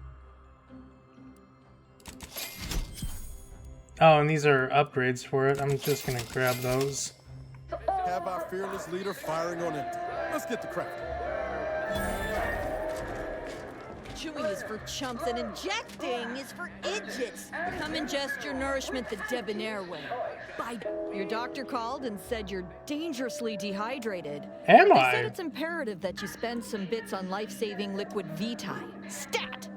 [SPEAKER 1] Oh, and these are upgrades for it. I'm just gonna grab those.
[SPEAKER 12] Have our fearless leader firing on empty. Let's get the craft.
[SPEAKER 16] Chewing is for chumps and injecting is for idiots. Come ingest your nourishment the debonair way. Your doctor called and said you're dangerously dehydrated.
[SPEAKER 1] Am
[SPEAKER 16] They
[SPEAKER 1] I?
[SPEAKER 16] said it's imperative that you spend some bits on life-saving liquid Vitae. Stat!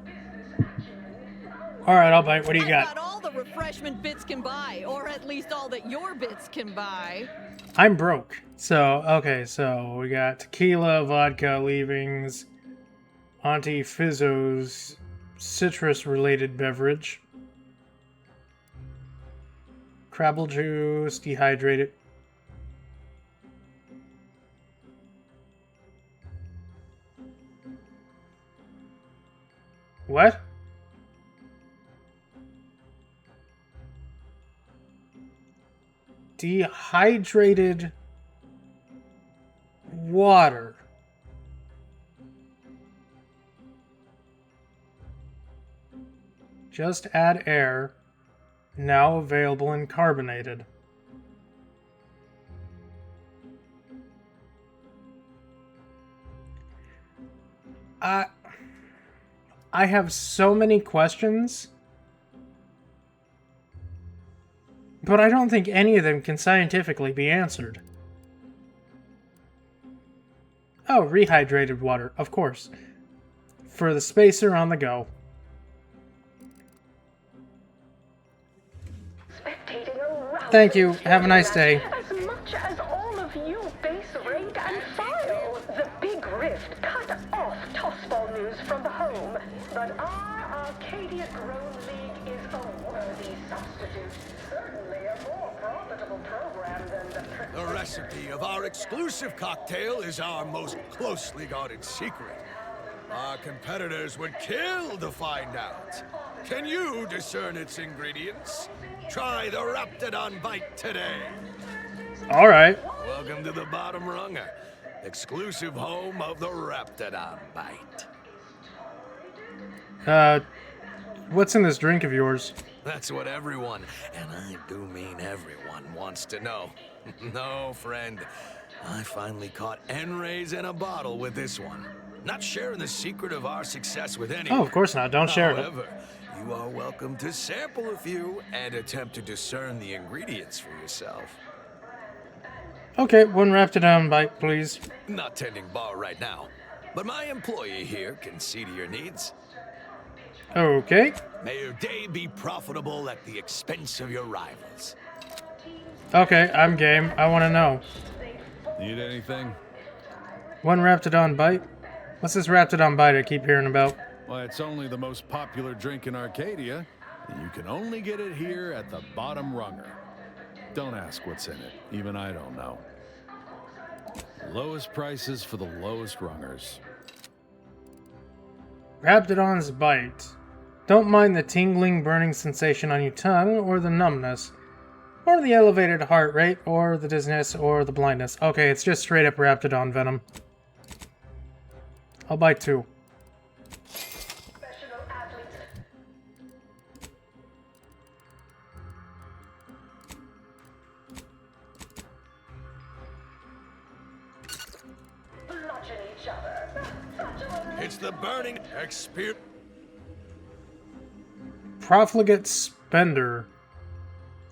[SPEAKER 1] Alright, I'll bite. What do you
[SPEAKER 16] Got
[SPEAKER 1] got?
[SPEAKER 16] all the refreshment bits can buy, or at least all that your bits can buy.
[SPEAKER 1] I'm broke. So, okay, so we got tequila, vodka, leavings, Auntie Fizzo's citrus-related beverage, Crabble juice, dehydrated. What? Dehydrated water. Just add air. Now available in carbonated. I have so many questions, but I don't think any of them can scientifically be answered. Oh, rehydrated water, of course. For the spacer on the go. Thank you. Have a nice day.
[SPEAKER 11] As much as all of you base rank and file, the big rift cut off tossball news from the home. But our Arcadia Grown League is a worthy substitute. Certainly a more profitable program than the...
[SPEAKER 19] The recipe of our exclusive cocktail is our most closely guarded secret. Our competitors would kill to find out. Can you discern its ingredients? Try the Raptidon Bite today.
[SPEAKER 1] All right.
[SPEAKER 19] Welcome to the bottom runger, exclusive home of the Raptidon Bite.
[SPEAKER 1] What's in this drink of yours?
[SPEAKER 19] That's what everyone, and I do mean everyone, wants to know. No, friend. I finally caught N-rays in a bottle with this one. Not sharing the secret of our success with anyone.
[SPEAKER 1] Oh, of course not. Don't share it.
[SPEAKER 19] However, you are welcome to sample a few and attempt to discern the ingredients for yourself.
[SPEAKER 1] Okay, one Raptidon Bite, please.
[SPEAKER 19] Not tending bar right now, but my employee here can see to your needs.
[SPEAKER 1] Okay.
[SPEAKER 19] May your day be profitable at the expense of your rivals.
[SPEAKER 1] Okay, I'm game. I want to know.
[SPEAKER 6] Need anything?
[SPEAKER 1] One Raptidon Bite? What's this Raptidon Bite I keep hearing about?
[SPEAKER 6] Well, it's only the most popular drink in Arcadia, and you can only get it here at the bottom runger. Don't ask what's in it. Even I don't know. Lowest prices for the lowest rungers.
[SPEAKER 1] Raptidon's Bite. Don't mind the tingling, burning sensation on your tongue or the numbness. Or the elevated heart rate, or the dizziness, or the blindness. Okay, it's just straight up Raptidon venom. I'll buy 2.
[SPEAKER 19] It's the burning experience.
[SPEAKER 1] Profligate spender.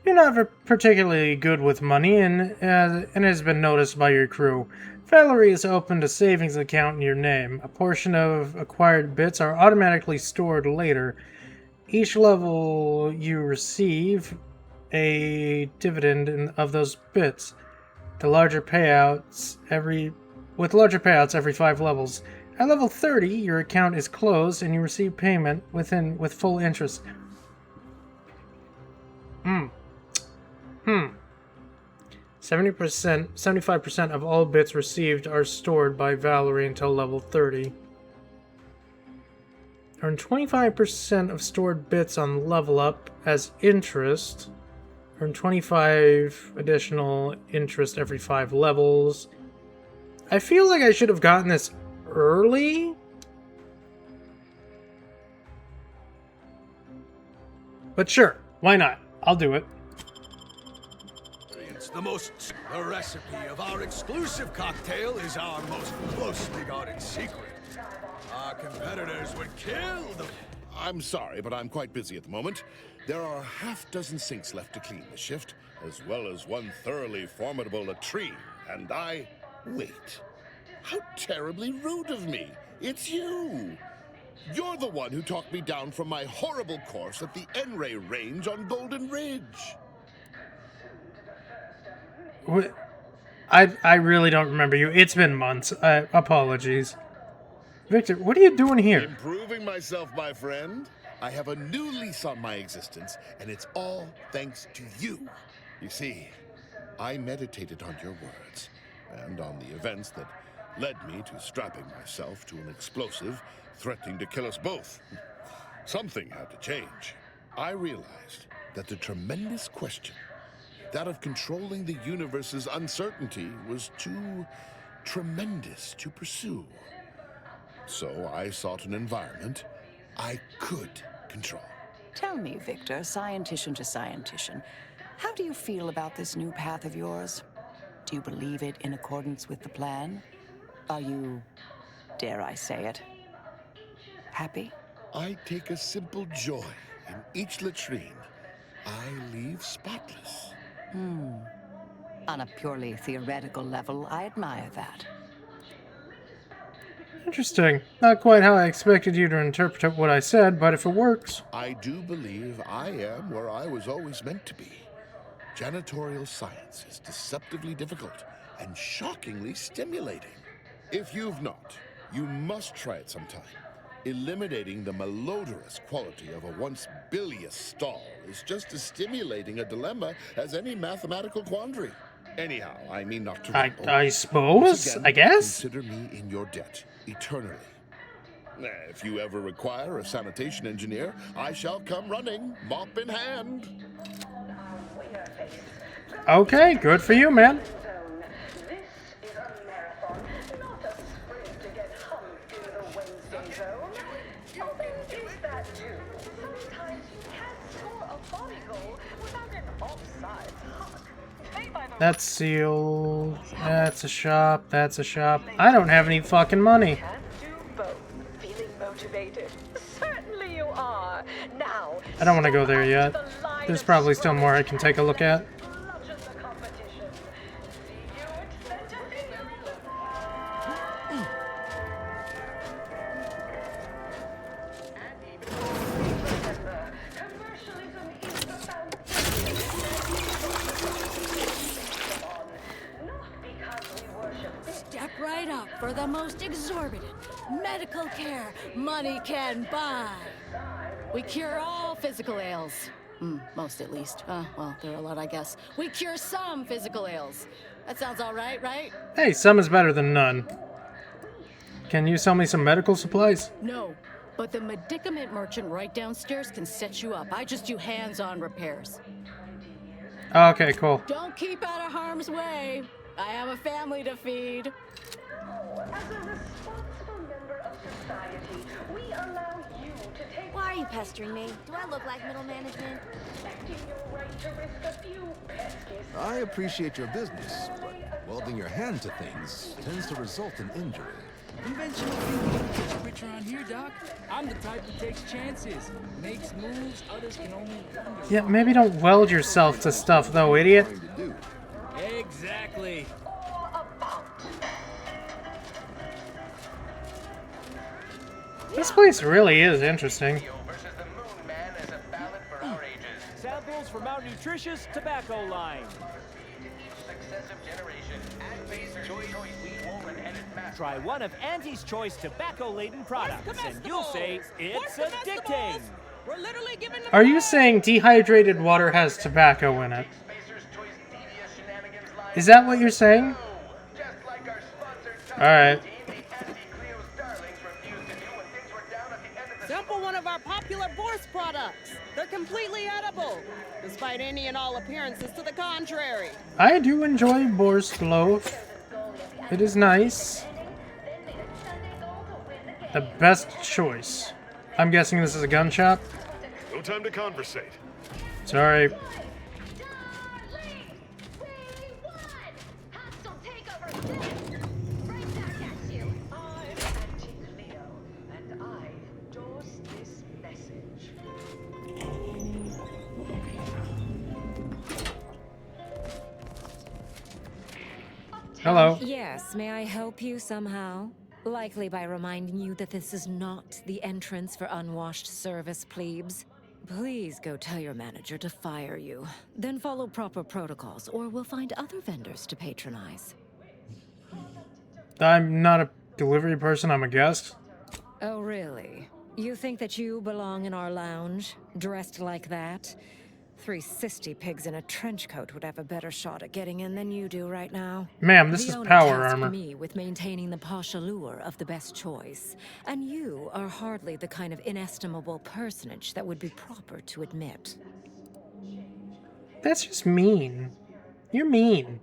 [SPEAKER 1] You're not particularly good with money, and has been noticed by your crew. Valerie has opened a savings account in your name. A portion of acquired bits are automatically stored later. Each level you receive a dividend of those bits. With larger payouts every 5 levels. At level 30, your account is closed and you receive payment with full interest. 75% of all bits received are stored by Valerie until level 30. Earn 25% of stored bits on level up as interest. Earn 25 additional interest every 5 levels. I feel like I should have gotten this early. But sure, why not? I'll do it.
[SPEAKER 19] The recipe of our exclusive cocktail is our most closely guarded secret. Our competitors would kill the...
[SPEAKER 2] I'm sorry, but I'm quite busy at the moment. There are half-dozen sinks left to clean this shift, as well as one thoroughly formidable latrine, and I... Wait. How terribly rude of me! It's you! You're the one who talked me down from my horrible course at the N-Ray range on Golden Ridge.
[SPEAKER 1] I really don't remember you. It's been months. Apologies. Victor, what are you doing here?
[SPEAKER 2] Improving myself, my friend. I have a new lease on my existence, and it's all thanks to you. You see, I meditated on your words, and on the events that led me to strapping myself to an explosive threatening to kill us both. Something had to change. I realized that the tremendous question, that of controlling the universe's uncertainty, was too tremendous to pursue. So I sought an environment I could control.
[SPEAKER 3] Tell me, Victor, scientician to scientician, how do you feel about this new path of yours? Do you believe it in accordance with the plan? Are you, dare I say it, happy?
[SPEAKER 2] I take a simple joy in each latrine. I leave spotless.
[SPEAKER 3] On a purely theoretical level, I admire that.
[SPEAKER 1] Interesting. Not quite how I expected you to interpret what I said, but if it works.
[SPEAKER 2] I do believe I am where I was always meant to be. Janitorial science is deceptively difficult and shockingly stimulating. If you've not, you must try it sometime. Eliminating the malodorous quality of a once bilious stall is just as stimulating a dilemma as any mathematical quandary. Anyhow, I mean not to ramble.
[SPEAKER 1] I suppose,
[SPEAKER 2] Again,
[SPEAKER 1] I guess.
[SPEAKER 2] Consider me in your debt, eternally. If you ever require a sanitation engineer, I shall come running, mop in hand.
[SPEAKER 1] Okay, good for you, man. That's sealed. That's a shop. That's a shop. I don't have any fucking money.
[SPEAKER 11] Feeling motivated? Certainly you are. Now,
[SPEAKER 1] I don't want to go there yet. There's probably still more I can take a look at.
[SPEAKER 16] Step right up for the most exorbitant medical care money can buy. We cure all physical ails. Most at least. Well, there are a lot, I guess. We cure some physical ails. That sounds all right, right?
[SPEAKER 1] Hey, some is better than none. Can you sell me some medical supplies?
[SPEAKER 16] No, but the medicament merchant right downstairs can set you up. I just do hands-on repairs.
[SPEAKER 1] Okay, cool.
[SPEAKER 8] Don't keep out of harm's way. I have a family to feed.
[SPEAKER 11] As a responsible member of society, we allow you to take...
[SPEAKER 4] Why are you pestering me? Do I look like middle management?
[SPEAKER 11] Respecting your right to risk a few pesky...
[SPEAKER 20] I appreciate your business, but welding your hand to things tends to result in injury.
[SPEAKER 22] Conventional thinking gets richer on here, Doc. I'm the type that takes chances, makes moves others can only wonder.
[SPEAKER 1] Yeah, maybe don't weld yourself to stuff, though, idiot.
[SPEAKER 22] Exactly.
[SPEAKER 1] This place really is interesting.
[SPEAKER 23] Samples from our nutritious tobacco line. Try one of Auntie's choice tobacco-laden products, and you'll say it's addicting.
[SPEAKER 8] We're literally giving them...
[SPEAKER 1] Are you saying dehydrated water has tobacco in it? Is that what you're saying? Alright.
[SPEAKER 8] Sample one of our popular Bourse products. They're completely edible, despite any and all appearances to the contrary.
[SPEAKER 1] I do enjoy boar's loaf. It is nice. The best choice. I'm guessing this is a gun shop?
[SPEAKER 24] No time to conversate.
[SPEAKER 1] Sorry.
[SPEAKER 11] I'm Auntie Cleo, and I endorse this message.
[SPEAKER 1] Hello.
[SPEAKER 15] Yes, may I help you somehow? Likely by reminding you that this is not the entrance for unwashed service plebes. Please go tell your manager to fire you. Then follow proper protocols, or we'll find other vendors to patronize.
[SPEAKER 1] I'm not a delivery person, I'm a guest.
[SPEAKER 15] Oh, really? You think that you belong in our lounge, dressed like that? 3 sisty pigs in a trench coat would have a better shot at getting in than you do right now.
[SPEAKER 1] Ma'am, this
[SPEAKER 15] The
[SPEAKER 1] is
[SPEAKER 15] owner
[SPEAKER 1] power
[SPEAKER 15] tasked
[SPEAKER 1] armor.
[SPEAKER 15] me with maintaining the posh allure of the best choice, and you are hardly the kind of inestimable personage that would be proper to admit.
[SPEAKER 1] That's just mean. You're mean.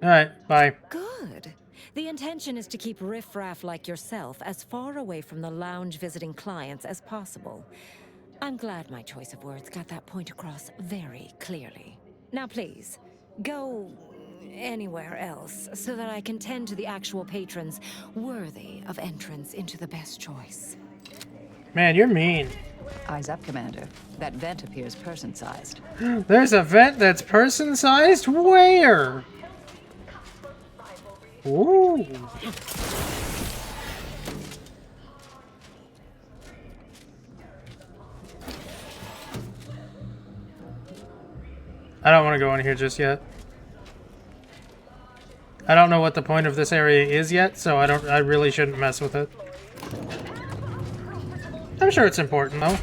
[SPEAKER 1] Alright, bye.
[SPEAKER 15] Good. The intention is to keep riffraff like yourself as far away from the lounge visiting clients as possible. I'm glad my choice of words got that point across very clearly. Now please, go anywhere else so that I can tend to the actual patrons worthy of entrance into the best choice.
[SPEAKER 1] Man, you're mean.
[SPEAKER 3] Eyes up, Commander. That vent appears person-sized.
[SPEAKER 1] There's a vent that's person-sized? Where? Ooh. I don't want to go in here just yet. I don't know what the point of this area is yet, so I really shouldn't mess with it. I'm sure it's important though.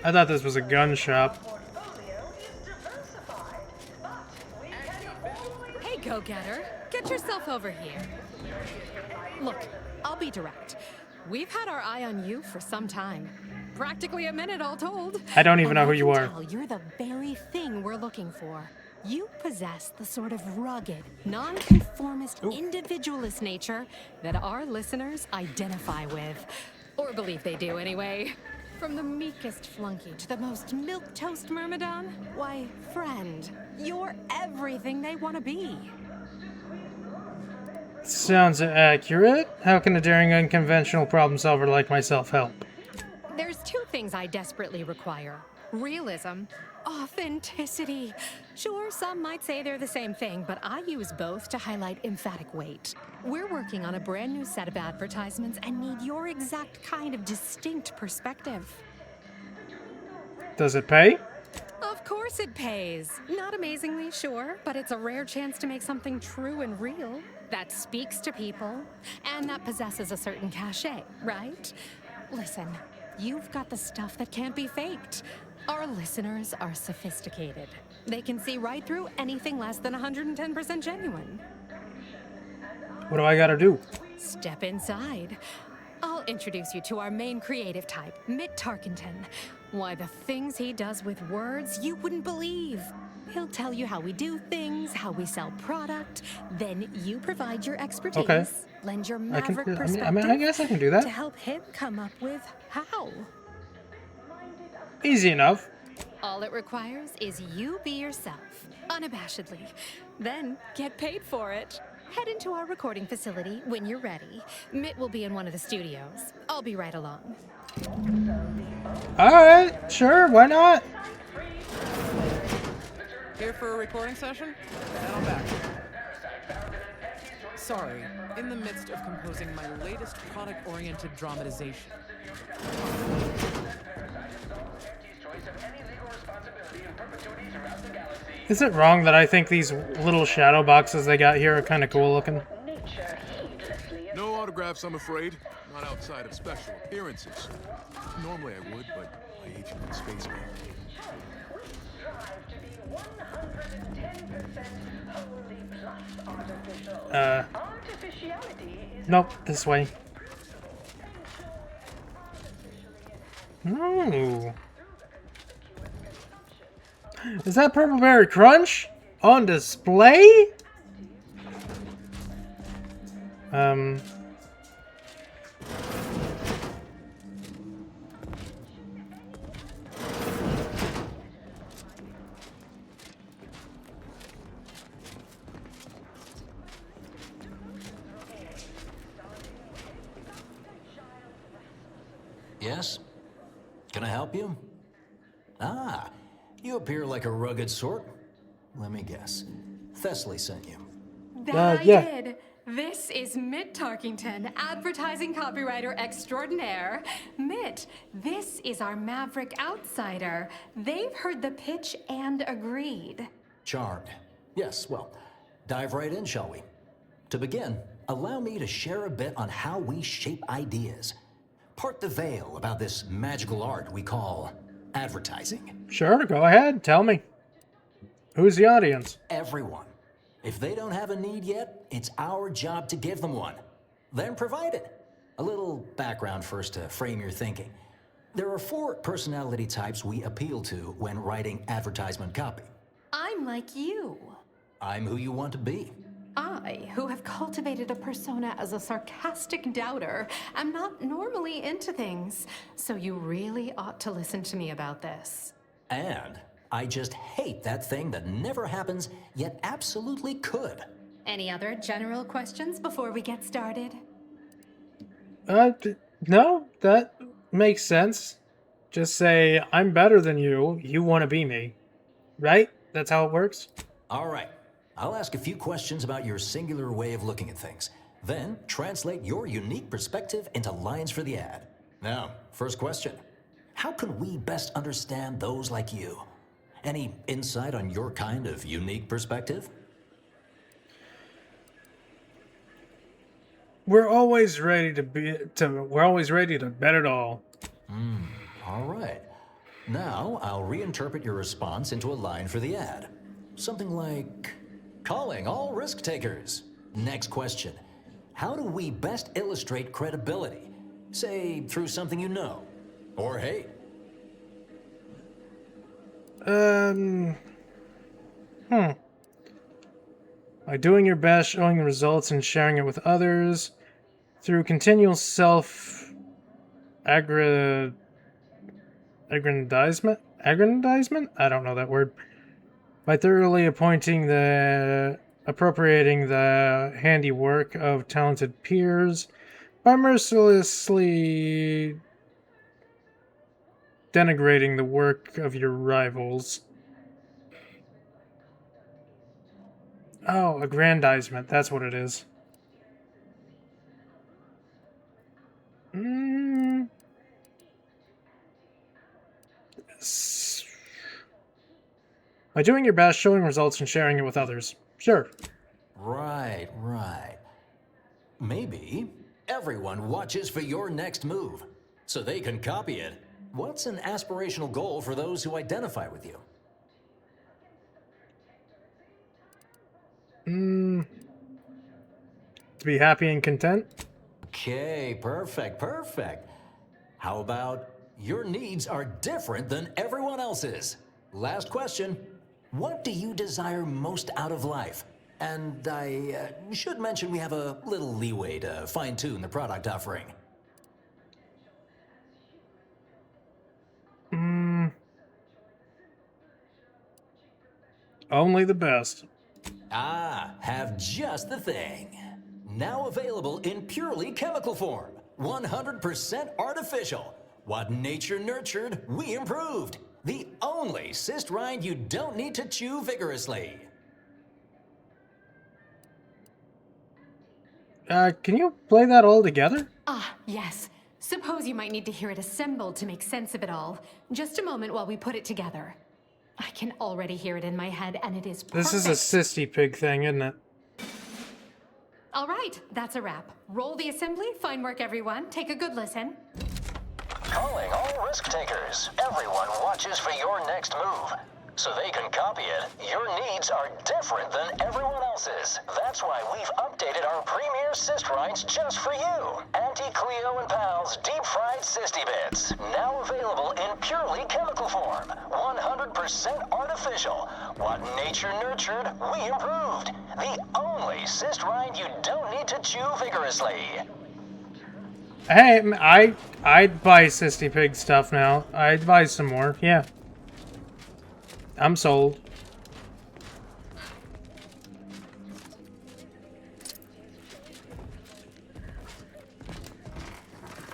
[SPEAKER 1] I thought this was a gun shop.
[SPEAKER 26] Hey, go-getter. Get yourself over here. Look, I'll be direct. We've had our eye on you for some time. Practically a minute, all told.
[SPEAKER 1] I don't even know who
[SPEAKER 26] And I
[SPEAKER 1] you
[SPEAKER 26] can
[SPEAKER 1] are.
[SPEAKER 26] tell you're the very thing we're looking for. You possess the sort of rugged, non-conformist, individualist nature that our listeners identify with. Or believe they do, anyway. From the meekest flunky to the most milquetoast myrmidon, why, friend, you're everything they want to be.
[SPEAKER 1] Sounds accurate. How can a daring, unconventional problem solver like myself help?
[SPEAKER 26] There's 2 things I desperately require. Realism, authenticity. Sure, some might say they're the same thing, but I use both to highlight emphatic weight. We're working on a brand new set of advertisements and need your exact kind of distinct perspective.
[SPEAKER 1] Does it pay?
[SPEAKER 26] Of course it pays. Not amazingly, sure, but it's a rare chance to make something true and real that speaks to people and that possesses a certain cachet, right? Listen, you've got the stuff that can't be faked. Our listeners are sophisticated. They can see right through anything less than 110% genuine.
[SPEAKER 1] What do I gotta do?
[SPEAKER 26] Step inside. I'll introduce you to our main creative type, Mitt Tarkenton. Why, the things he does with words you wouldn't believe. He'll tell you how we do things, how we sell product. Then you provide your expertise,
[SPEAKER 1] Okay.
[SPEAKER 26] lend your
[SPEAKER 1] I can.
[SPEAKER 26] maverick
[SPEAKER 1] I
[SPEAKER 26] perspective
[SPEAKER 1] I guess I can do
[SPEAKER 26] to
[SPEAKER 1] that.
[SPEAKER 26] help him come up with how.
[SPEAKER 1] Easy enough.
[SPEAKER 26] All it requires is you be yourself, unabashedly. Then get paid for it. Head into our recording facility when you're ready. Mitt will be in one of the studios. I'll be right along.
[SPEAKER 1] Alright, sure, why not?
[SPEAKER 7] Here for a recording session? Then I'm back. Sorry, in the midst of composing my latest product-oriented dramatization.
[SPEAKER 1] Is it wrong that I think these little shadow boxes they got here are kind of cool looking?
[SPEAKER 20] No autographs, I'm afraid. Not outside of special appearances. Normally I would, but my agent in space man.
[SPEAKER 1] Nope, this way. Ooh. Is that Purple Berry Crunch on display?
[SPEAKER 9] Yes? Can I help you? Ah, you appear like a rugged sort. Let me guess. Thessaly sent you.
[SPEAKER 26] That
[SPEAKER 1] yeah.
[SPEAKER 26] I did. This is Mitt Tarkenton, advertising copywriter extraordinaire. Mitt, this is our maverick outsider. They've heard the pitch and agreed.
[SPEAKER 9] Charmed. Yes, well, dive right in, shall we? To begin, allow me to share a bit on how we shape ideas. Part the veil about this magical art we call advertising.
[SPEAKER 1] Sure, go ahead, tell me. Who's the audience?
[SPEAKER 9] Everyone. If they don't have a need yet, it's our job to give them one. Then provide it. A little background first to frame your thinking. There are 4 personality types we appeal to when writing advertisement copy.
[SPEAKER 26] I'm like you.
[SPEAKER 9] I'm who you want to be.
[SPEAKER 26] I, who have cultivated a persona as a sarcastic doubter, am not normally into things. So you really ought to listen to me about this.
[SPEAKER 9] And I just hate that thing that never happens, yet absolutely could.
[SPEAKER 26] Any other general questions before we get started?
[SPEAKER 1] No, that makes sense. Just say, I'm better than you, you want to be me. Right? That's how it works?
[SPEAKER 9] All right. I'll ask a few questions about your singular way of looking at things. Then translate your unique perspective into lines for the ad. Now, first question. How can we best understand those like you? Any insight on your kind of unique perspective?
[SPEAKER 1] We're always ready to bet it all.
[SPEAKER 9] All right. Now, I'll reinterpret your response into a line for the ad. Something like, calling all risk takers. Next question. How do we best illustrate credibility? Say, through something you know, or hate.
[SPEAKER 1] By doing your best, showing the results, and sharing it with others through continual self-aggrandizement? I don't know that word. By thoroughly appropriating the handiwork of talented peers, by mercilessly denigrating the work of your rivals. Oh, aggrandizement. That's what it is. By doing your best, showing results, and sharing it with others. Sure.
[SPEAKER 9] Right. Maybe everyone watches for your next move, so they can copy it. What's an aspirational goal for those who identify with you?
[SPEAKER 1] To be happy and content.
[SPEAKER 9] Okay, perfect. How about your needs are different than everyone else's? Last question. What do you desire most out of life? And I should mention we have a little leeway to fine-tune the product offering.
[SPEAKER 1] Only the best.
[SPEAKER 9] Ah, have just the thing. Now available in purely chemical form. 100% artificial. What nature nurtured, we improved. The only cyst rind you don't need to chew vigorously.
[SPEAKER 1] Can you play that all together?
[SPEAKER 26] Ah, yes. Suppose you might need to hear it assembled to make sense of it all. Just a moment while we put it together. I can already hear it in my head, and it is perfect.
[SPEAKER 1] This is a sissy pig thing, isn't it?
[SPEAKER 26] All right, that's a wrap. Roll the assembly. Fine work, everyone. Take a good listen.
[SPEAKER 9] Calling all risk takers. Everyone watches for your next move. So they can copy it. Your needs are different than everyone else's. That's why we've updated our premier cyst rinds just for you. Auntie Cleo and Pal's deep-fried cysty bits. Now available in purely chemical form. 100% artificial. What nature nurtured, we improved. The only cyst rind you don't need to chew vigorously.
[SPEAKER 1] Hey, I'd buy Cysty Pig stuff now. I'd buy some more, yeah. I'm sold.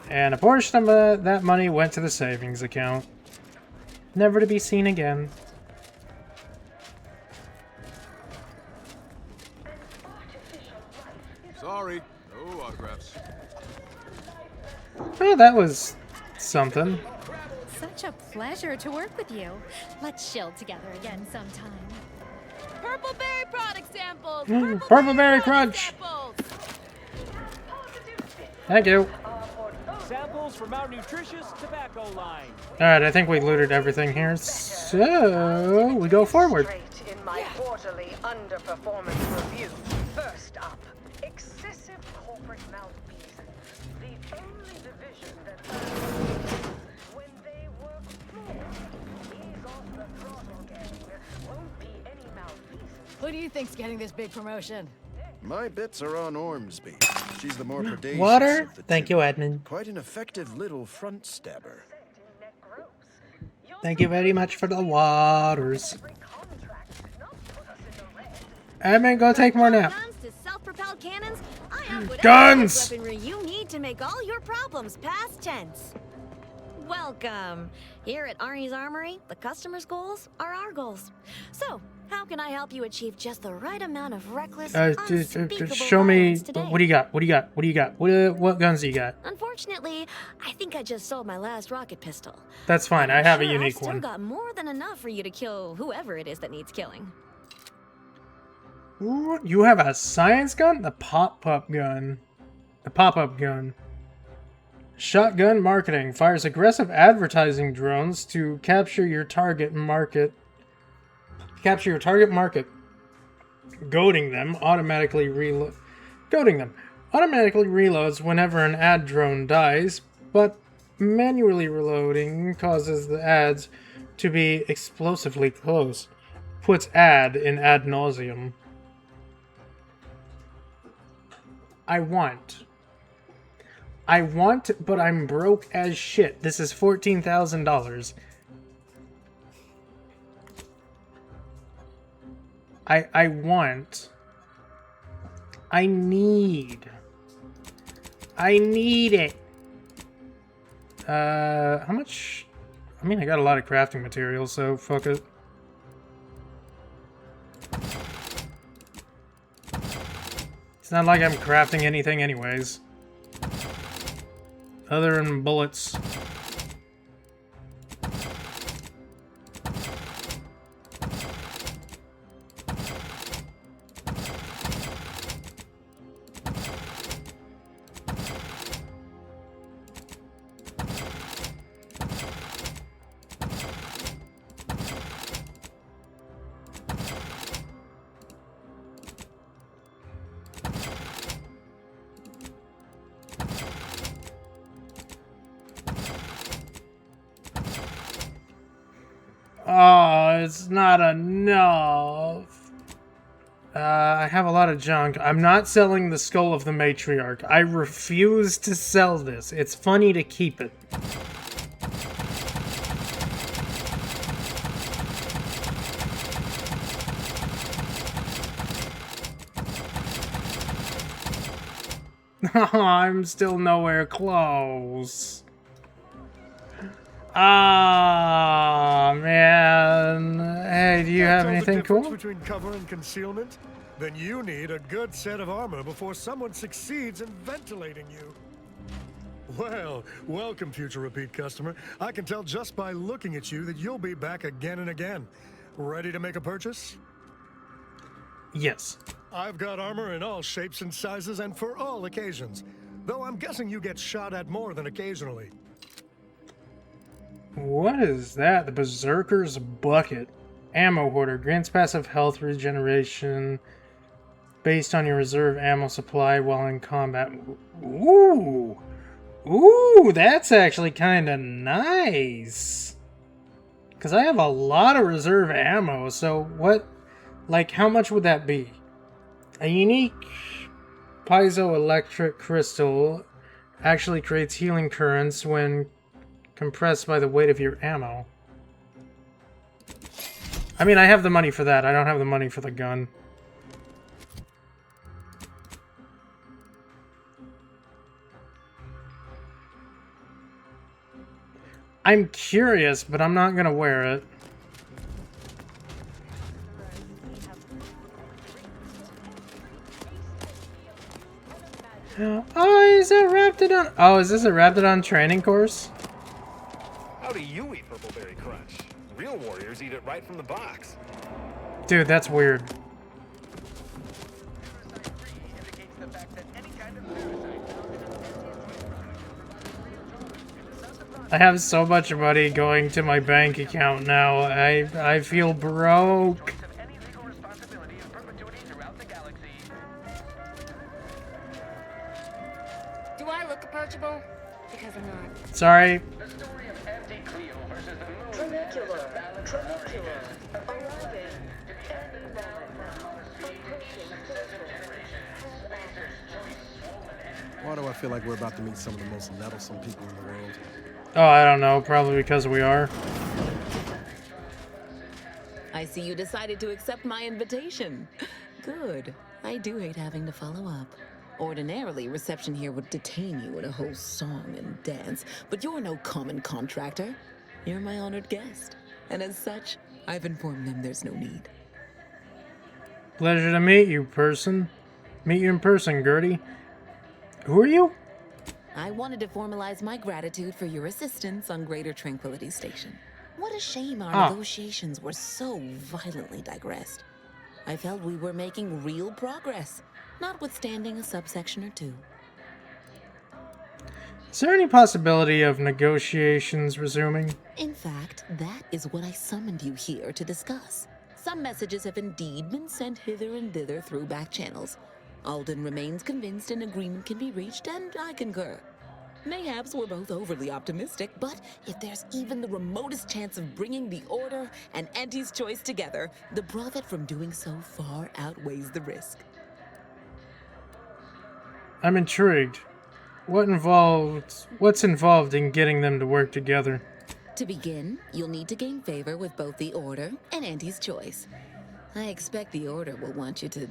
[SPEAKER 1] And a portion of that money went to the savings account. Never to be seen again.
[SPEAKER 20] Sorry, no autographs.
[SPEAKER 1] Oh, that was something.
[SPEAKER 26] Such a pleasure to work with you. Let's chill together again sometime.
[SPEAKER 4] Purple berry product samples!
[SPEAKER 1] Purple berry crunch! Thank you.
[SPEAKER 23] Samples from our nutritious tobacco line.
[SPEAKER 1] Alright, I think we looted everything here, so we go forward.
[SPEAKER 11] In my quarterly underperformance review. First up, excessive corporate mouthpiece. The only division that when they work full. Ease off the throttle, gang. Won't be any mouthpiece.
[SPEAKER 8] Who do you think's getting this big promotion?
[SPEAKER 12] My bets are on Ormsby. She's the more predacious
[SPEAKER 1] Water?
[SPEAKER 12] of the
[SPEAKER 1] Thank
[SPEAKER 12] two.
[SPEAKER 1] you, Edmund.
[SPEAKER 12] Quite an effective little front stabber.
[SPEAKER 1] Thank you very much for the waters. Edmund, go take more nap.
[SPEAKER 4] Guns to self-propelled cannons, I have whatever
[SPEAKER 1] Guns!
[SPEAKER 4] weaponry you need to make all your problems past tense. Welcome. Here at Arnie's Armory, the customer's goals are our goals. So, how can I help you achieve just the right amount of reckless, unspeakable
[SPEAKER 1] show me.
[SPEAKER 4] violence today?
[SPEAKER 1] What do you got? What do you got? What do you got? What guns do you got?
[SPEAKER 4] Unfortunately, I think I just sold my last rocket pistol.
[SPEAKER 1] That's fine. I have a
[SPEAKER 4] Sure,
[SPEAKER 1] unique
[SPEAKER 4] I've still
[SPEAKER 1] one.
[SPEAKER 4] got more than enough for you to kill whoever it is that needs killing.
[SPEAKER 1] Ooh, you have a science gun? The pop-up gun. The pop-up gun. Shotgun marketing fires aggressive advertising drones to capture your target market. Goading them automatically reloads whenever an ad drone dies, but manually reloading causes the ads to be explosively close. Puts ad in ad nauseum. I want, but I'm broke as shit. This is $14,000. I need it. How much? I mean, I got a lot of crafting materials, so fuck it. It's not like I'm crafting anything anyways. Other than bullets. Oh, it's not enough. I have a lot of junk. I'm not selling the skull of the matriarch. I refuse to sell this. It's funny to keep it. I'm still nowhere close. Ah, man. Hey, do you have anything cool?
[SPEAKER 10] Between cover and concealment? Then you need a good set of armor before someone succeeds in ventilating you. Well, welcome, future repeat customer. I can tell just by looking at you that you'll be back again and again. Ready to make a purchase?
[SPEAKER 1] Yes.
[SPEAKER 10] I've got armor in all shapes and sizes and for all occasions. Though I'm guessing you get shot at more than occasionally.
[SPEAKER 1] What is that? The Berserker's Bucket. Ammo hoarder. Grants passive health regeneration based on your reserve ammo supply while in combat. Ooh! Ooh, that's actually kind of nice. Because I have a lot of reserve ammo, so what... Like, how much would that be? A unique piezoelectric crystal actually creates healing currents when compressed by the weight of your ammo. I mean, I have the money for that. I don't have the money for the gun. I'm curious, but I'm not gonna wear it. Oh, is that Raptidon? Oh, is this a Raptidon training course?
[SPEAKER 13] How do you eat Purpleberry Crunch? Real warriors eat it right from the box.
[SPEAKER 1] Dude, that's weird. I have so much money going to my bank account now. I feel broke.
[SPEAKER 17] Do I look approachable? Because I'm not.
[SPEAKER 1] Sorry.
[SPEAKER 12] Why do I feel like we're about to meet some of the most nettlesome people in the world?
[SPEAKER 1] Oh, I don't know. Probably because we are.
[SPEAKER 18] I see you decided to accept my invitation. Good. I do hate having to follow up. Ordinarily, reception here would detain you in a whole song and dance, but you're no common contractor. You're my honored guest. And as such, I've informed them there's no need.
[SPEAKER 1] Pleasure to meet you, person. Meet you in person, Gertie. Who are you?
[SPEAKER 18] I wanted to formalize my gratitude for your assistance on Greater Tranquility Station. What a shame our negotiations were so violently digressed. I felt we were making real progress, notwithstanding a subsection or two.
[SPEAKER 1] Is there any possibility of negotiations resuming?
[SPEAKER 18] In fact, that is what I summoned you here to discuss. Some messages have indeed been sent hither and thither through back channels. Alden remains convinced an agreement can be reached, and I concur. Mayhaps we're both overly optimistic, but if there's even the remotest chance of bringing the Order and Auntie's Choice together, the profit from doing so far outweighs the risk.
[SPEAKER 1] I'm intrigued. What's involved in getting them to work together?
[SPEAKER 18] To begin, you'll need to gain favor with both the Order and Auntie's Choice. I expect the Order will want you to,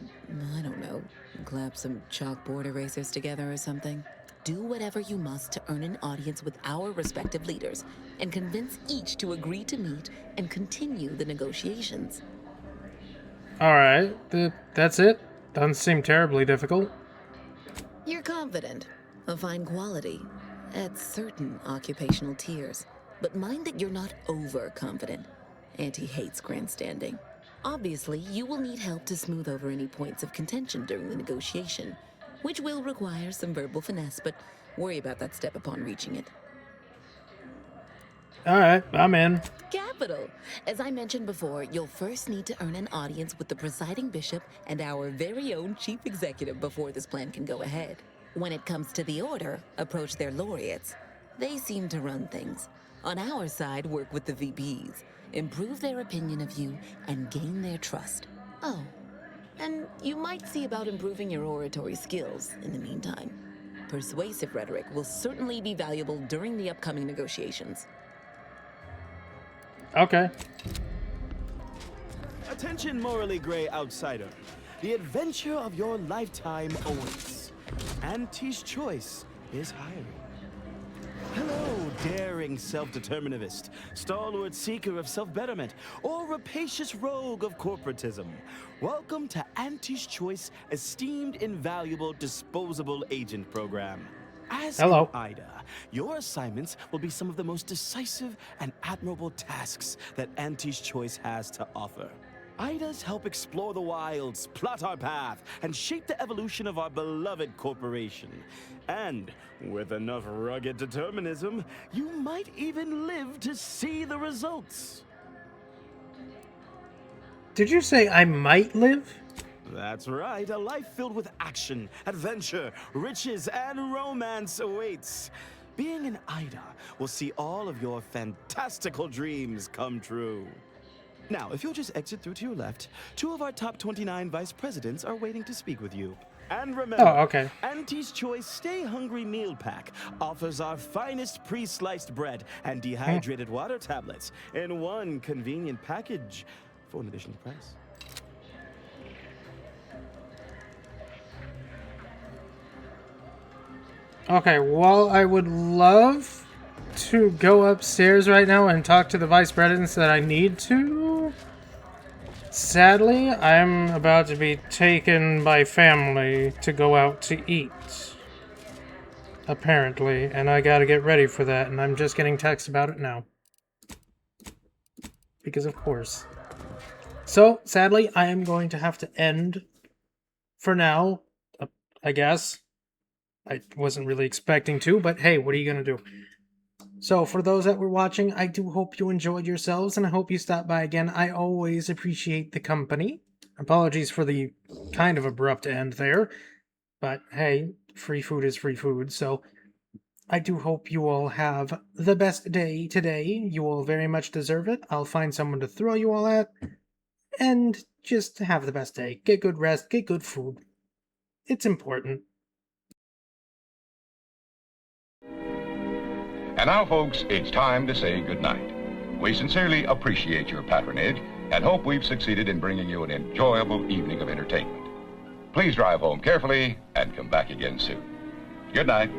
[SPEAKER 18] I don't know, clap some chalkboard erasers together or something. Do whatever you must to earn an audience with our respective leaders and convince each to agree to meet and continue the negotiations.
[SPEAKER 1] Alright, that's it? Doesn't seem terribly difficult.
[SPEAKER 18] You're confident, a fine quality, at certain occupational tiers. But mind that you're not overconfident. Auntie hates grandstanding. Obviously, you will need help to smooth over any points of contention during the negotiation, which will require some verbal finesse, but worry about that step upon reaching it.
[SPEAKER 1] Alright, I'm in.
[SPEAKER 18] Capital! As I mentioned before, you'll first need to earn an audience with the presiding bishop and our very own chief executive before this plan can go ahead. When it comes to the Order, approach their laureates. They seem to run things. On our side, work with the VPs. improve their opinion of you, and gain their trust. Oh, and you might see about improving your oratory skills in the meantime. Persuasive rhetoric will certainly be valuable during the upcoming negotiations.
[SPEAKER 1] Okay.
[SPEAKER 5] Attention, morally gray outsider. The adventure of your lifetime awaits. Auntie's Choice is hiring. Hello, daring self-determinivist, stalwart seeker of self-betterment, or rapacious rogue of corporatism. Welcome to Auntie's Choice Esteemed Invaluable Disposable Agent Program. As in Ida, your assignments will be some of the most decisive and admirable tasks that Auntie's Choice has to offer. Ida's help explore the wilds, plot our path, and shape the evolution of our beloved corporation. And with enough rugged determinism, you might even live to see the results.
[SPEAKER 1] Did you say I might live?
[SPEAKER 5] That's right, a life filled with action, adventure, riches, and romance awaits. Being an Ida will see all of your fantastical dreams come true. Now, if you'll just exit through to your left, 2 of our top 29 vice presidents are waiting to speak with you. And remember, Auntie's Choice Stay Hungry Meal Pack offers our finest pre-sliced bread and dehydrated water tablets in one convenient package for an additional price.
[SPEAKER 1] Okay, well, I would love to go upstairs right now and talk to the vice presidents that I need to. Sadly, I'm about to be taken by family to go out to eat. Apparently, and I gotta get ready for that, and I'm just getting texts about it now. Because of course. So, sadly, I am going to have to end for now, I guess. I wasn't really expecting to, but hey, what are you gonna do? So, for those that were watching, I do hope you enjoyed yourselves, and I hope you stop by again. I always appreciate the company. Apologies for the kind of abrupt end there, but hey, free food is free food, so I do hope you all have the best day today. You all very much deserve it. I'll find someone to throw you all at, and just have the best day. Get good rest, get good food. It's important.
[SPEAKER 6] And now, folks, it's time to say goodnight. We sincerely appreciate your patronage and hope we've succeeded in bringing you an enjoyable evening of entertainment. Please drive home carefully and come back again soon. Good night.